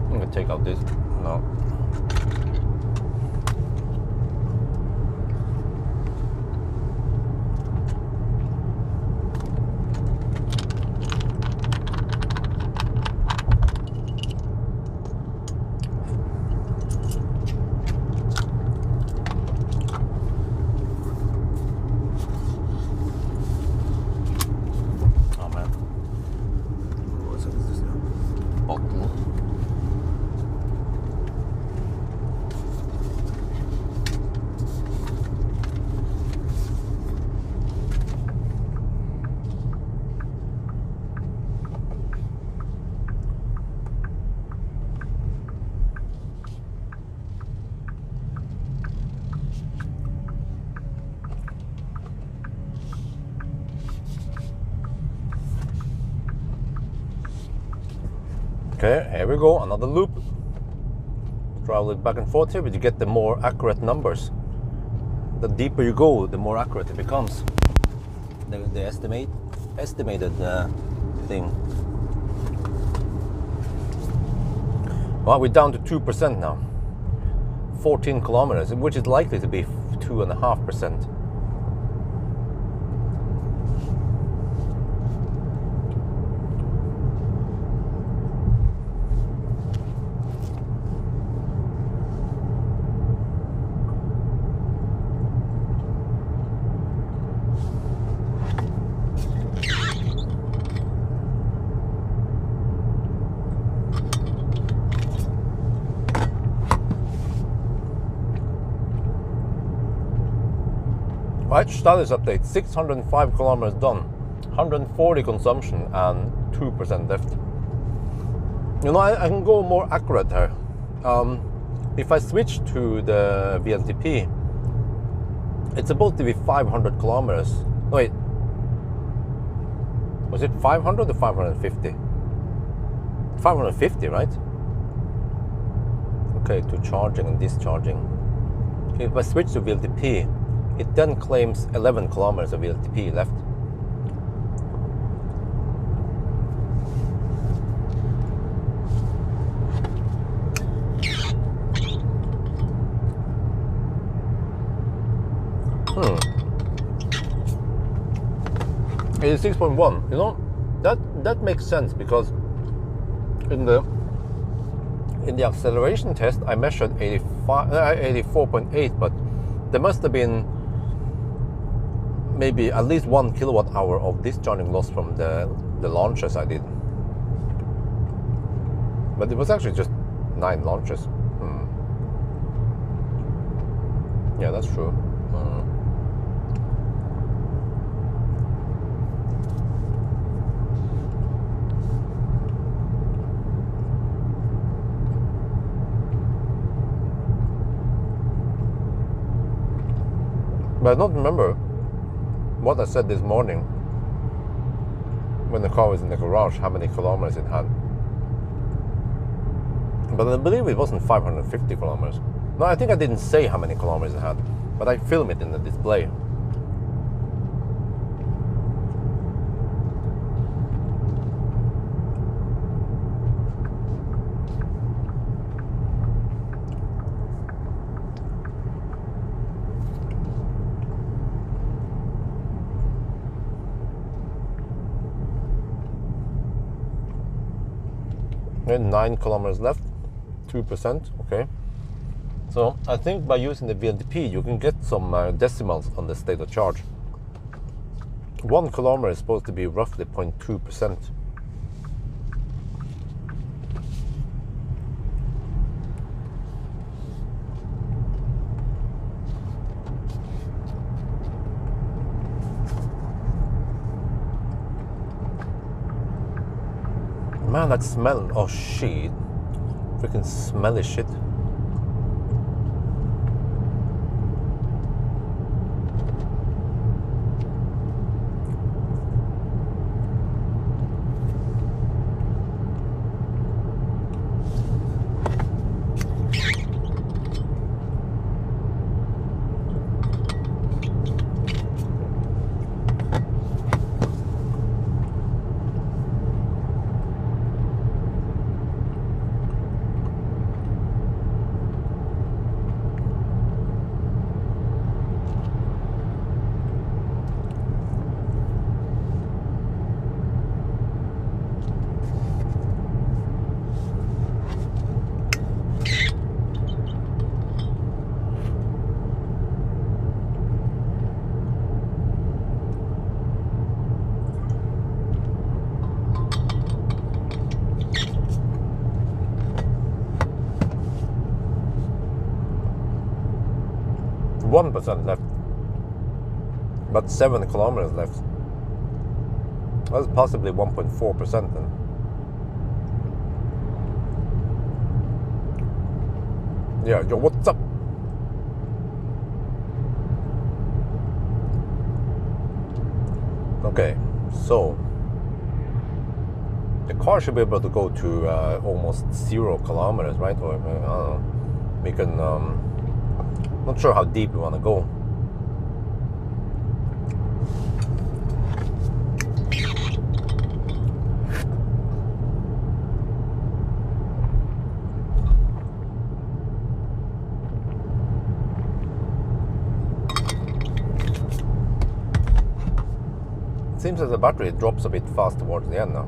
Speaker 1: I'm gonna take out this. No. Okay, here we go, another loop. Travel it back and forth here, but you get the more accurate numbers. The deeper you go, the more accurate it becomes. The estimated thing. Well, we're down to 2% now. 14 kilometers, which is likely to be 2.5%. Right, status update, 605 kilometers done, 140 consumption and 2% left. You know, I can go more accurate here. If I switch to the VLTP, it's supposed to be 500 kilometers. Wait, was it 500 or 550? 550, right? Okay, to charging and discharging. Okay, if I switch to VLTP, it then claims 11 kilometers of VLTP left. Hmm. 86.1. You know, that makes sense because in the acceleration test I measured 84.8, but there must have been maybe at least 1 kilowatt hour of discharging loss from the launches I did. But it was actually just 9 launches. Yeah, that's true. But I don't remember what I said this morning when the car was in the garage, how many kilometers it had. But I believe it wasn't 550 kilometers. No, I think I didn't say how many kilometers it had, but I filmed it in the display. And 9 kilometers left, 2%, okay. So I think by using the VLTP you can get some decimals on the state of charge. 1 kilometer is supposed to be roughly 0.2%. Man, that smell, oh shit, freaking smelly shit. % left, but 7 kilometers left. That's possibly 1.4% then. Yeah, yo, what's up? Okay, so the car should be able to go to almost 0 kilometers, right? Or I don't know. We can. Not sure how deep we want to go. It seems as the battery drops a bit fast towards the end now.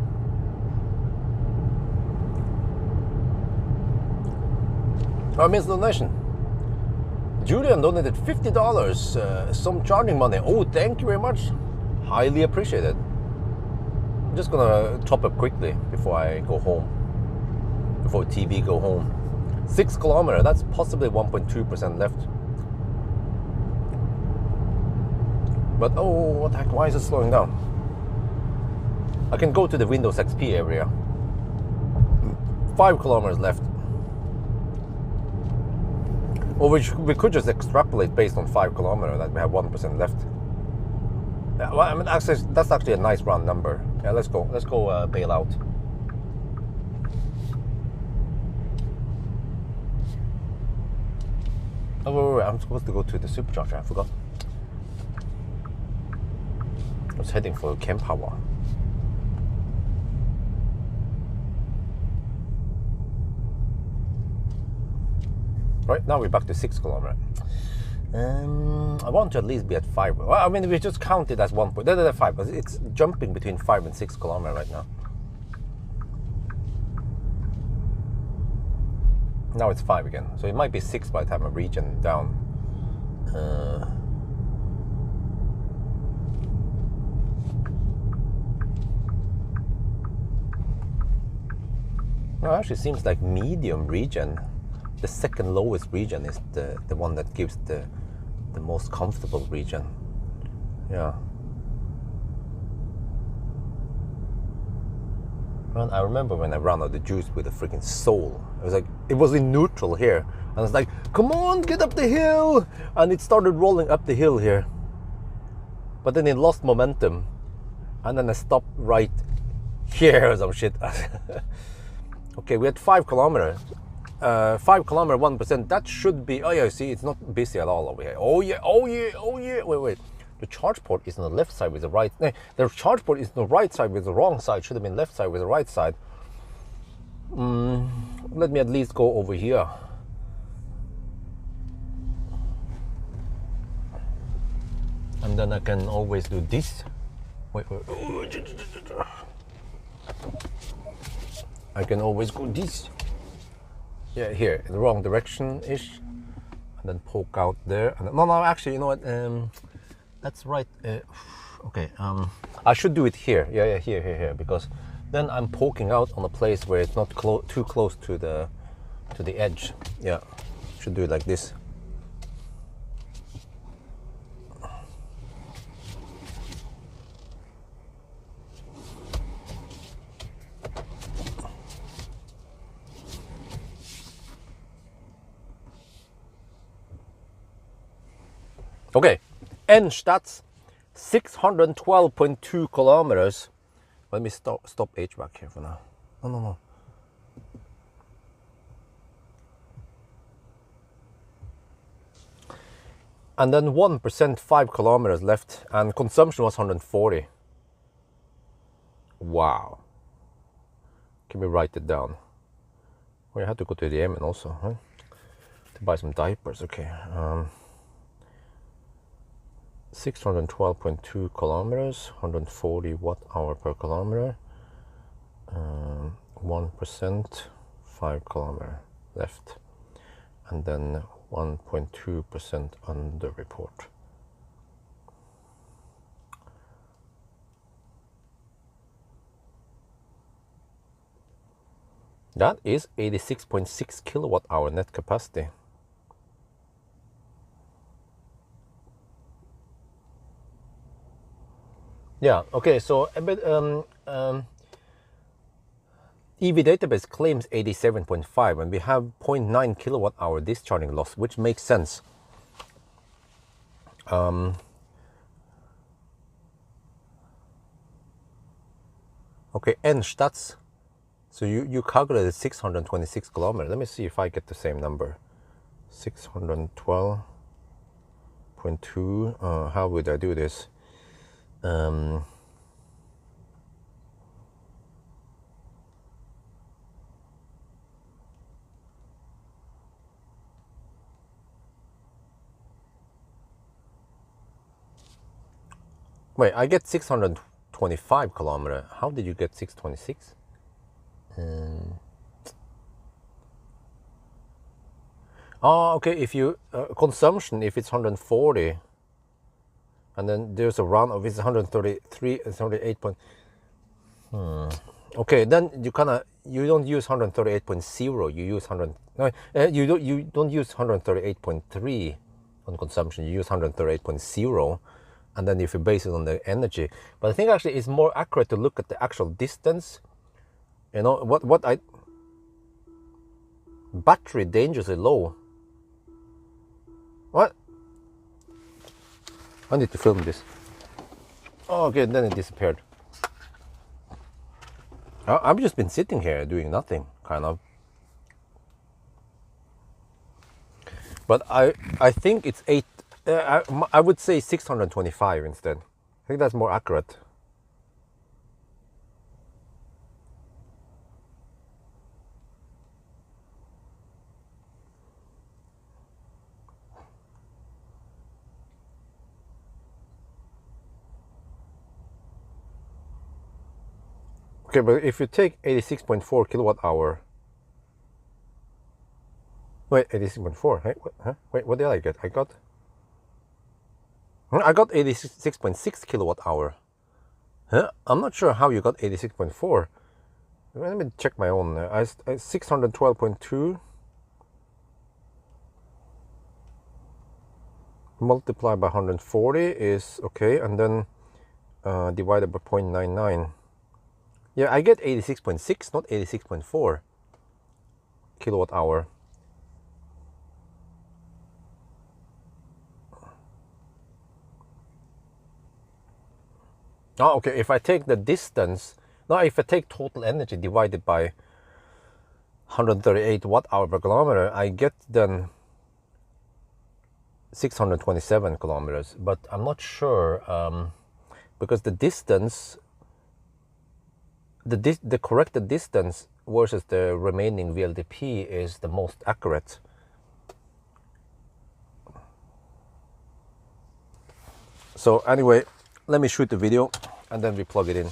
Speaker 1: I missed the donation. Julian donated $50, some charging money. Oh, thank you very much. Highly appreciated. I'm just gonna top up quickly before I go home. Before TV go home. 6 kilometers, that's possibly 1.2% left. But oh, what the heck? Why is it slowing down? I can go to the Windows XP area. 5 kilometers left. Or we could just extrapolate based on 5 kilometers that we have 1% left. Yeah, well, I mean, actually, that's actually a nice round number. Yeah, let's go. Let's go bail out. Oh, wait, I'm supposed to go to the supercharger. I forgot. I was heading for Pawel. Right, now we're back to 6 kilometers. I want to at least be at 5. Well, I mean, we just count it as 1 point. 5, but it's jumping between 5 and 6 kilometers right now. Now it's 5 again, so it might be 6 by the time I region down. Well, actually, it seems like medium region. The second lowest region is the one that gives the most comfortable region. Yeah. Man, I remember when I ran out the juice with a freaking soul. It was like, it was in neutral here. And I was like, come on, get up the hill. And it started rolling up the hill here. But then it lost momentum. And then I stopped right here or some shit. Okay, we had 5 kilometers. 5 kilometers, 1%. That should be, oh yeah, see, it's not busy at all over here. Oh yeah, oh yeah, oh yeah. Wait. The charge port is on the left side with the right. No, the charge port is on the right side with the wrong side. Should have been left side with the right side. Let me at least go over here. And then I can always do this. Wait. I can always go this. Yeah, here, in the wrong direction-ish. And then poke out there. And no, actually, you know what? That's right. Okay. I should do it here. Yeah, here. Because then I'm poking out on a place where it's not too close to the edge. Yeah, should do it like this. Okay, Enstadt, 612.2 kilometers. Let me stop HVAC here for now. No. And then 1%, 5 kilometers left, and consumption was 140. Wow. Can we write it down? Well, you had to go to the Yemen also, huh? To buy some diapers, okay. 612.2 kilometers, 140 watt-hour per kilometer, 1%, 5 kilometers left, and then 1.2% under report. That is 86.6 kilowatt-hour net capacity. Yeah, okay, so EV database claims 87.5 and we have 0.9 kilowatt hour discharging loss, which makes sense. Okay, Enstadt. So you calculated 626 kilometers. Let me see if I get the same number. 612.2. How would I do this? Wait, I get 625 kilometers. How did you get 626? Oh, okay. If you consumption, if it's 140. And then there's a round of it's 133, it's 138 point. Okay, then you don't use 138.0. You use 100. No, you don't use 138.3 on consumption. You use 138.0, and then if you base it on the energy. But I think actually it's more accurate to look at the actual distance. You know what I battery dangerously low. What? I need to film this. Oh, okay, then it disappeared. I've just been sitting here doing nothing, kind of. But I think it's 8. I would say 625 instead. I think that's more accurate. Okay, but if you take 86.4 kilowatt hour. Wait, 86.4. Hey, what, huh? Wait, what did I get? I got 86.6 kilowatt hour. Huh? I'm not sure how you got 86.4. Let me check my own. 612.2 multiplied by 140 is okay, and then divided by 0.99. Yeah, I get 86.6, not 86.4 kilowatt hour. Oh, okay, if I take the distance, now if I take total energy divided by 138 watt hour per kilometer, I get then 627 kilometers. But I'm not sure, because the distance, the corrected distance versus the remaining VLTP is the most accurate. So anyway, let me shoot the video and then we plug it in.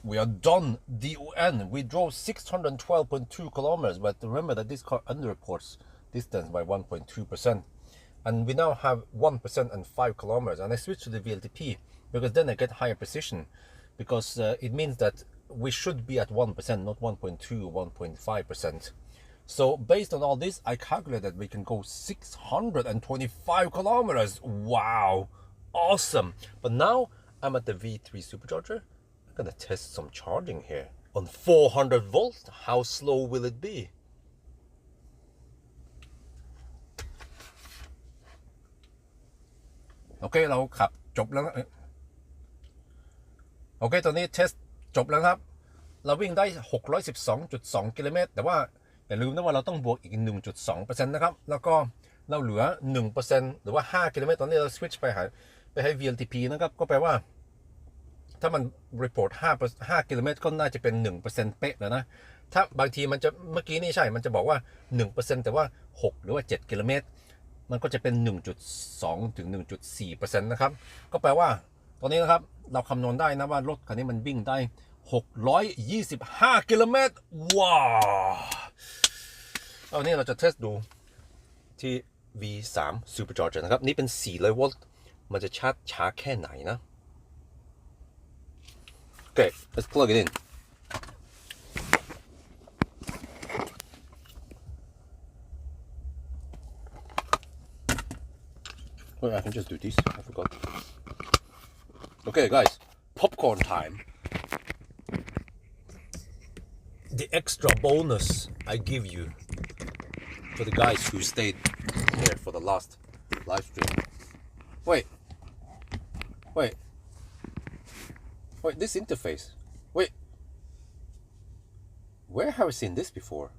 Speaker 1: We are done, DON. We drove 612.2 kilometers, but remember that this car underreports distance by 1.2%. And we now have 1% and 5 kilometers. And I switched to the VLTP because then I get higher precision, because it means that we should be at 1%, not 1.2 or 1.5%. So based on all this, I calculated we can go 625 kilometers. Wow, awesome. But now I'm at the V3 supercharger. I'm gonna test some charging here on 400 volts. How slow will it be? Okay, เราขับจบแล้วนะโอเคตอนนี้เทสจบแล้วครับเราวิ่งได้ 612.2 กิโลเมตรแต่ว่าอย่าลืมนะว่าเราต้องบวกอีก 1.2% นะครับแล้วก็เราเหลือ 1% หรือว่า 5 กิโลเมตรตอนนี้เราสวิตช์ไปให้ VLTP นะครับก็แปลว่าถ้ามัน report 5 กิโลเมตรก็น่าจะเป็น 1% เป๊ะแล้วนะถ้าบางทีมันจะเมื่อกี้นี่ใช่มันจะบอกว่า 1% แต่ว่า 6 หรือว่า 7 กิโลเมตรมันก็จะเป็น 1.2 ถึง 1.4% นะครับก็แปลว่าตอนนี้นะครับเราคำนวณได้นะว่ารถคันนี้มันวิ่งได้ 625 กิโลเมตรว้าวตอนนี้เราจะเทสดูที่ V3 Supercharger นะครับนี่เป็น400 โวลต์มันจะชาร์จช้าแค่ไหนนะOkay, let's plug it in. Well, I can just do this. I forgot. Okay, guys, popcorn time. The extra bonus I give you for the guys who stayed here for the last live stream. Wait, this interface. Wait, where have I seen this before?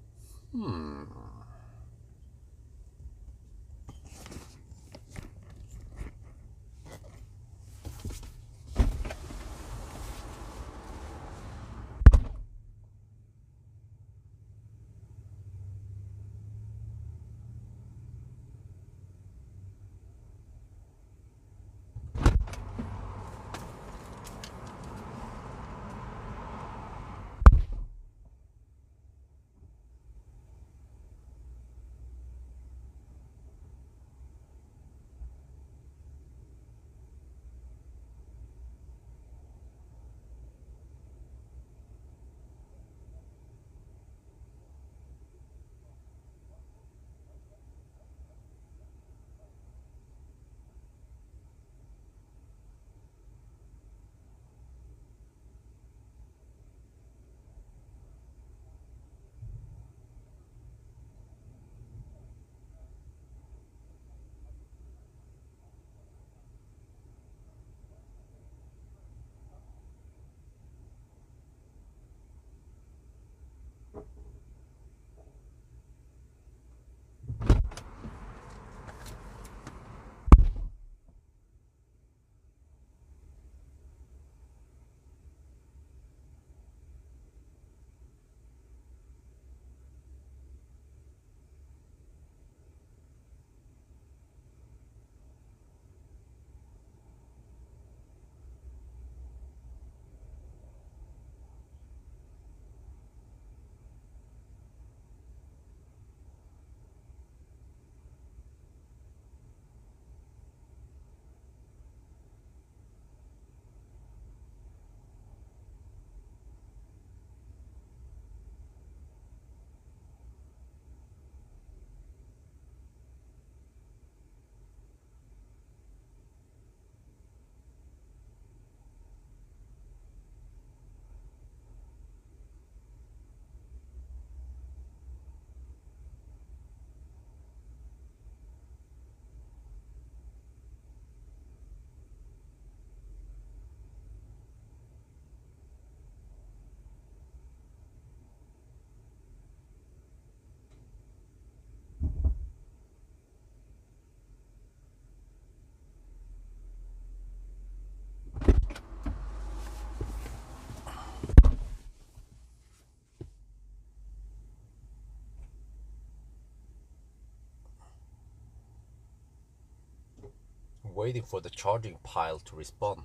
Speaker 1: waiting for the charging pile to respond.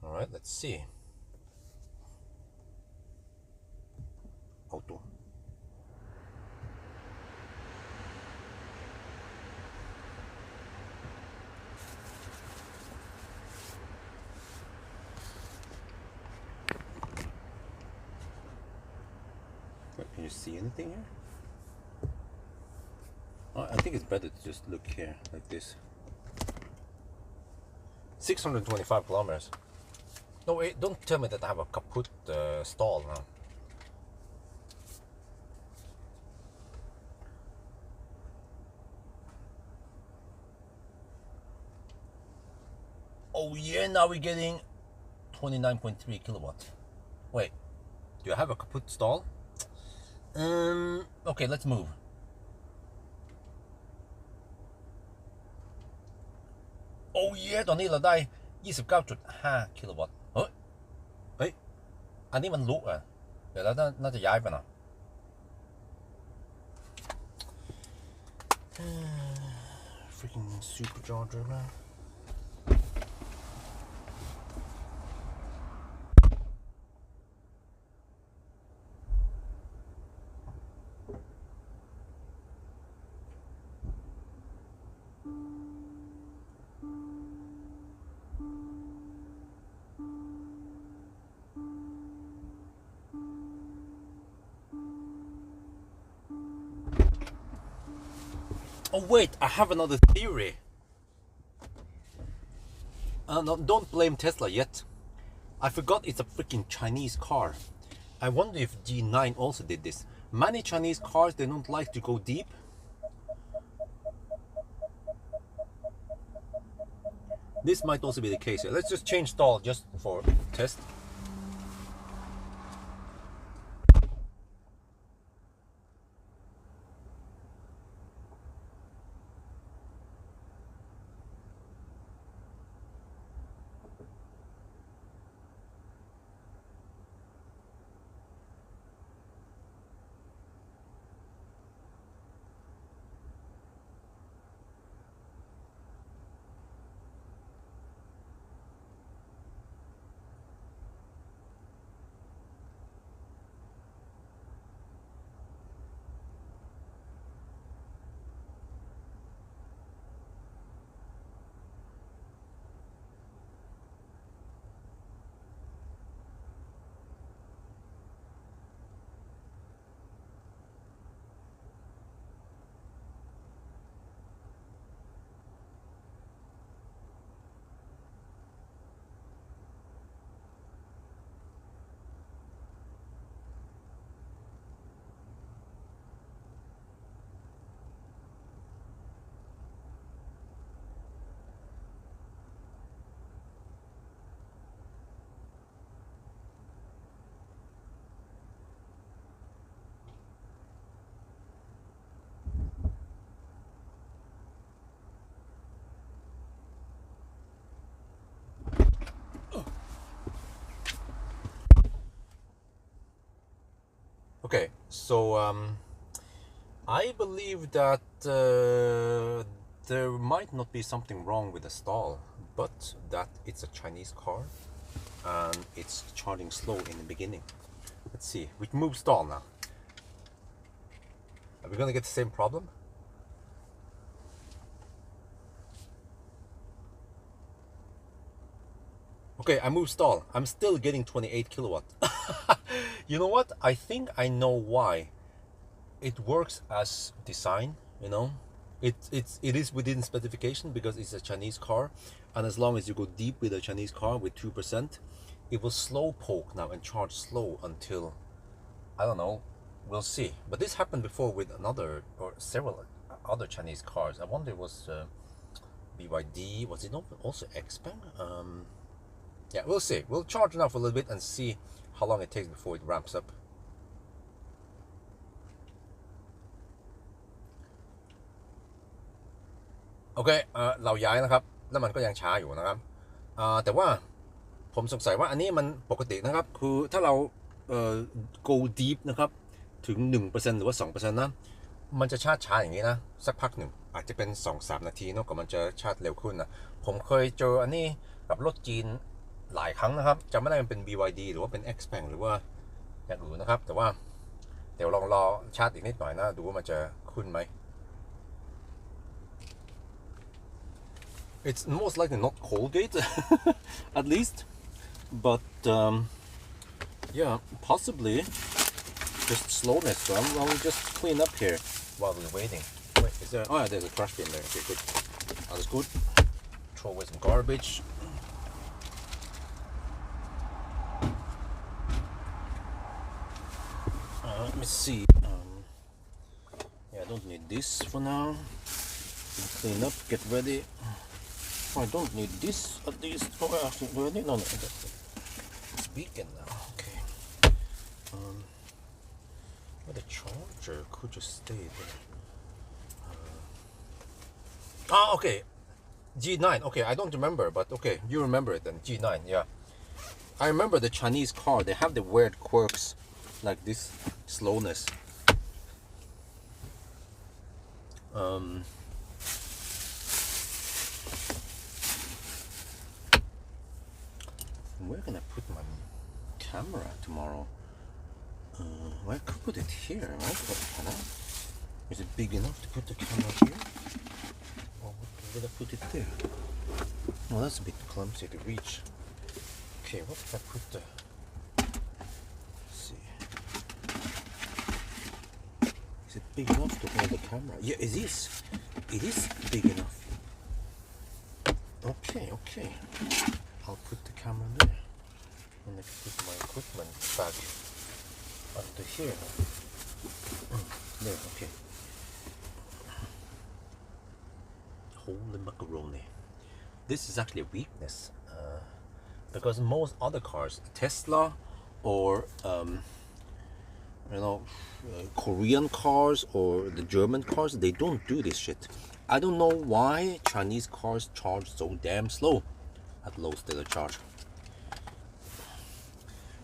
Speaker 1: All right, let's see. Auto. Can you see anything here? Oh, I think it's better to just look here like this. 625 kilometers. No, wait, don't tell me that I have a kaput stall now. Oh yeah, now we're getting 29.3 kilowatt. Wait, do I have a kaput stall? Okay, let's move. Oh yeah, ตอนนี้เราได้ 29.5 กิโลวัตต์เฮ้ยอันนี้มันลุกอ่ะเดี๋ยวเราน่าจะย้ายไปหน่อย freaking supercharger man. Oh wait, I have another theory. No, don't blame Tesla yet. I forgot it's a freaking Chinese car. I wonder if G9 also did this. Many Chinese cars, they don't like to go deep. This might also be the case here. Let's just change stall just for test. Okay, so I believe that there might not be something wrong with the stall, but that it's a Chinese car and it's charging slow in the beginning. Let's see, we move stall now. Are we gonna get the same problem? Okay, I move stall. I'm still getting 28 kilowatt. You know what? I think I know why. It works as design, you know. It is within specification because it's a Chinese car, and as long as you go deep with a Chinese car with 2%, it will slow poke now and charge slow until, I don't know, we'll see. But this happened before with another or several other Chinese cars. I wonder it was BYD, was it not also Xpeng? Yeah, we'll see. We'll charge now for a little bit and see how long it takes before it ramps up. Okay, เราย้ายนะครับแล้วมันก็ยังช้าอยู่นะครับแต่ว่าผมสงสัยว่าอันนี้มันปกตินะครับคือถ้าเราgo deep นะครับถึง 1% หรือว่า 2% นะ มันจะชาร์จช้าอย่างนี้นะสักพักหนึ่งอาจจะเป็น 2-3 นาทีเนาะก่อนมันจะชาร์จเร็วขึ้นนะผมเคยเจออันนี้กับรถจีนหลายครั้งนะครับจำไม่ได้มันเป็น BYD หรือว่าเป็น Xpeng หรือว่าอย่างอื่นนะครับแต่ว่าเดี๋ยวลองรอชาร์จอีกนิดหน่อยนะดูว่ามันจะขึ้นไหม It's most likely not Colgate at least but yeah possibly just slowness so I'll just clean up here while we're waiting. Wait, is there? Oh yeah, there's a trash bin there. Okay, good. That's good. Throw away some garbage. Let me see. Yeah, I don't need this for now. Clean up, get ready. Oh, I don't need this at least. Oh, actually, do I need? No, no. It's weekend now. Okay. But the charger could just stay there. Okay. G9. Okay, I don't remember, but okay, you remember it then. G9, yeah. I remember the Chinese car. They have the weird quirks like this slowness. Where can I put my camera tomorrow? Well, I could put it here, right? But is it big enough to put the camera here? Or would I put it there? Oh, that's a bit clumsy to reach. Okay, what if I put the... Let's see. Is it big enough to hold the camera? Yeah, it is. It is big enough. Okay, okay. I'll put the camera there. And I can put my equipment back under here. There, okay. Holy macaroni. This is actually a weakness. Because most other cars, Tesla or Korean cars or the German cars, they don't do this shit. I don't know why Chinese cars charge so damn slow at low state of charge.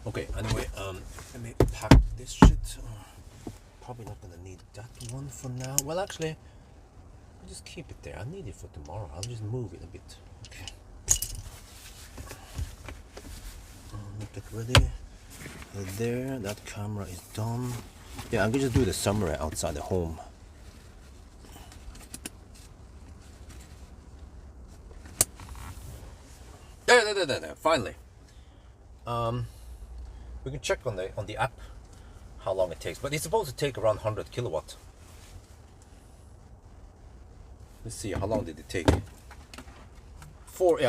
Speaker 1: Okay, anyway, let me pack this shit. Probably not gonna need that one for now. Well, actually, I'll just keep it there. I need it for tomorrow. I'll just move it a bit. Okay. Get ready. There, that camera is done. Yeah, I'm gonna just do the summary outside the home. There. Finally. We can check on the app how long it takes, but it's supposed to take around 100 kilowatt. Let's see, how long did it take? 4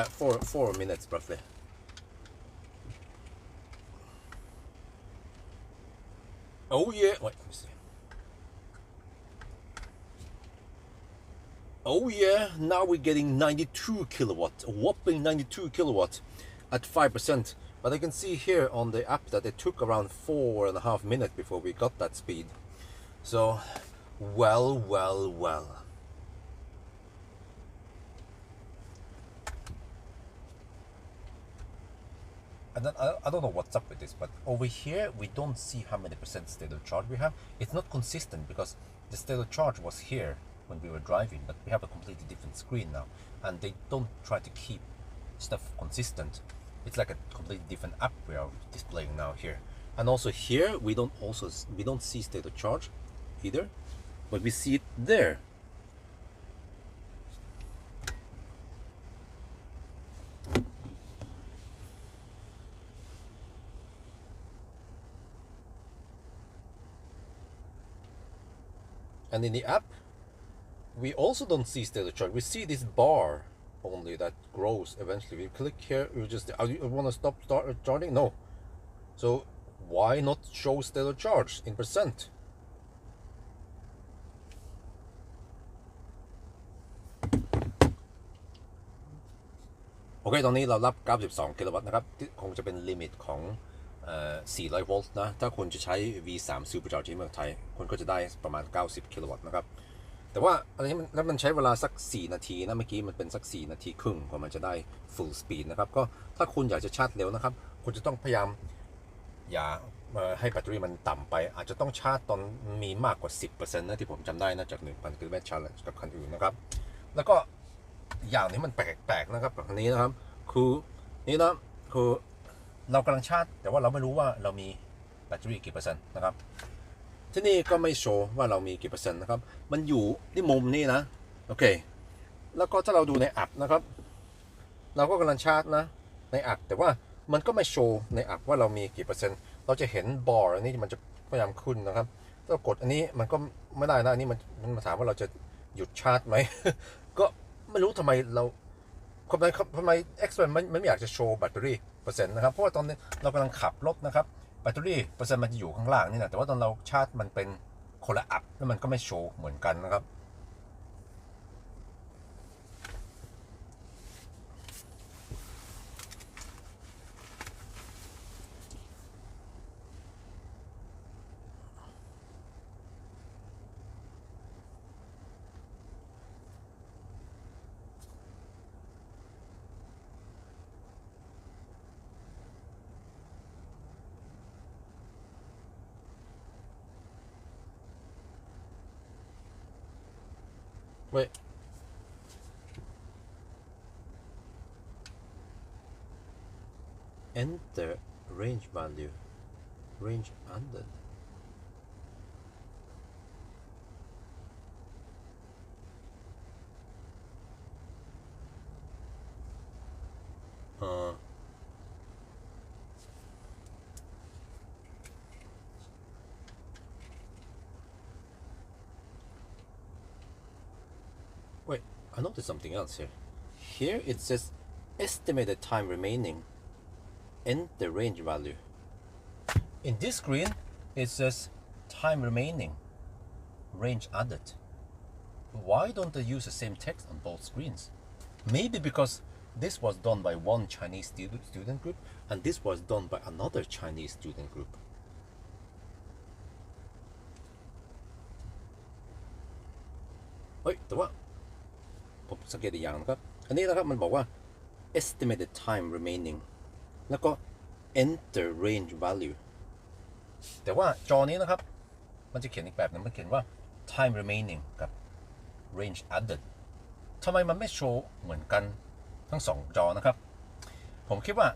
Speaker 1: minutes roughly. Oh yeah, wait, let me see. Oh yeah, now we're getting 92 kilowatt, a whopping 92 kilowatt at 5%. But I can see here on the app that it took around 4.5 minutes before we got that speed. So, well. And then, I don't know what's up with this, but over here we don't see how many percent state of charge we have. It's not consistent because the state of charge was here when we were driving, but we have a completely different screen now, and they don't try to keep stuff consistent. It's like a completely different app we are displaying now here. And also here we don't see state of charge either, but we see it there. And in the app, we also don't see state of charge. We see this bar only that grows eventually. We click here, we just, you want to stop charging? No. So why not show state of charge in percent? Okay, ตอนนี้เรารับ92 กิโลวัตต์นะครับคงจะเป็นลิมิตของ400 โวลต์นะถ้าคุณจะใช้ V3 Supercharger ที่เมืองไทยคุณก็จะได้ประมาณ90 กิโลวัตต์นะครับแต่ว่าอันนี้มันใช้เวลาสัก4 นาทีนะเมื่อกี้มันเป็นสัก4 นาทีครึ่งกว่ามันจะได้ full speed นะครับก็ถ้าคุณอยากจะชาร์จเร็วนะครับคุณจะต้องพยายามอย่า ให้แบตเตอรี่มันต่ำไปอาจจะต้องชาร์จตอนมีมากกว่า 10% นะที่ผมจำได้นะจาก 1,000 กิโลเมตรชาร์จกับคันอื่นนะครับแล้วก็อย่างนี้มันแปลกๆนะครับกับคันนี้นะครับคือนี่นะคือเรากำลังชาร์จแต่ว่าเราไม่รู้ว่าเรามีแบตเตอรี่กี่เปอร์เซ็นต์นะครับที่นี่ก็ไม่โชว์ว่าเรามีกี่เปอร์เซ็นต์นะครับมันอยู่ที่มุมนี้นะโอเคแล้วก็ถ้าเราดูในแอปนะครับเราก็กำลังชาร์จนะในแอปแต่ว่ามันก็ไม่โชว์ในแอปว่าเรามีกี่เปอร์เซ็นต์เราจะเห็นบอร์อันนี้มันจะพยายามขึ้นนะครับถ้ากดอันนี้มันก็ไม่ได้นะอันนี้มันมาถามว่าเราจะหยุดชาร์จไหม ก็ไม่รู้ทำไมเราทำไม Xpeng มันไม่อยากจะโชว์แบตเตอรี่เปอร์เซ็นต์นะครับเพราะว่าตอนนี้เรากำลังขับรถนะครับแบตเตอรี่เปอร์เซ็นต์มันจะอยู่ข้างล่างนี่นะแต่ว่าตอนเราชาร์จมันเป็นคนละแอปแล้วมันก็ไม่โชว์เหมือนกันนะครับWait. Enter range value. Range under. Wait, I noticed something else here. Here it says estimated time remaining. Enter range value. In this screen, it says time remaining. Range added. Why don't they use the same text on both screens? Maybe because this was done by one Chinese student group and this was done by another Chinese student group. แต่ว่าผมสังเกตอีกอย่างนะครับอันนี้นะครับมันบอกว่า estimated time remaining แล้วก็ enter range value แต่ว่าจอนี้นะครับมันจะเขียนอีกแบบนึงมันเขียนว่า time remaining กับ range added ทำไมมันไม่โชว์เหมือนกันทั้งสองจอนะครับผมคิดว่า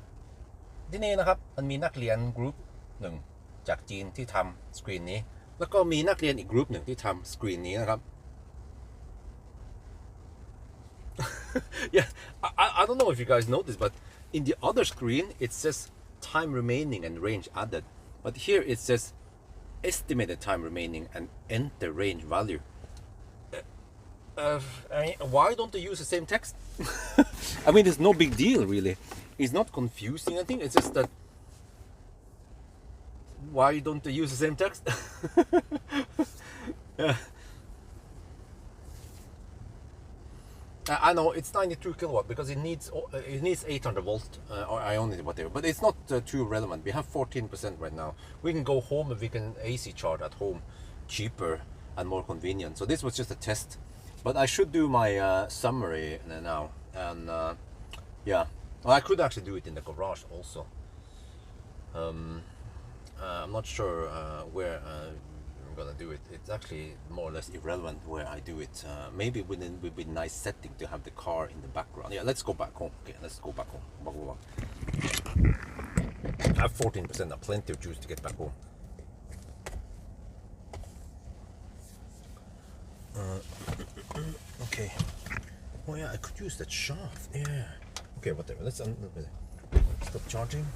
Speaker 1: ที่นี่นะครับมันมีนักเรียนกลุ่มหนึ่งจากจีนที่ทำสกรีนนี้แล้วก็มีนักเรียนอีกกลุ่มหนึ่งที่ทำสกรีนนี้นะครับYeah, I don't know if you guys noticed, but in the other screen it says time remaining and range added, but here it says estimated time remaining and enter range value. I mean, why don't they use the same text? I mean, it's no big deal really. It's not confusing. I think it's just that why don't they use the same text? Yeah. I know it's 92 kilowatt because it needs 800 volts or ionic whatever, but it's not too relevant. We have 14% right now. We can go home and we can AC charge at home, cheaper and more convenient. So this was just a test, but I should do my summary now. And yeah, well, I could actually do it in the garage also. I'm not sure where I'm gonna do it. It's actually more or less irrelevant where I do it. Maybe it would be a nice setting to have the car in the background. Yeah, let's go back home. Okay, let's go back home. I have 14%, plenty of juice to get back home. Okay. Oh yeah, I could use that shaft. Yeah. Okay, whatever. Let's stop charging.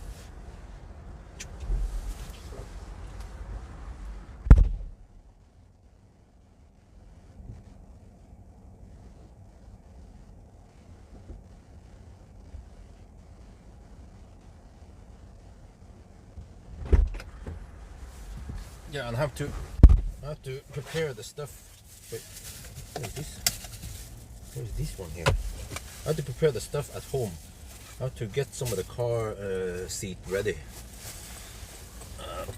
Speaker 1: Yeah, and I have to prepare the stuff. Wait, what is this? What is this one here? I have to prepare the stuff at home. I have to get some of the car seat ready.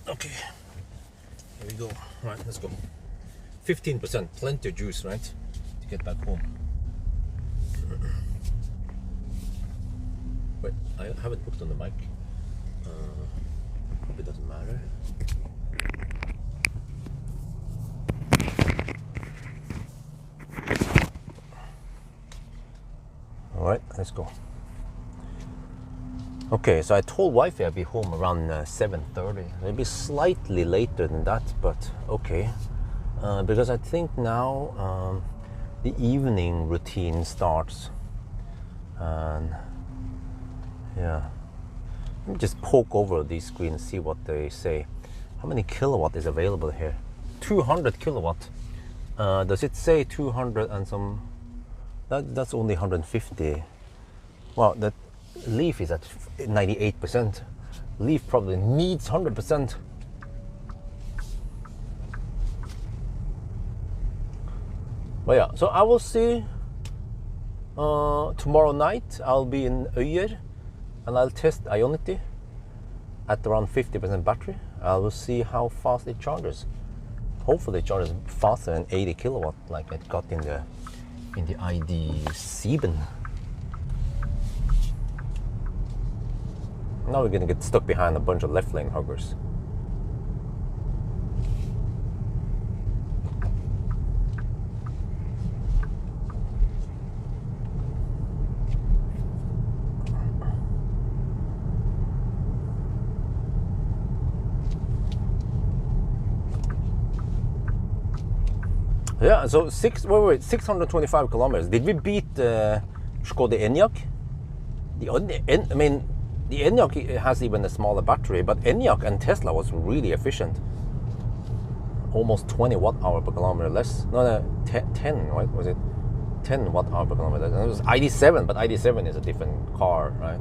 Speaker 1: Okay, here we go. All right, let's go. 15%, plenty of juice, right? To get back home. Wait, I haven't put it on the mic. Hope it doesn't matter. All right, let's go. Okay, so I told wifey I'd be home around 7:30. Maybe slightly later than that, but okay. Because I think now the evening routine starts. And yeah, let me just poke over these screens and see what they say. How many kilowatt is available here? 200 kilowatt. Does it say 200 and some? That's only 150. Wow, that Leaf is at 98%. Leaf probably needs 100%. But yeah, so I will see tomorrow night. I'll be in Øyer and I'll test Ionity at around 50% battery. I will see how fast it charges. Hopefully it charges faster than 80 kilowatt like it got in the ID7. Now we're gonna get stuck behind a bunch of left lane huggers. Yeah, so 625 kilometers. Did we beat Skoda Enyaq? The Enyaq has even a smaller battery, but Enyaq and Tesla was really efficient. Almost 20 watt-hour per kilometer less. No, 10, right? Was it 10 watt-hour per kilometer less? And it was ID7, but ID7 is a different car, right?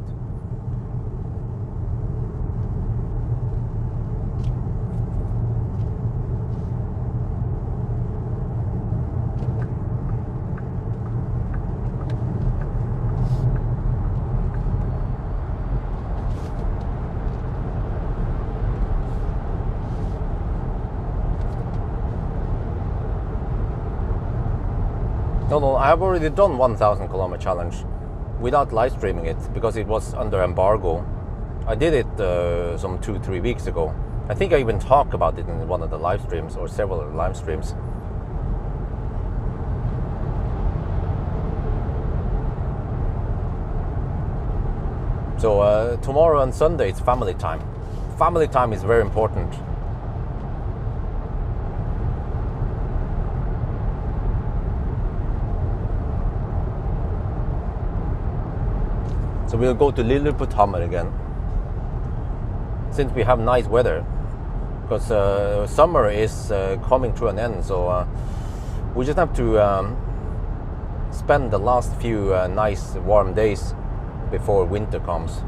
Speaker 1: No, I have already done 1,000 kilometer challenge without live streaming it because it was under embargo. I did it some 2-3 weeks ago. I think I even talked about it in one of the live streams or several live streams. So tomorrow and Sunday it's family time. Family time is very important. So we'll go to Lilleputthammer again, since we have nice weather, because summer is coming to an end, so we just have to spend the last few nice warm days before winter comes.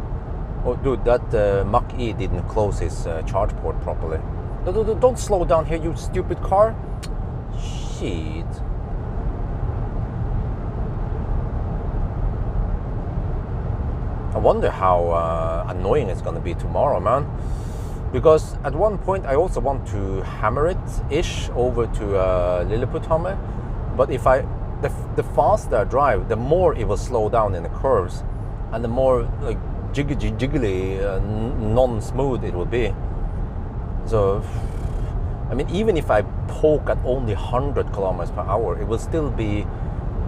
Speaker 1: Oh dude, that Mach-E didn't close his charge port properly. Don't slow down here, you stupid car. Shit. I wonder how annoying it's going to be tomorrow, man. Because at one point I also want to hammer it-ish over to Lilleputthammer. But if the faster I drive, the more it will slow down in the curves, and the more like jiggly, non-smooth it will be. So, I mean, even if I poke at only 100 kilometers per hour, it will still be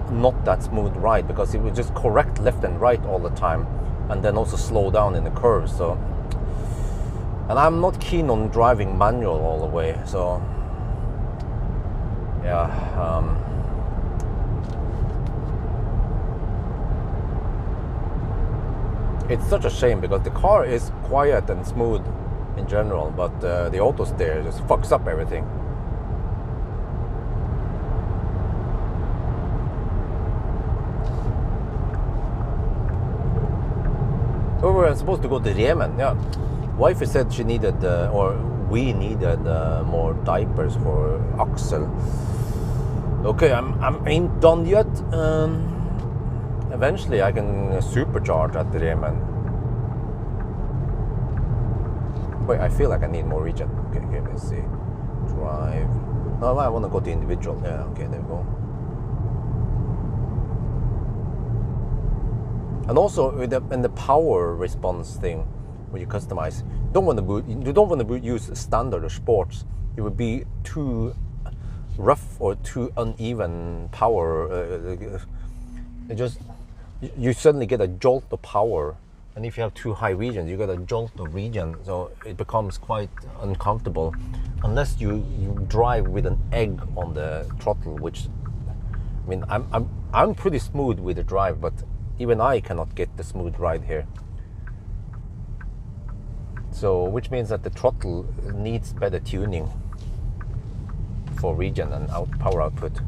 Speaker 1: not that smooth ride, because it will just correct left and right all the time, and then also slow down in the curves. So, and I'm not keen on driving manual all the way. So, yeah. It's such a shame because the car is quiet and smooth in general, but the auto steer just fucks up everything. We were supposed to go to Yemen, yeah. Wifey said she needed, or we needed more diapers for Axel. Okay, I ain't done yet. Eventually I can supercharge at the Yemen. Wait, I feel like I need more regen. Okay, let's see. Drive. No, I want to go to individual. Yeah, okay, there we go. And also in the power response thing, when you customize. You don't want to use standard or sports. It would be too rough or too uneven power. You suddenly get a jolt of power, and if you have too high regions, you get a jolt of region, so it becomes quite uncomfortable unless you drive with an egg on the throttle, which, I mean, I'm pretty smooth with the drive, but even I cannot get the smooth ride here. So, which means that the throttle needs better tuning for region and power output.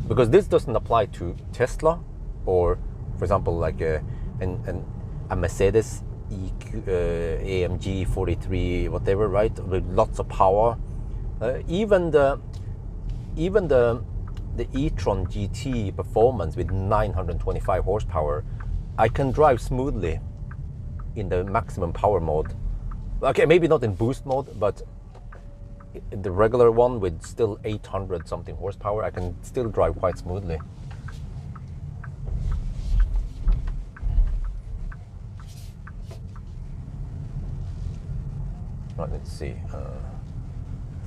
Speaker 1: Because this doesn't apply to Tesla, or, for example, like a Mercedes AMG 43, whatever, right? With lots of power. Even the e-tron GT Performance with 925 horsepower, I can drive smoothly in the maximum power mode. Okay, maybe not in boost mode, but the regular one with still 800 something horsepower, I can still drive quite smoothly. Right, let's see. I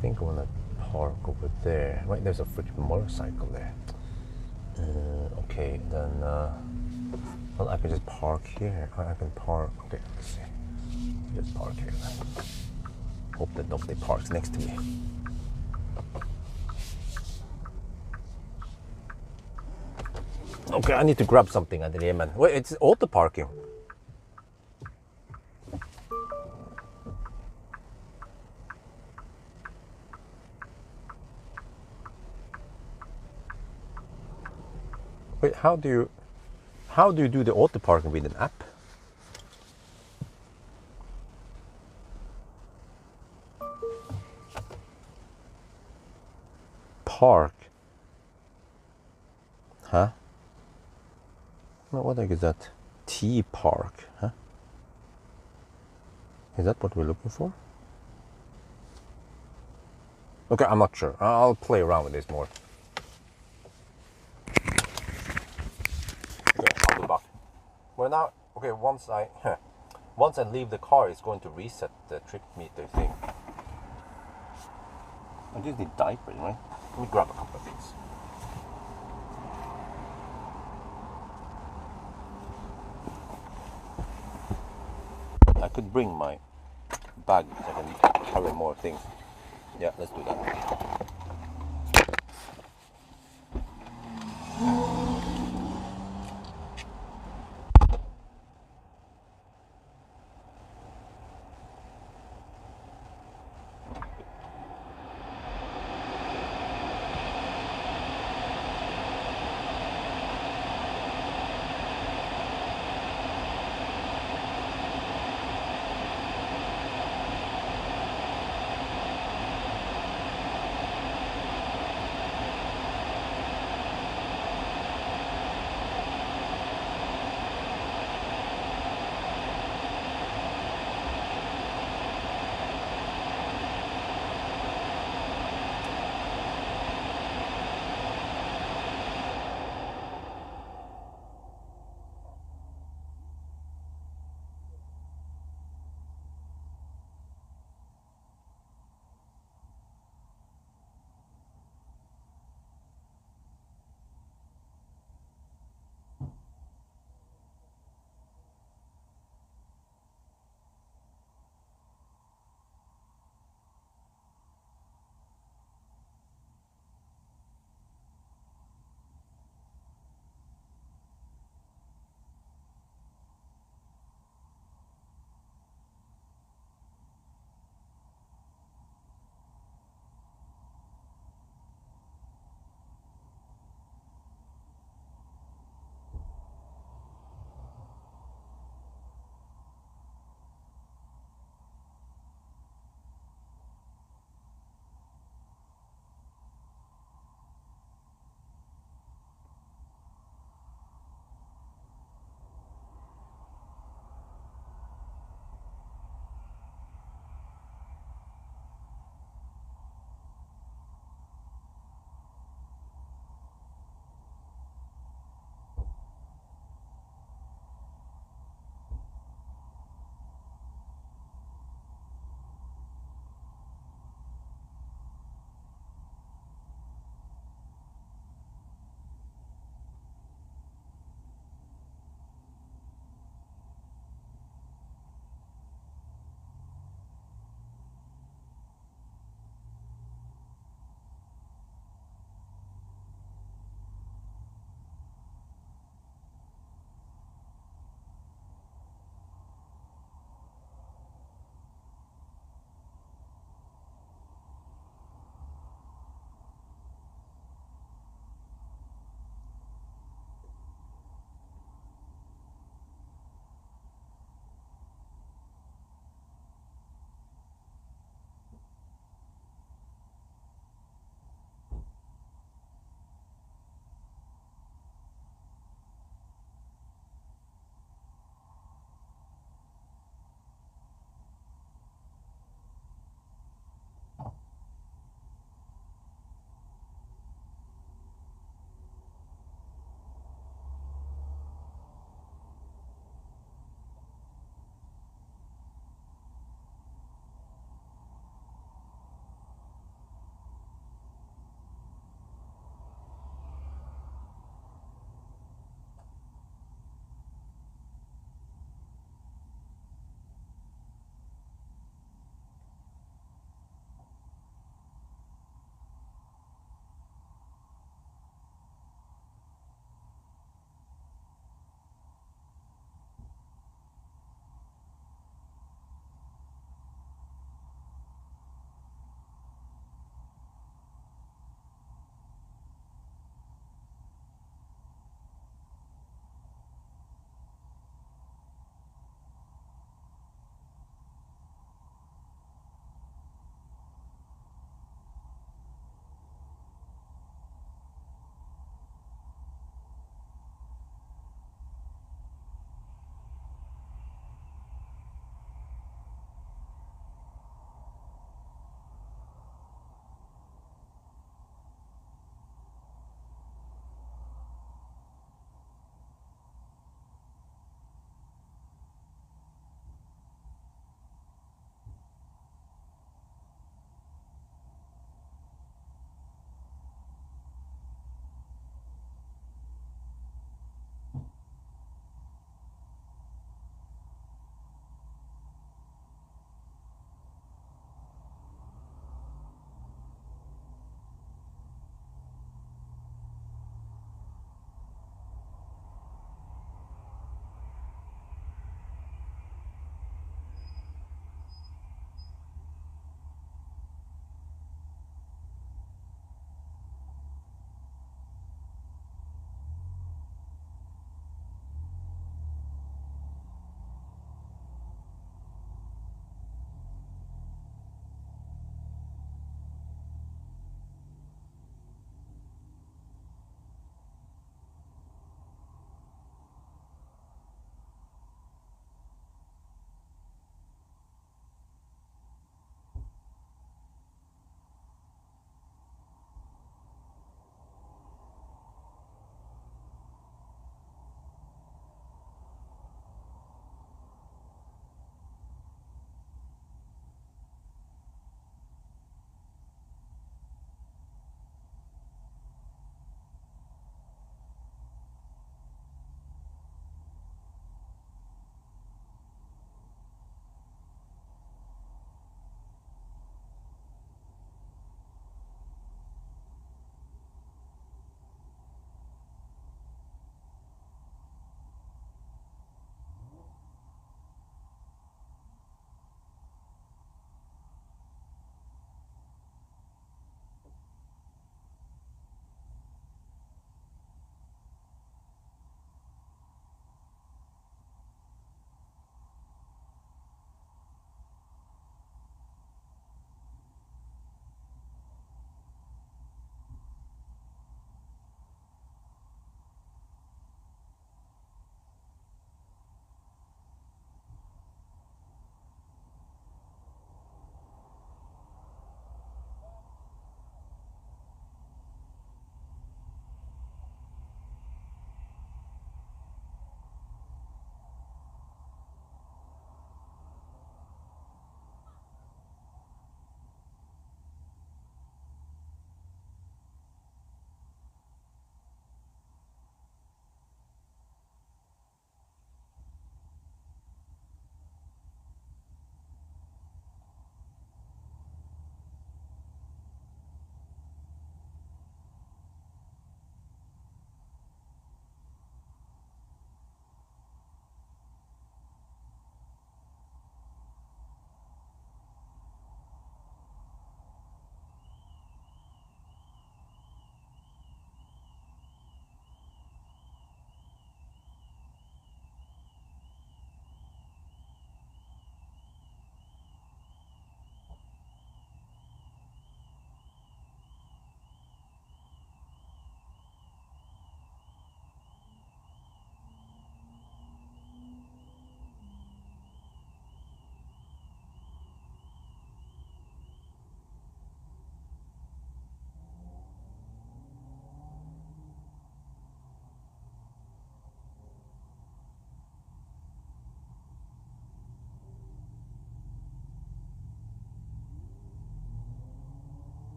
Speaker 1: think I want to park over there. Right, there's a freaking motorcycle there. Okay, then well, I can just park here. I can park. Okay, let's see. Just park here then. Hope that nobody parks next to me. Okay, I need to grab something at the Yemen. Wait, it's auto parking. Wait, how do you do the auto parking with an app? Park. Huh? What the heck is that? T park, huh? Is that what we're looking for? Okay, I'm not sure. I'll play around with this more. Okay, I'll be back. Well, now, okay, once I leave the car, it's going to reset the trip meter thing. I just need diapers, right? Let me grab a couple of things. I could bring my bag so I can carry more things. Yeah, let's do that.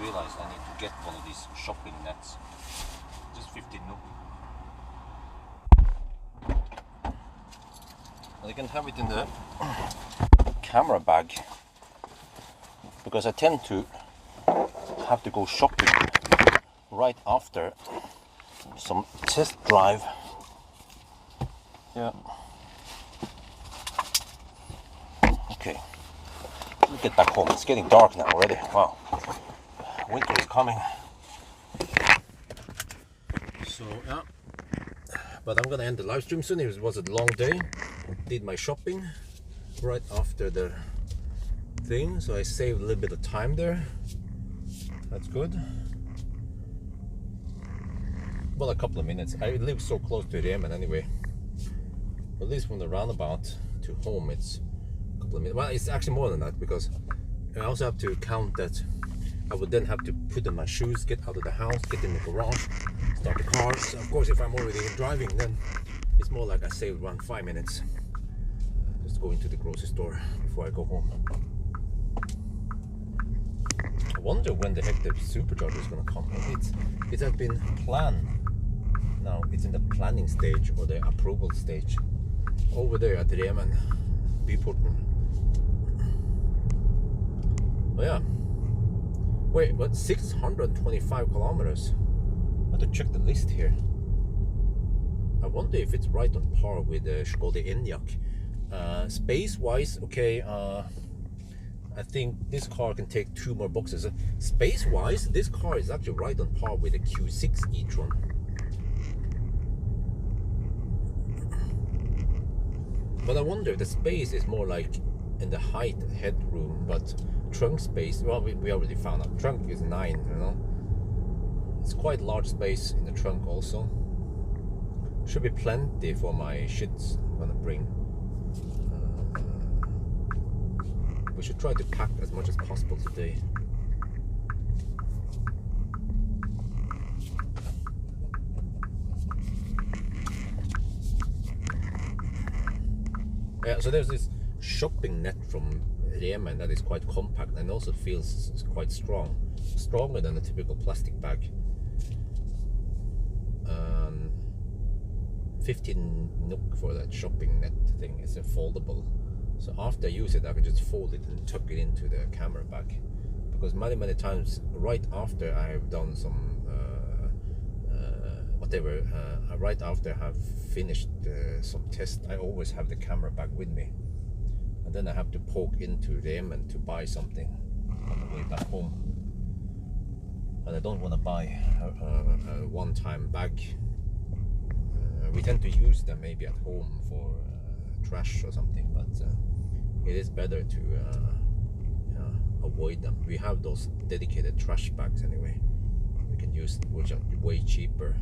Speaker 1: realized I need to get one of these shopping nets. Just 15 NOK. And you can have it in the camera bag, because I tend to have to go shopping right after some test drive. Yeah. Okay. Let's get back home. It's getting dark now already. Wow. Winter is coming. So yeah. But I'm gonna end the live stream soon. It was a long day. Did my shopping right after the thing, so I saved a little bit of time there. That's good. Well, a couple of minutes. I live so close to Yemen anyway. At least from the roundabout to home, it's a couple of minutes. Well, it's actually more than that, because I also have to count that I would then have to put on my shoes, get out of the house, get in the garage, start the car. So of course, if I'm already driving, then it's more like I saved around 5 minutes. Just going to the grocery store before I go home. I wonder when the heck the supercharger is going to come. It has been planned. Now it's in the planning stage or the approval stage over there at Yemen, Byporten. Oh yeah. Wait, what? 625 kilometers? I have to check the list here. I wonder if it's right on par with the Skoda Enyaq. Space-wise, okay. I think this car can take 2 more boxes. Space-wise, this car is actually right on par with the Q6 e-tron. But I wonder if the space is more like in the height headroom, but trunk space, well, we already found out. Trunk is 9, you know. It's quite large space in the trunk also. Should be plenty for my shits I'm gonna bring. We should try to pack as much as possible today. Yeah, so there's this shopping net from Yemen that is quite compact and also feels quite strong. Stronger than a typical plastic bag. 15 NOK for that shopping net thing. It's a foldable. So after I use it, I can just fold it and tuck it into the camera bag. Because many times, right after I have done some right after I have finished some tests, I always have the camera bag with me. And then I have to poke into Yemen to buy something on the way back home. And I don't want to buy a one-time bag. We tend to use them maybe at home for trash or something, but it is better to avoid them. We have those dedicated trash bags anyway. We can use, which are way cheaper.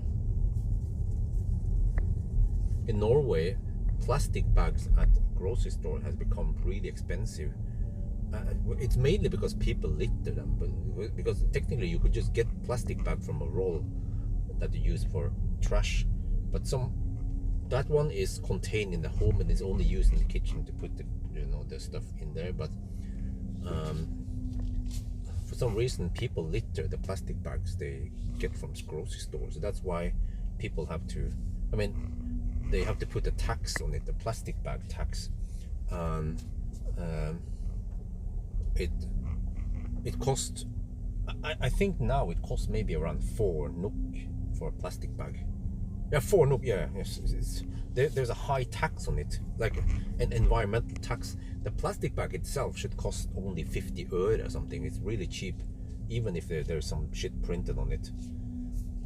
Speaker 1: In Norway, plastic bags at grocery store has become really expensive. It's mainly because people litter them, but because technically you could just get plastic bag from a roll that you use for trash, but that one is contained in the home and is only used in the kitchen to put the stuff in there. But for some reason, people litter the plastic bags they get from grocery stores. So that's why people have to. I mean, they have to put a tax on it, the plastic bag tax. It costs. I think now it costs maybe around 4 NOK for a plastic bag. Yeah, 4 NOK. Yeah, yes. There's a high tax on it, like an environmental tax. The plastic bag itself should cost only 50 øre or something. It's really cheap, even if there's some shit printed on it.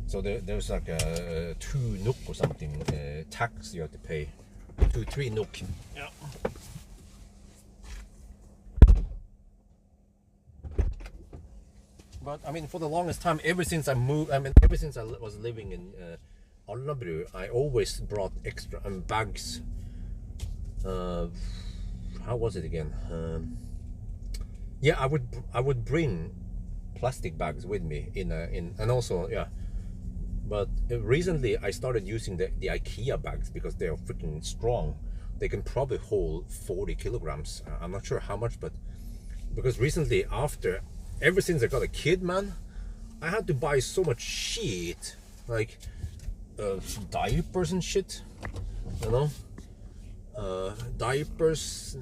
Speaker 1: So there's like a 2 NOK or something tax you have to pay. 2-3 NOK. Yeah. But I mean, for the longest time, ever since I was living in Alnabru, I always brought extra bags. How was it again? Yeah, I would bring plastic bags with me and also yeah. But recently I started using the IKEA bags because they are freaking strong. They can probably hold 40 kilograms. I'm not sure how much, but because recently after ever since I got a kid, man, I had to buy so much shit, like diapers and shit, you know, diapers,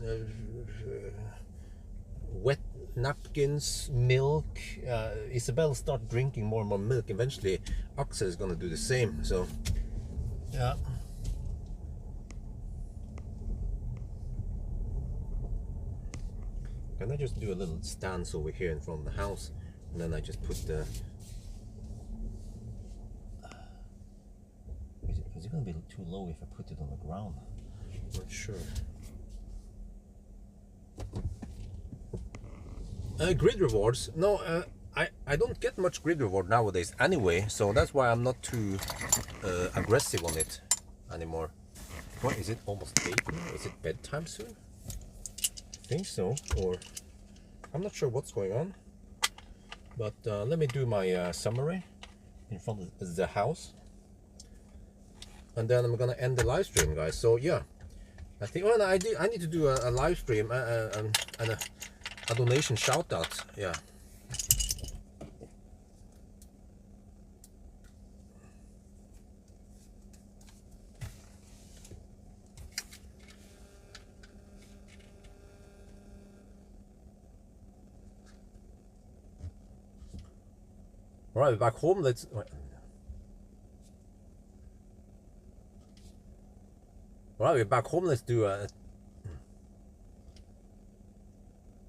Speaker 1: wet napkins, milk. Isabel started drinking more and more milk. Eventually, Axel is gonna do the same. So, yeah. Can I just do a little stance over here in front of the house, and then I just put the. Is it gonna be too low if I put it on the ground? Not sure. Grid rewards? No, I don't get much grid reward nowadays anyway, so that's why I'm not too aggressive on it anymore. What is it? Almost 8 now? Is it bedtime soon? I think so, or I'm not sure what's going on. But let me do my summary in front of the house, and then I'm gonna end the live stream, guys. So yeah, I think. Oh, no, I need to do a live stream and a donation shout out. Yeah. All right, back home. Let's. All right, we're back home. Let's do a.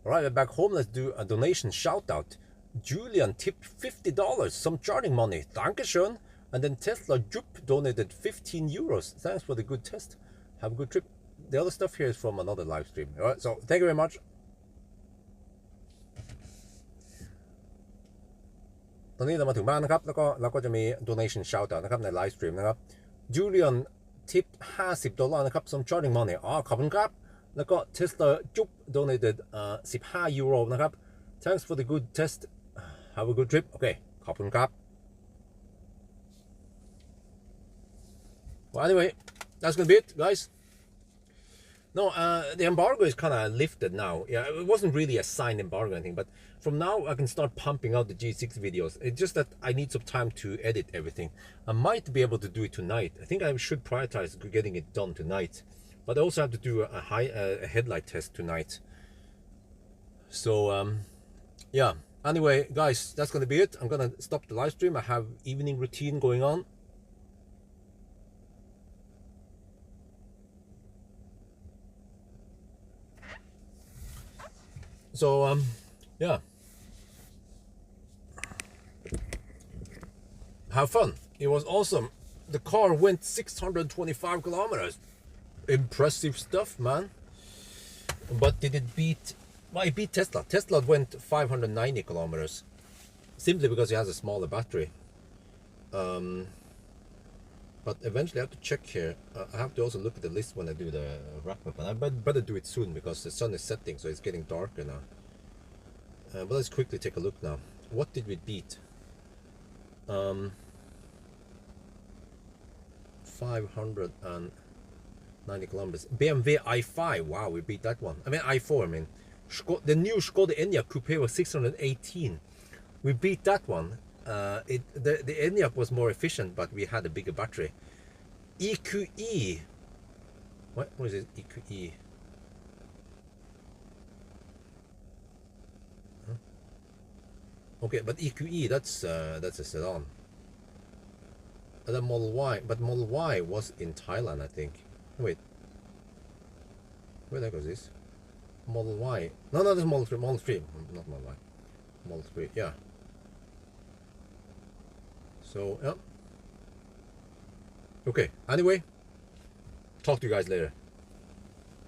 Speaker 1: All right, we're back home. Let's do a donation shout out. Julian tipped $50, some charging money. Dankeschön. And then Tesla Jup donated 15 euros. Thanks for the good test. Have a good trip. The other stuff here is from another live stream. All right, so thank you very much. ตอนนี้เรามาถึงบ้านนะครับแล้วก็เราก็จะมี donation shout out นะครับใน live stream นะครับ Julian tip $50นะครับ some charging money ขอบคุณครับแล้วก็ Tesla จุ๊บ donated 15 euro นะครับ thanks for the good test have a good trip โอเคขอบคุณครับ well anyway that's gonna be it guys. No, the embargo is kind of lifted now. Yeah, it wasn't really a signed embargo or anything, but from now I can start pumping out the G6 videos. It's just that I need some time to edit everything. I might be able to do it tonight. I think I should prioritize getting it done tonight. But I also have to do a headlight test tonight. So, yeah. Anyway, guys, that's going to be it. I'm going to stop the live stream. I have evening routine going on. So, yeah. Have fun. It was awesome. The car went 625 kilometers. Impressive stuff, man. But did it beat... Well, it beat Tesla. Tesla went 590 kilometers. Simply because it has a smaller battery. But eventually I have to check here. I have to also look at the list when I do the wrap-up. And I better do it soon because the sun is setting, so it's getting darker now. But let's quickly take a look now. What did we beat? 590 kilometers. BMW i5. Wow, we beat that one. I mean i4. I mean, the new Skoda Enyaq Coupe was 618. We beat that one. The Enyaq was more efficient, but we had a bigger battery. EQE. What is it? EQE. Huh? Okay, but EQE that's a sedan. The Model Y, but Model Y was in Thailand, I think. Wait, where the heck was this? Model Y. No, this is Model 3. Model 3, not Model Y. Model 3, yeah. So, yeah. Okay, anyway, talk to you guys later.